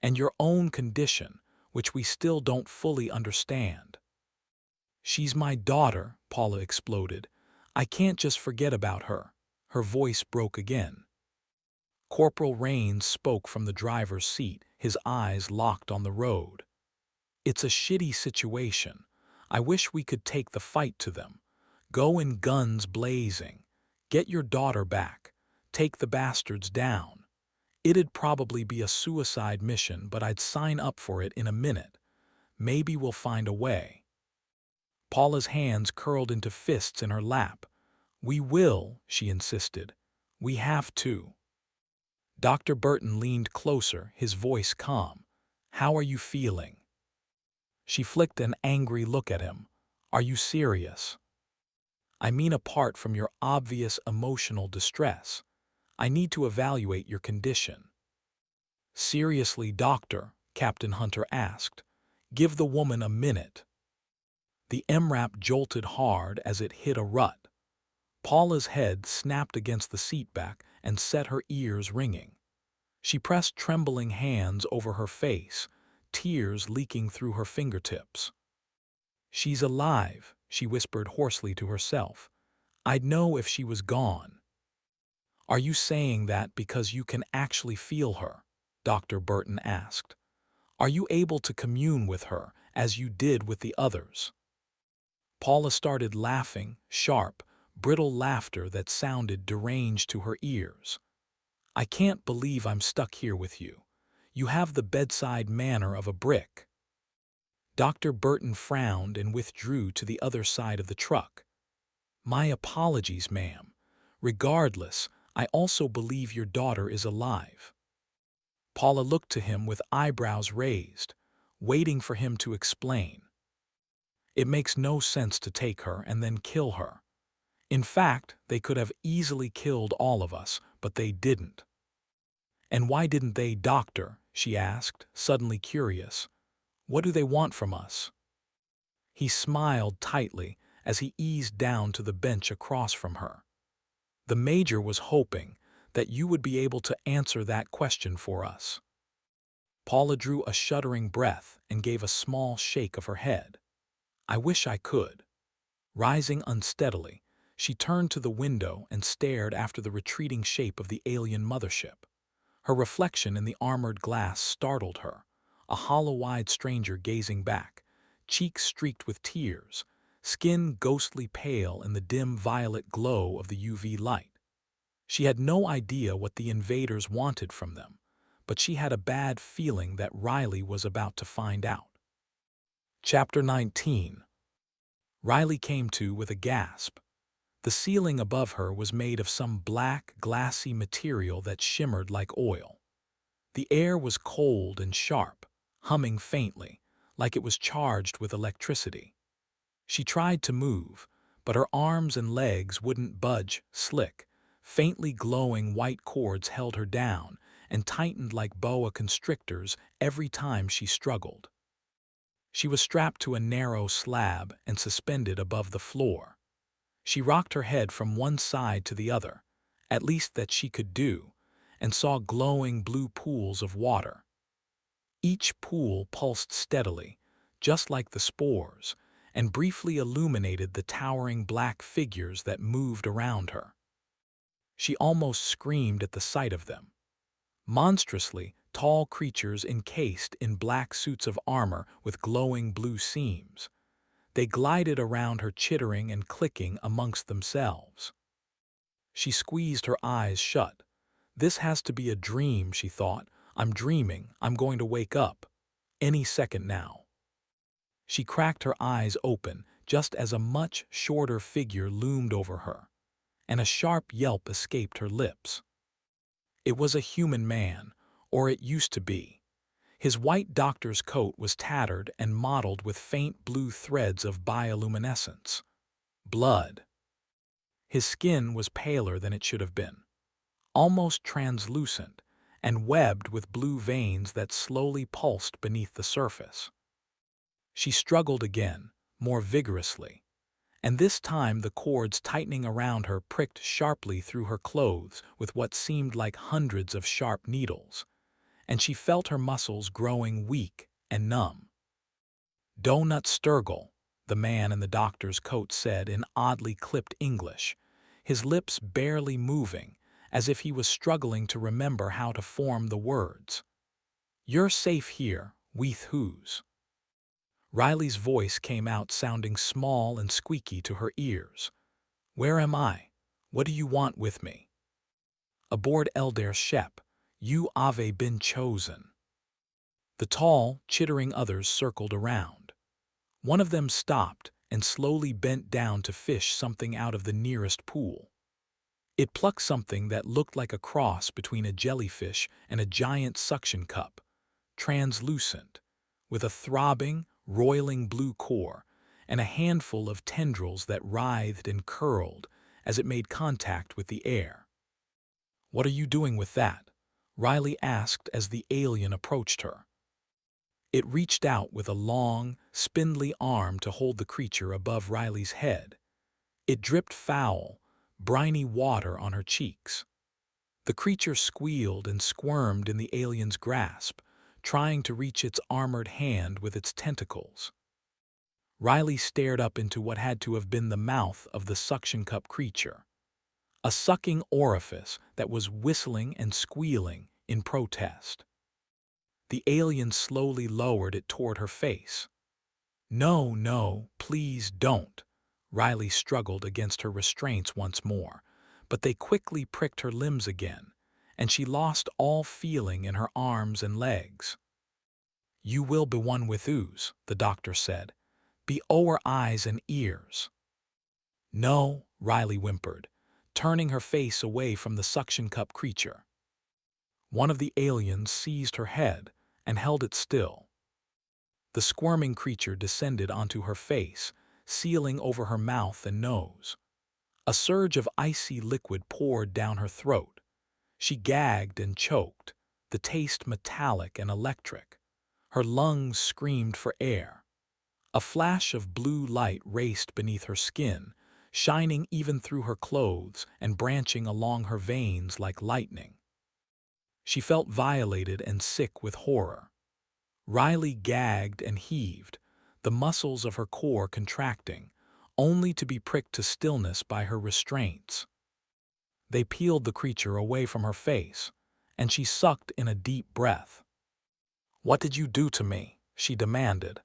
and your own condition, which we still don't fully understand." "She's my daughter," Paula exploded. "I can't just forget about her." Her voice broke again. Corporal Rains spoke from the driver's seat, his eyes locked on the road. "It's a shitty situation. I wish we could take the fight to them. Go in guns blazing. Get your daughter back. Take the bastards down. It'd probably be a suicide mission, but I'd sign up for it in a minute. Maybe we'll find a way." Paula's hands curled into fists in her lap. "We will," she insisted. "We have to." Dr. Burton leaned closer, his voice calm. "How are you feeling?" She flicked an angry look at him. "Are you serious?" "I mean apart from your obvious emotional distress. I need to evaluate your condition." "Seriously, doctor," Captain Hunter asked. "Give the woman a minute." The MRAP jolted hard as it hit a rut. Paula's head snapped against the seatback and set her ears ringing. She pressed trembling hands over her face, tears leaking through her fingertips. "She's alive," she whispered hoarsely to herself. "I'd know if she was gone." "Are you saying that because you can actually feel her?" Dr. Burton asked. "Are you able to commune with her as you did with the others?" Paula started laughing, sharp, brittle laughter that sounded deranged to her ears. "I can't believe I'm stuck here with you. You have the bedside manner of a brick." Dr. Burton frowned and withdrew to the other side of the truck. "My apologies, ma'am. Regardless, I also believe your daughter is alive." Paula looked to him with eyebrows raised, waiting for him to explain. "It makes no sense to take her and then kill her. In fact, they could have easily killed all of us, but they didn't." "And why didn't they, doctor?" she asked, suddenly curious. "What do they want from us?" He smiled tightly as he eased down to the bench across from her. "The Major was hoping that you would be able to answer that question for us." Paula drew a shuddering breath and gave a small shake of her head. "I wish I could." Rising unsteadily, she turned to the window and stared after the retreating shape of the alien mothership. Her reflection in the armored glass startled her, a hollow-eyed stranger gazing back, cheeks streaked with tears, skin ghostly pale in the dim violet glow of the UV light. She had no idea what the invaders wanted from them, but she had a bad feeling that Riley was about to find out. Chapter 19. Riley came to with a gasp. The ceiling above her was made of some black, glassy material that shimmered like oil. The air was cold and sharp, humming faintly, like it was charged with electricity. She tried to move, but her arms and legs wouldn't budge. Slick, faintly glowing white cords held her down and tightened like boa constrictors every time she struggled. She was strapped to a narrow slab and suspended above the floor. She rocked her head from one side to the other, at least that she could do, and saw glowing blue pools of water. Each pool pulsed steadily, just like the spores, and briefly illuminated the towering black figures that moved around her. She almost screamed at the sight of them. Monstrously tall creatures encased in black suits of armor with glowing blue seams. They glided around her, chittering and clicking amongst themselves. She squeezed her eyes shut. This has to be a dream, she thought. I'm dreaming. I'm going to wake up. Any second now. She cracked her eyes open just as a much shorter figure loomed over her, and a sharp yelp escaped her lips. It was a human man, or it used to be. His white doctor's coat was tattered and mottled with faint blue threads of bioluminescence. Blood. His skin was paler than it should have been, almost translucent, and webbed with blue veins that slowly pulsed beneath the surface. She struggled again, more vigorously, and this time the cords tightening around her pricked sharply through her clothes with what seemed like hundreds of sharp needles, and she felt her muscles growing weak and numb. "Donut Sturgill," the man in the doctor's coat said in oddly clipped English, his lips barely moving, as if he was struggling to remember how to form the words. "You're safe here, Weeth Who's." Riley's voice came out sounding small and squeaky to her ears. "Where am I? What do you want with me?" "Aboard Elder Shep. You ave been chosen." The tall, chittering others circled around. One of them stopped and slowly bent down to fish something out of the nearest pool. It plucked something that looked like a cross between a jellyfish and a giant suction cup, translucent, with a throbbing, roiling blue core and a handful of tendrils that writhed and curled as it made contact with the air. "What are you doing with that?" Riley asked as the alien approached her. It reached out with a long, spindly arm to hold the creature above Riley's head. It dripped foul, briny water on her cheeks. The creature squealed and squirmed in the alien's grasp, trying to reach its armored hand with its tentacles. Riley stared up into what had to have been the mouth of the suction cup creature, a sucking orifice that was whistling and squealing in protest. The alien slowly lowered it toward her face. "No, no, please don't." Riley struggled against her restraints once more, but they quickly pricked her limbs again, and she lost all feeling in her arms and legs. "You will be one with ooze," the doctor said. "Be o'er eyes and ears." "No," Riley whimpered, turning her face away from the suction cup creature. One of the aliens seized her head and held it still. The squirming creature descended onto her face, sealing over her mouth and nose. A surge of icy liquid poured down her throat. She gagged and choked, the taste metallic and electric. Her lungs screamed for air. A flash of blue light raced beneath her skin, shining even through her clothes and branching along her veins like lightning. She felt violated and sick with horror. Riley gagged and heaved, the muscles of her core contracting, only to be pricked to stillness by her restraints. They peeled the creature away from her face, and she sucked in a deep breath. "What did you do to me?" she demanded.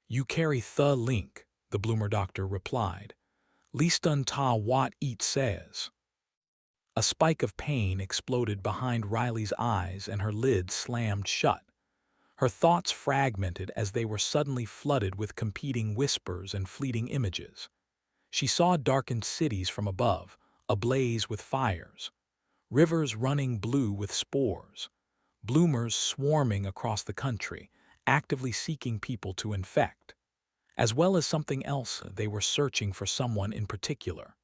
"You carry the link," the bloomer doctor replied. "Leastun ta what eat says." A spike of pain exploded behind Riley's eyes and her lids slammed shut. Her thoughts fragmented as they were suddenly flooded with competing whispers and fleeting images. She saw darkened cities from above, ablaze with fires, rivers running blue with spores, bloomers swarming across the country, actively seeking people to infect. As well as something else, they were searching for someone in particular.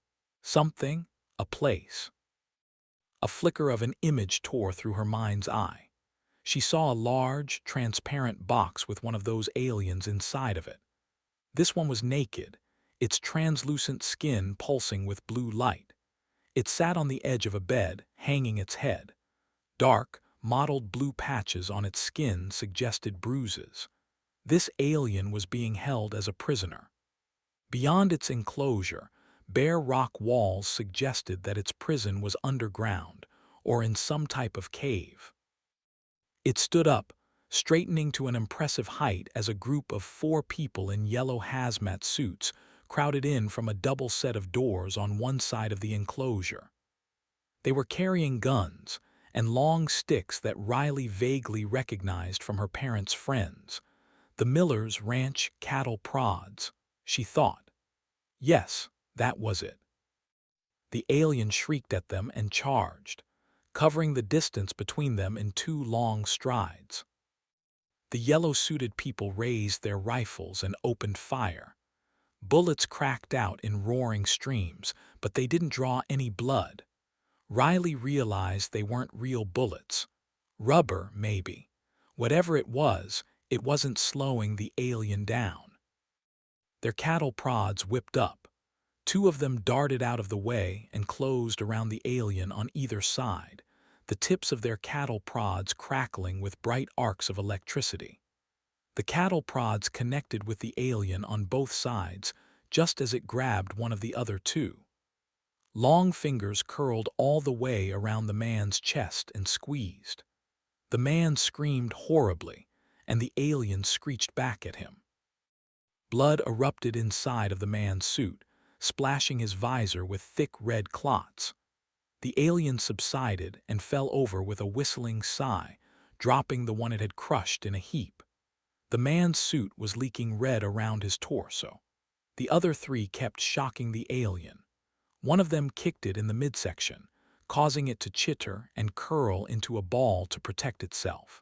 Something, a place. A flicker of an image tore through her mind's eye. She saw a large, transparent box with one of those aliens inside of it. This one was naked, its translucent skin pulsing with blue light. It sat on the edge of a bed, hanging its head. Dark, mottled blue patches on its skin suggested bruises. This alien was being held as a prisoner. Beyond its enclosure, bare rock walls suggested that its prison was underground or in some type of cave. It stood up, straightening to an impressive height as a group of 4 people in yellow hazmat suits crowded in from a double set of doors on one side of the enclosure. They were carrying guns and long sticks that Riley vaguely recognized from her parents' friends. The Millers' ranch cattle prods, she thought. Yes, that was it. The alien shrieked at them and charged, covering the distance between them in 2 long strides. The yellow-suited people raised their rifles and opened fire. Bullets cracked out in roaring streams, but they didn't draw any blood. Riley realized they weren't real bullets. Rubber, maybe. Whatever it wasn't slowing the alien down. Their cattle prods whipped up. 2 of them darted out of the way and closed around the alien on either side, the tips of their cattle prods crackling with bright arcs of electricity. The cattle prods connected with the alien on both sides just as it grabbed one of the other 2. Long fingers curled all the way around the man's chest and squeezed. The man screamed horribly, and the alien screeched back at him. Blood erupted inside of the man's suit, splashing his visor with thick red clots. The alien subsided and fell over with a whistling sigh, dropping the one it had crushed in a heap. The man's suit was leaking red around his torso. The other 3 kept shocking the alien. One of them kicked it in the midsection, causing it to chitter and curl into a ball to protect itself.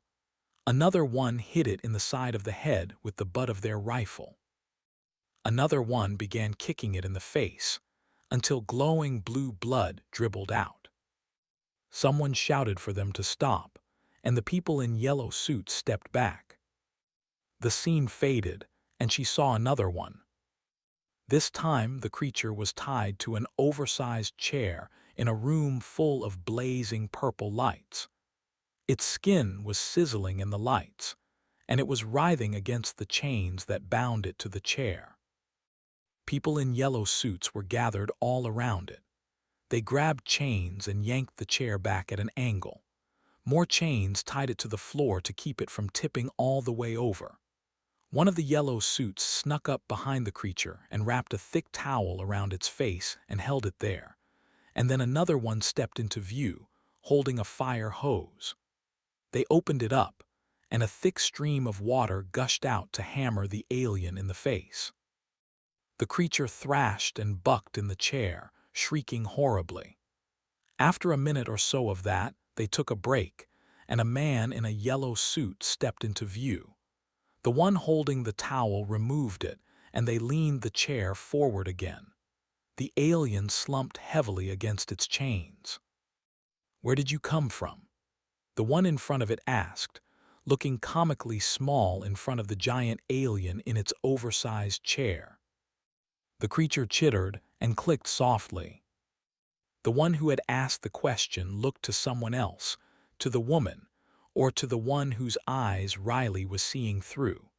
Another one hit it in the side of the head with the butt of their rifle. Another one began kicking it in the face, until glowing blue blood dribbled out. Someone shouted for them to stop, and the people in yellow suits stepped back. The scene faded, and she saw another one. This time the creature was tied to an oversized chair in a room full of blazing purple lights. Its skin was sizzling in the lights, and it was writhing against the chains that bound it to the chair. People in yellow suits were gathered all around it. They grabbed chains and yanked the chair back at an angle. More chains tied it to the floor to keep it from tipping all the way over. One of the yellow suits snuck up behind the creature and wrapped a thick towel around its face and held it there. And then another one stepped into view, holding a fire hose. They opened it up, and a thick stream of water gushed out to hammer the alien in the face. The creature thrashed and bucked in the chair, shrieking horribly. After a minute or so of that, they took a break, and a man in a yellow suit stepped into view. The one holding the towel removed it, and they leaned the chair forward again. The alien slumped heavily against its chains. "Where did you come from?" the one in front of it asked, looking comically small in front of the giant alien in its oversized chair. The creature chittered and clicked softly. The one who had asked the question looked to someone else, to the woman, or to the one whose eyes Riley was seeing through.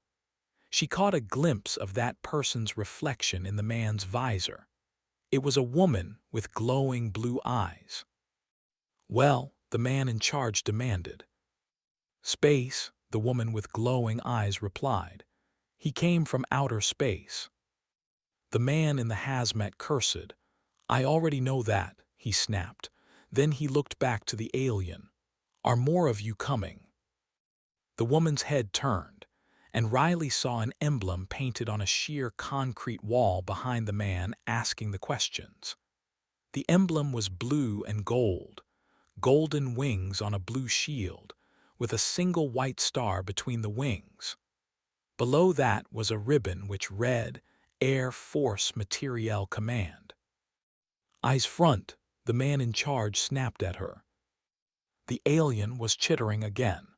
She caught a glimpse of that person's reflection in the man's visor. It was a woman with glowing blue eyes. "Well," the man in charge demanded. "Space," the woman with glowing eyes replied. "He came from outer space." The man in the hazmat cursed. "I already know that," he snapped. Then he looked back to the alien. "Are more of you coming?" The woman's head turned, and Riley saw an emblem painted on a sheer concrete wall behind the man asking the questions. The emblem was blue and gold, golden wings on a blue shield, with a single white star between the wings. Below that was a ribbon which read, "Air Force Materiel Command." "Eyes front," the man in charge snapped at her. The alien was chittering again.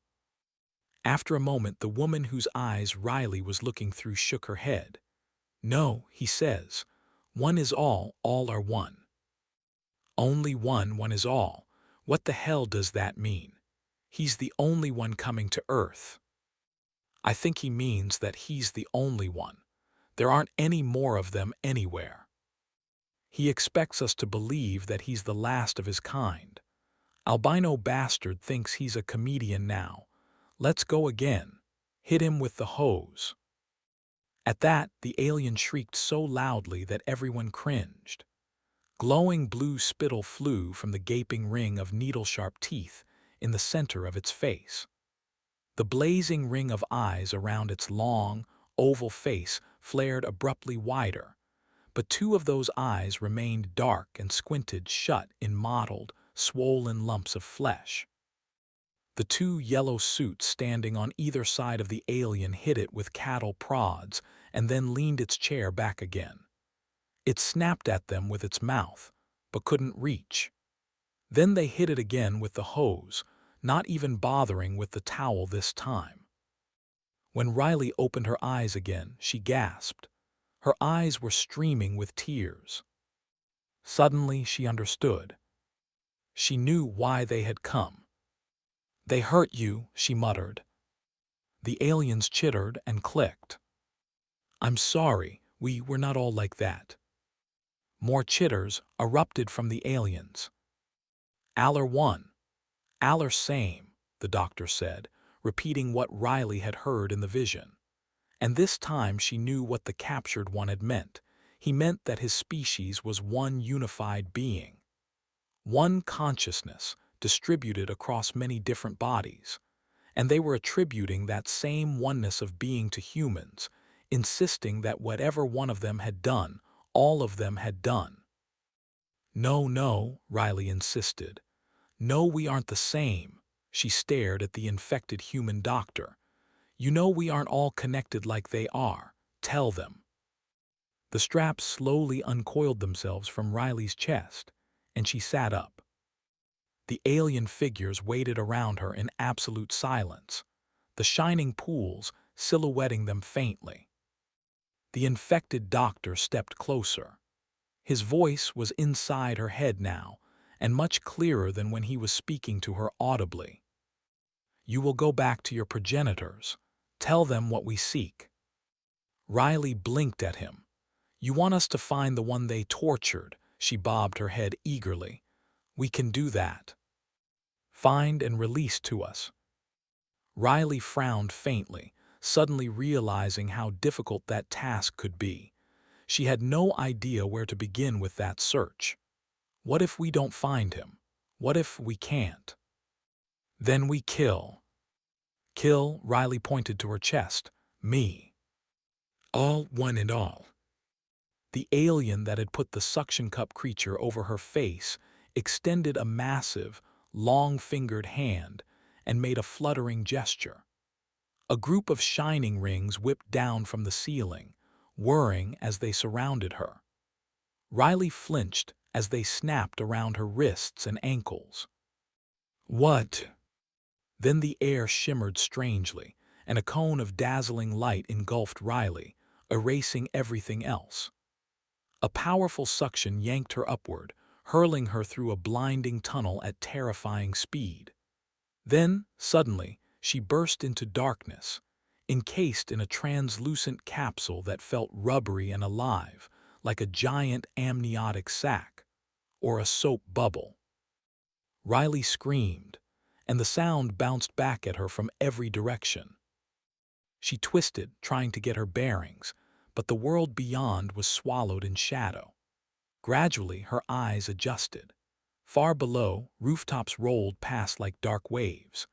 After a moment, the woman whose eyes Riley was looking through shook her head. "No," he says. "One is all are one." "Only one is all. What the hell does that mean? He's the only one coming to Earth." "I think he means that he's the only one. There aren't any more of them anywhere. He expects us to believe that he's the last of his kind. Albino bastard thinks he's a comedian now. Let's go again. Hit him with the hose." At that, the alien shrieked so loudly that everyone cringed. Glowing blue spittle flew from the gaping ring of needle-sharp teeth in the center of its face. The blazing ring of eyes around its long, oval face flared abruptly wider, but two of those eyes remained dark and squinted shut in mottled, swollen lumps of flesh. The two yellow suits standing on either side of the alien hit it with cattle prods and then leaned its chair back again. It snapped at them with its mouth, but couldn't reach. Then they hit it again with the hose, not even bothering with the towel this time. When Riley opened her eyes again, she gasped. Her eyes were streaming with tears. Suddenly she understood. She knew why they had come. "They hurt you," she muttered. The aliens chittered and clicked. "I'm sorry, we're not all like that." More chitters erupted from the aliens. "Aller one. Aller same," the doctor said, repeating what Riley had heard in the vision. And this time she knew what the captured one had meant. He meant that his species was one unified being. One consciousness, distributed across many different bodies. And they were attributing that same oneness of being to humans, insisting that whatever one of them had done, all of them had done. "No, no," Riley insisted. "No, we aren't the same." She stared at the infected human doctor. "You know we aren't all connected like they are. Tell them." The straps slowly uncoiled themselves from Riley's chest, and she sat up. The alien figures waited around her in absolute silence, the shining pools silhouetting them faintly. The infected doctor stepped closer. His voice was inside her head now, and much clearer than when he was speaking to her audibly. "You will go back to your progenitors. Tell them what we seek." Riley blinked at him. "You want us to find the one they tortured?" She bobbed her head eagerly. "We can do that. Find and release to us." Riley frowned faintly, suddenly realizing how difficult that task could be. She had no idea where to begin with that search. What if we don't find him? What if we can't? "Then we kill." "Kill," Riley pointed to her chest. "Me. All, one and all." The alien that had put the suction cup creature over her face extended a massive, long-fingered hand and made a fluttering gesture. A group of shining rings whipped down from the ceiling, whirring as they surrounded her. Riley flinched as they snapped around her wrists and ankles. "What?" Then the air shimmered strangely, and a cone of dazzling light engulfed Riley, erasing everything else. A powerful suction yanked her upward, hurling her through a blinding tunnel at terrifying speed. Then, suddenly, she burst into darkness, encased in a translucent capsule that felt rubbery and alive, like a giant amniotic sac, or a soap bubble. Riley screamed, and the sound bounced back at her from every direction. She twisted, trying to get her bearings, but the world beyond was swallowed in shadow. Gradually, her eyes adjusted. Far below, rooftops rolled past like dark waves.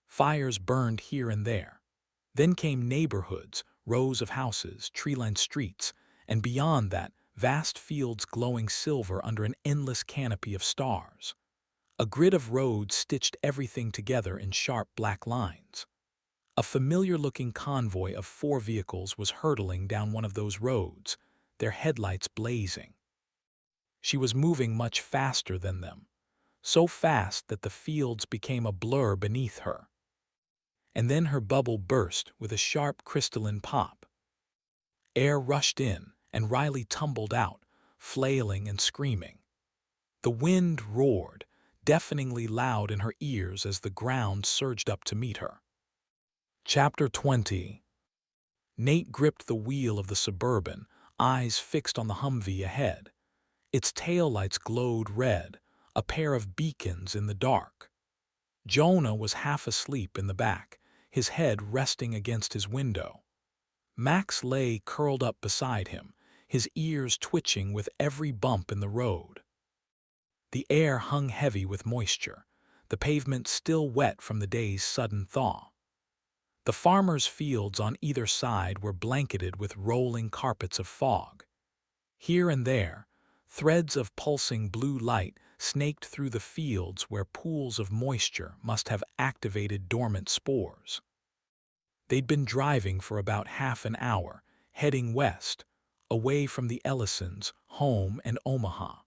Fires burned here and there. Then came neighborhoods, rows of houses, tree-lined streets, and beyond that, vast fields glowing silver under an endless canopy of stars. A grid of roads stitched everything together in sharp black lines. A familiar-looking convoy of 4 vehicles was hurtling down one of those roads, their headlights blazing. She was moving much faster than them, so fast that the fields became a blur beneath her. And then her bubble burst with a sharp crystalline pop. Air rushed in, and Riley tumbled out, flailing and screaming. The wind roared, deafeningly loud in her ears as the ground surged up to meet her. Chapter 20. Nate gripped the wheel of the Suburban, eyes fixed on the Humvee ahead. Its taillights glowed red, a pair of beacons in the dark. Jonah was half asleep in the back, his head resting against his window. Max lay curled up beside him, his ears twitching with every bump in the road. The air hung heavy with moisture, the pavement still wet from the day's sudden thaw. The farmers' fields on either side were blanketed with rolling carpets of fog. Here and there, threads of pulsing blue light snaked through the fields where pools of moisture must have activated dormant spores. They'd been driving for about half an hour, heading west, away from the Ellisons' home and Omaha.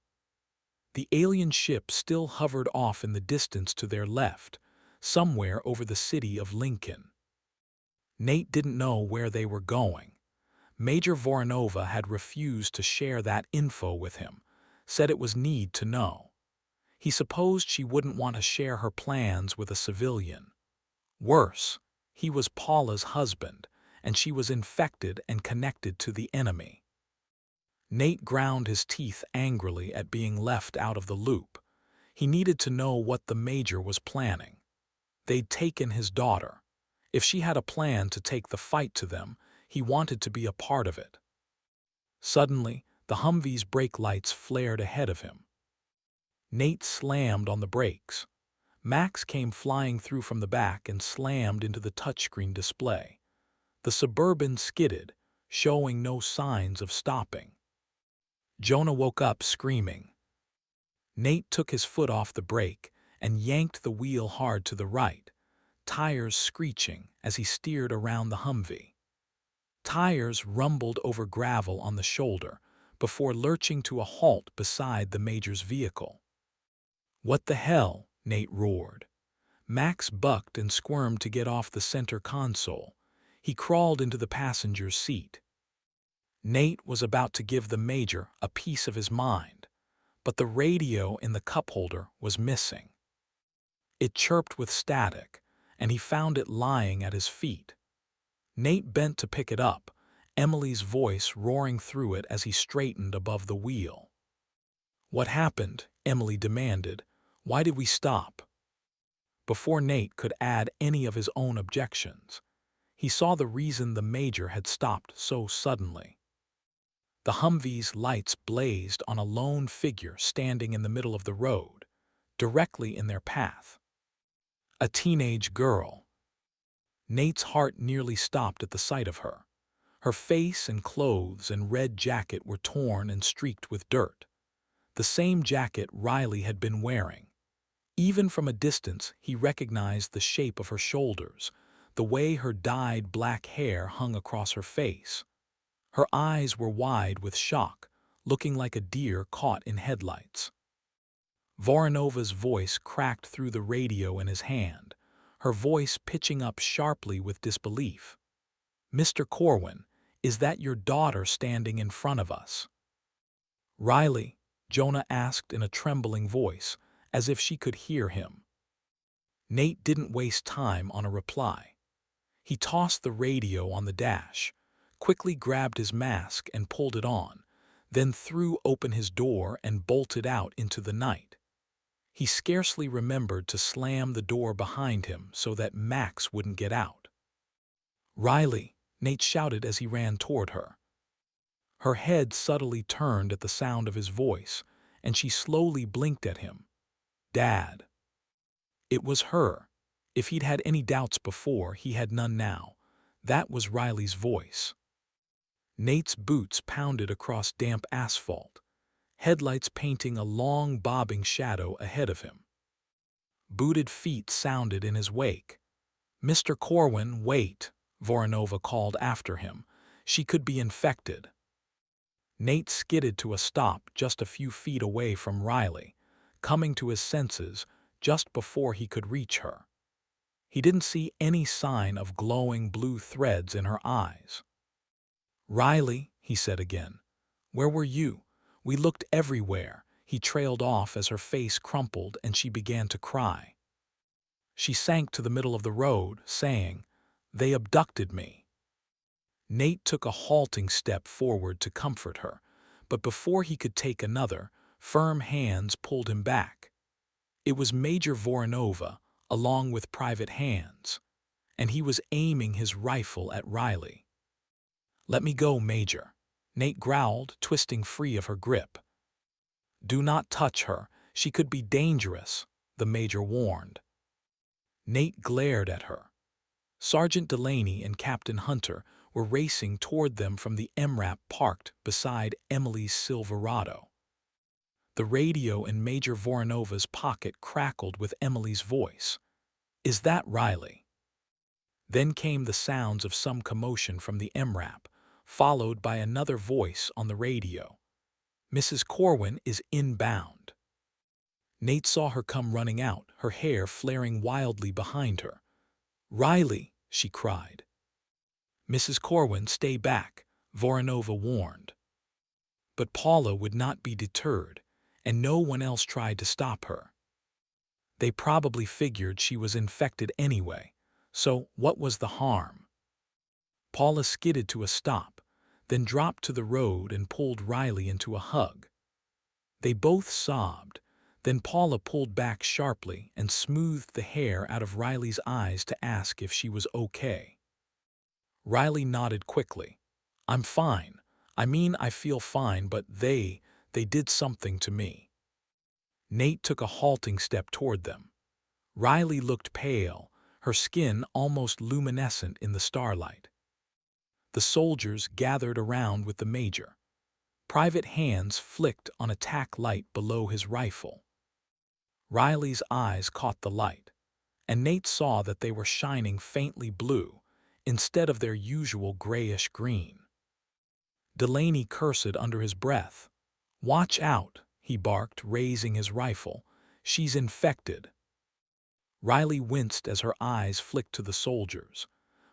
The alien ship still hovered off in the distance to their left, somewhere over the city of Lincoln. Nate didn't know where they were going. Major Voronova had refused to share that info with him, said it was need to know. He supposed she wouldn't want to share her plans with a civilian. Worse, he was Paula's husband, and she was infected and connected to the enemy. Nate ground his teeth angrily at being left out of the loop. He needed to know what the Major was planning. They'd taken his daughter. If she had a plan to take the fight to them, he wanted to be a part of it. Suddenly, the Humvee's brake lights flared ahead of him. Nate slammed on the brakes. Max came flying through from the back and slammed into the touchscreen display. The Suburban skidded, showing no signs of stopping. Jonah woke up screaming. Nate took his foot off the brake and yanked the wheel hard to the right, tires screeching as he steered around the Humvee. Tires rumbled over gravel on the shoulder before lurching to a halt beside the Major's vehicle. "What the hell?" Nate roared. Max bucked and squirmed to get off the center console. He crawled into the passenger's seat. Nate was about to give the Major a piece of his mind, but the radio in the cup holder was missing. It chirped with static, and he found it lying at his feet. Nate bent to pick it up, Emily's voice roaring through it as he straightened above the wheel. "What happened?" Emily demanded. "Why did we stop?" Before Nate could add any of his own objections, he saw the reason the Major had stopped so suddenly. The Humvee's lights blazed on a lone figure standing in the middle of the road, directly in their path. A teenage girl. Nate's heart nearly stopped at the sight of her. Her face and clothes and red jacket were torn and streaked with dirt. The same jacket Riley had been wearing. Even from a distance, he recognized the shape of her shoulders, the way her dyed black hair hung across her face. Her eyes were wide with shock, looking like a deer caught in headlights. Voronova's voice cracked through the radio in his hand, her voice pitching up sharply with disbelief. "Mr. Corwin, is that your daughter standing in front of us?" "Riley?" Jonah asked in a trembling voice, as if she could hear him. Nate didn't waste time on a reply. He tossed the radio on the dash, quickly grabbed his mask and pulled it on, then threw open his door and bolted out into the night. He scarcely remembered to slam the door behind him so that Max wouldn't get out. "Riley!" Nate shouted as he ran toward her. Her head subtly turned at the sound of his voice, and she slowly blinked at him. "Dad." It was her. If he'd had any doubts before, he had none now. That was Riley's voice. Nate's boots pounded across damp asphalt, headlights painting a long bobbing shadow ahead of him. Booted feet sounded in his wake. "Mr. Corwin, wait," Voronova called after him. She could be infected. Nate skidded to a stop just a few feet away from Riley, coming to his senses just before he could reach her. He didn't see any sign of glowing blue threads in her eyes. "Riley," he said again, "where were you? We looked everywhere." He trailed off as her face crumpled and she began to cry. She sank to the middle of the road, saying, "They abducted me." Nate took a halting step forward to comfort her, but before he could take another, firm hands pulled him back. It was Major Voronova, along with private hands, and he was aiming his rifle at Riley. "Let me go, Major," Nate growled, twisting free of her grip. "Do not touch her. She could be dangerous," the Major warned. Nate glared at her. Sergeant Delaney and Captain Hunter were racing toward them from the MRAP parked beside Emily's Silverado. The radio in Major Voronova's pocket crackled with Emily's voice. "Is that Riley?" Then came the sounds of some commotion from the MRAP, followed by another voice on the radio. "Mrs. Corwin is inbound." Nate saw her come running out, her hair flaring wildly behind her. "Riley!" she cried. "Mrs. Corwin, stay back," Voronova warned. But Paula would not be deterred, and no one else tried to stop her. They probably figured she was infected anyway, so what was the harm? Paula skidded to a stop, then dropped to the road and pulled Riley into a hug. They both sobbed. Then Paula pulled back sharply and smoothed the hair out of Riley's eyes to ask if she was okay. Riley nodded quickly. "I'm fine. I feel fine, but they did something to me." Nate took a halting step toward them. Riley looked pale, her skin almost luminescent in the starlight. The soldiers gathered around with the Major. Private hands flicked on a tack light below his rifle. Riley's eyes caught the light, and Nate saw that they were shining faintly blue instead of their usual grayish green. Delaney cursed under his breath. "Watch out," he barked, raising his rifle. "She's infected." Riley winced as her eyes flicked to the soldiers,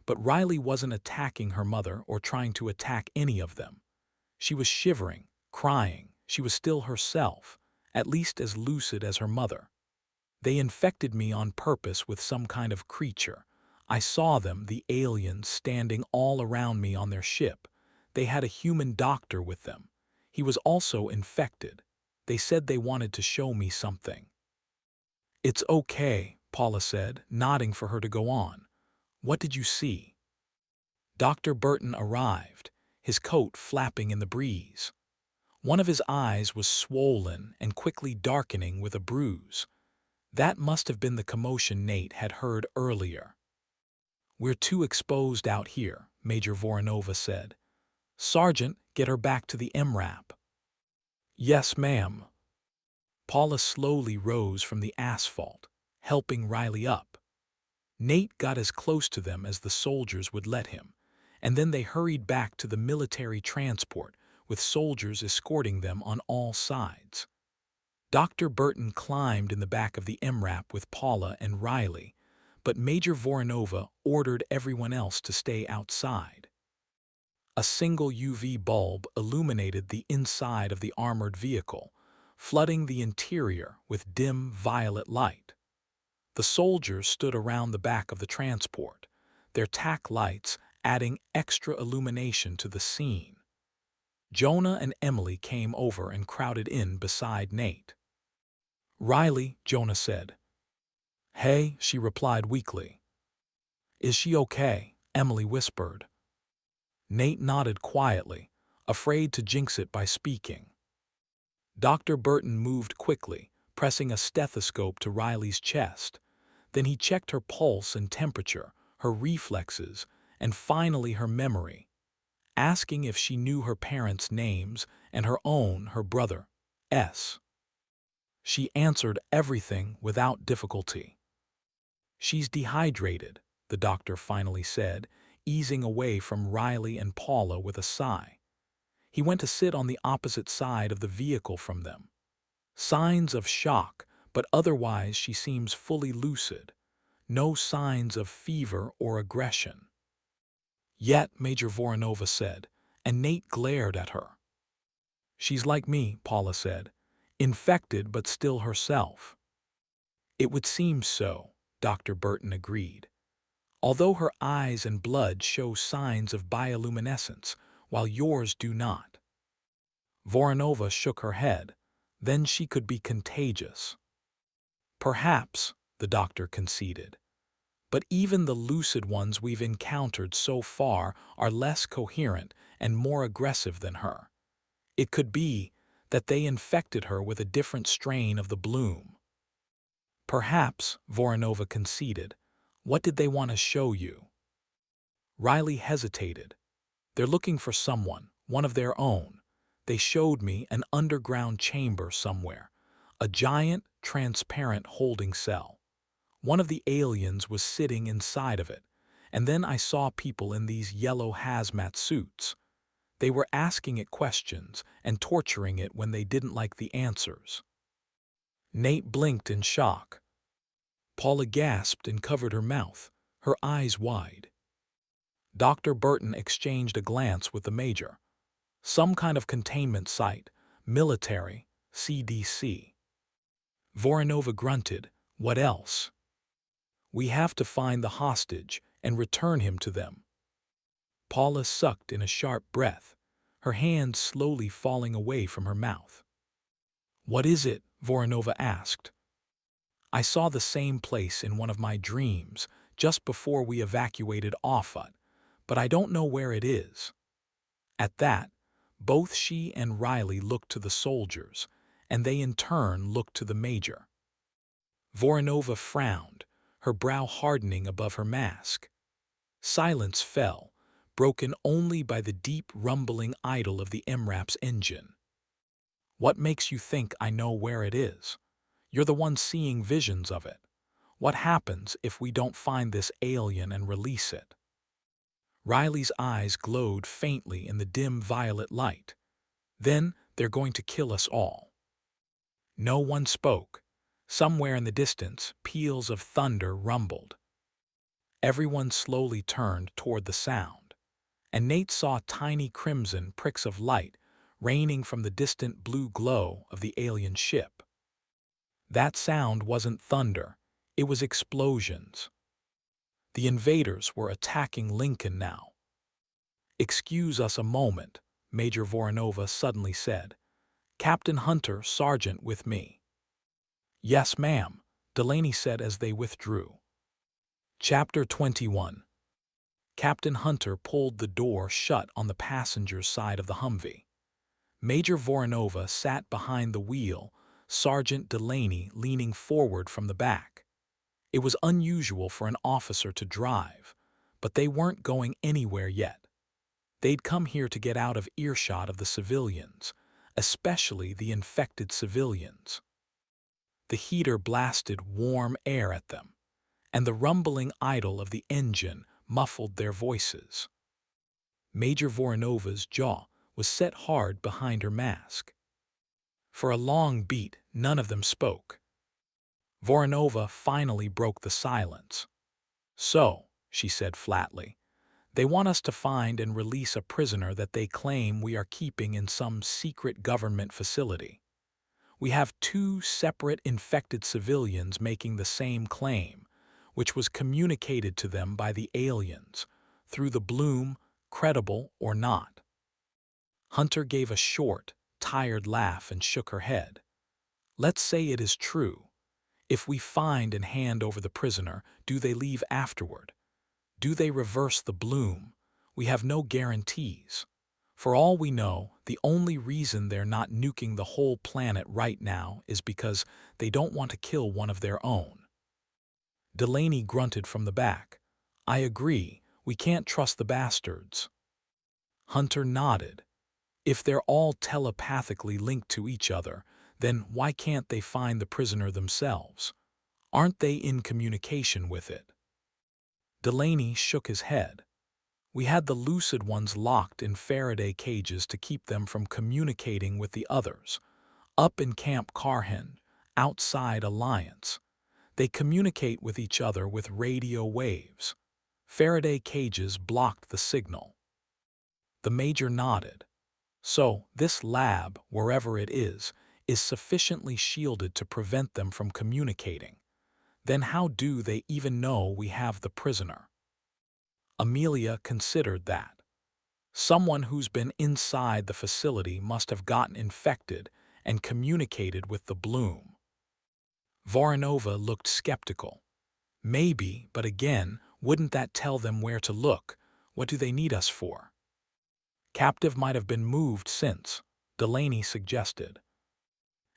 but Riley wasn't attacking her mother or trying to attack any of them. She was shivering, crying. She was still herself, at least as lucid as her mother. "They infected me on purpose with some kind of creature. I saw them, the aliens, standing all around me on their ship. They had a human doctor with them. He was also infected. They said they wanted to show me something." "It's okay," Paula said, nodding for her to go on. "What did you see?" Dr. Burton arrived, his coat flapping in the breeze. One of his eyes was swollen and quickly darkening with a bruise. That must have been the commotion Nate had heard earlier. "We're too exposed out here," Major Voronova said. "Sergeant, get her back to the MRAP." "Yes, ma'am." Paula slowly rose from the asphalt, helping Riley up. Nate got as close to them as the soldiers would let him, and then they hurried back to the military transport, with soldiers escorting them on all sides. Dr. Burton climbed in the back of the MRAP with Paula and Riley, but Major Voronova ordered everyone else to stay outside. A single UV bulb illuminated the inside of the armored vehicle, flooding the interior with dim violet light. The soldiers stood around the back of the transport, their tack lights adding extra illumination to the scene. Jonah and Emily came over and crowded in beside Nate. Riley, Jonah said. Hey, she replied weakly. Is she okay? Emily whispered. Nate nodded quietly, afraid to jinx it by speaking. Dr. Burton moved quickly, pressing a stethoscope to Riley's chest. Then he checked her pulse and temperature, her reflexes, and finally her memory, asking if she knew her parents' names and her own, her brother, S. She answered everything without difficulty. She's dehydrated, the doctor finally said, easing away from Riley and Paula with a sigh. He went to sit on the opposite side of the vehicle from them. Signs of shock, but otherwise she seems fully lucid. No signs of fever or aggression. Yet, Major Voronova said, and Nate glared at her. She's like me, Paula said, infected but still herself. It would seem so, Dr. Burton agreed. Although her eyes and blood show signs of bioluminescence, while yours do not. Voronova shook her head. Then she could be contagious. Perhaps, the doctor conceded. But even the lucid ones we've encountered so far are less coherent and more aggressive than her. It could be that they infected her with a different strain of the bloom. Perhaps, Voronova conceded. What did they want to show you? Riley hesitated. They're looking for someone, one of their own. They showed me an underground chamber somewhere, a giant, transparent holding cell. One of the aliens was sitting inside of it, and then I saw people in these yellow hazmat suits. They were asking it questions and torturing it when they didn't like the answers. Nate blinked in shock. Paula gasped and covered her mouth, her eyes wide. Dr. Burton exchanged a glance with the major. Some kind of containment site, military, CDC. Voronova grunted, what else? We have to find the hostage and return him to them. Paula sucked in a sharp breath, her hands slowly falling away from her mouth. What is it? Voronova asked. I saw the same place in one of my dreams, just before we evacuated Offutt, but I don't know where it is. At that, both she and Riley looked to the soldiers, and they in turn looked to the major. Voronova frowned, her brow hardening above her mask. Silence fell, broken only by the deep rumbling idle of the MRAP's engine. What makes you think I know where it is? You're the one seeing visions of it. What happens if we don't find this alien and release it? Riley's eyes glowed faintly in the dim violet light. Then they're going to kill us all. No one spoke. Somewhere in the distance, peals of thunder rumbled. Everyone slowly turned toward the sound, and Nate saw tiny crimson pricks of light raining from the distant blue glow of the alien ship. That sound wasn't thunder, it was explosions. The invaders were attacking Lincoln now. Excuse us a moment, Major Voronova suddenly said. Captain Hunter, Sergeant, with me. Yes, ma'am, Delaney said as they withdrew. Chapter 21. Captain Hunter pulled the door shut on the passenger's side of the Humvee. Major Voronova sat behind the wheel, Sergeant Delaney leaning forward from the back. It was unusual for an officer to drive, but they weren't going anywhere yet. They'd come here to get out of earshot of the civilians, especially the infected civilians. The heater blasted warm air at them, and the rumbling idle of the engine muffled their voices. Major Voronova's jaw was set hard behind her mask. For a long beat, none of them spoke. Voronova finally broke the silence. So, she said flatly, they want us to find and release a prisoner that they claim we are keeping in some secret government facility. We have two separate infected civilians making the same claim, which was communicated to them by the aliens, through the bloom, credible or not. Hunter gave a short, tired laugh and shook her head. Let's say it is true. If we find and hand over the prisoner, do they leave afterward? Do they reverse the bloom? We have no guarantees. For all we know, the only reason they're not nuking the whole planet right now is because they don't want to kill one of their own. Delaney grunted from the back. I agree, we can't trust the bastards. Hunter nodded. If they're all telepathically linked to each other, then why can't they find the prisoner themselves? Aren't they in communication with it? Delaney shook his head. We had the lucid ones locked in Faraday cages to keep them from communicating with the others. Up in Camp Carhen, outside Alliance, they communicate with each other with radio waves. Faraday cages blocked the signal. The Major nodded. So, this lab, wherever it is sufficiently shielded to prevent them from communicating. Then how do they even know we have the prisoner? Amelia considered that. Someone who's been inside the facility must have gotten infected and communicated with the bloom. Voronova looked skeptical. Maybe, but again, wouldn't that tell them where to look? What do they need us for? Captive might have been moved since, Delaney suggested.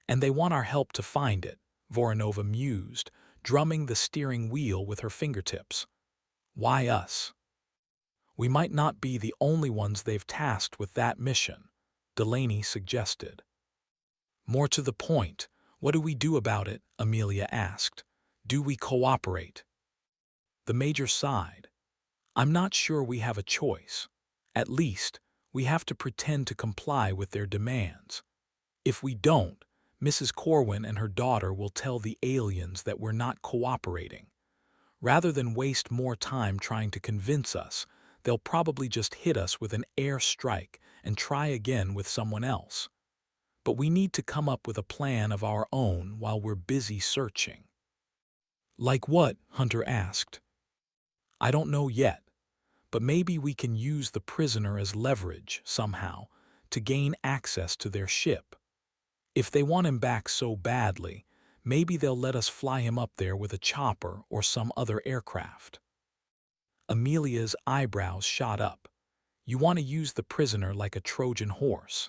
And they want our help to find it, Voronova mused, drumming the steering wheel with her fingertips. Why us? We might not be the only ones they've tasked with that mission, Delaney suggested. More to the point, what do we do about it? Amelia asked. Do we cooperate? The Major sighed. I'm not sure we have a choice. At least, we have to pretend to comply with their demands. If we don't, Mrs. Corwin and her daughter will tell the aliens that we're not cooperating. Rather than waste more time trying to convince us, they'll probably just hit us with an air strike and try again with someone else. But we need to come up with a plan of our own while we're busy searching. Like what? Hunter asked. I don't know yet, but maybe we can use the prisoner as leverage, somehow, to gain access to their ship. If they want him back so badly, maybe they'll let us fly him up there with a chopper or some other aircraft. Amelia's eyebrows shot up. You want to use the prisoner like a Trojan horse.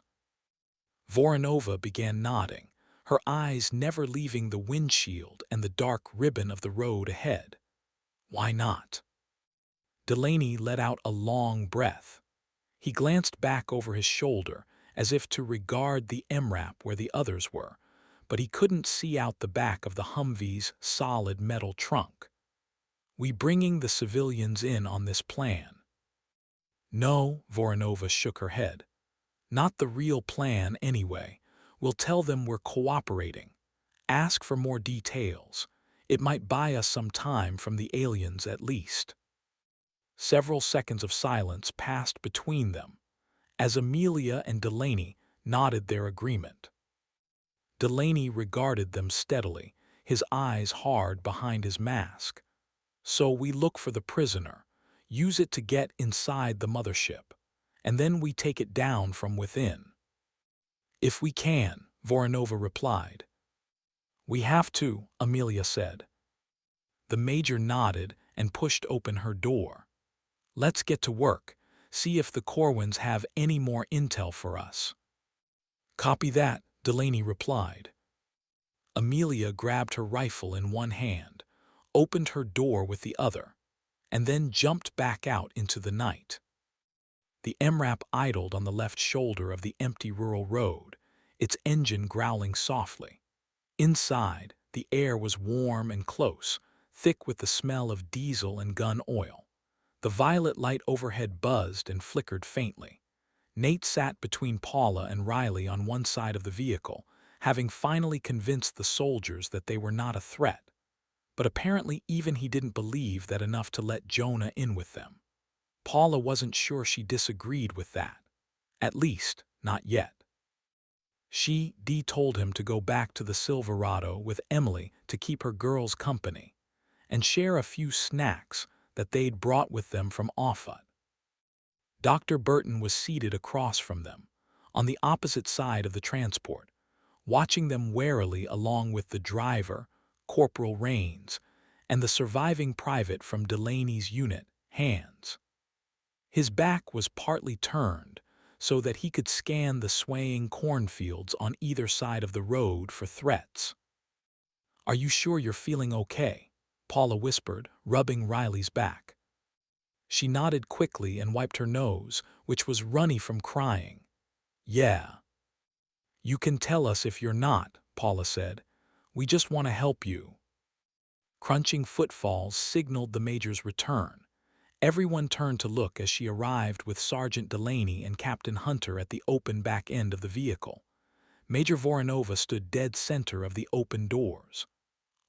Voronova began nodding, her eyes never leaving the windshield and the dark ribbon of the road ahead. Why not? Delaney let out a long breath. He glanced back over his shoulder as if to regard the MRAP where the others were, but he couldn't see out the back of the Humvee's solid metal trunk. We bringing the civilians in on this plan? No, Voronova shook her head. Not the real plan anyway. We'll tell them we're cooperating. Ask for more details. It might buy us some time from the aliens at least. Several seconds of silence passed between them, as Amelia and Delaney nodded their agreement. Delaney regarded them steadily, his eyes hard behind his mask. So we look for the prisoner, use it to get inside the mothership, and then we take it down from within. If we can, Voronova replied. We have to, Amelia said. The Major nodded and pushed open her door. Let's get to work, see if the Corwins have any more intel for us. Copy that, Delaney replied. Amelia grabbed her rifle in one hand, opened her door with the other, and then jumped back out into the night. The MRAP idled on the left shoulder of the empty rural road, its engine growling softly. Inside, the air was warm and close, thick with the smell of diesel and gun oil. The violet light overhead buzzed and flickered faintly. Nate sat between Paula and Riley on one side of the vehicle, having finally convinced the soldiers that they were not a threat. But apparently even he didn't believe that enough to let Jonah in with them. Paula wasn't sure she disagreed with that. At least, not yet. Dee told him to go back to the Silverado with Emily to keep her girls company, and share a few snacks that they'd brought with them from Offutt. Dr. Burton was seated across from them, on the opposite side of the transport, watching them warily along with the driver, Corporal Rains, and the surviving private from Delaney's unit, Hands. His back was partly turned so that he could scan the swaying cornfields on either side of the road for threats. "Are you sure you're feeling okay?" Paula whispered, rubbing Riley's back. She nodded quickly and wiped her nose, which was runny from crying. "Yeah." "You can tell us if you're not," Paula said. "We just want to help you." Crunching footfalls signaled the Major's return. Everyone turned to look as she arrived with Sergeant Delaney and Captain Hunter at the open back end of the vehicle. Major Voronova stood dead center of the open doors.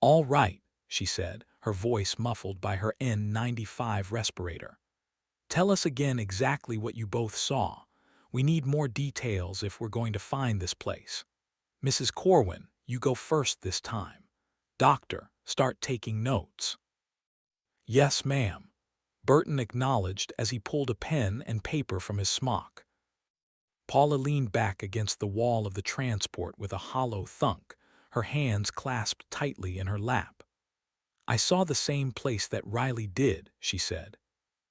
"All right," she said, her voice muffled by her N95 respirator. "Tell us again exactly what you both saw. We need more details if we're going to find this place. Mrs. Corwin, you go first this time. Doctor, start taking notes." "Yes, ma'am," Burton acknowledged as he pulled a pen and paper from his smock. Paula leaned back against the wall of the transport with a hollow thunk, her hands clasped tightly in her lap. "I saw the same place that Riley did," she said.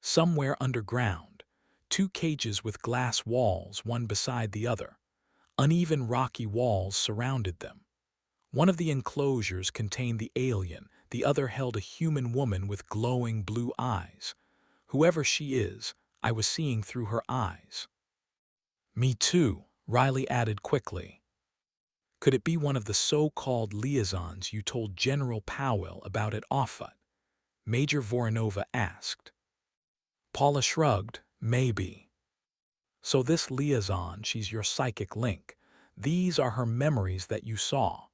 "Somewhere underground. 2 cages with glass walls, one beside the other. Uneven rocky walls surrounded them. One of the enclosures contained the alien, the other held a human woman with glowing blue eyes. Whoever she is, I was seeing through her eyes." "Me too," Riley added quickly. "Could it be one of the so-called liaisons you told General Powell about at Offutt?" Major Voronova asked. Paula shrugged. "Maybe." "So this liaison, she's your psychic link. These are her memories that you saw."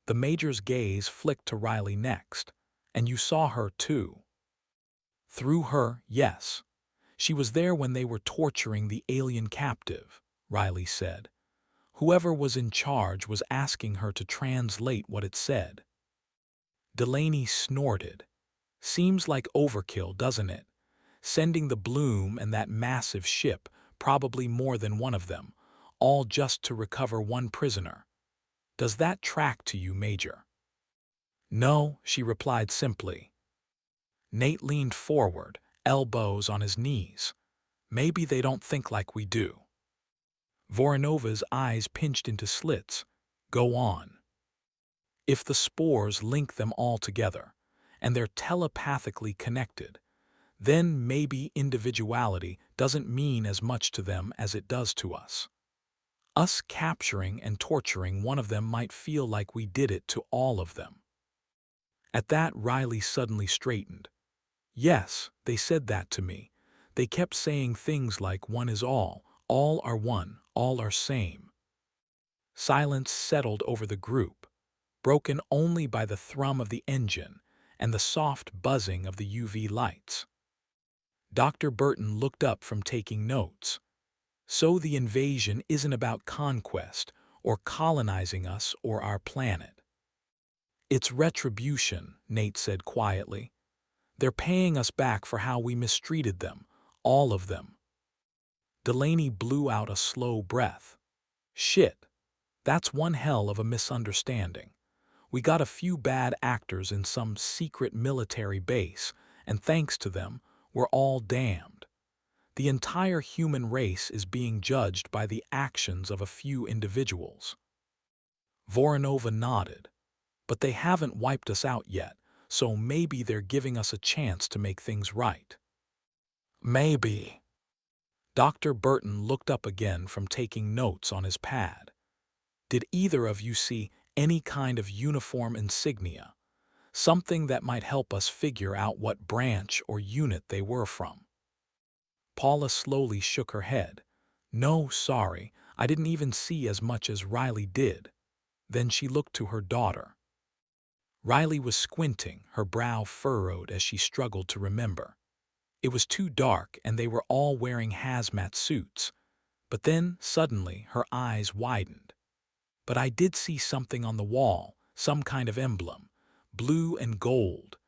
The Major's gaze flicked to Riley next. "And you saw her too." "Through her, yes. She was there when they were torturing the alien captive," Riley said. "Whoever was in charge was asking her to translate what it said." Delaney snorted. "Seems like overkill, doesn't it? Sending the Bloom and that massive ship, probably more than one of them, all just to recover one prisoner. Does that track to you, Major?" "No," she replied simply. Nate leaned forward, elbows on his knees. "Maybe they don't think like we do." Voronova's eyes pinched into slits. "Go on." "If the spores link them all together, and they're telepathically connected, then maybe individuality doesn't mean as much to them as it does to us. Us capturing and torturing one of them might feel like we did it to all of them." At that, Riley suddenly straightened. "Yes, they said that to me. They kept saying things like one is all are one, all are same." Silence settled over the group, broken only by the thrum of the engine and the soft buzzing of the UV lights. Dr. Burton looked up from taking notes. "So the invasion isn't about conquest or colonizing us or our planet." "It's retribution," Nate said quietly. "They're paying us back for how we mistreated them, all of them." Delaney blew out a slow breath. "Shit, that's one hell of a misunderstanding. We got a few bad actors in some secret military base, and thanks to them, we're all damned. The entire human race is being judged by the actions of a few individuals." Voronova nodded. "But they haven't wiped us out yet, so maybe they're giving us a chance to make things right." "Maybe." Dr. Burton looked up again from taking notes on his pad. "Did either of you see any kind of uniform insignia? Something that might help us figure out what branch or unit they were from?" Paula slowly shook her head. "No, sorry, I didn't even see as much as Riley did." Then she looked to her daughter. Riley was squinting, her brow furrowed as she struggled to remember. It was too dark and they were all wearing hazmat suits. But then, suddenly, her eyes widened. "But I did see something on the wall, some kind of emblem, blue and gold.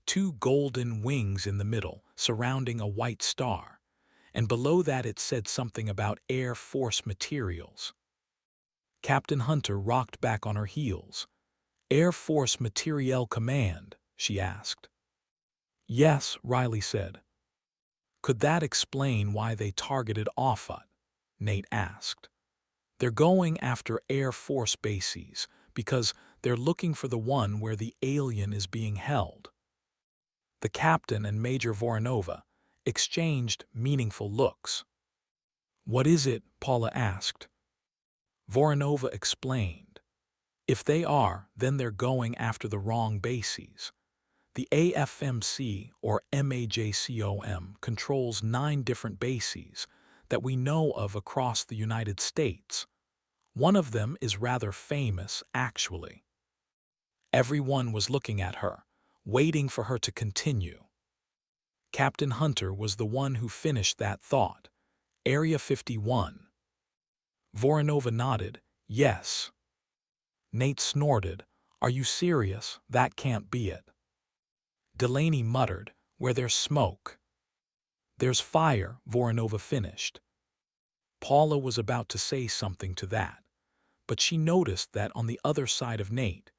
2 golden wings in the middle, surrounding a white star. And below that it said something about Air Force materials." Captain Hunter rocked back on her heels. "Air Force Materiel Command?" she asked. "Yes," Riley said. "Could that explain why they targeted Offutt?" Nate asked. "They're going after Air Force bases because they're looking for the one where the alien is being held." The captain and Major Voronova exchanged meaningful looks. "What is it?" Paula asked. Voronova explained. "If they are, then they're going after the wrong bases. The AFMC, or MAJCOM, controls 9 different bases that we know of across the United States. One of them is rather famous, actually." Everyone was looking at her, waiting for her to continue. Captain Hunter was the one who finished that thought. "Area 51. Voronova nodded. "Yes." Nate snorted. "Are you serious? That can't be it." Delaney muttered. "Where there's smoke, there's fire," Voronova finished. Paula was about to say something to that, but she noticed that on the other side of Nate,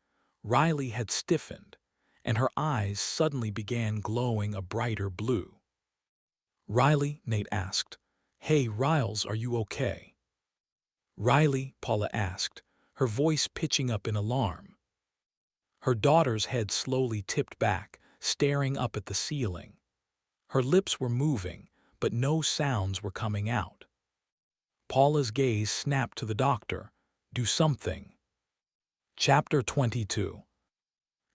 Riley had stiffened, and her eyes suddenly began glowing a brighter blue. "Riley," Nate asked. "Hey, Riles, are you okay?" "Riley," Paula asked, her voice pitching up in alarm. Her daughter's head slowly tipped back, staring up at the ceiling. Her lips were moving, but no sounds were coming out. Paula's gaze snapped to the doctor. "Do something." Chapter 22.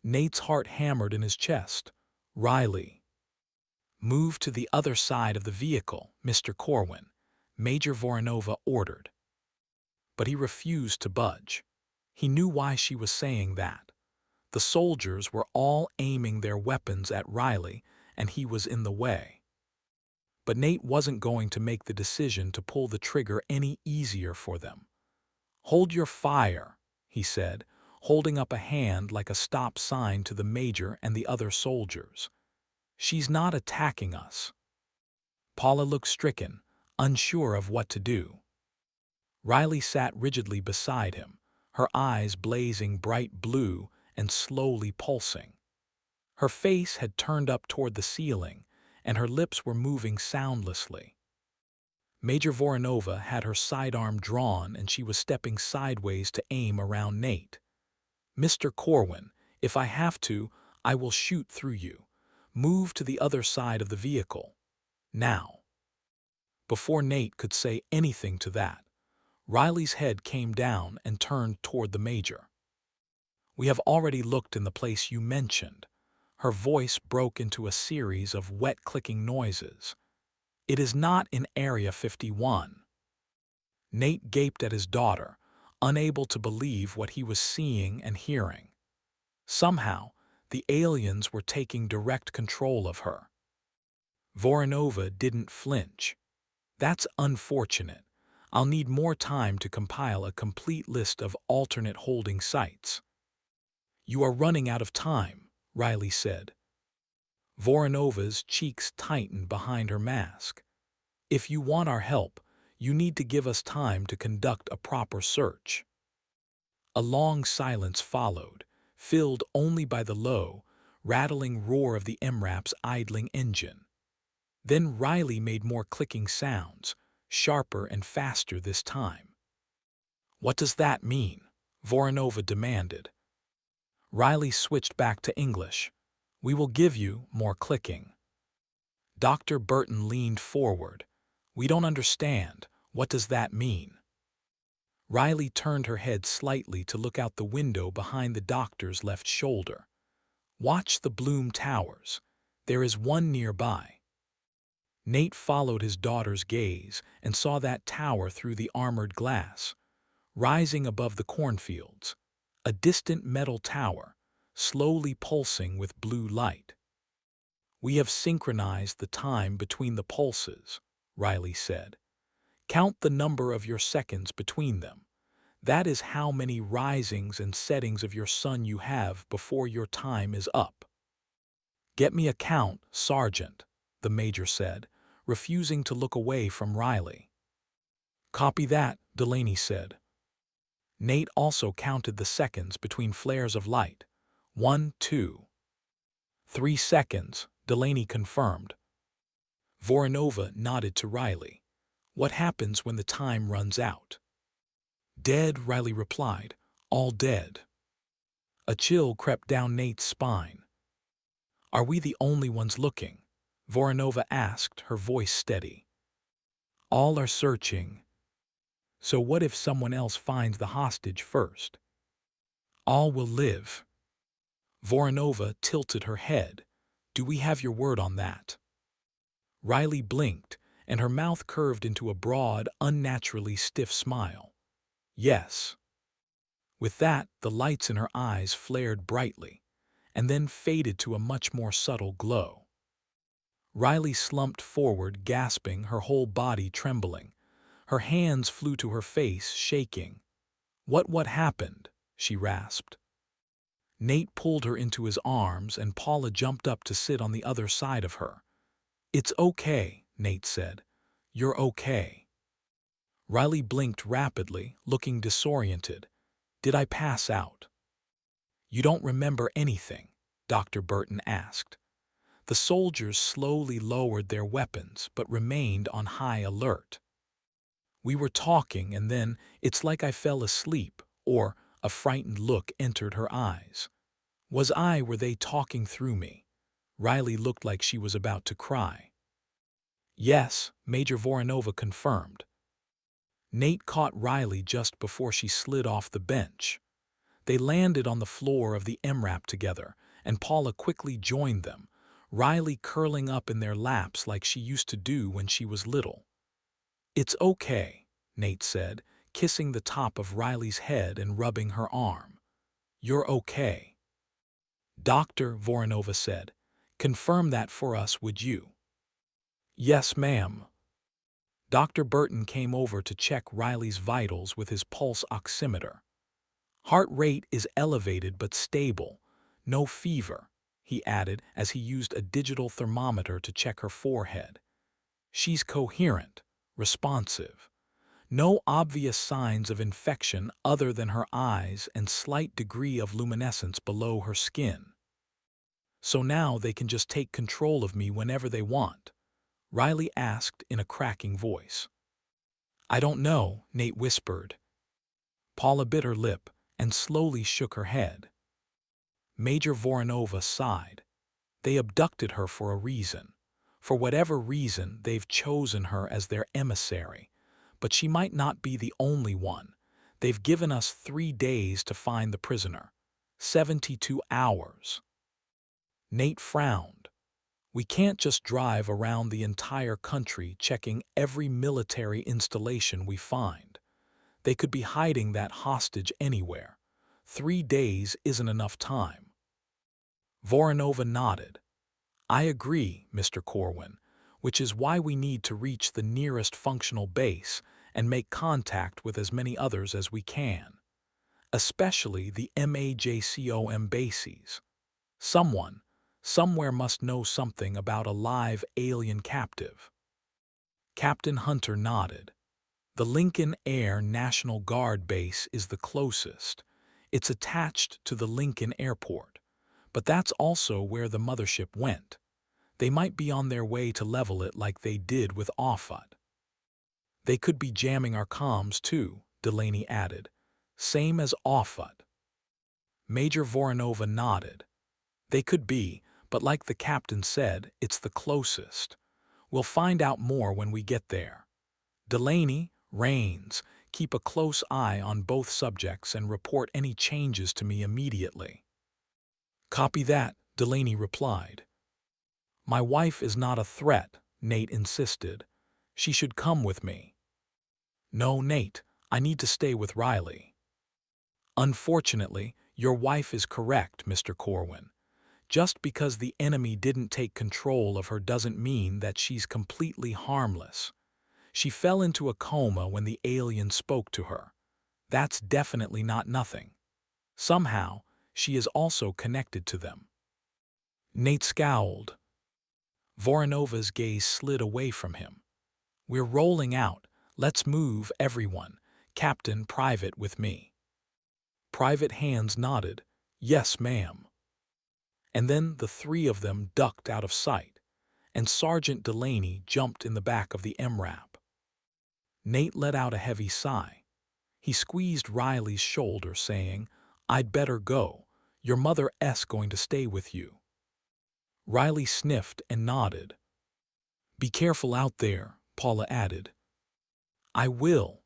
Nate's heart hammered in his chest. "Riley." "Move to the other side of the vehicle, Mr. Corwin," Major Voronova ordered. But he refused to budge. He knew why she was saying that. The soldiers were all aiming their weapons at Riley, and he was in the way. But Nate wasn't going to make the decision to pull the trigger any easier for them. "Hold your fire," he said, holding up a hand like a stop sign to the major and the other soldiers. "She's not attacking us." Paula looked stricken, unsure of what to do. Riley sat rigidly beside him, her eyes blazing bright blue and slowly pulsing. Her face had turned up toward the ceiling, and her lips were moving soundlessly. Major Voronova had her sidearm drawn, and she was stepping sideways to aim around Nate. "Mr. Corwin, if I have to, I will shoot through you. Move to the other side of the vehicle. Now." Before Nate could say anything to that, Riley's head came down and turned toward the major. "We have already looked in the place you mentioned." Her voice broke into a series of wet clicking noises. "It is not in Area 51. Nate gaped at his daughter, unable to believe what he was seeing and hearing. Somehow, the aliens were taking direct control of her. Voronova didn't flinch. "That's unfortunate. I'll need more time to compile a complete list of alternate holding sites." "You are running out of time," Riley said. Voronova's cheeks tightened behind her mask. "If you want our help, you need to give us time to conduct a proper search." A long silence followed, filled only by the low, rattling roar of the MRAP's idling engine. Then Riley made more clicking sounds, sharper and faster this time. "What does that mean?" Voronova demanded. Riley switched back to English. "We will give you more clicking." Dr. Burton leaned forward. "We don't understand. What does that mean?" Riley turned her head slightly to look out the window behind the doctor's left shoulder. "Watch the Bloom Towers. There is one nearby." Nate followed his daughter's gaze and saw that tower through the armored glass, rising above the cornfields, a distant metal tower, slowly pulsing with blue light. "We have synchronized the time between the pulses," Riley said. "Count the number of your seconds between them. That is how many risings and settings of your sun you have before your time is up." "Get me a count, Sergeant," the major said, refusing to look away from Riley. "Copy that," Delaney said. Nate also counted the seconds between flares of light. 1, 2, 3 seconds, Delaney confirmed. Voronova nodded to Riley. What happens when the time runs out? Dead, Riley replied. All dead. A chill crept down Nate's spine. Are we the only ones looking? Voronova asked, her voice steady. All are searching. So what if someone else finds the hostage first? All will live. Voronova tilted her head. Do we have your word on that? Riley blinked, and her mouth curved into a broad, unnaturally stiff smile. Yes. With that, the lights in her eyes flared brightly, and then faded to a much more subtle glow. Riley slumped forward, gasping, her whole body trembling. Her hands flew to her face, shaking. What happened? She rasped. Nate pulled her into his arms, and Paula jumped up to sit on the other side of her. It's okay, Nate said. You're okay. Riley blinked rapidly, looking disoriented. Did I pass out? You don't remember anything? Dr. Burton asked. The soldiers slowly lowered their weapons, but remained on high alert. We were talking, and then it's like I fell asleep, or a frightened look entered her eyes. Were they talking through me? Riley looked like she was about to cry. Yes, Major Voronova confirmed. Nate caught Riley just before she slid off the bench. They landed on the floor of the MRAP together, and Paula quickly joined them, Riley curling up in their laps like she used to do when she was little. It's okay, Nate said, kissing the top of Riley's head and rubbing her arm. You're okay. Doctor, Voronova said, confirm that for us, would you? Yes, ma'am. Dr. Burton came over to check Riley's vitals with his pulse oximeter. Heart rate is elevated but stable. No fever, he added as he used a digital thermometer to check her forehead. She's coherent, responsive. No obvious signs of infection other than her eyes and slight degree of luminescence below her skin. So now they can just take control of me whenever they want? Riley asked in a cracking voice. I don't know, Nate whispered. Paula bit her lip and slowly shook her head. Major Voronova sighed. They abducted her for a reason. For whatever reason, they've chosen her as their emissary. But she might not be the only one. They've given us 3 days to find the prisoner. 72 hours. Nate frowned. We can't just drive around the entire country checking every military installation we find. They could be hiding that hostage anywhere. 3 days isn't enough time. Voronova nodded. I agree, Mr. Corwin, which is why we need to reach the nearest functional base and make contact with as many others as we can, especially the MAJCOM bases. Someone, somewhere must know something about a live alien captive. Captain Hunter nodded. The Lincoln Air National Guard base is the closest. It's attached to the Lincoln Airport, but that's also where the mothership went. They might be on their way to level it like they did with Offutt. They could be jamming our comms too, Delaney added. Same as Offutt. Major Voronova nodded. They could be, but like the captain said, it's the closest. We'll find out more when we get there. Delaney, Rains, keep a close eye on both subjects and report any changes to me immediately. Copy that, Delaney replied. My wife is not a threat, Nate insisted. She should come with me. No, Nate, I need to stay with Riley. Unfortunately, your wife is correct, Mr. Corwin. Just because the enemy didn't take control of her doesn't mean that she's completely harmless. She fell into a coma when the alien spoke to her. That's definitely not nothing. Somehow, she is also connected to them. Nate scowled. Voronova's gaze slid away from him. We're rolling out. Let's move, everyone. Captain, private with me. Private Hands nodded, "Yes, ma'am." And then the three of them ducked out of sight, and Sergeant Delaney jumped in the back of the MRAP. Nate let out a heavy sigh. He squeezed Riley's shoulder, saying, "I'd better go. Your mother's going to stay with you." Riley sniffed and nodded. "Be careful out there," Paula added. "I will."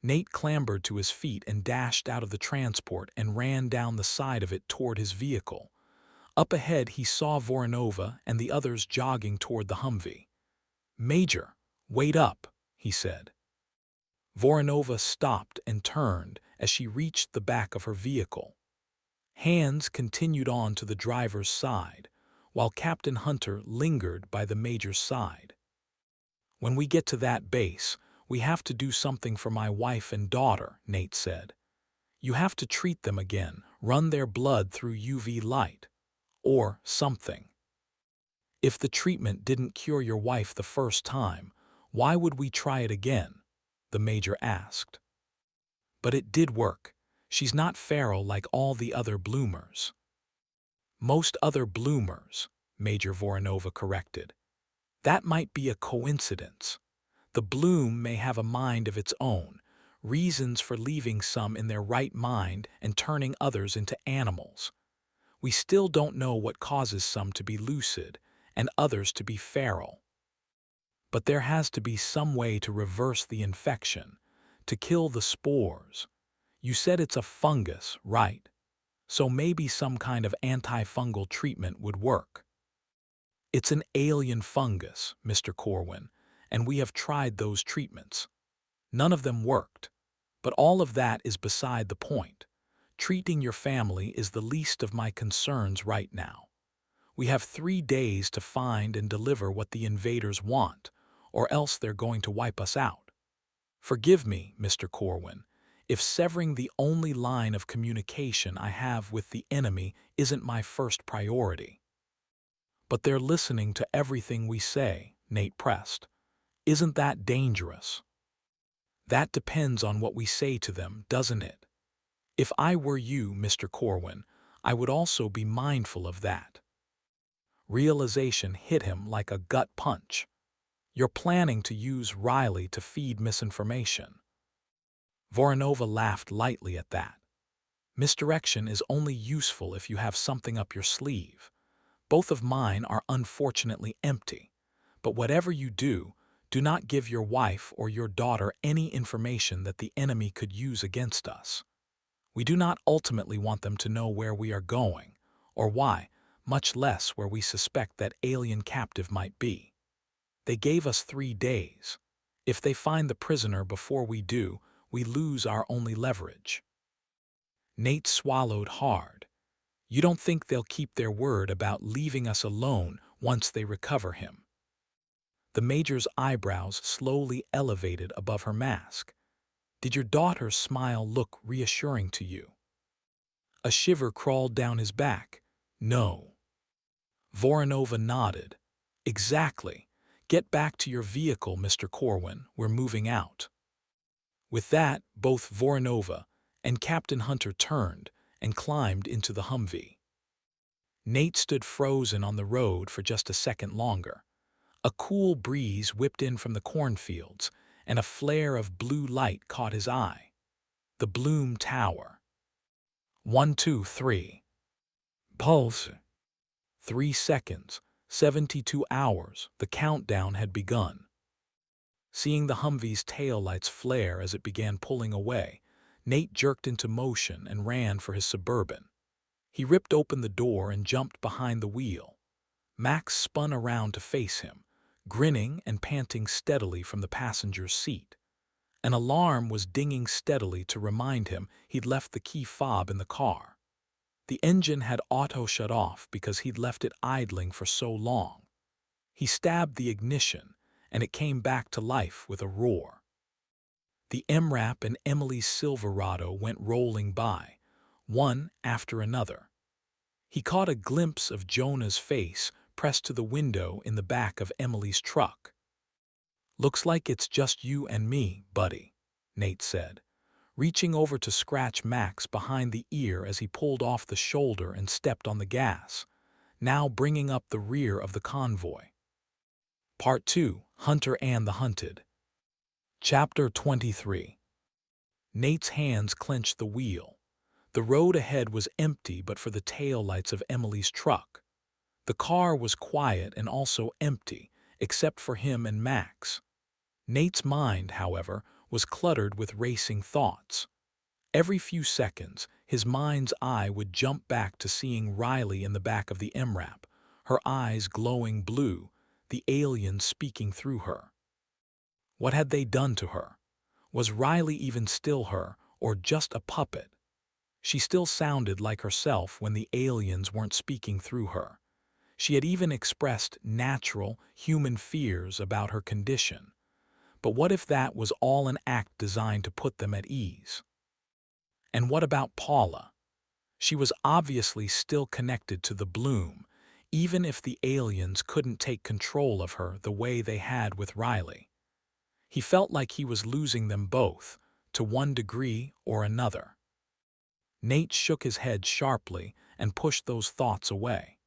Nate clambered to his feet and dashed out of the transport and ran down the side of it toward his vehicle. Up ahead he saw Voronova and the others jogging toward the Humvee. "Major, wait up," he said. Voronova stopped and turned as she reached the back of her vehicle. Hands continued on to the driver's side, while Captain Hunter lingered by the major's side. "When we get to that base, we have to do something for my wife and daughter," Nate said. "You have to treat them again, run their blood through UV light, or something." "If the treatment didn't cure your wife the first time, why would we try it again?" the major asked. "But it did work. She's not feral like all the other bloomers." "Most other bloomers," Major Voronova corrected. "That might be a coincidence. The bloom may have a mind of its own, reasons for leaving some in their right mind and turning others into animals. We still don't know what causes some to be lucid and others to be feral. But there has to be some way to reverse the infection, to kill the spores. You said it's a fungus, right? So maybe some kind of antifungal treatment would work." "It's an alien fungus, Mr. Corwin, and we have tried those treatments. None of them worked. But all of that is beside the point. Treating your family is the least of my concerns right now. We have 3 days to find and deliver what the invaders want, or else they're going to wipe us out. Forgive me, Mr. Corwin, if severing the only line of communication I have with the enemy isn't my first priority." "But they're listening to everything we say," Nate pressed. "Isn't that dangerous?" "That depends on what we say to them, doesn't it? If I were you, Mr. Corwin, I would also be mindful of that." Realization hit him like a gut punch. "You're planning to use Riley to feed misinformation." Voronova laughed lightly at that. "Misdirection is only useful if you have something up your sleeve. Both of mine are unfortunately empty. But whatever you do, do not give your wife or your daughter any information that the enemy could use against us. We do not ultimately want them to know where we are going, or why, much less where we suspect that alien captive might be. They gave us 3 days. If they find the prisoner before we do, we lose our only leverage." Nate swallowed hard. "You don't think they'll keep their word about leaving us alone once they recover him?" The major's eyebrows slowly elevated above her mask. "Did your daughter's smile look reassuring to you?" A shiver crawled down his back. "No." Voronova nodded. "Exactly. Get back to your vehicle, Mr. Corwin. We're moving out." With that, both Voronova and Captain Hunter turned and climbed into the Humvee. Nate stood frozen on the road for just a second longer. A cool breeze whipped in from the cornfields, and a flare of blue light caught his eye. The Bloom Tower. 1, 2, 3. Pulse. 3 seconds, 72 hours, the countdown had begun. Seeing the Humvee's taillights flare as it began pulling away, Nate jerked into motion and ran for his Suburban. He ripped open the door and jumped behind the wheel. Max spun around to face him, grinning and panting steadily from the passenger's seat. An alarm was dinging steadily to remind him he'd left the key fob in the car. The engine had auto-shut off because he'd left it idling for so long. He stabbed the ignition, and it came back to life with a roar. The MRAP and Emily's Silverado went rolling by, one after another. He caught a glimpse of Jonah's face pressed to the window in the back of Emily's truck. "Looks like it's just you and me, buddy," Nate said. reaching over to scratch Max behind the ear as he pulled off the shoulder and stepped on the gas, now bringing up the rear of the convoy. Part 2, Hunter and the Hunted. Chapter 23. Nate's hands clenched the wheel. The road ahead was empty but for the taillights of Emily's truck. The car was quiet and also empty, except for him and Max. Nate's mind, however, was cluttered with racing thoughts. Every few seconds, his mind's eye would jump back to seeing Riley in the back of the MRAP, her eyes glowing blue, the alien speaking through her. What had they done to her? Was Riley even still her, or just a puppet? She still sounded like herself when the aliens weren't speaking through her. She had even expressed natural, human fears about her condition. But what if that was all an act designed to put them at ease? And what about Paula? She was obviously still connected to the Bloom, even if the aliens couldn't take control of her the way they had with Riley. He felt like he was losing them both, to one degree or another. Nate shook his head sharply and pushed those thoughts away.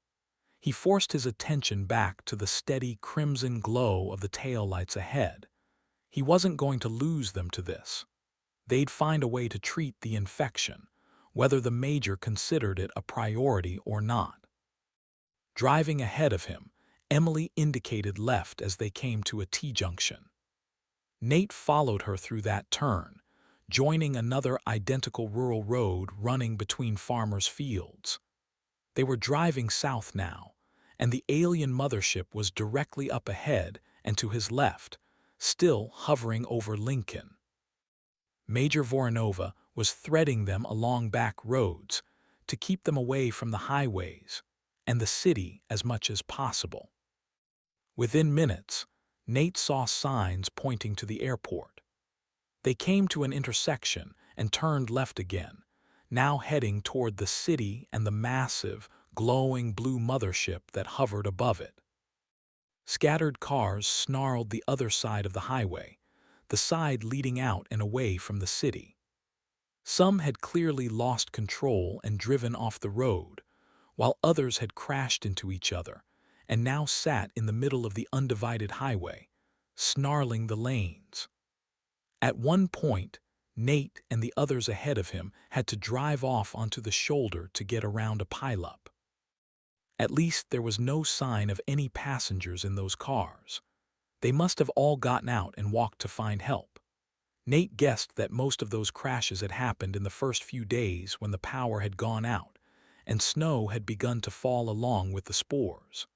He forced his attention back to the steady crimson glow of the taillights ahead. He wasn't going to lose them to this. They'd find a way to treat the infection, whether the Major considered it a priority or not. Driving ahead of him, Emily indicated left as they came to a T-junction. Nate followed her through that turn, joining another identical rural road running between farmers' fields. They were driving south now, and the alien mothership was directly up ahead and to his left, still hovering over Lincoln. Major Voronova was threading them along back roads to keep them away from the highways and the city as much as possible. Within minutes, Nate saw signs pointing to the airport. They came to an intersection and turned left again, now heading toward the city and the massive, glowing blue mothership that hovered above it. Scattered cars snarled the other side of the highway, the side leading out and away from the city. Some had clearly lost control and driven off the road, while others had crashed into each other and now sat in the middle of the undivided highway, snarling the lanes. At one point, Nate and the others ahead of him had to drive off onto the shoulder to get around a pileup. At least there was no sign of any passengers in those cars. They must have all gotten out and walked to find help. Nate guessed that most of those crashes had happened in the first few days when the power had gone out and snow had begun to fall along with the spores.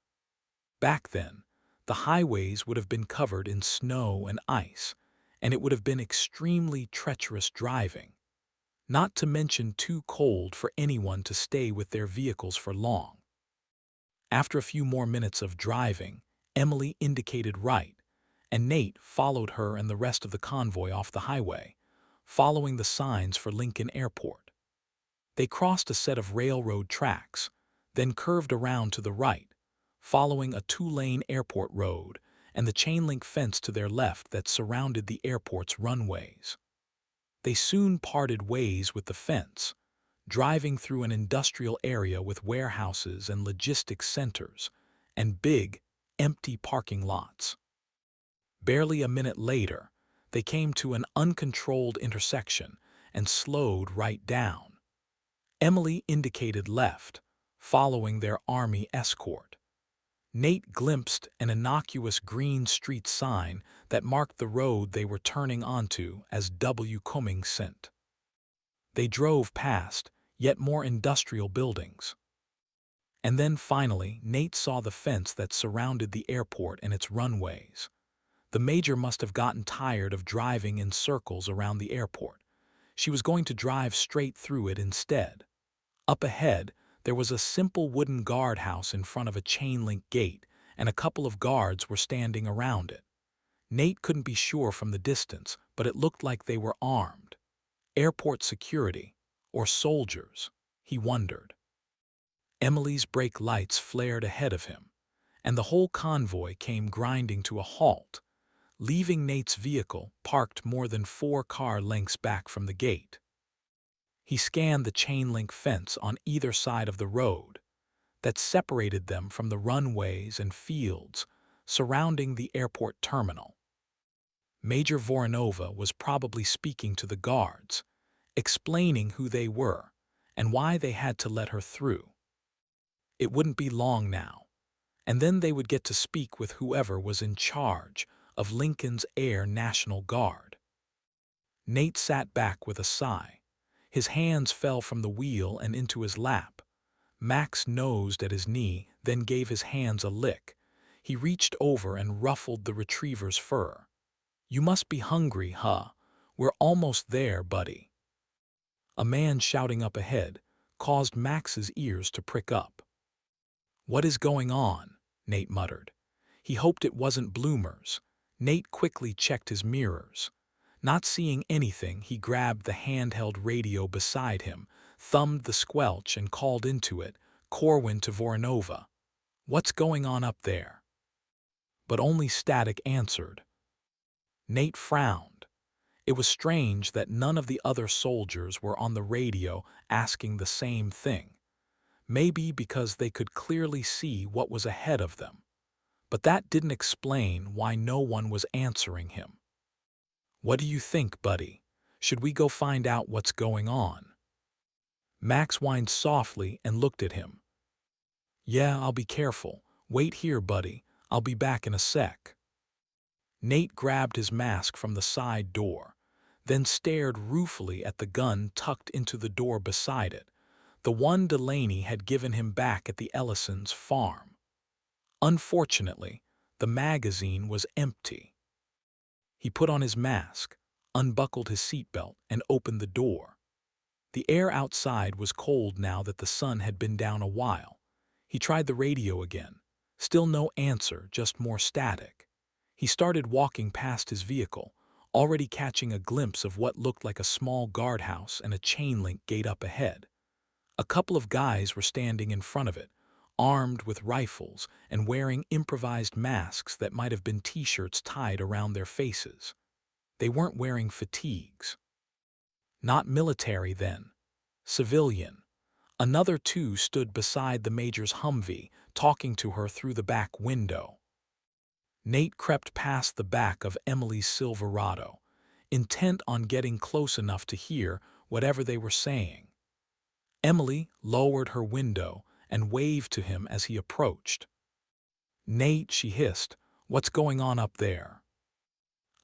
Back then, the highways would have been covered in snow and ice, and it would have been extremely treacherous driving, not to mention too cold for anyone to stay with their vehicles for long. After a few more minutes of driving, Emily indicated right, and Nate followed her and the rest of the convoy off the highway, following the signs for Lincoln Airport. They crossed a set of railroad tracks, then curved around to the right, following a two-lane airport road and the chain-link fence to their left that surrounded the airport's runways. They soon parted ways with the fence, driving through an industrial area with warehouses and logistics centers and big, empty parking lots. Barely a minute later, they came to an uncontrolled intersection and slowed right down. Emily indicated left, following their army escort. Nate glimpsed an innocuous green street sign that marked the road they were turning onto as W. Cummings sent. They drove past yet more industrial buildings. And then finally, Nate saw the fence that surrounded the airport and its runways. The Major must have gotten tired of driving in circles around the airport. She was going to drive straight through it instead. Up ahead, there was a simple wooden guardhouse in front of a chain-link gate, and a couple of guards were standing around it. Nate couldn't be sure from the distance, but it looked like they were armed. Airport security, or soldiers, he wondered. Emily's brake lights flared ahead of him, and the whole convoy came grinding to a halt, leaving Nate's vehicle parked more than 4 car lengths back from the gate. He scanned the chain-link fence on either side of the road that separated them from the runways and fields surrounding the airport terminal. Major Voronova was probably speaking to the guards, explaining who they were and why they had to let her through. It wouldn't be long now, and then they would get to speak with whoever was in charge of Lincoln's Air National Guard. Nate sat back with a sigh. His hands fell from the wheel and into his lap. Max nosed at his knee, then gave his hands a lick. He reached over and ruffled the retriever's fur. "You must be hungry, huh? We're almost there, buddy." A man shouting up ahead caused Max's ears to prick up. "What is going on?" Nate muttered. He hoped it wasn't bloomers. Nate quickly checked his mirrors. Not seeing anything, he grabbed the handheld radio beside him, thumbed the squelch and called into it, "Corwin to Voronova. What's going on up there?" But only static answered. Nate frowned. It was strange that none of the other soldiers were on the radio asking the same thing. Maybe because they could clearly see what was ahead of them. But that didn't explain why no one was answering him. "What do you think, buddy? Should we go find out what's going on?" Max whined softly and looked at him. "Yeah, I'll be careful. Wait here, buddy. I'll be back in a sec." Nate grabbed his mask from the side door, then stared ruefully at the gun tucked into the door beside it, the one Delaney had given him back at the Ellisons' farm. Unfortunately, the magazine was empty. He put on his mask, unbuckled his seatbelt, and opened the door. The air outside was cold now that the sun had been down a while. He tried the radio again. Still no answer, just more static. He started walking past his vehicle, already catching a glimpse of what looked like a small guardhouse and a chain-link gate up ahead. A couple of guys were standing in front of it, armed with rifles and wearing improvised masks that might have been t-shirts tied around their faces. They weren't wearing fatigues. Not military then. Civilian. Another two stood beside the major's Humvee, talking to her through the back window. Nate crept past the back of Emily's Silverado, intent on getting close enough to hear whatever they were saying. Emily lowered her window and waved to him as he approached. "Nate," she hissed, "what's going on up there?"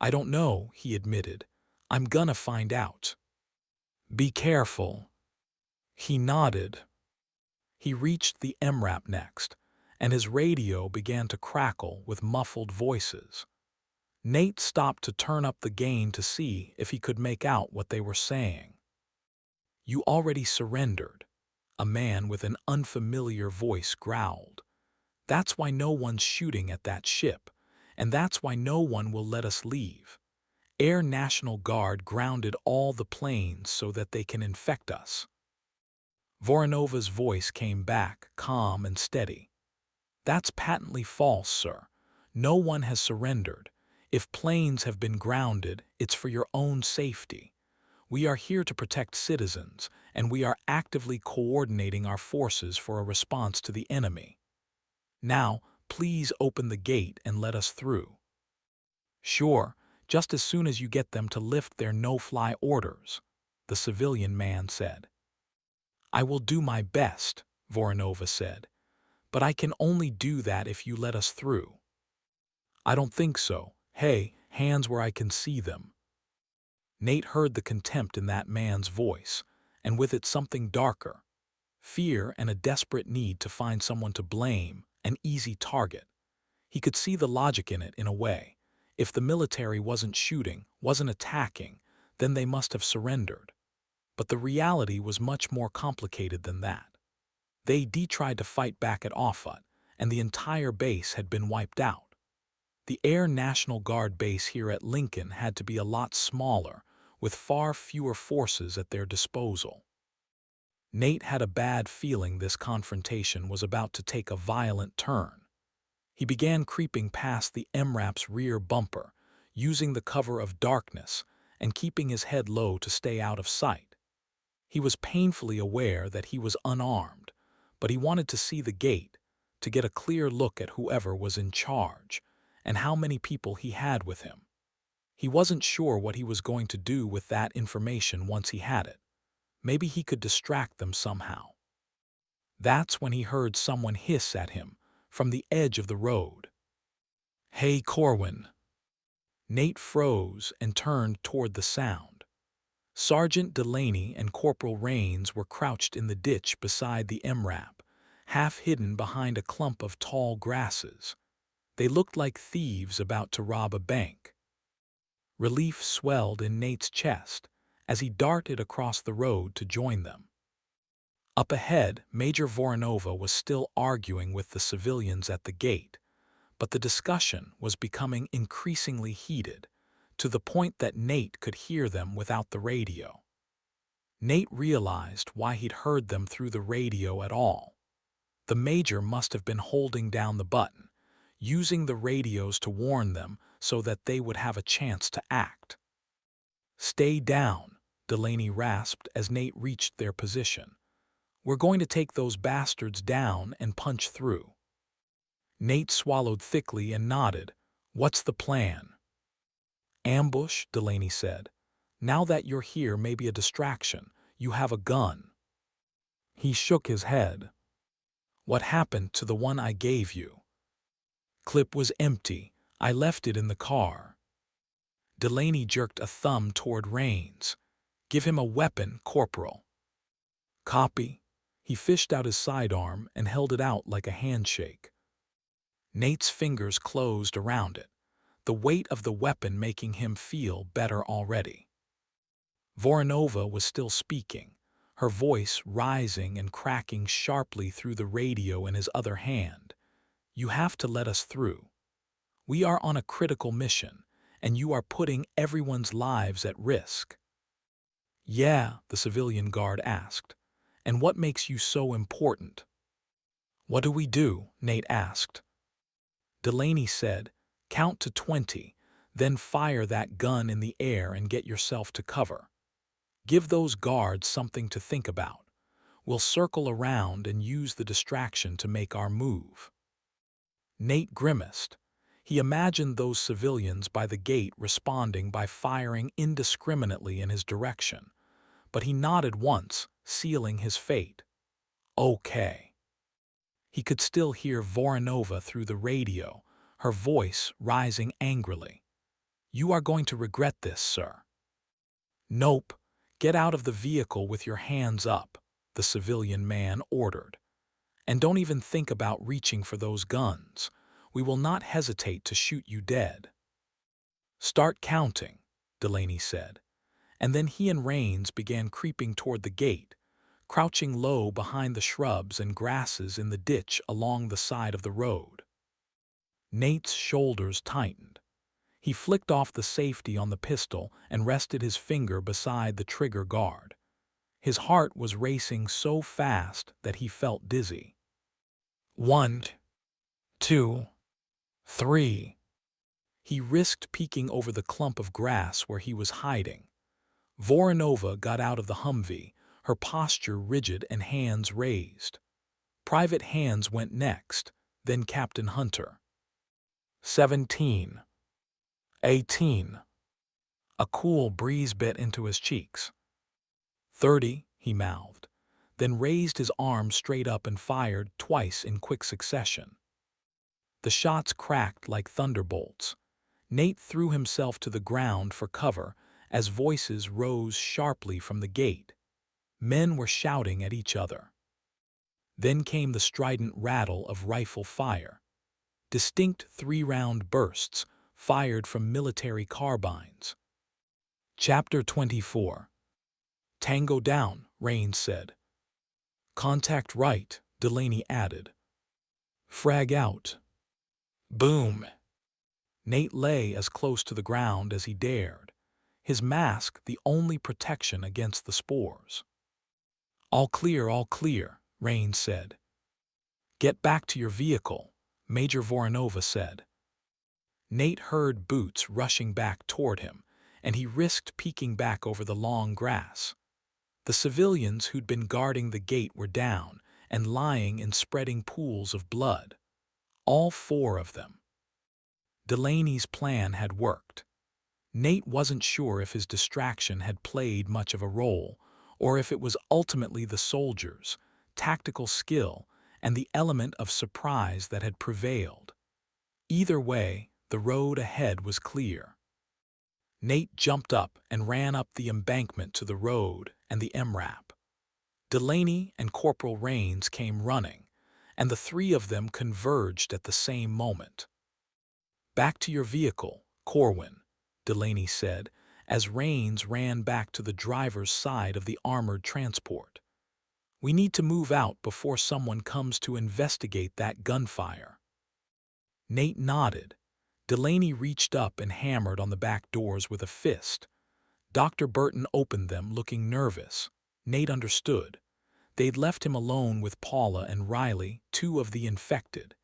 "I don't know," he admitted. "I'm gonna find out." "Be careful." He nodded. He reached the MRAP next, and his radio began to crackle with muffled voices. Nate stopped to turn up the gain to see if he could make out what they were saying. "You already surrendered," a man with an unfamiliar voice growled. "That's why no one's shooting at that ship, and that's why no one will let us leave. Air National Guard grounded all the planes so that they can infect us." Voronova's voice came back, calm and steady. "That's patently false, sir. No one has surrendered. If planes have been grounded, it's for your own safety. We are here to protect citizens, and we are actively coordinating our forces for a response to the enemy. Now, please open the gate and let us through." "Sure, just as soon as you get them to lift their no-fly orders," the civilian man said. "I will do my best," Voronova said, "but I can only do that if you let us through." "I don't think so. Hey, hands where I can see them." Nate heard the contempt in that man's voice, and with it something darker. Fear and a desperate need to find someone to blame, an easy target. He could see the logic in it in a way. If the military wasn't shooting, wasn't attacking, then they must have surrendered. But the reality was much more complicated than that. They tried to fight back at Offutt, and the entire base had been wiped out. The Air National Guard base here at Lincoln had to be a lot smaller, with far fewer forces at their disposal. Nate had a bad feeling this confrontation was about to take a violent turn. He began creeping past the MRAP's rear bumper, using the cover of darkness and keeping his head low to stay out of sight. He was painfully aware that he was unarmed, but he wanted to see the gate, to get a clear look at whoever was in charge and how many people he had with him. He wasn't sure what he was going to do with that information once he had it. Maybe he could distract them somehow. That's when he heard someone hiss at him from the edge of the road. "Hey, Corwin." Nate froze and turned toward the sound. Sergeant Delaney and Corporal Rains were crouched in the ditch beside the MRAP, half hidden behind a clump of tall grasses. They looked like thieves about to rob a bank. Relief swelled in Nate's chest as he darted across the road to join them. Up ahead, Major Voronova was still arguing with the civilians at the gate, but the discussion was becoming increasingly heated, to the point that Nate could hear them without the radio. Nate realized why he'd heard them through the radio at all. The Major must have been holding down the button, using the radios to warn them so that they would have a chance to act. "Stay down," Delaney rasped as Nate reached their position. "We're going to take those bastards down and punch through." Nate swallowed thickly and nodded. "What's the plan?" "Ambush," Delaney said. "Now that you're here may be a distraction. You have a gun." He shook his head. "What happened to the one I gave you?" "Clip was empty. I left it in the car." Delaney jerked a thumb toward Rains. "Give him a weapon, Corporal." "Copy." He fished out his sidearm and held it out like a handshake. Nate's fingers closed around it, the weight of the weapon making him feel better already. Voronova was still speaking, her voice rising and cracking sharply through the radio in his other hand. "You have to let us through. We are on a critical mission, and you are putting everyone's lives at risk." "Yeah," the civilian guard asked. "And what makes you so important?" "What do we do?" Nate asked. Delaney said, "Count to 20, then fire that gun in the air and get yourself to cover. Give those guards something to think about. We'll circle around and use the distraction to make our move." Nate grimaced. He imagined those civilians by the gate responding by firing indiscriminately in his direction, but he nodded once, sealing his fate. "Okay." He could still hear Voronova through the radio, her voice rising angrily. "You are going to regret this, sir." "Nope. Get out of the vehicle with your hands up," the civilian man ordered. "And don't even think about reaching for those guns. We will not hesitate to shoot you dead." "Start counting," Delaney said, and then he and Rains began creeping toward the gate, crouching low behind the shrubs and grasses in the ditch along the side of the road. Nate's shoulders tightened. He flicked off the safety on the pistol and rested his finger beside the trigger guard. His heart was racing so fast that he felt dizzy. 1, 2, 3. He risked peeking over the clump of grass where he was hiding. Voronova got out of the Humvee, her posture rigid and hands raised. Private Hands went next, then Captain Hunter. 17. 18. A cool breeze bit into his cheeks. 30, he mouthed, then raised his arm straight up and fired twice in quick succession. The shots cracked like thunderbolts. Nate threw himself to the ground for cover as voices rose sharply from the gate. Men were shouting at each other. Then came the strident rattle of rifle fire. Distinct 3-round bursts fired from military carbines. Chapter 24. "Tango down," Rains said. "Contact right," Delaney added. "Frag out." Boom. Nate lay as close to the ground as he dared, his mask the only protection against the spores. All clear," Rains said. "Get back to your vehicle," Major Voronova said. Nate heard boots rushing back toward him, and he risked peeking back over the long grass. The civilians who'd been guarding the gate were down and lying in spreading pools of blood. All four of them. Delaney's plan had worked. Nate wasn't sure if his distraction had played much of a role, or if it was ultimately the soldiers, tactical skill, and the element of surprise that had prevailed. Either way, the road ahead was clear. Nate jumped up and ran up the embankment to the road and the MRAP. Delaney and Corporal Rains came running, and the three of them converged at the same moment. "Back to your vehicle, Corwin," Delaney said, as Rains ran back to the driver's side of the armored transport. "We need to move out before someone comes to investigate that gunfire." Nate nodded. Delaney reached up and hammered on the back doors with a fist. Dr. Burton opened them, looking nervous. Nate understood. They'd left him alone with Paula and Riley, two of the infected.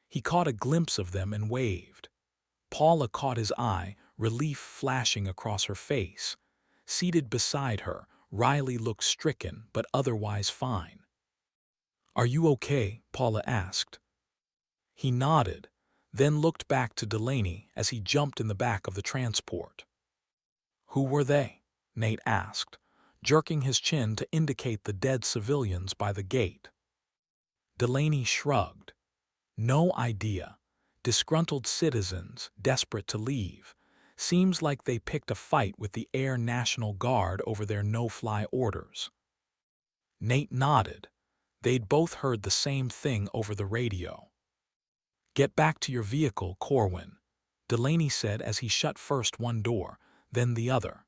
He caught a glimpse of them and waved. Paula caught his eye, relief flashing across her face. Seated beside her, Riley looked stricken but otherwise fine. "Are you okay?" Paula asked. He nodded, then looked back to Delaney as he jumped in the back of the transport. "Who were they?" Nate asked, jerking his chin to indicate the dead civilians by the gate. Delaney shrugged. "No idea. Disgruntled citizens, desperate to leave. Seems like they picked a fight with the Air National Guard over their no-fly orders." Nate nodded. They'd both heard the same thing over the radio. "Get back to your vehicle, Corwin," Delaney said as he shut first one door, then the other.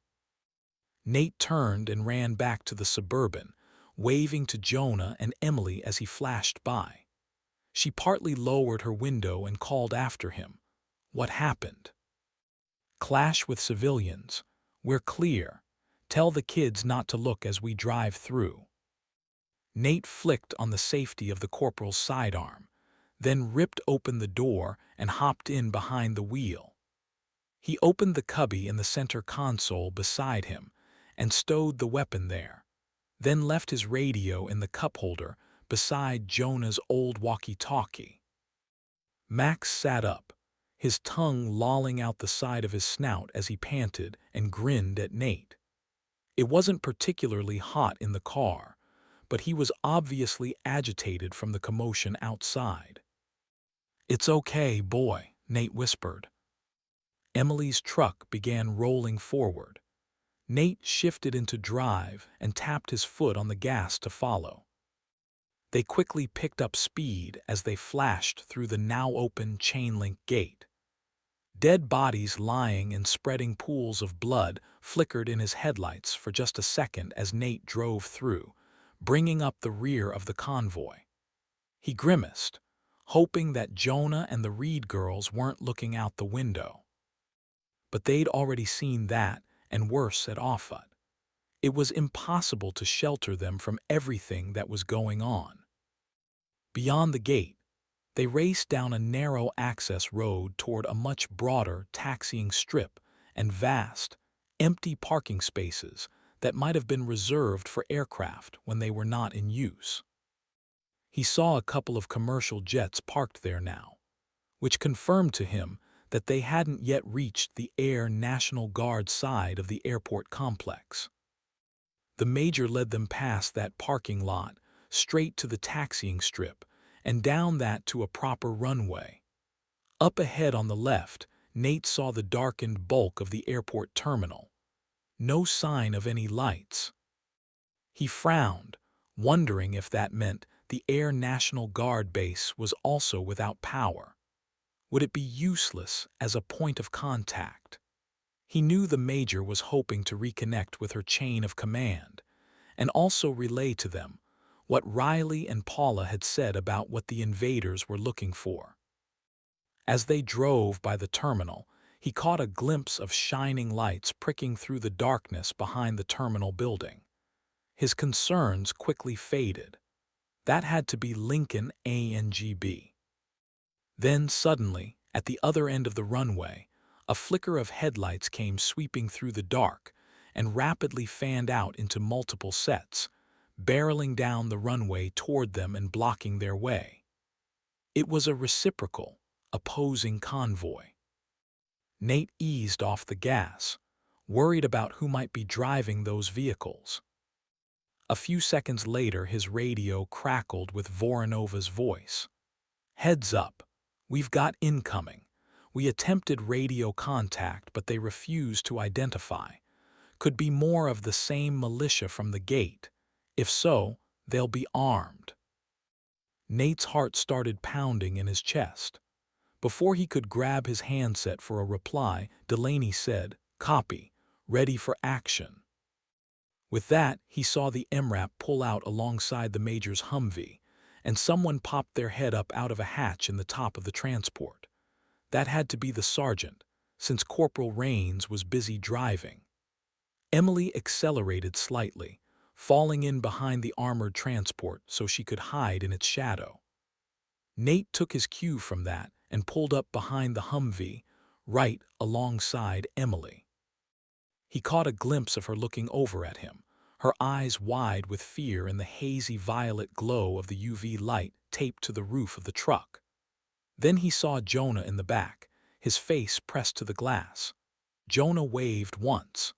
Nate turned and ran back to the Suburban, waving to Jonah and Emily as he flashed by. She partly lowered her window and called after him. "What happened?" "Clash with civilians. We're clear. Tell the kids not to look as we drive through." Nate flicked on the safety of the corporal's sidearm, then ripped open the door and hopped in behind the wheel. He opened the cubby in the center console beside him and stowed the weapon there, then left his radio in the cup holder beside Jonah's old walkie-talkie. Max sat up, his tongue lolling out the side of his snout as he panted and grinned at Nate. It wasn't particularly hot in the car, but he was obviously agitated from the commotion outside. "It's okay, boy," Nate whispered. Emily's truck began rolling forward. Nate shifted into drive and tapped his foot on the gas to follow. They quickly picked up speed as they flashed through the now-open chain-link gate. Dead bodies lying in spreading pools of blood flickered in his headlights for just a second as Nate drove through, bringing up the rear of the convoy. He grimaced, hoping that Jonah and the Reed girls weren't looking out the window. But they'd already seen that and worse at Offutt. It was impossible to shelter them from everything that was going on. Beyond the gate, they raced down a narrow access road toward a much broader taxiing strip and vast, empty parking spaces that might have been reserved for aircraft when they were not in use. He saw a couple of commercial jets parked there now, which confirmed to him that they hadn't yet reached the Air National Guard side of the airport complex. The major led them past that parking lot, straight to the taxiing strip, and down that to a proper runway. Up ahead on the left, Nate saw the darkened bulk of the airport terminal. No sign of any lights. He frowned, wondering if that meant the Air National Guard base was also without power. Would it be useless as a point of contact? He knew the major was hoping to reconnect with her chain of command, and also relay to them what Riley and Paula had said about what the invaders were looking for. As they drove by the terminal, he caught a glimpse of shining lights pricking through the darkness behind the terminal building. His concerns quickly faded. That had to be Lincoln ANGB. Then suddenly, At the other end of the runway, a flicker of headlights came sweeping through the dark and rapidly fanned out into multiple sets, barreling down the runway toward them and blocking their way. It was a reciprocal, opposing convoy. Nate eased off the gas, worried about who might be driving those vehicles. A few seconds later, his radio crackled with Voranova's voice. "Heads up, we've got incoming. We attempted radio contact, but they refused to identify. Could be more of the same militia from the gate. If so, they'll be armed." Nate's heart started pounding in his chest. Before he could grab his handset for a reply, Delaney said, "Copy, ready for action." With that, he saw the MRAP pull out alongside the Major's Humvee, and someone popped their head up out of a hatch in the top of the transport. That had to be the sergeant, since Corporal Rains was busy driving. Emily accelerated slightly, falling in behind the armored transport so she could hide in its shadow. Nate took his cue from that and pulled up behind the Humvee, right alongside Emily. He caught a glimpse of her looking over at him, her eyes wide with fear in the hazy violet glow of the UV light taped to the roof of the truck. Then he saw Jonah in the back, his face pressed to the glass. Jonah waved once.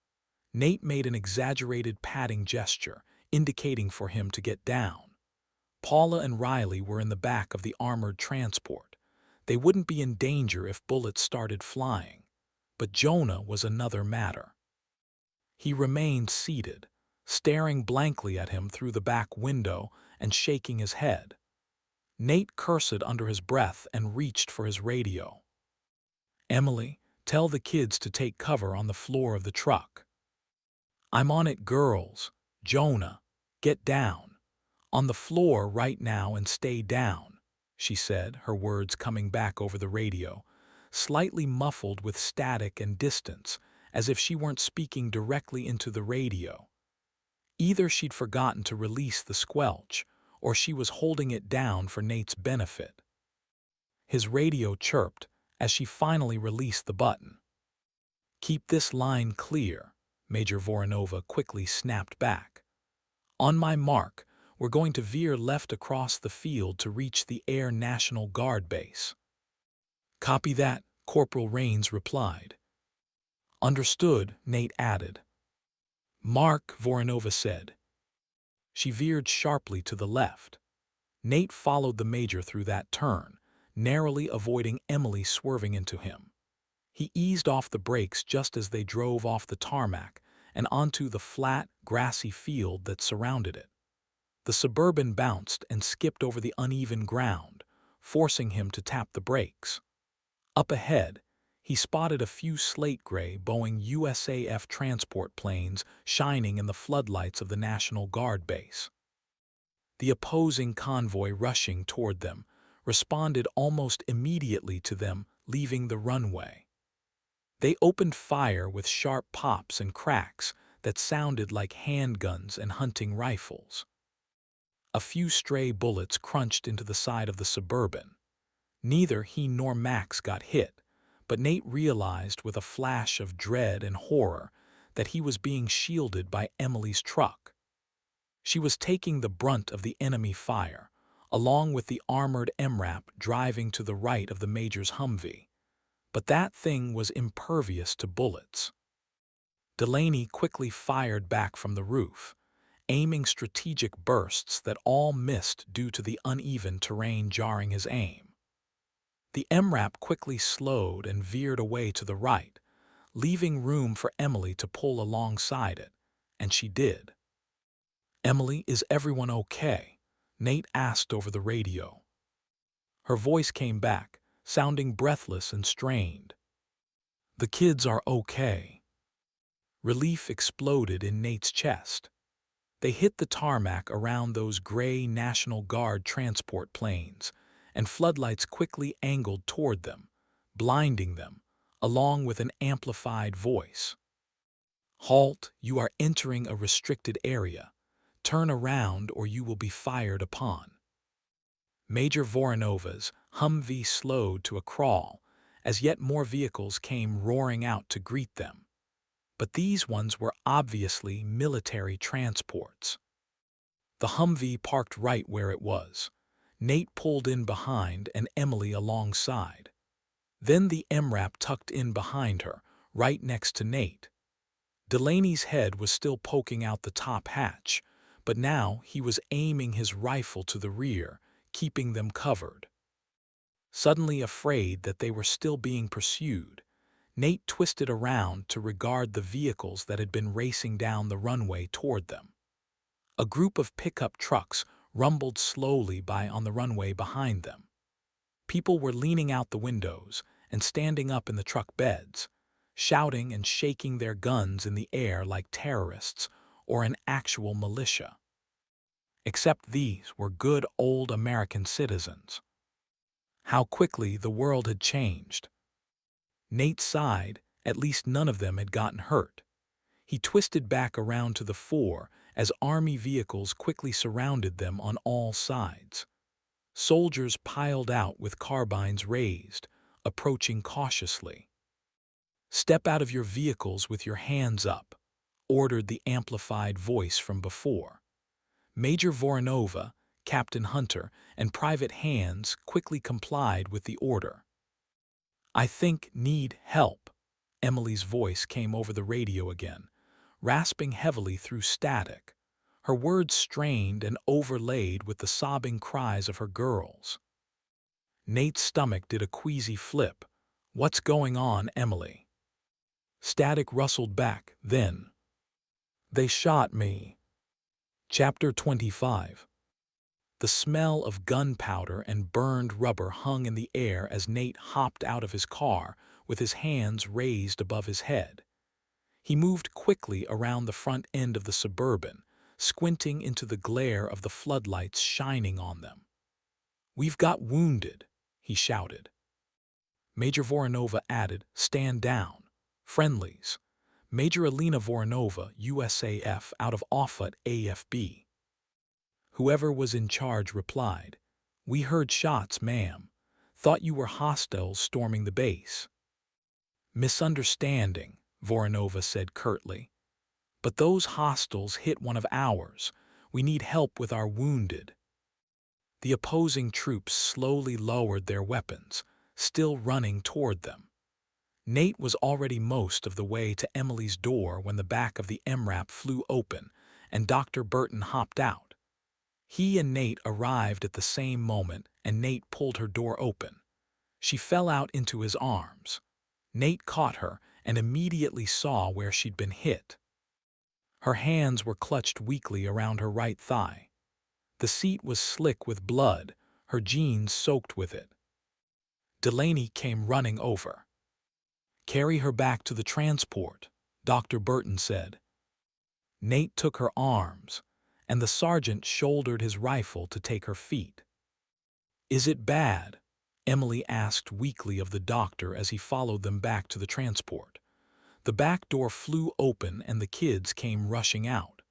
Nate made an exaggerated patting gesture, indicating for him to get down. Paula and Riley were in the back of the armored transport. They wouldn't be in danger if bullets started flying. But Jonah was another matter. He remained seated, staring blankly at him through the back window and shaking his head. Nate cursed under his breath and reached for his radio. "Emily, tell the kids to take cover on the floor of the truck." "I'm on it, girls." "Jonah, get down. On the floor right now and stay down," she said, her words coming back over the radio, slightly muffled with static and distance, as if she weren't speaking directly into the radio. Either she'd forgotten to release the squelch, or she was holding it down for Nate's benefit. His radio chirped as she finally released the button. "Keep this line clear," Major Voronova quickly snapped back. "On my mark, we're going to veer left across the field to reach the Air National Guard base." "Copy that," Corporal Rains replied. "Understood," Nate added. "Mark," Voronova said. She veered sharply to the left. Nate followed the Major through that turn, narrowly avoiding Emily swerving into him. He eased off the brakes just as they drove off the tarmac and onto the flat, grassy field that surrounded it. The Suburban bounced and skipped over the uneven ground, forcing him to tap the brakes. Up ahead, he spotted a few slate-gray Boeing USAF transport planes shining in the floodlights of the National Guard base. The opposing convoy rushing toward them responded almost immediately to them leaving the runway. They opened fire with sharp pops and cracks that sounded like handguns and hunting rifles. A few stray bullets crunched into the side of the Suburban. Neither he nor Max got hit, but Nate realized with a flash of dread and horror that he was being shielded by Emily's truck. She was taking the brunt of the enemy fire, along with the armored MRAP driving to the right of the Major's Humvee. But that thing was impervious to bullets. Delaney quickly fired back from the roof, aiming strategic bursts that all missed due to the uneven terrain jarring his aim. The MRAP quickly slowed and veered away to the right, leaving room for Emily to pull alongside it, and she did. "Emily, is everyone okay?" Nate asked over the radio. Her voice came back, sounding breathless and strained. "The kids are okay." Relief exploded in Nate's chest. They hit the tarmac around those gray National Guard transport planes, and floodlights quickly angled toward them, blinding them, along with an amplified voice. "Halt, you are entering a restricted area. Turn around or you will be fired upon." Major Voronova's Humvee slowed to a crawl, as yet more vehicles came roaring out to greet them. But these ones were obviously military transports. The Humvee parked right where it was. Nate pulled in behind and Emily alongside. Then the MRAP tucked in behind her, right next to Nate. Delaney's head was still poking out the top hatch, but now he was aiming his rifle to the rear, keeping them covered. Suddenly afraid that they were still being pursued, Nate twisted around to regard the vehicles that had been racing down the runway toward them. A group of pickup trucks rumbled slowly by on the runway behind them. People were leaning out the windows and standing up in the truck beds, shouting and shaking their guns in the air like terrorists or an actual militia. Except these were good old American citizens. How quickly the world had changed. Nate sighed, at least none of them had gotten hurt. He twisted back around to the fore as army vehicles quickly surrounded them on all sides. Soldiers piled out with carbines raised, approaching cautiously. "Step out of your vehicles with your hands up," ordered the amplified voice from before. Major Voronova, Captain Hunter, and Private Hands quickly complied with the order. "I think need help," Emily's voice came over the radio again, rasping heavily through static, her words strained and overlaid with the sobbing cries of her girls. Nate's stomach did a queasy flip. "What's going on, Emily?" Static rustled back, then, "They shot me." Chapter 25. The smell of gunpowder and burned rubber hung in the air as Nate hopped out of his car with his hands raised above his head. He moved quickly around the front end of the Suburban, squinting into the glare of the floodlights shining on them. "We've got wounded," he shouted. Major Voronova added, "Stand down. Friendlies. Major Alina Voronova, USAF, out of Offutt AFB." Whoever was in charge replied, "We heard shots, ma'am. Thought you were hostiles storming the base." "Misunderstanding," Voronova said curtly. "But those hostiles hit one of ours. We need help with our wounded." The opposing troops slowly lowered their weapons, still running toward them. Nate was already most of the way to Emily's door when the back of the MRAP flew open and Dr. Burton hopped out. He and Nate arrived at the same moment and Nate pulled her door open. She fell out into his arms. Nate caught her and immediately saw where she'd been hit. Her hands were clutched weakly around her right thigh. The seat was slick with blood, her jeans soaked with it. Delaney came running over. "Carry her back to the transport," Dr. Burton said. Nate took her arms, and the sergeant shouldered his rifle to take her feet. "Is it bad?" Emily asked weakly of the doctor as he followed them back to the transport. The back door flew open and the kids came rushing out.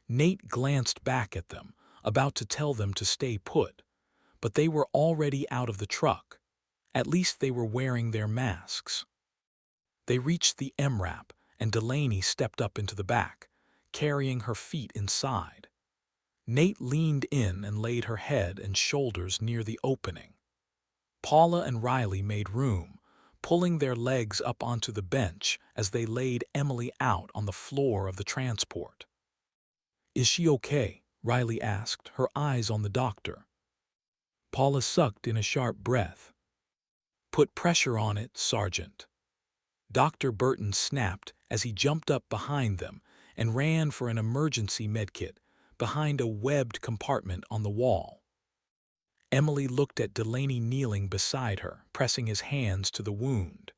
Nate glanced back at them, about to tell them to stay put, but they were already out of the truck. At least they were wearing their masks. They reached the MRAP, and Delaney stepped up into the back, carrying her feet inside. Nate leaned in and laid her head and shoulders near the opening. Paula and Riley made room, pulling their legs up onto the bench as they laid Emily out on the floor of the transport. "Is she okay?" Riley asked, her eyes on the doctor. Paula sucked in a sharp breath. "Put pressure on it, Sergeant." Dr. Burton snapped as he jumped up behind them and ran for an emergency medkit behind a webbed compartment on the wall. Emily looked at Delaney kneeling beside her, pressing his hands to the wound.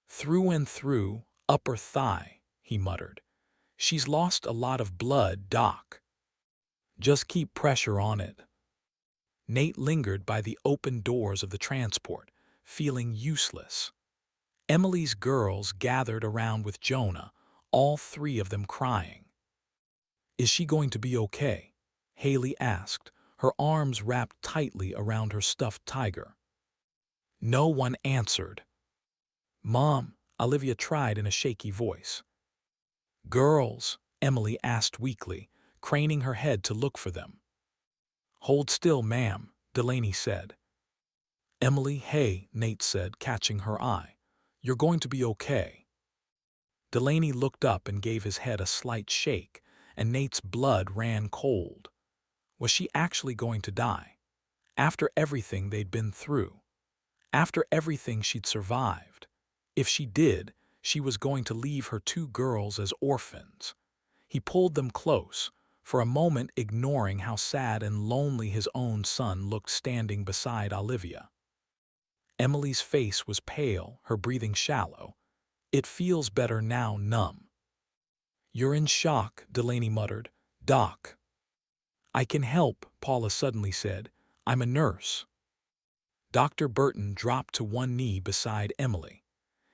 "Through and through, upper thigh," he muttered. "She's lost a lot of blood, Doc. Just keep pressure on it." Nate lingered by the open doors of the transport, feeling useless. Emily's girls gathered around with Jonah, all three of them crying. "Is she going to be okay?" Haley asked, her arms wrapped tightly around her stuffed tiger. No one answered. Mom, Olivia tried in a shaky voice. Girls, Emily asked weakly, craning her head to look for them. Hold still, ma'am, Delaney said. Emily, hey, Nate said, catching her eye. You're going to be okay. Delaney looked up and gave his head a slight shake, and Nate's blood ran cold. Was she actually going to die? After everything they'd been through? After everything she'd survived? If she did, she was going to leave her two girls as orphans. He pulled them close, for a moment ignoring how sad and lonely his own son looked standing beside Olivia. Emily's face was pale, her breathing shallow. It feels better now, numb. You're in shock, Delaney muttered. Doc. I can help, Paula suddenly said. I'm a nurse. Dr. Burton dropped to one knee beside Emily.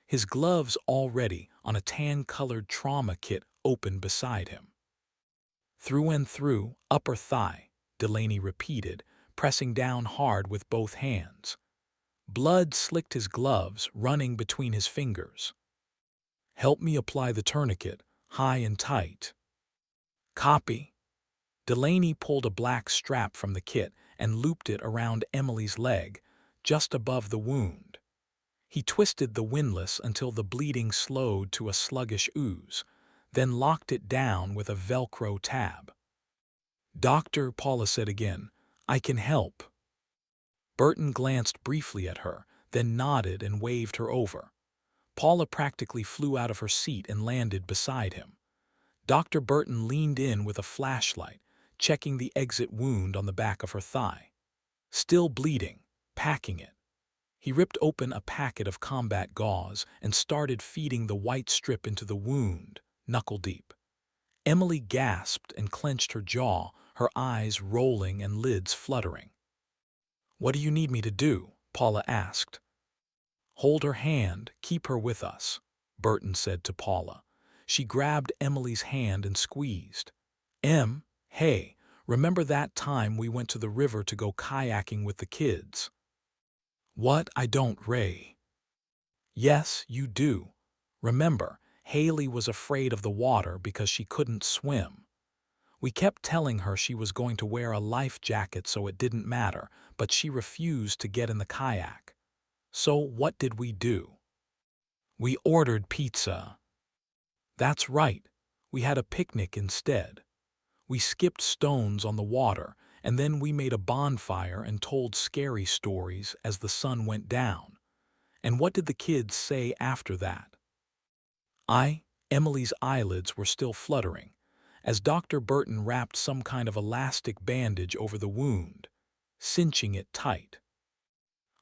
His gloves already on a tan-colored trauma kit open beside him. Through and through, upper thigh, Delaney repeated, pressing down hard with both hands. Blood slicked his gloves, running between his fingers. Help me apply the tourniquet, high and tight. Copy. Delaney pulled a black strap from the kit and looped it around Emily's leg, just above the wound. He twisted the windlass until the bleeding slowed to a sluggish ooze, then locked it down with a Velcro tab. Doctor, Paula said again, I can help. Burton glanced briefly at her, then nodded and waved her over. Paula practically flew out of her seat and landed beside him. Dr. Burton leaned in with a flashlight, checking the exit wound on the back of her thigh. Still bleeding, packing it. He ripped open a packet of combat gauze and started feeding the white strip into the wound, knuckle-deep. Emily gasped and clenched her jaw, her eyes rolling and lids fluttering. What do you need me to do? Paula asked. Hold her hand, keep her with us, Burton said to Paula. She grabbed Emily's hand and squeezed. Hey, remember that time we went to the river to go kayaking with the kids? What? I don't, Ray. Yes, you do. Remember, Haley was afraid of the water because she couldn't swim. We kept telling her she was going to wear a life jacket so it didn't matter, but she refused to get in the kayak. So what did we do? We ordered pizza. That's right. We had a picnic instead. We skipped stones on the water, and then we made a bonfire and told scary stories as the sun went down. And what did the kids say after that? Emily's eyelids were still fluttering, as Dr. Burton wrapped some kind of elastic bandage over the wound, cinching it tight.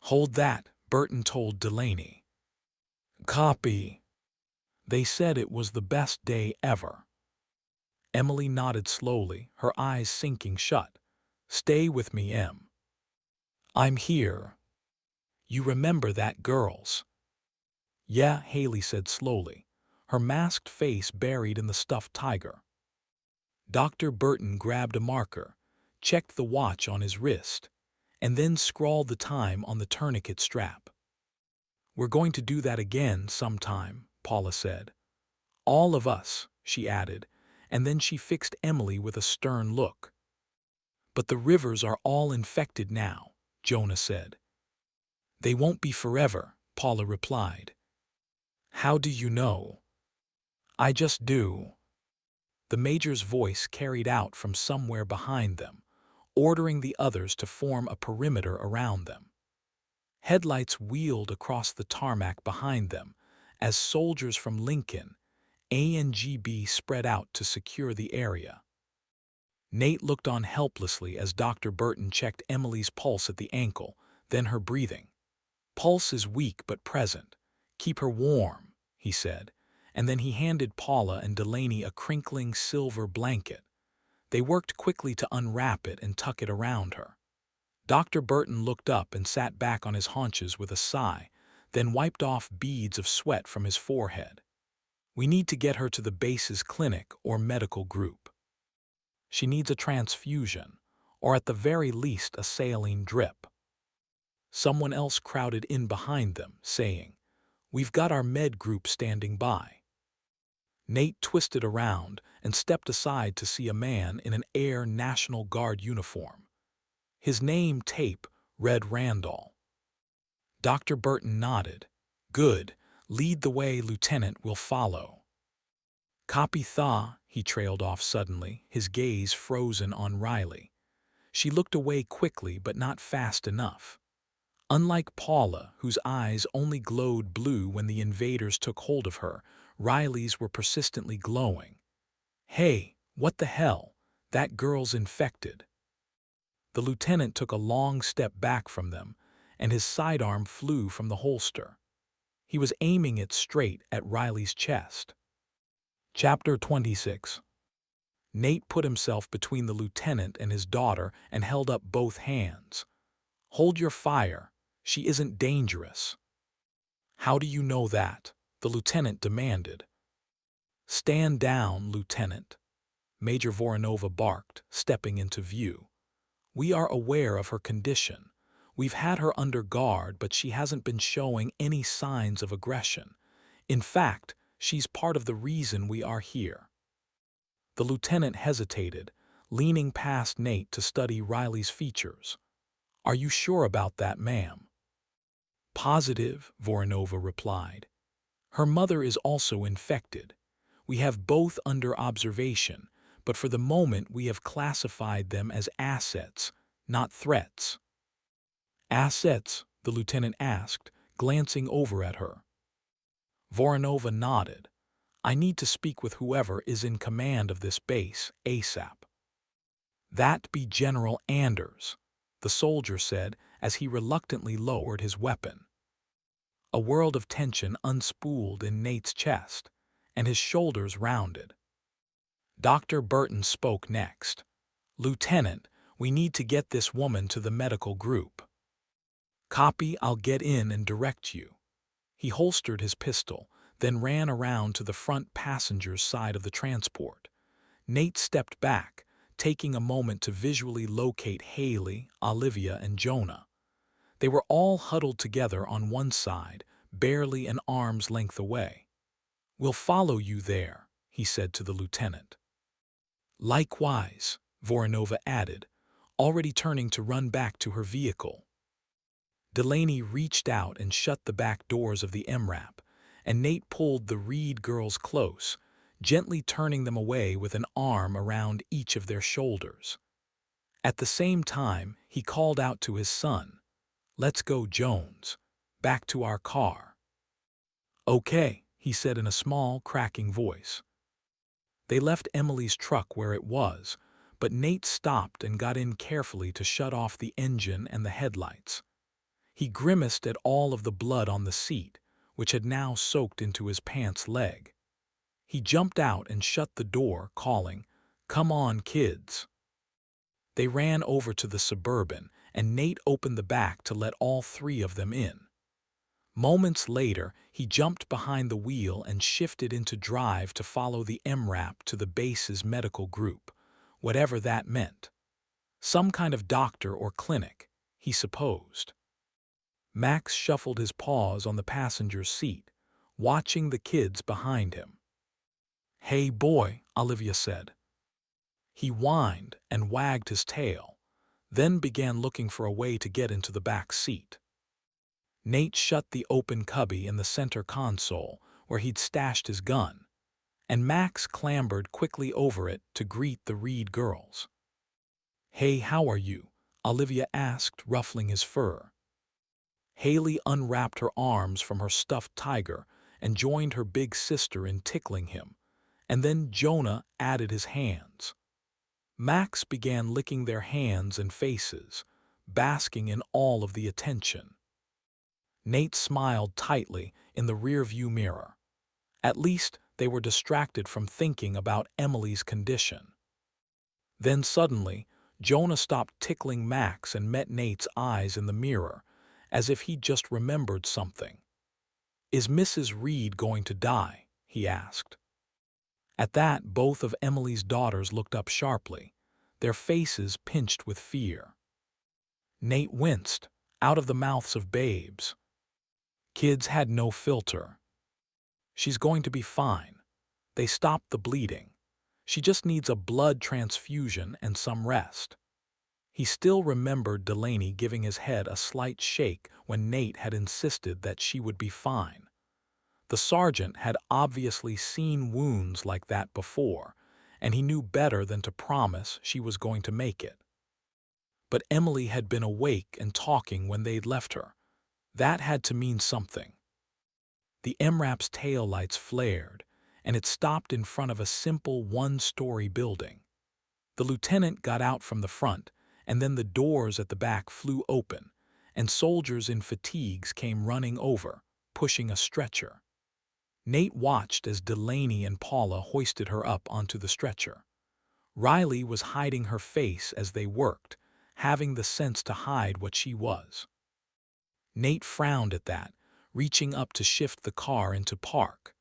Hold that, Burton told Delaney. Copy. They said it was the best day ever. Emily nodded slowly, her eyes sinking shut. Stay with me, Em. I'm here. You remember that, girls? Yeah, Haley said slowly, her masked face buried in the stuffed tiger. Dr. Burton grabbed a marker, checked the watch on his wrist, and then scrawled the time on the tourniquet strap. We're going to do that again sometime, Paula said. All of us, she added, and then she fixed Emily with a stern look. But the rivers are all infected now, Jonah said. They won't be forever, Paula replied. How do you know? I just do. The major's voice carried out from somewhere behind them, ordering the others to form a perimeter around them. Headlights wheeled across the tarmac behind them as soldiers from Lincoln, ANGB spread out to secure the area. Nate looked on helplessly as Dr. Burton checked Emily's pulse at the ankle, then her breathing. Pulse is weak but present. Keep her warm, he said, and then he handed Paula and Delaney a crinkling silver blanket. They worked quickly to unwrap it and tuck it around her. Dr. Burton looked up and sat back on his haunches with a sigh, then wiped off beads of sweat from his forehead. We need to get her to the base's clinic or medical group. She needs a transfusion, or at the very least a saline drip. Someone else crowded in behind them, saying, We've got our med group standing by. Nate twisted around and stepped aside to see a man in an Air National Guard uniform. His name tape read Randall. Dr. Burton nodded. Good. Lead the way, Lieutenant. We'll follow. Copy thaw, he trailed off suddenly, his gaze frozen on Riley. She looked away quickly but not fast enough. Unlike Paula, whose eyes only glowed blue when the invaders took hold of her, Riley's were persistently glowing. Hey, what the hell? That girl's infected. The lieutenant took a long step back from them, and his sidearm flew from the holster. He was aiming it straight at Riley's chest. Chapter 26. Nate put himself between the lieutenant and his daughter and held up both hands. Hold your fire. She isn't dangerous. How do you know that? The lieutenant demanded. Stand down, Lieutenant. Major Voronova barked, stepping into view. We are aware of her condition. We've had her under guard, but she hasn't been showing any signs of aggression. In fact, she's part of the reason we are here. The lieutenant hesitated, leaning past Nate to study Riley's features. Are you sure about that, ma'am? Positive, Voronova replied. Her mother is also infected. We have both under observation, but for the moment we have classified them as assets, not threats. Assets? The lieutenant asked, glancing over at her. Voronova nodded. I need to speak with whoever is in command of this base, ASAP. That be General Anders, the soldier said as he reluctantly lowered his weapon. A world of tension unspooled in Nate's chest, and his shoulders rounded. Dr. Burton spoke next. Lieutenant, we need to get this woman to the medical group. Copy, I'll get in and direct you. He holstered his pistol, then ran around to the front passenger's side of the transport. Nate stepped back, taking a moment to visually locate Haley, Olivia, and Jonah. They were all huddled together on one side, barely an arm's length away. We'll follow you there, he said to the lieutenant. Likewise, Voronova added, already turning to run back to her vehicle. Delaney reached out and shut the back doors of the MRAP, and Nate pulled the Reed girls close, gently turning them away with an arm around each of their shoulders. At the same time, he called out to his son, Let's go, Jones. Back to our car. Okay, he said in a small, cracking voice. They left Emily's truck where it was, but Nate stopped and got in carefully to shut off the engine and the headlights. He grimaced at all of the blood on the seat, which had now soaked into his pants leg. He jumped out and shut the door, calling, Come on, kids. They ran over to the Suburban, and Nate opened the back to let all three of them in. Moments later, he jumped behind the wheel and shifted into drive to follow the MRAP to the base's medical group, whatever that meant. Some kind of doctor or clinic, he supposed. Max shuffled his paws on the passenger's seat, watching the kids behind him. Hey boy, Olivia said. He whined and wagged his tail, then began looking for a way to get into the back seat. Nate shut the open cubby in the center console where he'd stashed his gun, and Max clambered quickly over it to greet the Reed girls. Hey, how are you? Olivia asked, ruffling his fur. Haley unwrapped her arms from her stuffed tiger and joined her big sister in tickling him, and then Jonah added his hands. Max began licking their hands and faces, basking in all of the attention. Nate smiled tightly in the rearview mirror. At least they were distracted from thinking about Emily's condition. Then suddenly, Jonah stopped tickling Max and met Nate's eyes in the mirror, as if he'd just remembered something. Is Mrs. Reed going to die? He asked. At that, both of Emily's daughters looked up sharply, their faces pinched with fear. Nate winced, out of the mouths of babes. Kids had no filter. She's going to be fine. They stopped the bleeding. She just needs a blood transfusion and some rest. He still remembered Delaney giving his head a slight shake when Nate had insisted that she would be fine. The sergeant had obviously seen wounds like that before, and he knew better than to promise she was going to make it. But Emily had been awake and talking when they'd left her. That had to mean something. The MRAP's taillights flared, and it stopped in front of a simple one-story building. The lieutenant got out from the front, and then the doors at the back flew open, and soldiers in fatigues came running over, pushing a stretcher. Nate watched as Delaney and Paula hoisted her up onto the stretcher. Riley was hiding her face as they worked, having the sense to hide what she was. Nate frowned at that, reaching up to shift the car into park.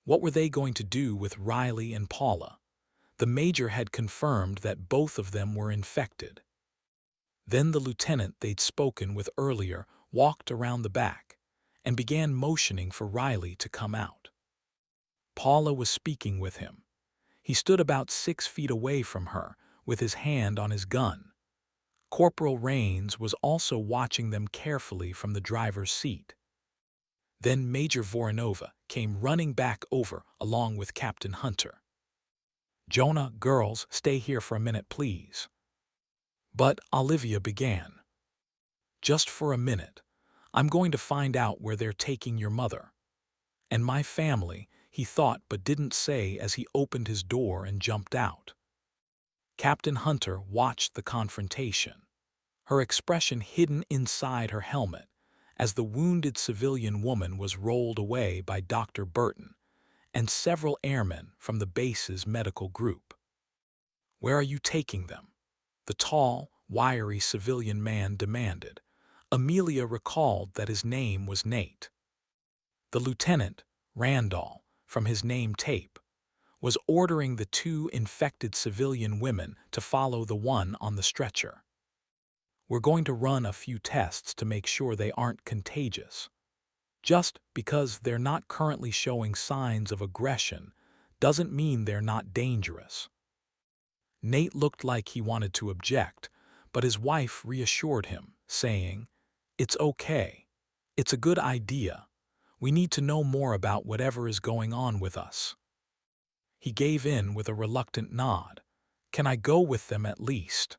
What were they going to do with Riley and Paula? The major had confirmed that both of them were infected. Then the lieutenant they'd spoken with earlier walked around the back and began motioning for Riley to come out. Paula was speaking with him. He stood about 6 feet away from her, with his hand on his gun. Corporal Rains was also watching them carefully from the driver's seat. Then Major Voronova came running back over along with Captain Hunter. "Jonah, girls, stay here for a minute, please." But Olivia began. "Just for a minute. I'm going to find out where they're taking your mother. And my family," he thought but didn't say as he opened his door and jumped out. Captain Hunter watched the confrontation, her expression hidden inside her helmet, as the wounded civilian woman was rolled away by Dr. Burton and several airmen from the base's medical group. "Where are you taking them?" the tall, wiry civilian man demanded. Amelia recalled that his name was Nate. The lieutenant, Randall, from his name tape, was ordering the 2 infected civilian women to follow the one on the stretcher. "We're going to run a few tests to make sure they aren't contagious. Just because they're not currently showing signs of aggression doesn't mean they're not dangerous." Nate looked like he wanted to object, but his wife reassured him, saying, "It's okay. It's a good idea. We need to know more about whatever is going on with us." He gave in with a reluctant nod. "Can I go with them at least?"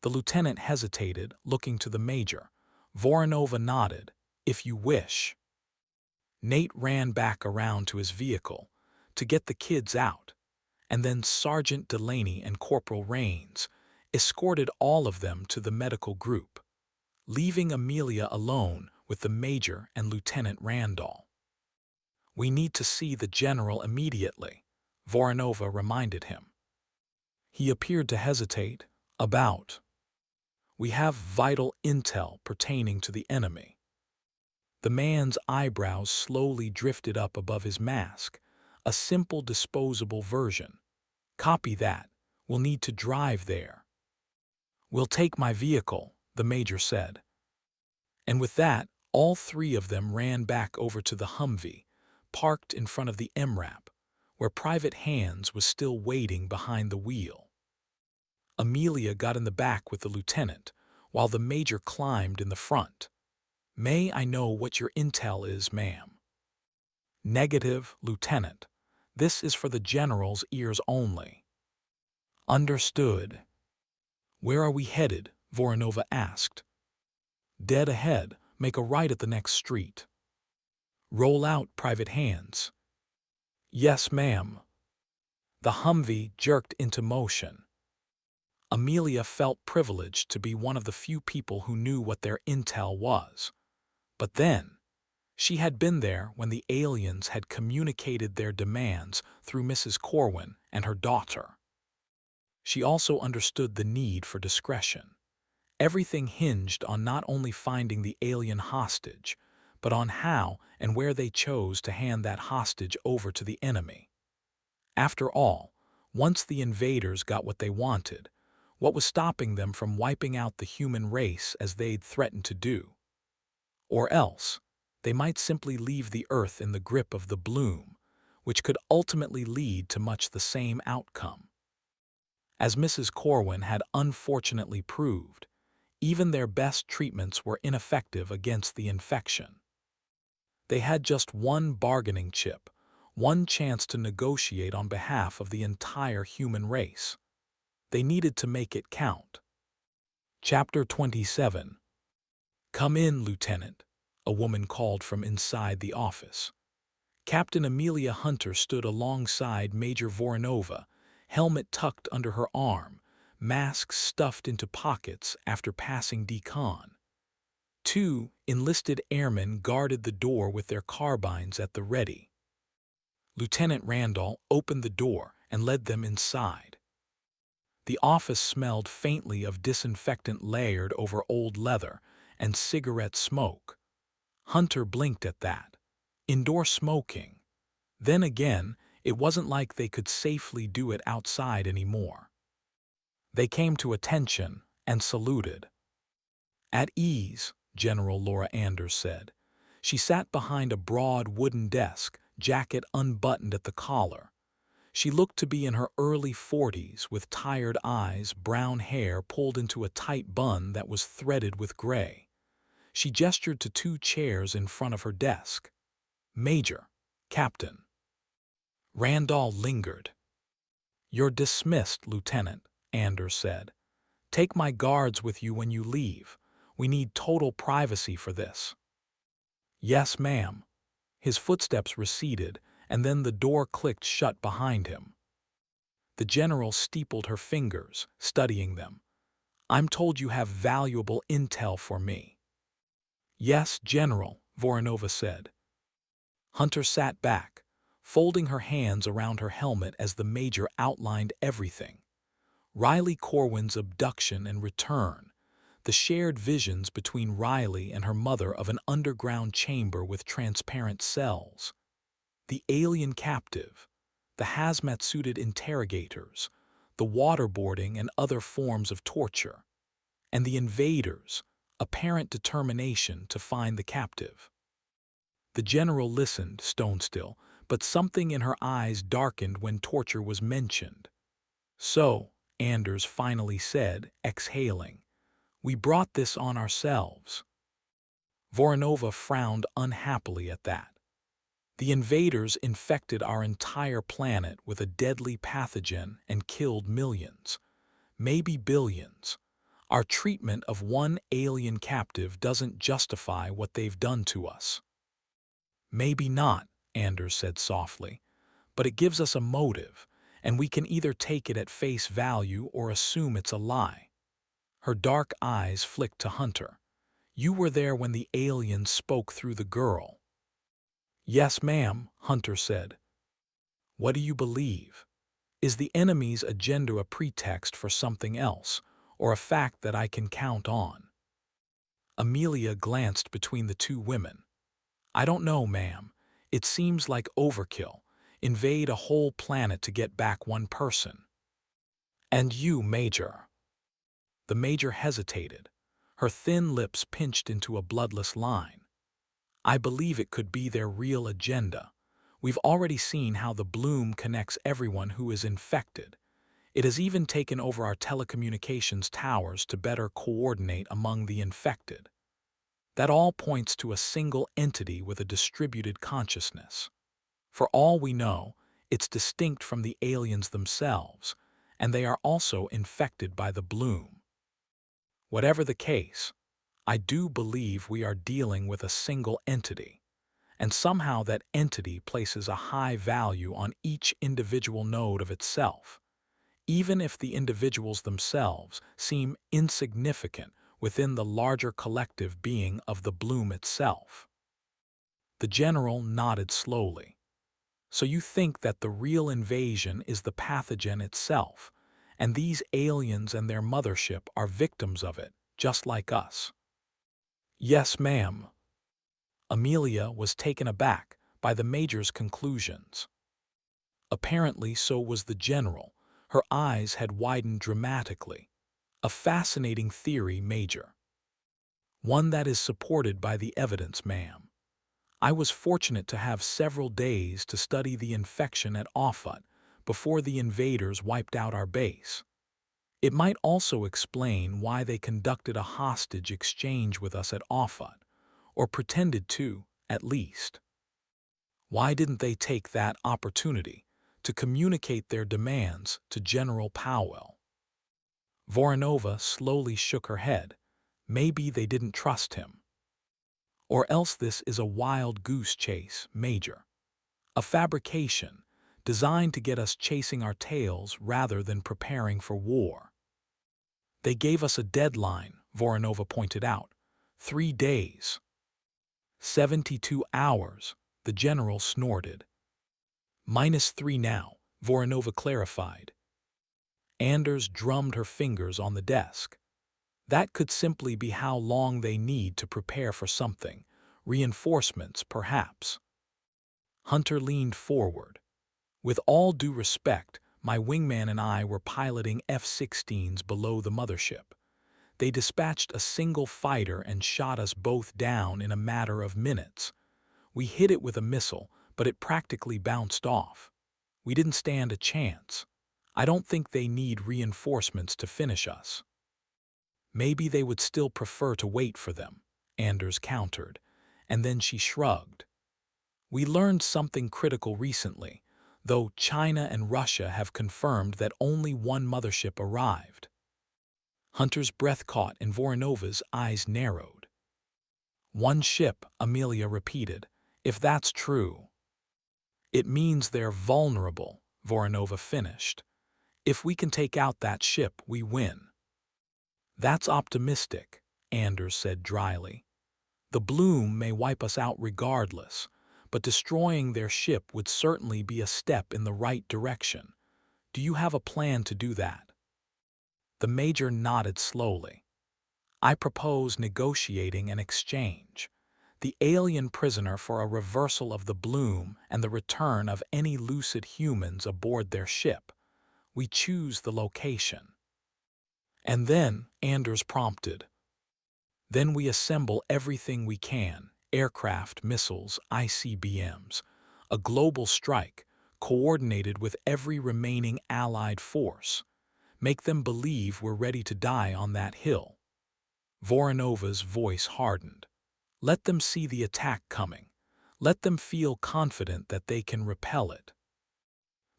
The lieutenant hesitated, looking to the major. Voronova nodded. "If you wish." Nate ran back around to his vehicle to get the kids out, and then Sergeant Delaney and Corporal Rains escorted all of them to the medical group, leaving Amelia alone with the major and Lieutenant Randall. "We need to see the general immediately," Voronova reminded him. He appeared to hesitate. "About?" "We have vital intel pertaining to the enemy." The man's eyebrows slowly drifted up above his mask, a simple disposable version. "Copy that. We'll need to drive there." "We'll take my vehicle," the major said. And with that, all 3 of them ran back over to the Humvee, parked in front of the MRAP, where Private Hands was still waiting behind the wheel. Amelia got in the back with the lieutenant, while the major climbed in the front. "May I know what your intel is, ma'am?" "Negative, Lieutenant. This is for the general's ears only." "Understood." "Where are we headed?" Voronova asked. "Dead ahead. Make a right at the next street." "Roll out, Private Hands." "Yes, ma'am." The Humvee jerked into motion. Amelia felt privileged to be one of the few people who knew what their intel was. But then, she had been there when the aliens had communicated their demands through Mrs. Corwin and her daughter. She also understood the need for discretion. Everything hinged on not only finding the alien hostage, but on how and where they chose to hand that hostage over to the enemy. After all, once the invaders got what they wanted, what was stopping them from wiping out the human race as they'd threatened to do? Or else, they might simply leave the Earth in the grip of the bloom, which could ultimately lead to much the same outcome. As Mrs. Corwin had unfortunately proved, even their best treatments were ineffective against the infection. They had just one bargaining chip, one chance to negotiate on behalf of the entire human race. They needed to make it count. Chapter 27. "Come in, Lieutenant," a woman called from inside the office. Captain Amelia Hunter stood alongside Major Voronova, helmet tucked under her arm, mask stuffed into pockets after passing decon. Two enlisted airmen guarded the door with their carbines at the ready. Lieutenant Randall opened the door and led them inside. The office smelled faintly of disinfectant layered over old leather and cigarette smoke. Hunter blinked at that. Indoor smoking. Then again, it wasn't like they could safely do it outside anymore. They came to attention and saluted. "At ease," General Laura Anders said. She sat behind a broad wooden desk, jacket unbuttoned at the collar. She looked to be in her early 40s, with tired eyes, brown hair pulled into a tight bun that was threaded with gray. She gestured to two chairs in front of her desk. "Major, Captain." Randall lingered. "You're dismissed, Lieutenant," Anders said. "Take my guards with you when you leave. We need total privacy for this." "Yes, ma'am." His footsteps receded, and then the door clicked shut behind him. The general steepled her fingers, studying them. "I'm told you have valuable intel for me." "Yes, General," Voronova said. Hunter sat back, folding her hands around her helmet as the major outlined everything. Riley Corwin's abduction and return, the shared visions between Riley and her mother of an underground chamber with transparent cells, the alien captive, the hazmat-suited interrogators, the waterboarding and other forms of torture, and the invaders' apparent determination to find the captive. The general listened, stone still, but something in her eyes darkened when torture was mentioned. "So," Anders finally said, exhaling, "we brought this on ourselves." Voronova frowned unhappily at that. "The invaders infected our entire planet with a deadly pathogen and killed millions, maybe billions. Our treatment of one alien captive doesn't justify what they've done to us." "Maybe not," Anders said softly, "but it gives us a motive, and we can either take it at face value or assume it's a lie." Her dark eyes flicked to Hunter. "You were there when the aliens spoke through the girl." "Yes, ma'am," Hunter said. "What do you believe? Is the enemy's agenda a pretext for something else, or a fact that I can count on?" Amelia glanced between the two women. "I don't know, ma'am. It seems like overkill. Invade a whole planet to get back one person." "And you, Major?" The major hesitated. Her thin lips pinched into a bloodless line. "I believe it could be their real agenda. We've already seen how the bloom connects everyone who is infected. It has even taken over our telecommunications towers to better coordinate among the infected. That all points to a single entity with a distributed consciousness. For all we know, it's distinct from the aliens themselves, and they are also infected by the bloom. Whatever the case, I do believe we are dealing with a single entity, and somehow that entity places a high value on each individual node of itself, even if the individuals themselves seem insignificant within the larger collective being of the bloom itself." The general nodded slowly. "So you think that the real invasion is the pathogen itself, and these aliens and their mothership are victims of it, just like us?" "Yes, ma'am." Amelia was taken aback by the major's conclusions. Apparently so was the general. Her eyes had widened dramatically. "A fascinating theory, Major. One that is supported by the evidence, ma'am. I was fortunate to have several days to study the infection at Offutt before the invaders wiped out our base. It might also explain why they conducted a hostage exchange with us at Offutt, or pretended to, at least. Why didn't they take that opportunity to communicate their demands to General Powell? Voronova slowly shook her head. Maybe they didn't trust him. Or else this is a wild goose chase, Major. A fabrication designed to get us chasing our tails rather than preparing for war. They gave us a deadline, Voronova pointed out. 3 days. 72 hours, the general snorted. -3 now, Voronova clarified. Anders drummed her fingers on the desk. That could simply be how long they need to prepare for something. Reinforcements, perhaps. Hunter leaned forward. With all due respect, my wingman and I were piloting F-16s below the mothership. They dispatched a single fighter and shot us both down in a matter of minutes. We hit it with a missile, but it practically bounced off. We didn't stand a chance. I don't think they need reinforcements to finish us. Maybe they would still prefer to wait for them, Anders countered, and then she shrugged. We learned something critical recently, though China and Russia have confirmed that only one mothership arrived. Hunter's breath caught and Voronova's eyes narrowed. One ship, Amelia repeated. If that's true, it means they're vulnerable, Voronova finished. If we can take out that ship, we win. That's optimistic, Anders said dryly. The bloom may wipe us out regardless, but destroying their ship would certainly be a step in the right direction. Do you have a plan to do that? The Major nodded slowly. I propose negotiating an exchange. The alien prisoner for a reversal of the bloom and the return of any lucid humans aboard their ship. We choose the location. And then, Anders prompted. Then we assemble everything we can, aircraft, missiles, ICBMs, a global strike, coordinated with every remaining Allied force. Make them believe we're ready to die on that hill. Voronova's voice hardened. Let them see the attack coming. Let them feel confident that they can repel it.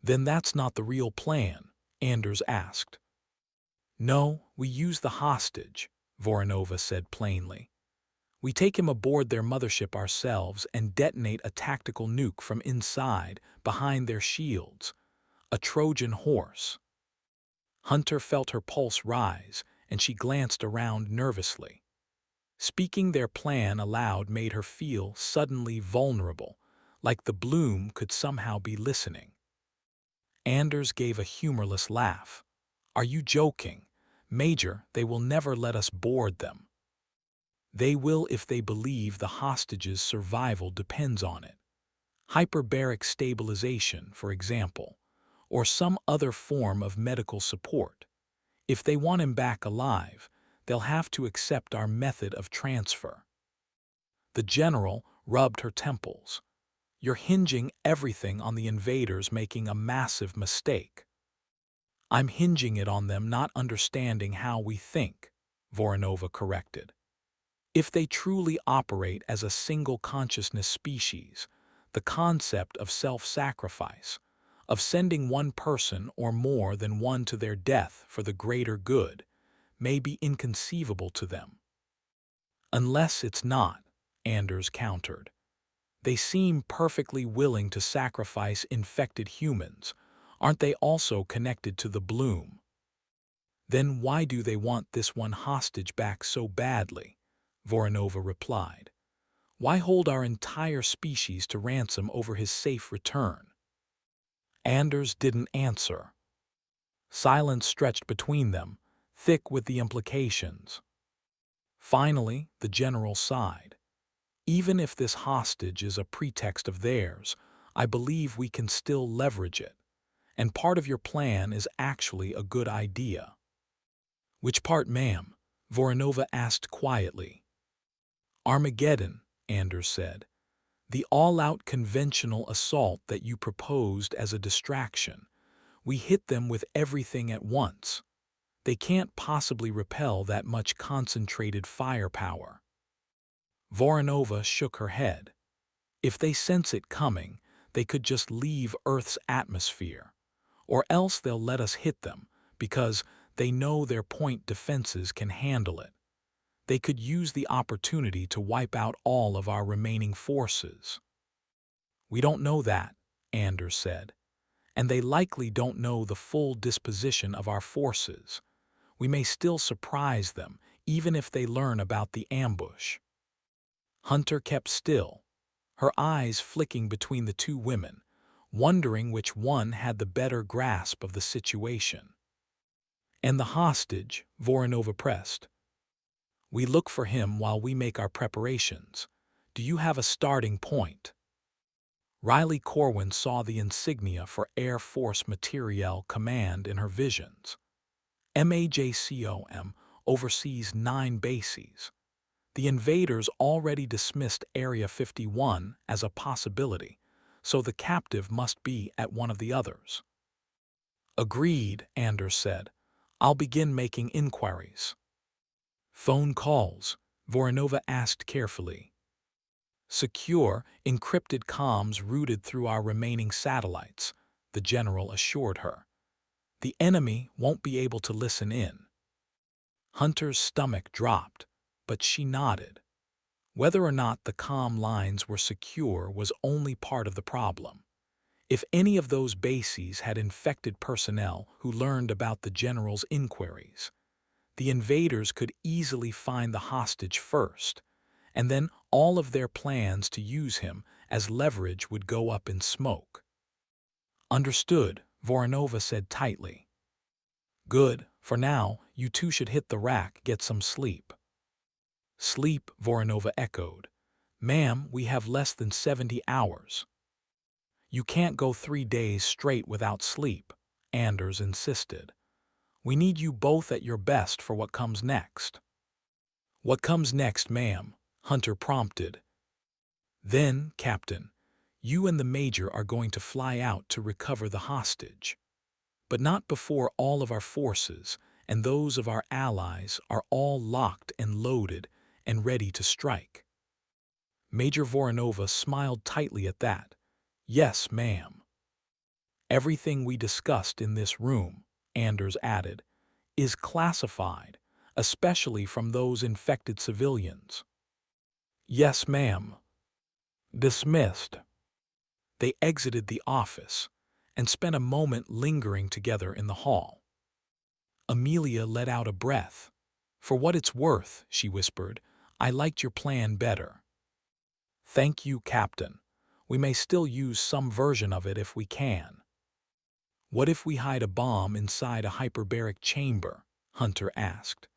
Then that's not the real plan, Anders asked. No, we use the hostage, Voronova said plainly. We take him aboard their mothership ourselves and detonate a tactical nuke from inside, behind their shields. A Trojan horse. Hunter felt her pulse rise, and she glanced around nervously. Speaking their plan aloud made her feel suddenly vulnerable, like the bloom could somehow be listening. Anders gave a humorless laugh. Are you joking? Major, they will never let us board them. They will if they believe the hostage's survival depends on it. Hyperbaric stabilization, for example, or some other form of medical support. If they want him back alive, they'll have to accept our method of transfer. The general rubbed her temples. You're hinging everything on the invaders making a massive mistake. I'm hinging it on them not understanding how we think, Voronova corrected. If they truly operate as a single consciousness species, the concept of self-sacrifice, of sending one person or more than one to their death for the greater good, may be inconceivable to them. Unless it's not, Anders countered. They seem perfectly willing to sacrifice infected humans. Aren't they also connected to the bloom? Then why do they want this one hostage back so badly? Voronova replied. Why hold our entire species to ransom over his safe return? Anders didn't answer. Silence stretched between them, thick with the implications. Finally, the general sighed. Even if this hostage is a pretext of theirs, I believe we can still leverage it. And part of your plan is actually a good idea. Which part, ma'am? Voronova asked quietly. Armageddon, Anders said. The all-out conventional assault that you proposed as a distraction. We hit them with everything at once. They can't possibly repel that much concentrated firepower. Voronova shook her head. If they sense it coming, they could just leave Earth's atmosphere. Or else they'll let us hit them, because they know their point defenses can handle it. They could use the opportunity to wipe out all of our remaining forces. We don't know that, Anders said. And they likely don't know the full disposition of our forces. We may still surprise them, even if they learn about the ambush. Hunter kept still, her eyes flicking between the two women, wondering which one had the better grasp of the situation. And the hostage, Voronova pressed. We look for him while we make our preparations. Do you have a starting point? Riley Corwin saw the insignia for Air Force Materiel Command in her visions. MAJCOM oversees 9 bases. The invaders already dismissed Area 51 as a possibility, so the captive must be at one of the others. Agreed, Anders said. I'll begin making inquiries. Phone calls, Voronova asked carefully. Secure, encrypted comms routed through our remaining satellites, the general assured her. The enemy won't be able to listen in. Hunter's stomach dropped, but she nodded. Whether or not the comm lines were secure was only part of the problem. If any of those bases had infected personnel who learned about the general's inquiries, the invaders could easily find the hostage first, and then all of their plans to use him as leverage would go up in smoke. Understood, Voronova said tightly. Good, for now, you two should hit the rack, get some sleep. Sleep, Voronova echoed. Ma'am, we have less than 70 hours. You can't go 3 days straight without sleep, Anders insisted. We need you both at your best for what comes next. What comes next, ma'am? Hunter prompted. Then, Captain, you and the Major are going to fly out to recover the hostage. But not before all of our forces and those of our allies are all locked and loaded and ready to strike. Major Voronova smiled tightly at that. Yes, ma'am. Everything we discussed in this room, Anders added, is classified, especially from those infected civilians. Yes, ma'am. Dismissed. They exited the office and spent a moment lingering together in the hall. Amelia let out a breath. For what it's worth, she whispered, I liked your plan better. Thank you, Captain. We may still use some version of it if we can. What if we hide a bomb inside a hyperbaric chamber? Hunter asked.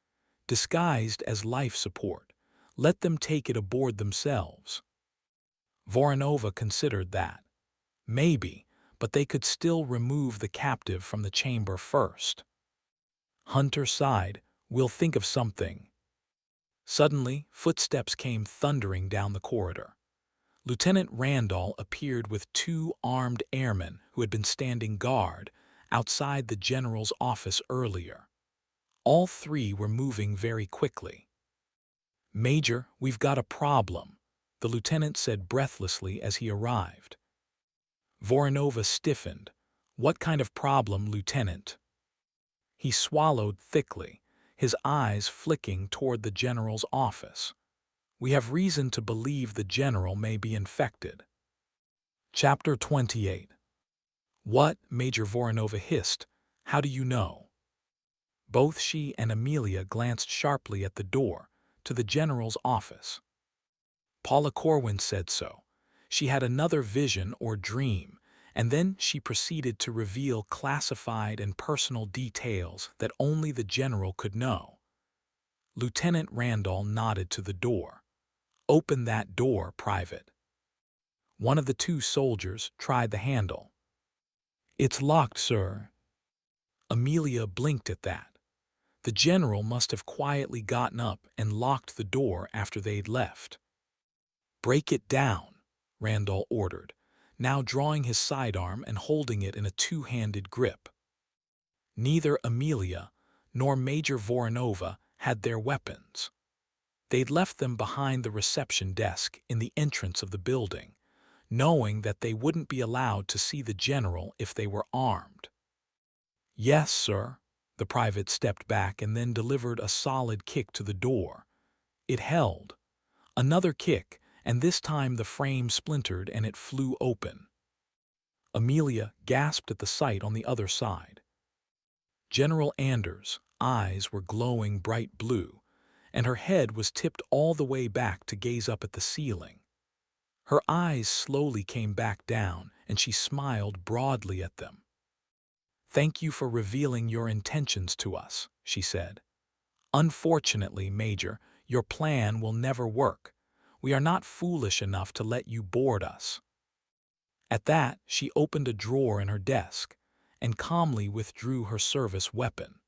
Disguised as life support. Let them take it aboard themselves. Voronova considered that. Maybe, but they could still remove the captive from the chamber first. Hunter sighed. We'll think of something. Suddenly, footsteps came thundering down the corridor. Lieutenant Randall appeared with 2 armed airmen who had been standing guard outside the general's office earlier. All 3 were moving very quickly. Major, we've got a problem, the lieutenant said breathlessly as he arrived. Voronova stiffened. What kind of problem, Lieutenant? He swallowed thickly, his eyes flicking toward the general's office. We have reason to believe the general may be infected. Chapter 28. What? Major Voronova hissed. How do you know? Both she and Amelia glanced sharply at the door, to the general's office. Paula Corwin said so. She had another vision or dream, and then she proceeded to reveal classified and personal details that only the general could know. Lieutenant Randall nodded to the door. Open that door, Private. One of the 2 soldiers tried the handle. It's locked, sir. Amelia blinked at that. The general must have quietly gotten up and locked the door after they'd left. Break it down, Randall ordered, now drawing his sidearm and holding it in a two-handed grip. Neither Amelia nor Major Voronova had their weapons. They'd left them behind the reception desk in the entrance of the building, knowing that they wouldn't be allowed to see the general if they were armed. "Yes, sir." The private stepped back and then delivered a solid kick to the door. It held. Another kick, and this time the frame splintered and it flew open. Amelia gasped at the sight on the other side. General Anders' eyes were glowing bright blue, and her head was tipped all the way back to gaze up at the ceiling. Her eyes slowly came back down, and she smiled broadly at them. "Thank you for revealing your intentions to us," she said. "Unfortunately, Major, your plan will never work. We are not foolish enough to let you board us." At that, she opened a drawer in her desk and calmly withdrew her service weapon.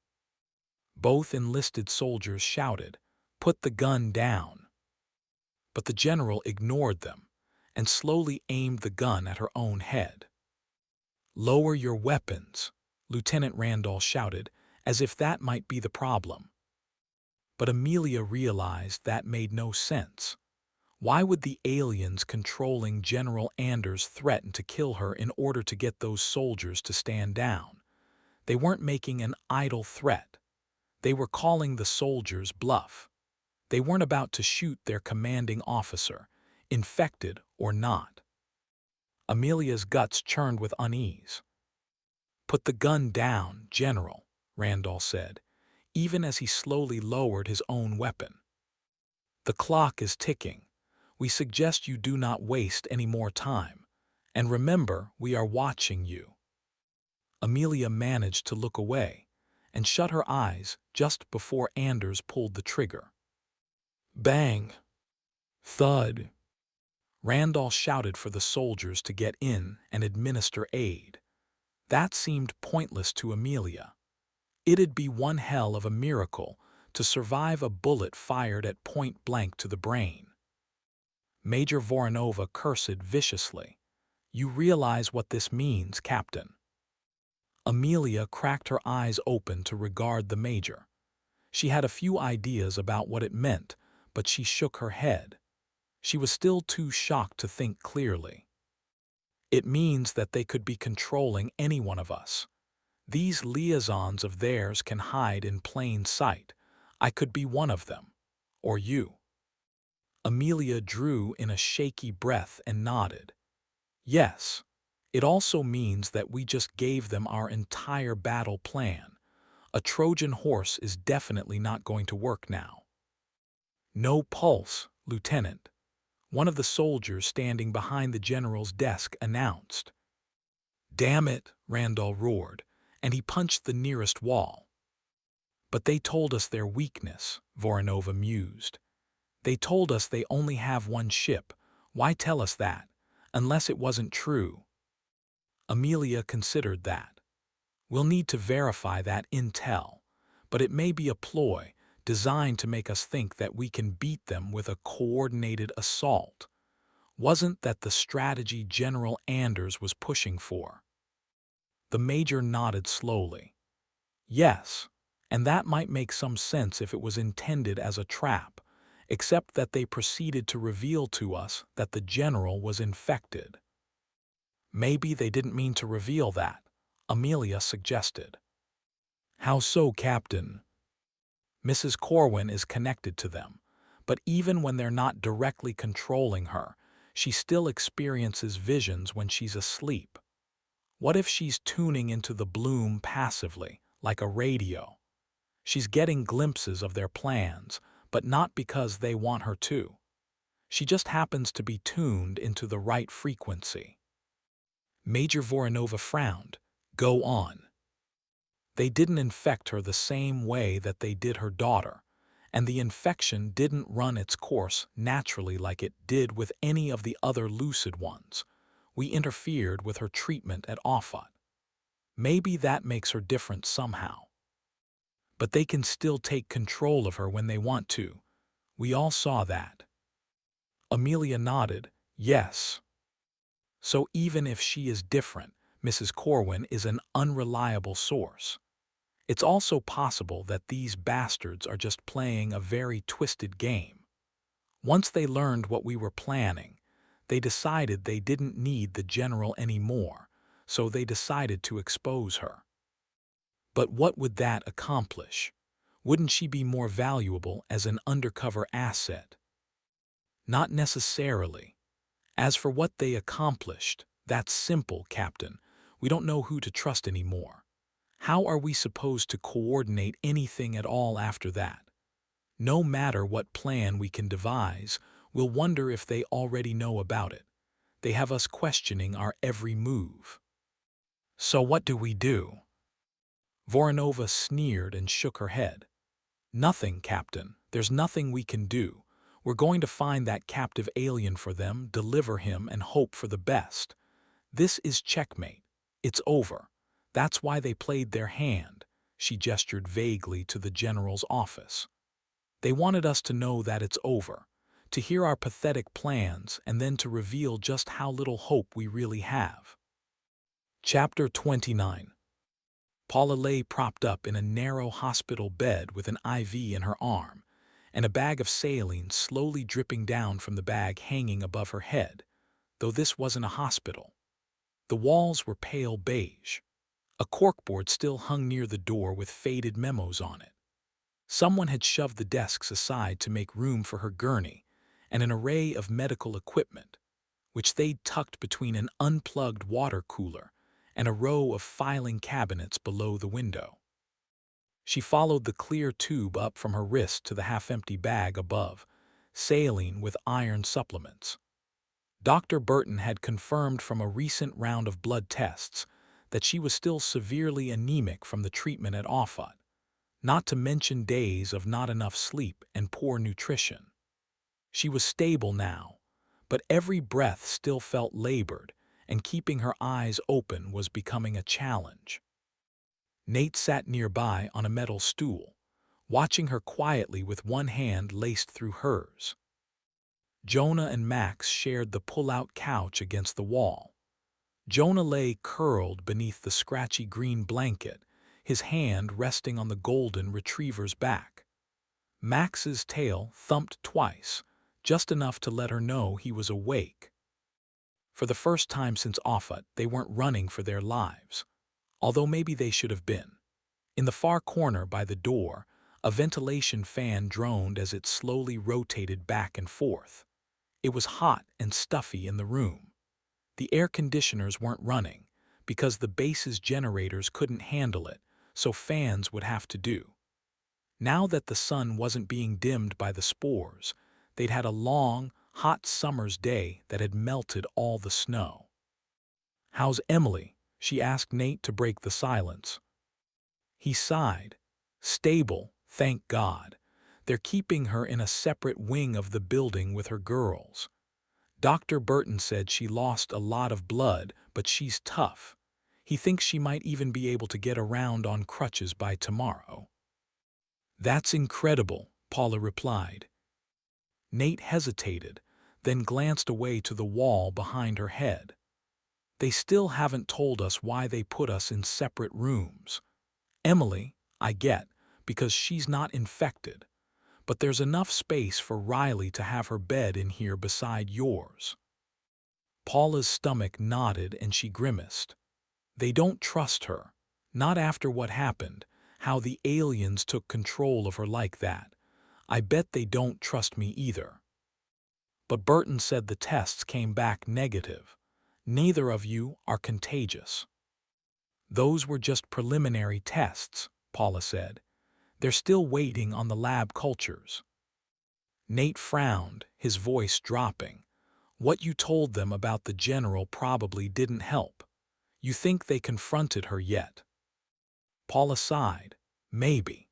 Both enlisted soldiers shouted, "Put the gun down." But the general ignored them and slowly aimed the gun at her own head. "Lower your weapons," Lieutenant Randall shouted, as if that might be the problem. But Amelia realized that made no sense. Why would the aliens controlling General Anders threaten to kill her in order to get those soldiers to stand down? They weren't making an idle threat. They were calling the soldiers' bluff. They weren't about to shoot their commanding officer, infected or not. Amelia's guts churned with unease. "Put the gun down, General," Randall said, even as he slowly lowered his own weapon. "The clock is ticking. We suggest you do not waste any more time. And remember, we are watching you." Amelia managed to look away and shut her eyes just before Anders pulled the trigger. Bang! Thud! Randall shouted for the soldiers to get in and administer aid. That seemed pointless to Amelia. It'd be one hell of a miracle to survive a bullet fired at point blank to the brain. Major Voronova cursed viciously. "You realize what this means, Captain." Amelia cracked her eyes open to regard the major. She had a few ideas about what it meant, but she shook her head. She was still too shocked to think clearly. "It means that they could be controlling any one of us. These liaisons of theirs can hide in plain sight. I could be one of them. Or you." Amelia drew in a shaky breath and nodded. "Yes. It also means that we just gave them our entire battle plan. A Trojan horse is definitely not going to work now." "No pulse, Lieutenant," one of the soldiers standing behind the general's desk announced. "Damn it," Randall roared, and he punched the nearest wall. "But they told us their weakness," Voronova mused. "They told us they only have one ship. Why tell us that, unless it wasn't true?" Amelia considered that. "We'll need to verify that intel, but it may be a ploy designed to make us think that we can beat them with a coordinated assault. Wasn't that the strategy General Anders was pushing for?" The major nodded slowly. "Yes, and that might make some sense if it was intended as a trap, except that they proceeded to reveal to us that the general was infected." "Maybe they didn't mean to reveal that," Amelia suggested. "How so, Captain?" "Mrs. Corwin is connected to them, but even when they're not directly controlling her, she still experiences visions when she's asleep. What if she's tuning into the bloom passively, like a radio? She's getting glimpses of their plans, but not because they want her to. She just happens to be tuned into the right frequency." Major Voronova frowned. "Go on." "They didn't infect her the same way that they did her daughter, and the infection didn't run its course naturally like it did with any of the other lucid ones. We interfered with her treatment at Offutt. Maybe that makes her different somehow. But they can still take control of her when they want to. We all saw that." Amelia nodded. "Yes, So even if she is different, Mrs. Corwin is an unreliable source. It's also possible that these bastards are just playing a very twisted game. Once they learned what we were planning, they decided they didn't need the general anymore, so they decided to expose her. But what would that accomplish? Wouldn't she be more valuable as an undercover asset? Not necessarily. As for what they accomplished, that's simple, Captain. We don't know who to trust anymore. How are we supposed to coordinate anything at all after that? No matter what plan we can devise, we'll wonder if they already know about it. They have us questioning our every move. So what do we do? Voronova sneered and shook her head. Nothing, Captain. There's nothing we can do. We're going to find that captive alien for them, deliver him, and hope for the best. This is checkmate. It's over. That's why they played their hand. She gestured vaguely to the general's office. They wanted us to know that it's over, to hear our pathetic plans, and then to reveal just how little hope we really have. Chapter 29. Paula lay propped up in a narrow hospital bed with an IV in her arm, and a bag of saline slowly dripping down from the bag hanging above her head, though this wasn't a hospital. The walls were pale beige. A corkboard still hung near the door with faded memos on it. Someone had shoved the desks aside to make room for her gurney and an array of medical equipment, which they'd tucked between an unplugged water cooler and a row of filing cabinets below the window. She followed the clear tube up from her wrist to the half-empty bag above, saline with iron supplements. Dr. Burton had confirmed from a recent round of blood tests that she was still severely anemic from the treatment at Offutt, not to mention days of not enough sleep and poor nutrition. She was stable now, but every breath still felt labored, and keeping her eyes open was becoming a challenge. Nate sat nearby on a metal stool, watching her quietly with one hand laced through hers. Jonah and Max shared the pull-out couch against the wall. Jonah lay curled beneath the scratchy green blanket, his hand resting on the golden retriever's back. Max's tail thumped twice, just enough to let her know he was awake. For the first time since Offutt, they weren't running for their lives, although maybe they should have been. In the far corner by the door, a ventilation fan droned as it slowly rotated back and forth. It was hot and stuffy in the room. The air conditioners weren't running, because the base's generators couldn't handle it, so fans would have to do. Now that the sun wasn't being dimmed by the spores, they'd had a long, hot summer's day that had melted all the snow. "How's Emily?" she asked Nate to break the silence. He sighed. "Stable, thank God. They're keeping her in a separate wing of the building with her girls. Dr. Burton said she lost a lot of blood, but she's tough. He thinks she might even be able to get around on crutches by tomorrow." "That's incredible," Paula replied. Nate hesitated, then glanced away to the wall behind her head. "They still haven't told us why they put us in separate rooms. Emily, I get, because she's not infected, but there's enough space for Riley to have her bed in here beside yours." Paula's stomach nodded and she grimaced. They don't trust her. Not after what happened, how the aliens took control of her like that. I bet they don't trust me either. "But Burton said the tests came back negative. Neither of you are contagious." "Those were just preliminary tests," Paula said. "They're still waiting on the lab cultures." Nate frowned, his voice dropping. "What you told them about the general probably didn't help. You think they confronted her yet?" Paula sighed. "Maybe.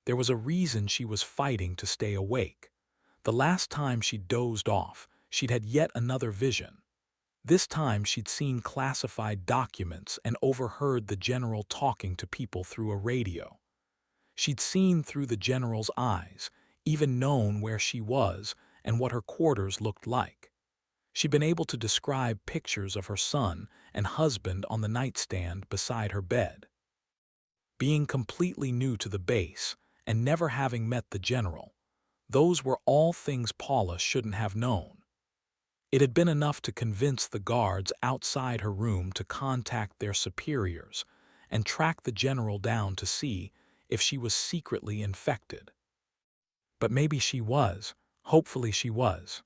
There was a reason she was fighting to stay awake. The last time she dozed off, she'd had yet another vision. This time she'd seen classified documents and overheard the general talking to people through a radio. She'd seen through the general's eyes, even known where she was and what her quarters looked like. She'd been able to describe pictures of her son and husband on the nightstand beside her bed. Being completely new to the base and never having met the general, those were all things Paula shouldn't have known. It had been enough to convince the guards outside her room to contact their superiors and track the general down to see if she was secretly infected. But maybe she was. Hopefully she was.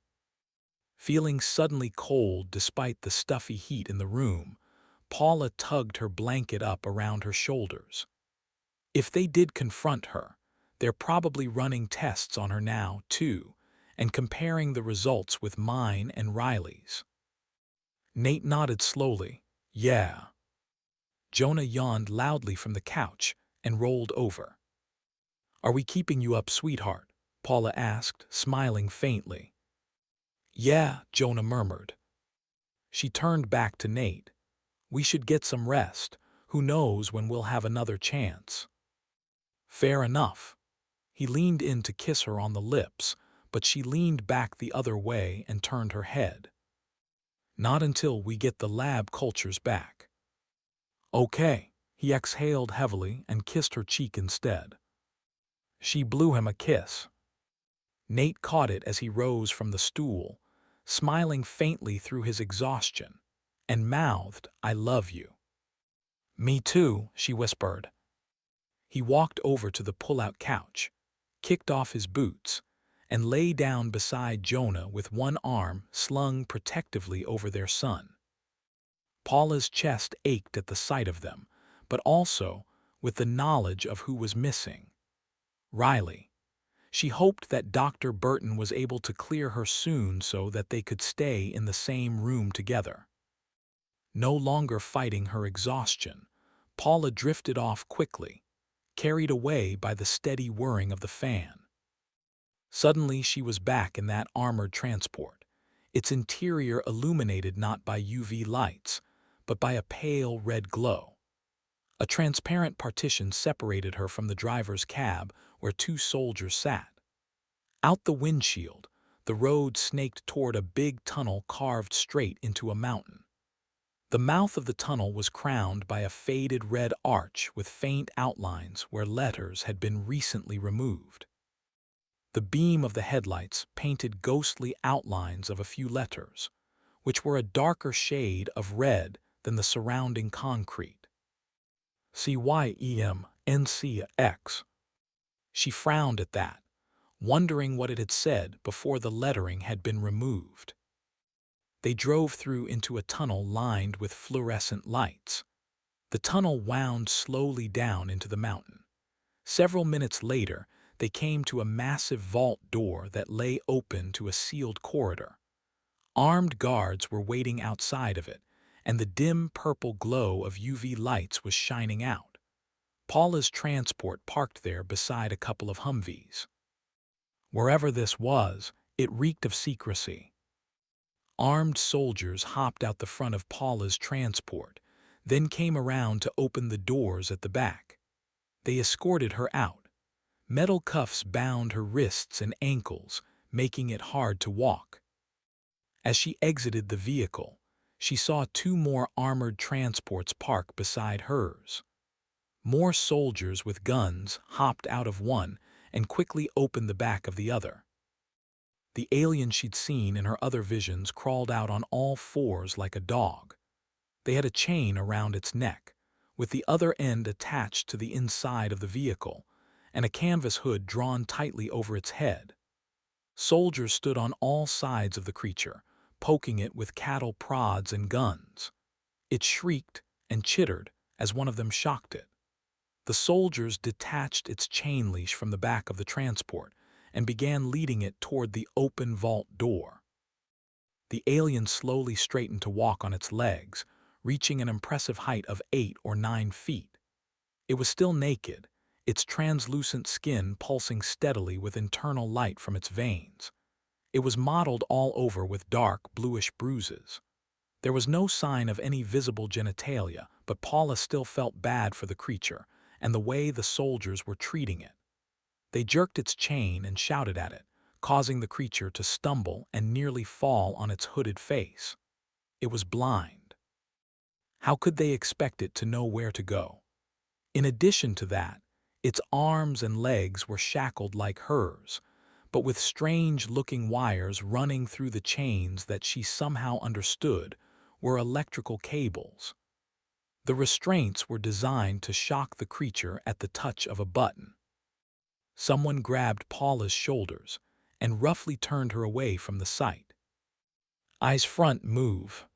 Feeling suddenly cold despite the stuffy heat in the room, Paula tugged her blanket up around her shoulders. If they did confront her, they're probably running tests on her now, too, and comparing the results with mine and Riley's. Nate nodded slowly. Yeah. Jonah yawned loudly from the couch and rolled over. Are we keeping you up, sweetheart? Paula asked, smiling faintly. Yeah, Jonah murmured. She turned back to Nate. We should get some rest. Who knows when we'll have another chance. Fair enough. He leaned in to kiss her on the lips, but she leaned back the other way and turned her head. Not until we get the lab cultures back. Okay. He exhaled heavily and kissed her cheek instead. She blew him a kiss. Nate caught it as he rose from the stool, smiling faintly through his exhaustion, and mouthed, I love you. Me too, she whispered. He walked over to the pull-out couch, kicked off his boots, and lay down beside Jonah with one arm slung protectively over their son. Paula's chest ached at the sight of them, but also with the knowledge of who was missing. Riley. She hoped that Dr. Burton was able to clear her soon so that they could stay in the same room together. No longer fighting her exhaustion, Paula drifted off quickly, carried away by the steady whirring of the fan. Suddenly she was back in that armored transport, its interior illuminated not by UV lights, but by a pale red glow. A transparent partition separated her from the driver's cab where two soldiers sat. Out the windshield, the road snaked toward a big tunnel carved straight into a mountain. The mouth of the tunnel was crowned by a faded red arch with faint outlines where letters had been recently removed. The beam of the headlights painted ghostly outlines of a few letters, which were a darker shade of red than the surrounding concrete. CYEMNCX. She frowned at that, wondering what it had said before the lettering had been removed. They drove through into a tunnel lined with fluorescent lights. The tunnel wound slowly down into the mountain. Several minutes later, they came to a massive vault door that lay open to a sealed corridor. Armed guards were waiting outside of it, and the dim purple glow of UV lights was shining out. Paula's transport parked there beside a couple of Humvees. Wherever this was, it reeked of secrecy. Armed soldiers hopped out the front of Paula's transport, then came around to open the doors at the back. They escorted her out. Metal cuffs bound her wrists and ankles, making it hard to walk. As she exited the vehicle, she saw two more armored transports park beside hers. More soldiers with guns hopped out of one and quickly opened the back of the other. The alien she'd seen in her other visions crawled out on all fours like a dog. They had a chain around its neck, with the other end attached to the inside of the vehicle, and a canvas hood drawn tightly over its head. Soldiers stood on all sides of the creature, poking it with cattle prods and guns. It shrieked and chittered as one of them shocked it. The soldiers detached its chain leash from the back of the transport and began leading it toward the open vault door. The alien slowly straightened to walk on its legs, reaching an impressive height of 8 or 9 feet. It was still naked, its translucent skin pulsing steadily with internal light from its veins. It was mottled all over with dark, bluish bruises. There was no sign of any visible genitalia, but Paula still felt bad for the creature and the way the soldiers were treating it. They jerked its chain and shouted at it, causing the creature to stumble and nearly fall on its hooded face. It was blind. How could they expect it to know where to go? In addition to that, its arms and legs were shackled like hers, but with strange-looking wires running through the chains that she somehow understood were electrical cables. The restraints were designed to shock the creature at the touch of a button. Someone grabbed Paula's shoulders and roughly turned her away from the sight. "Eyes front, move."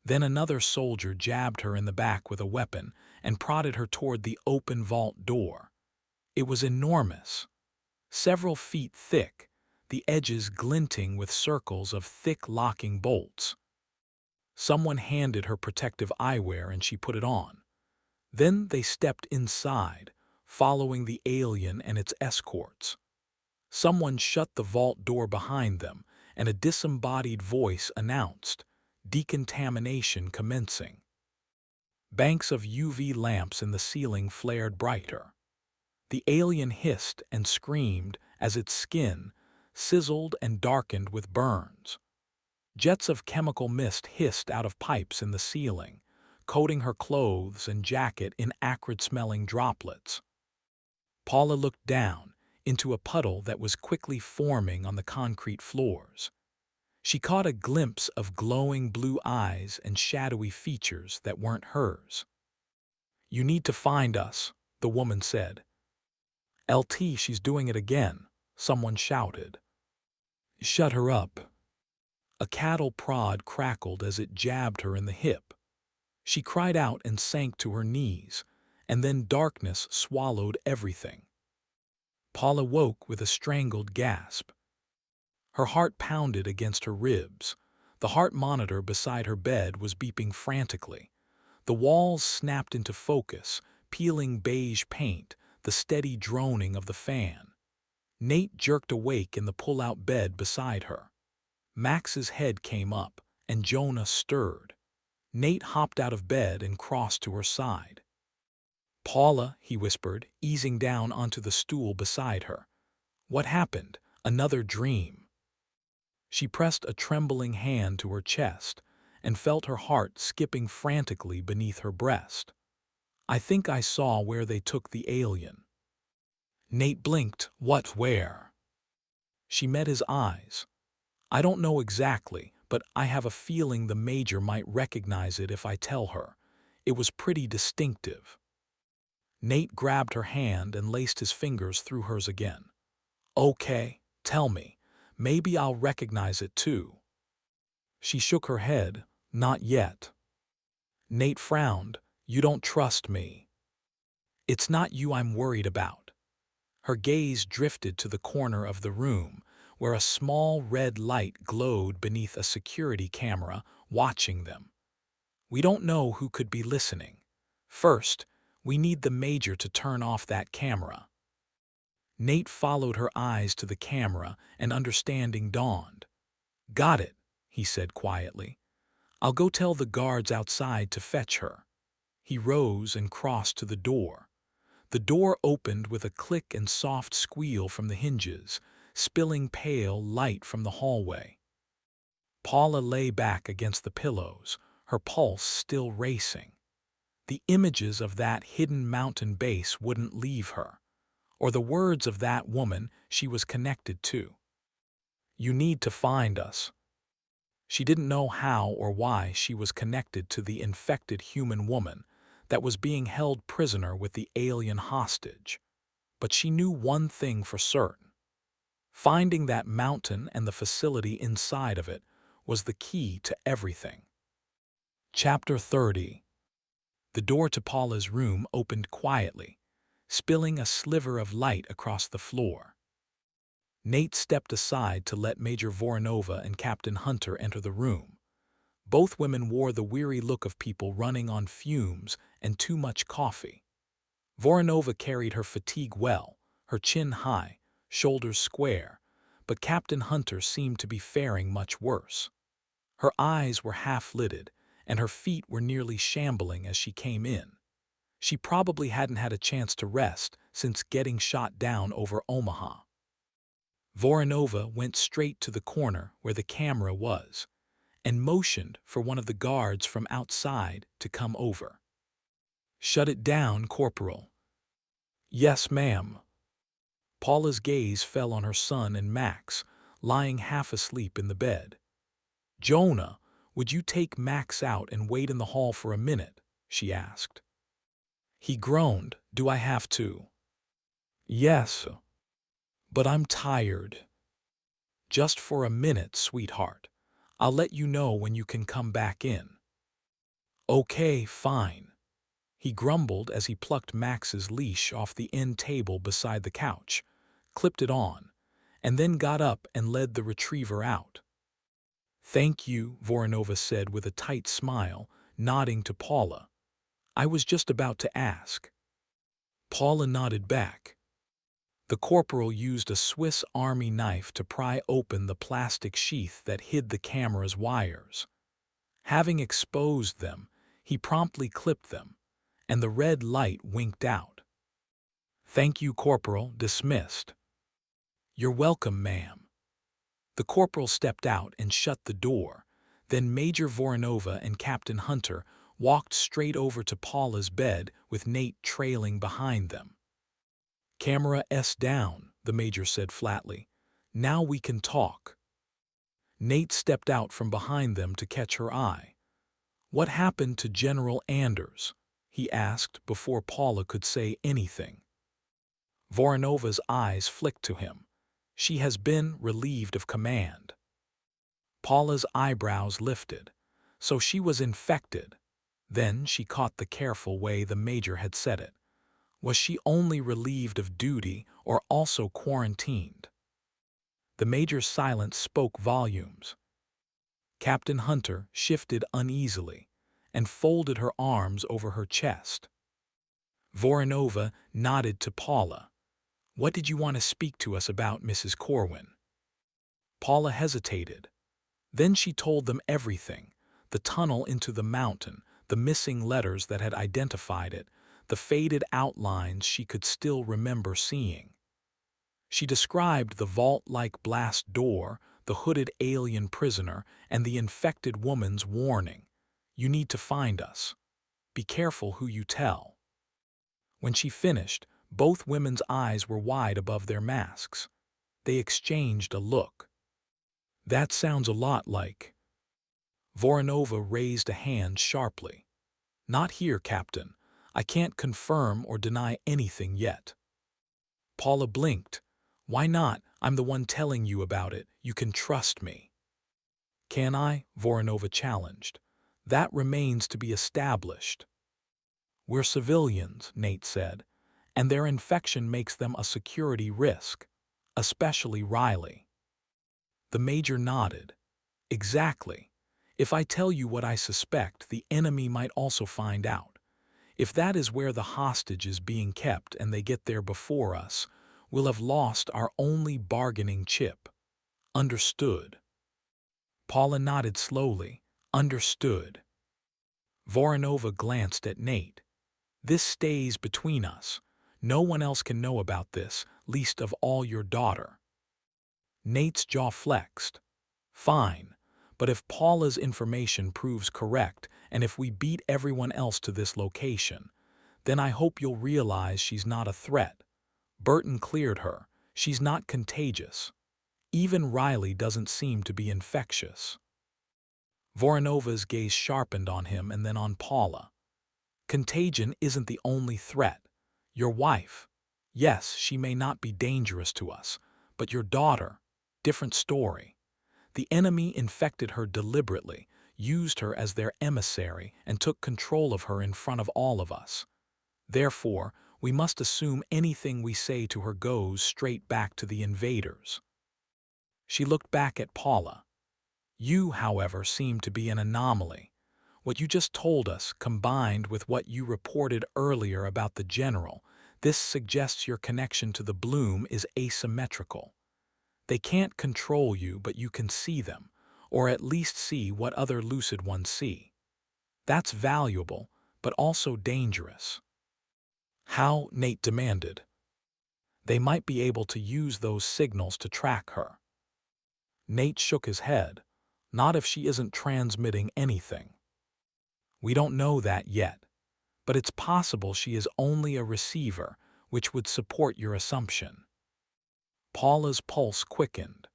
Then another soldier jabbed her in the back with a weapon and prodded her toward the open vault door. It was enormous, several feet thick, the edges glinting with circles of thick locking bolts. Someone handed her protective eyewear and she put it on. Then they stepped inside, following the alien and its escorts. Someone shut the vault door behind them, and a disembodied voice announced, "Decontamination commencing." Banks of UV lamps in the ceiling flared brighter. The alien hissed and screamed as its skin sizzled and darkened with burns. Jets of chemical mist hissed out of pipes in the ceiling, coating her clothes and jacket in acrid-smelling droplets. Paula looked down into a puddle that was quickly forming on the concrete floors. She caught a glimpse of glowing blue eyes and shadowy features that weren't hers. "You need to find us," the woman said. "LT, she's doing it again," someone shouted. "Shut her up." A cattle prod crackled as it jabbed her in the hip. She cried out and sank to her knees, and then darkness swallowed everything. Paula woke with a strangled gasp. Her heart pounded against her ribs. The heart monitor beside her bed was beeping frantically. The walls snapped into focus, peeling beige paint, the steady droning of the fan. Nate jerked awake in the pull-out bed beside her. Max's head came up, and Jonah stirred. Nate hopped out of bed and crossed to her side. "Paula," he whispered, easing down onto the stool beside her. "What happened? Another dream?" She pressed a trembling hand to her chest and felt her heart skipping frantically beneath her breast. "I think I saw where they took the alien." Nate blinked. "What, where?" She met his eyes. "I don't know exactly, but I have a feeling the Major might recognize it if I tell her. It was pretty distinctive." Nate grabbed her hand and laced his fingers through hers again. "Okay, tell me. Maybe I'll recognize it too." She shook her head. "Not yet." Nate frowned. "You don't trust me." "It's not you I'm worried about." Her gaze drifted to the corner of the room, where a small red light glowed beneath a security camera watching them. "We don't know who could be listening. First, we need the Major to turn off that camera." Nate followed her eyes to the camera, and understanding dawned. "Got it," he said quietly. "I'll go tell the guards outside to fetch her." He rose and crossed to the door. The door opened with a click and soft squeal from the hinges, spilling pale light from the hallway. Paula lay back against the pillows, her pulse still racing. The images of that hidden mountain base wouldn't leave her, or the words of that woman she was connected to. "You need to find us." She didn't know how or why she was connected to the infected human woman that was being held prisoner with the alien hostage, but she knew one thing for certain. Finding that mountain and the facility inside of it was the key to everything. Chapter 30. The door to Paula's room opened quietly, spilling a sliver of light across the floor. Nate stepped aside to let Major Voronova and Captain Hunter enter the room. Both women wore the weary look of people running on fumes and too much coffee. Voronova carried her fatigue well, her chin high, shoulders square, but Captain Hunter seemed to be faring much worse. Her eyes were half-lidded, and her feet were nearly shambling as she came in. She probably hadn't had a chance to rest since getting shot down over Omaha. Voronova went straight to the corner where the camera was and motioned for one of the guards from outside to come over. "Shut it down, Corporal." "Yes, ma'am." Paula's gaze fell on her son and Max, lying half asleep in the bed. "Jonah, would you take Max out and wait in the hall for a minute?" she asked. He groaned. "Do I have to?" "Yes, but I'm tired." "Just for a minute, sweetheart. I'll let you know when you can come back in." "Okay, fine." He grumbled as he plucked Max's leash off the end table beside the couch, clipped it on, and then got up and led the retriever out. "Thank you," Voronova said with a tight smile, nodding to Paula. "I was just about to ask." Paula nodded back. The corporal used a Swiss Army knife to pry open the plastic sheath that hid the camera's wires. Having exposed them, he promptly clipped them, and the red light winked out. "Thank you, Corporal, dismissed." "You're welcome, ma'am." The corporal stepped out and shut the door. Then Major Voronova and Captain Hunter walked straight over to Paula's bed with Nate trailing behind them. "Camera S down," the major said flatly. "Now we can talk." Nate stepped out from behind them to catch her eye. "What happened to General Anders?" he asked before Paula could say anything. Voronova's eyes flicked to him. "She has been relieved of command." Paula's eyebrows lifted. So she was infected. Then she caught the careful way the major had said it. Was she only relieved of duty or also quarantined? The major's silence spoke volumes. Captain Hunter shifted uneasily and folded her arms over her chest. Voronova nodded to Paula. "What did you want to speak to us about, Mrs. Corwin?" Paula hesitated. Then she told them everything: the tunnel into the mountain, the missing letters that had identified it, the faded outlines she could still remember seeing. She described the vault-like blast door, the hooded alien prisoner, and the infected woman's warning. "You need to find us. Be careful who you tell." When she finished, both women's eyes were wide above their masks. They exchanged a look. "That sounds a lot like—" Voronova raised a hand sharply. "Not here, Captain. I can't confirm or deny anything yet." Paula blinked. "Why not? I'm the one telling you about it. You can trust me." "Can I?" Voronova challenged. "That remains to be established." "We're civilians," Nate said, "and their infection makes them a security risk, especially Riley." The major nodded. "Exactly. If I tell you what I suspect, the enemy might also find out. If that is where the hostage is being kept and they get there before us, we'll have lost our only bargaining chip." "Understood." Paula nodded slowly. "Understood." Voronova glanced at Nate. "This stays between us. No one else can know about this, least of all your daughter." Nate's jaw flexed. "Fine, but if Paula's information proves correct and if we beat everyone else to this location, then I hope you'll realize she's not a threat. Burton cleared her. She's not contagious. Even Riley doesn't seem to be infectious." Voronova's gaze sharpened on him and then on Paula. "Contagion isn't the only threat. Your wife. Yes, she may not be dangerous to us, but your daughter, different story. The enemy infected her deliberately, used her as their emissary, and took control of her in front of all of us. Therefore, we must assume anything we say to her goes straight back to the invaders." She looked back at Paula. "You, however, seem to be an anomaly. What you just told us, combined with what you reported earlier about the general, this suggests your connection to the Bloom is asymmetrical. They can't control you, but you can see them, or at least see what other lucid ones see. That's valuable, but also dangerous." "How?" Nate demanded. They might be able to use those signals to track her. Nate shook his head. Not if she isn't transmitting anything. We don't know that yet, but it's possible she is only a receiver, which would support your assumption. Paula's pulse quickened.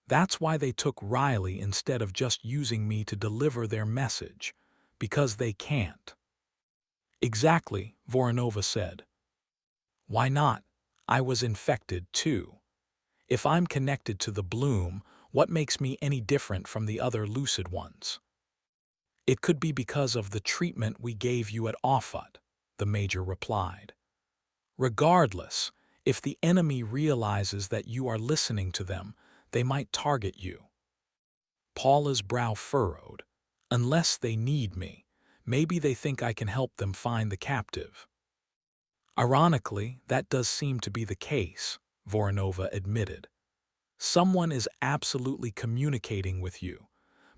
That's why they took Riley instead of just using me to deliver their message, because they can't. Exactly, Voronova said. Why not? I was infected too. If I'm connected to the bloom, what makes me any different from the other lucid ones? It could be because of the treatment we gave you at Offutt, the Major replied. Regardless, if the enemy realizes that you are listening to them, they might target you. Paula's brow furrowed. Unless they need me, maybe they think I can help them find the captive. Ironically, that does seem to be the case, Voronova admitted. Someone is absolutely communicating with you,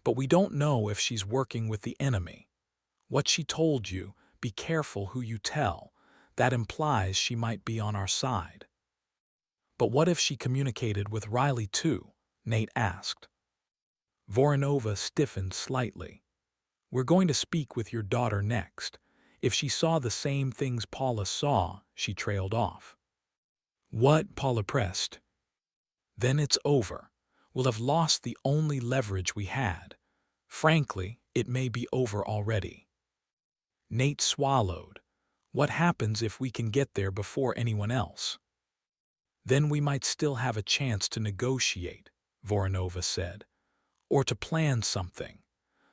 but we don't know if she's working with the enemy. What she told you, be careful who you tell, that implies she might be on our side. But what if she communicated with Riley too? Nate asked. Voronova stiffened slightly. We're going to speak with your daughter next. If she saw the same things Paula saw, she trailed off. What? Paula pressed. Then it's over. We'll have lost the only leverage we had. Frankly, it may be over already. Nate swallowed. What happens if we can get there before anyone else? Then we might still have a chance to negotiate, Voronova said, or to plan something,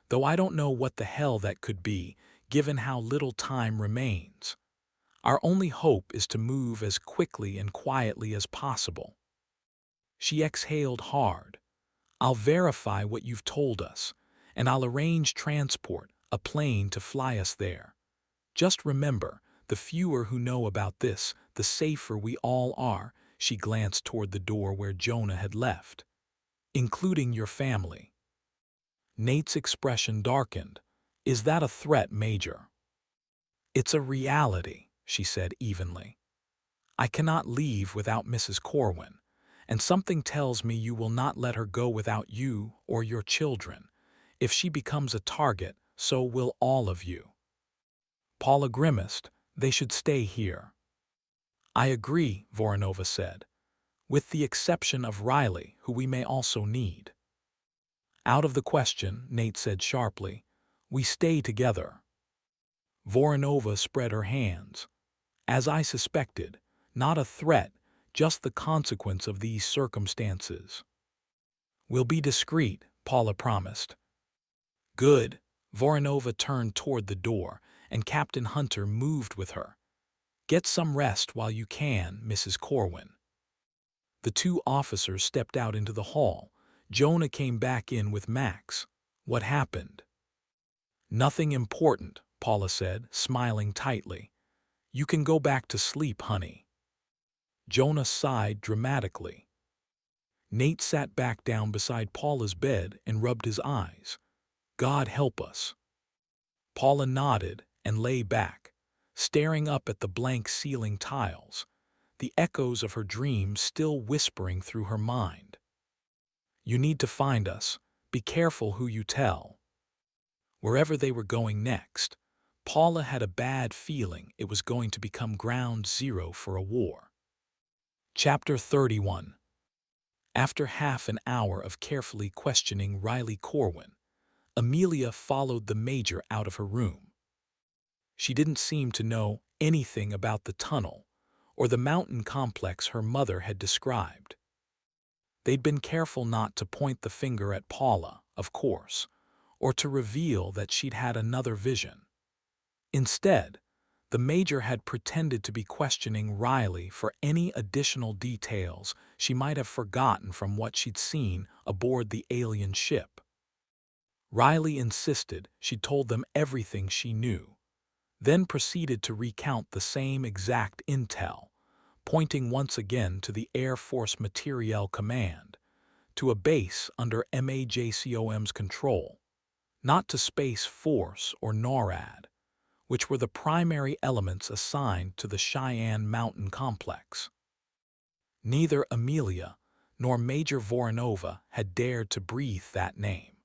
though I don't know what the hell that could be, given how little time remains. Our only hope is to move as quickly and quietly as possible. She exhaled hard. I'll verify what you've told us, and I'll arrange transport, a plane to fly us there. Just remember, the fewer who know about this, the safer we all are. She glanced toward the door where Jonah had left. Including your family. Nate's expression darkened. Is that a threat, Major? It's a reality, she said evenly. I cannot leave without Mrs. Corwin, and something tells me you will not let her go without you or your children. If she becomes a target, so will all of you. Paula grimaced. They should stay here. I agree, Voronova said, with the exception of Riley, who we may also need. Out of the question, Nate said sharply. We stay together. Voronova spread her hands. As I suspected, not a threat, just the consequence of these circumstances. We'll be discreet, Paula promised. Good. Voronova turned toward the door, and Captain Hunter moved with her. Get some rest while you can, Mrs. Corwin. The two officers stepped out into the hall. Jonah came back in with Max. What happened? Nothing important, Paula said, smiling tightly. You can go back to sleep, honey. Jonah sighed dramatically. Nate sat back down beside Paula's bed and rubbed his eyes. God help us. Paula nodded and lay back, staring up at the blank ceiling tiles, the echoes of her dreams still whispering through her mind. You need to find us. Be careful who you tell. Wherever they were going next, Paula had a bad feeling it was going to become ground zero for a war. Chapter 31. After half an hour of carefully questioning Riley Corwin, Amelia followed the Major out of her room. She didn't seem to know anything about the tunnel or the mountain complex her mother had described. They'd been careful not to point the finger at Paula, of course, or to reveal that she'd had another vision. Instead, the Major had pretended to be questioning Riley for any additional details she might have forgotten from what she'd seen aboard the alien ship. Riley insisted she'd told them everything she knew, then proceeded to recount the same exact intel, pointing once again to the Air Force Materiel Command, to a base under MAJCOM's control, not to Space Force or NORAD, which were the primary elements assigned to the Cheyenne Mountain Complex. Neither Amelia nor Major Voronova had dared to breathe that name.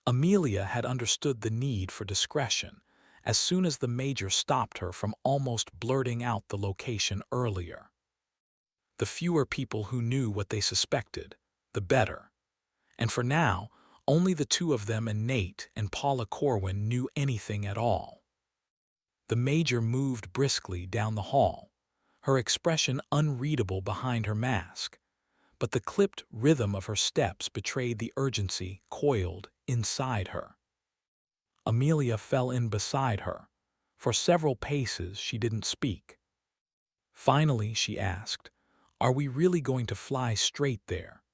Amelia had understood the need for discretion as soon as the Major stopped her from almost blurting out the location earlier. The fewer people who knew what they suspected, the better. And for now, only the two of them and Nate and Paula Corwin knew anything at all. The Major moved briskly down the hall, her expression unreadable behind her mask, but the clipped rhythm of her steps betrayed the urgency coiled inside her. Amelia fell in beside her. For several paces she didn't speak. Finally, she asked, "Are we really going to fly straight there?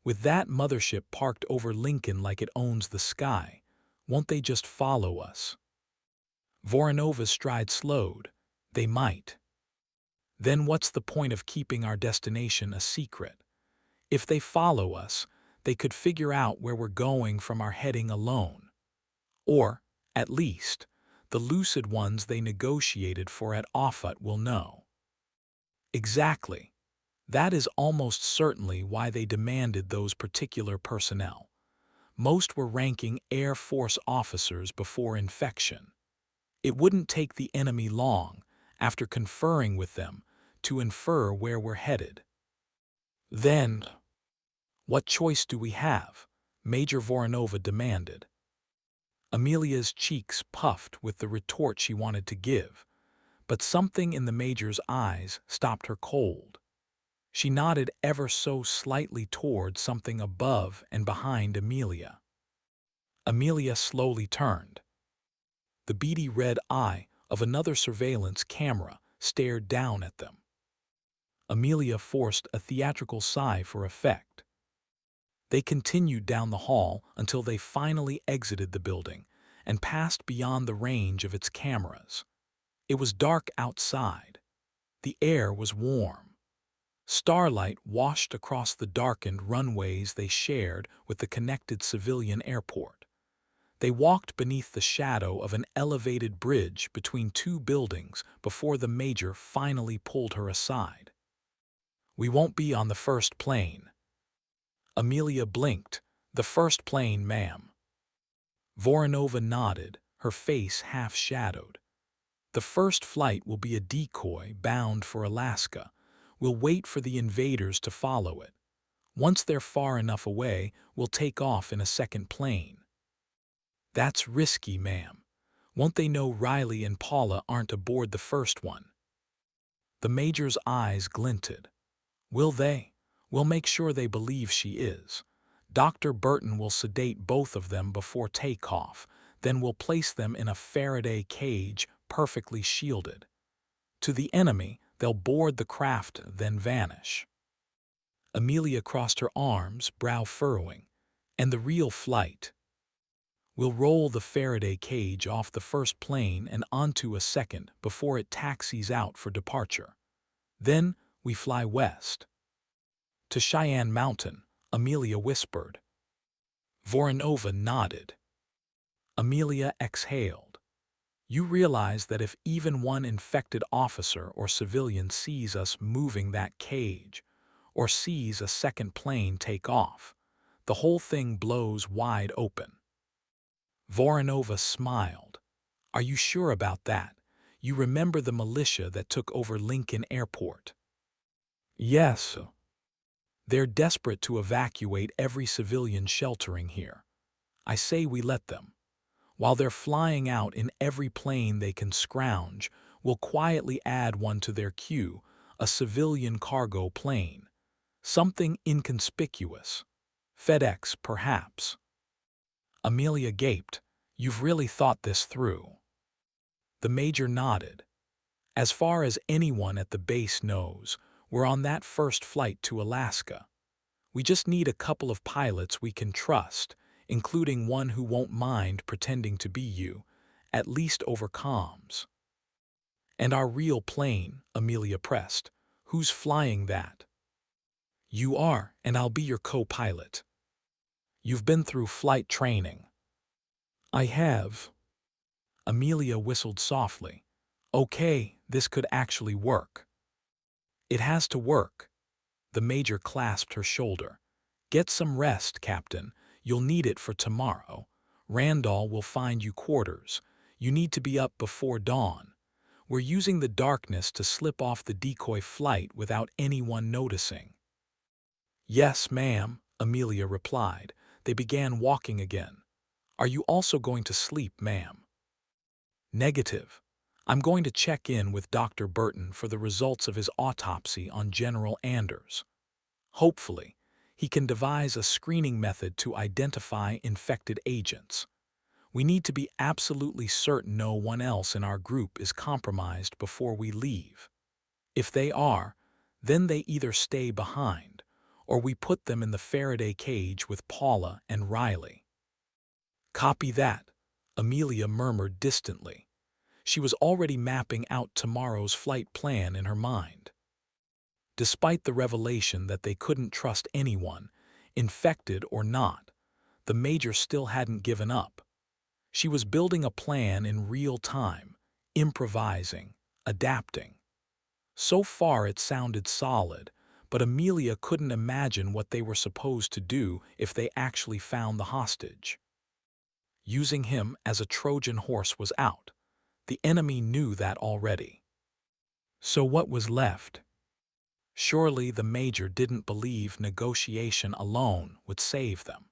With that mothership parked over Lincoln like it owns the sky, won't they just follow us?" Voronova's stride slowed. They might. Then what's the point of keeping our destination a secret? If they follow us, they could figure out where we're going from our heading alone. Or, at least, the lucid ones they negotiated for at Offutt will know. Exactly. That is almost certainly why they demanded those particular personnel. Most were ranking Air Force officers before infection. It wouldn't take the enemy long, after conferring with them, to infer where we're headed. Then, what choice do we have? Major Voronova demanded. Amelia's cheeks puffed with the retort she wanted to give, but something in the Major's eyes stopped her cold. She nodded ever so slightly toward something above and behind Amelia. Amelia slowly turned. The beady red eye of another surveillance camera stared down at them. Amelia forced a theatrical sigh for effect. They continued down the hall until they finally exited the building and passed beyond the range of its cameras. It was dark outside. The air was warm. Starlight washed across the darkened runways they shared with the connected civilian airport. They walked beneath the shadow of an elevated bridge between two buildings before the Major finally pulled her aside. "We won't be on the first plane." Amelia blinked. "The first plane, ma'am." Voronova nodded, her face half-shadowed. "The first flight will be a decoy bound for Alaska. We'll wait for the invaders to follow it. Once they're far enough away, we'll take off in a second plane." "That's risky, ma'am. Won't they know Riley and Paula aren't aboard the first one?" The Major's eyes glinted. "Will they? We'll make sure they believe she is. Dr. Burton will sedate both of them before takeoff, then we'll place them in a Faraday cage perfectly shielded. To the enemy, they'll board the craft, then vanish." Amelia crossed her arms, brow furrowing. "And the real flight?" "We'll roll the Faraday cage off the first plane and onto a second before it taxis out for departure. Then we fly west." "To Cheyenne Mountain," Amelia whispered. Voronova nodded. Amelia exhaled. "You realize that if even one infected officer or civilian sees us moving that cage, or sees a second plane take off, the whole thing blows wide open." Voronova smiled. "Are you sure about that? You remember the militia that took over Lincoln Airport?" "Yes. They're desperate to evacuate every civilian sheltering here. I say we let them. While they're flying out in every plane they can scrounge, we'll quietly add one to their queue, a civilian cargo plane. Something inconspicuous. FedEx, perhaps." Amelia gaped. "You've really thought this through." The Major nodded. "As far as anyone at the base knows, we're on that first flight to Alaska. We just need a couple of pilots we can trust, including one who won't mind pretending to be you, at least over comms." "And our real plane," Amelia pressed. "Who's flying that?" "You are, and I'll be your co-pilot. You've been through flight training." "I have." Amelia whistled softly. "Okay, this could actually work." "It has to work." The Major clasped her shoulder. "Get some rest, Captain. You'll need it for tomorrow. Randall will find you quarters. You need to be up before dawn. We're using the darkness to slip off the decoy flight without anyone noticing." "Yes, ma'am," Amelia replied. They began walking again. "Are you also going to sleep, ma'am?" "Negative. I'm going to check in with Dr. Burton for the results of his autopsy on General Anders. Hopefully, he can devise a screening method to identify infected agents. We need to be absolutely certain no one else in our group is compromised before we leave. If they are, then they either stay behind, or we put them in the Faraday cage with Paula and Riley." "Copy that," Amelia murmured distantly. She was already mapping out tomorrow's flight plan in her mind. Despite the revelation that they couldn't trust anyone, infected or not, the Major still hadn't given up. She was building a plan in real time, improvising, adapting. So far it sounded solid, but Amelia couldn't imagine what they were supposed to do if they actually found the hostage. Using him as a Trojan horse was out. The enemy knew that already. So what was left? Surely the Major didn't believe negotiation alone would save them.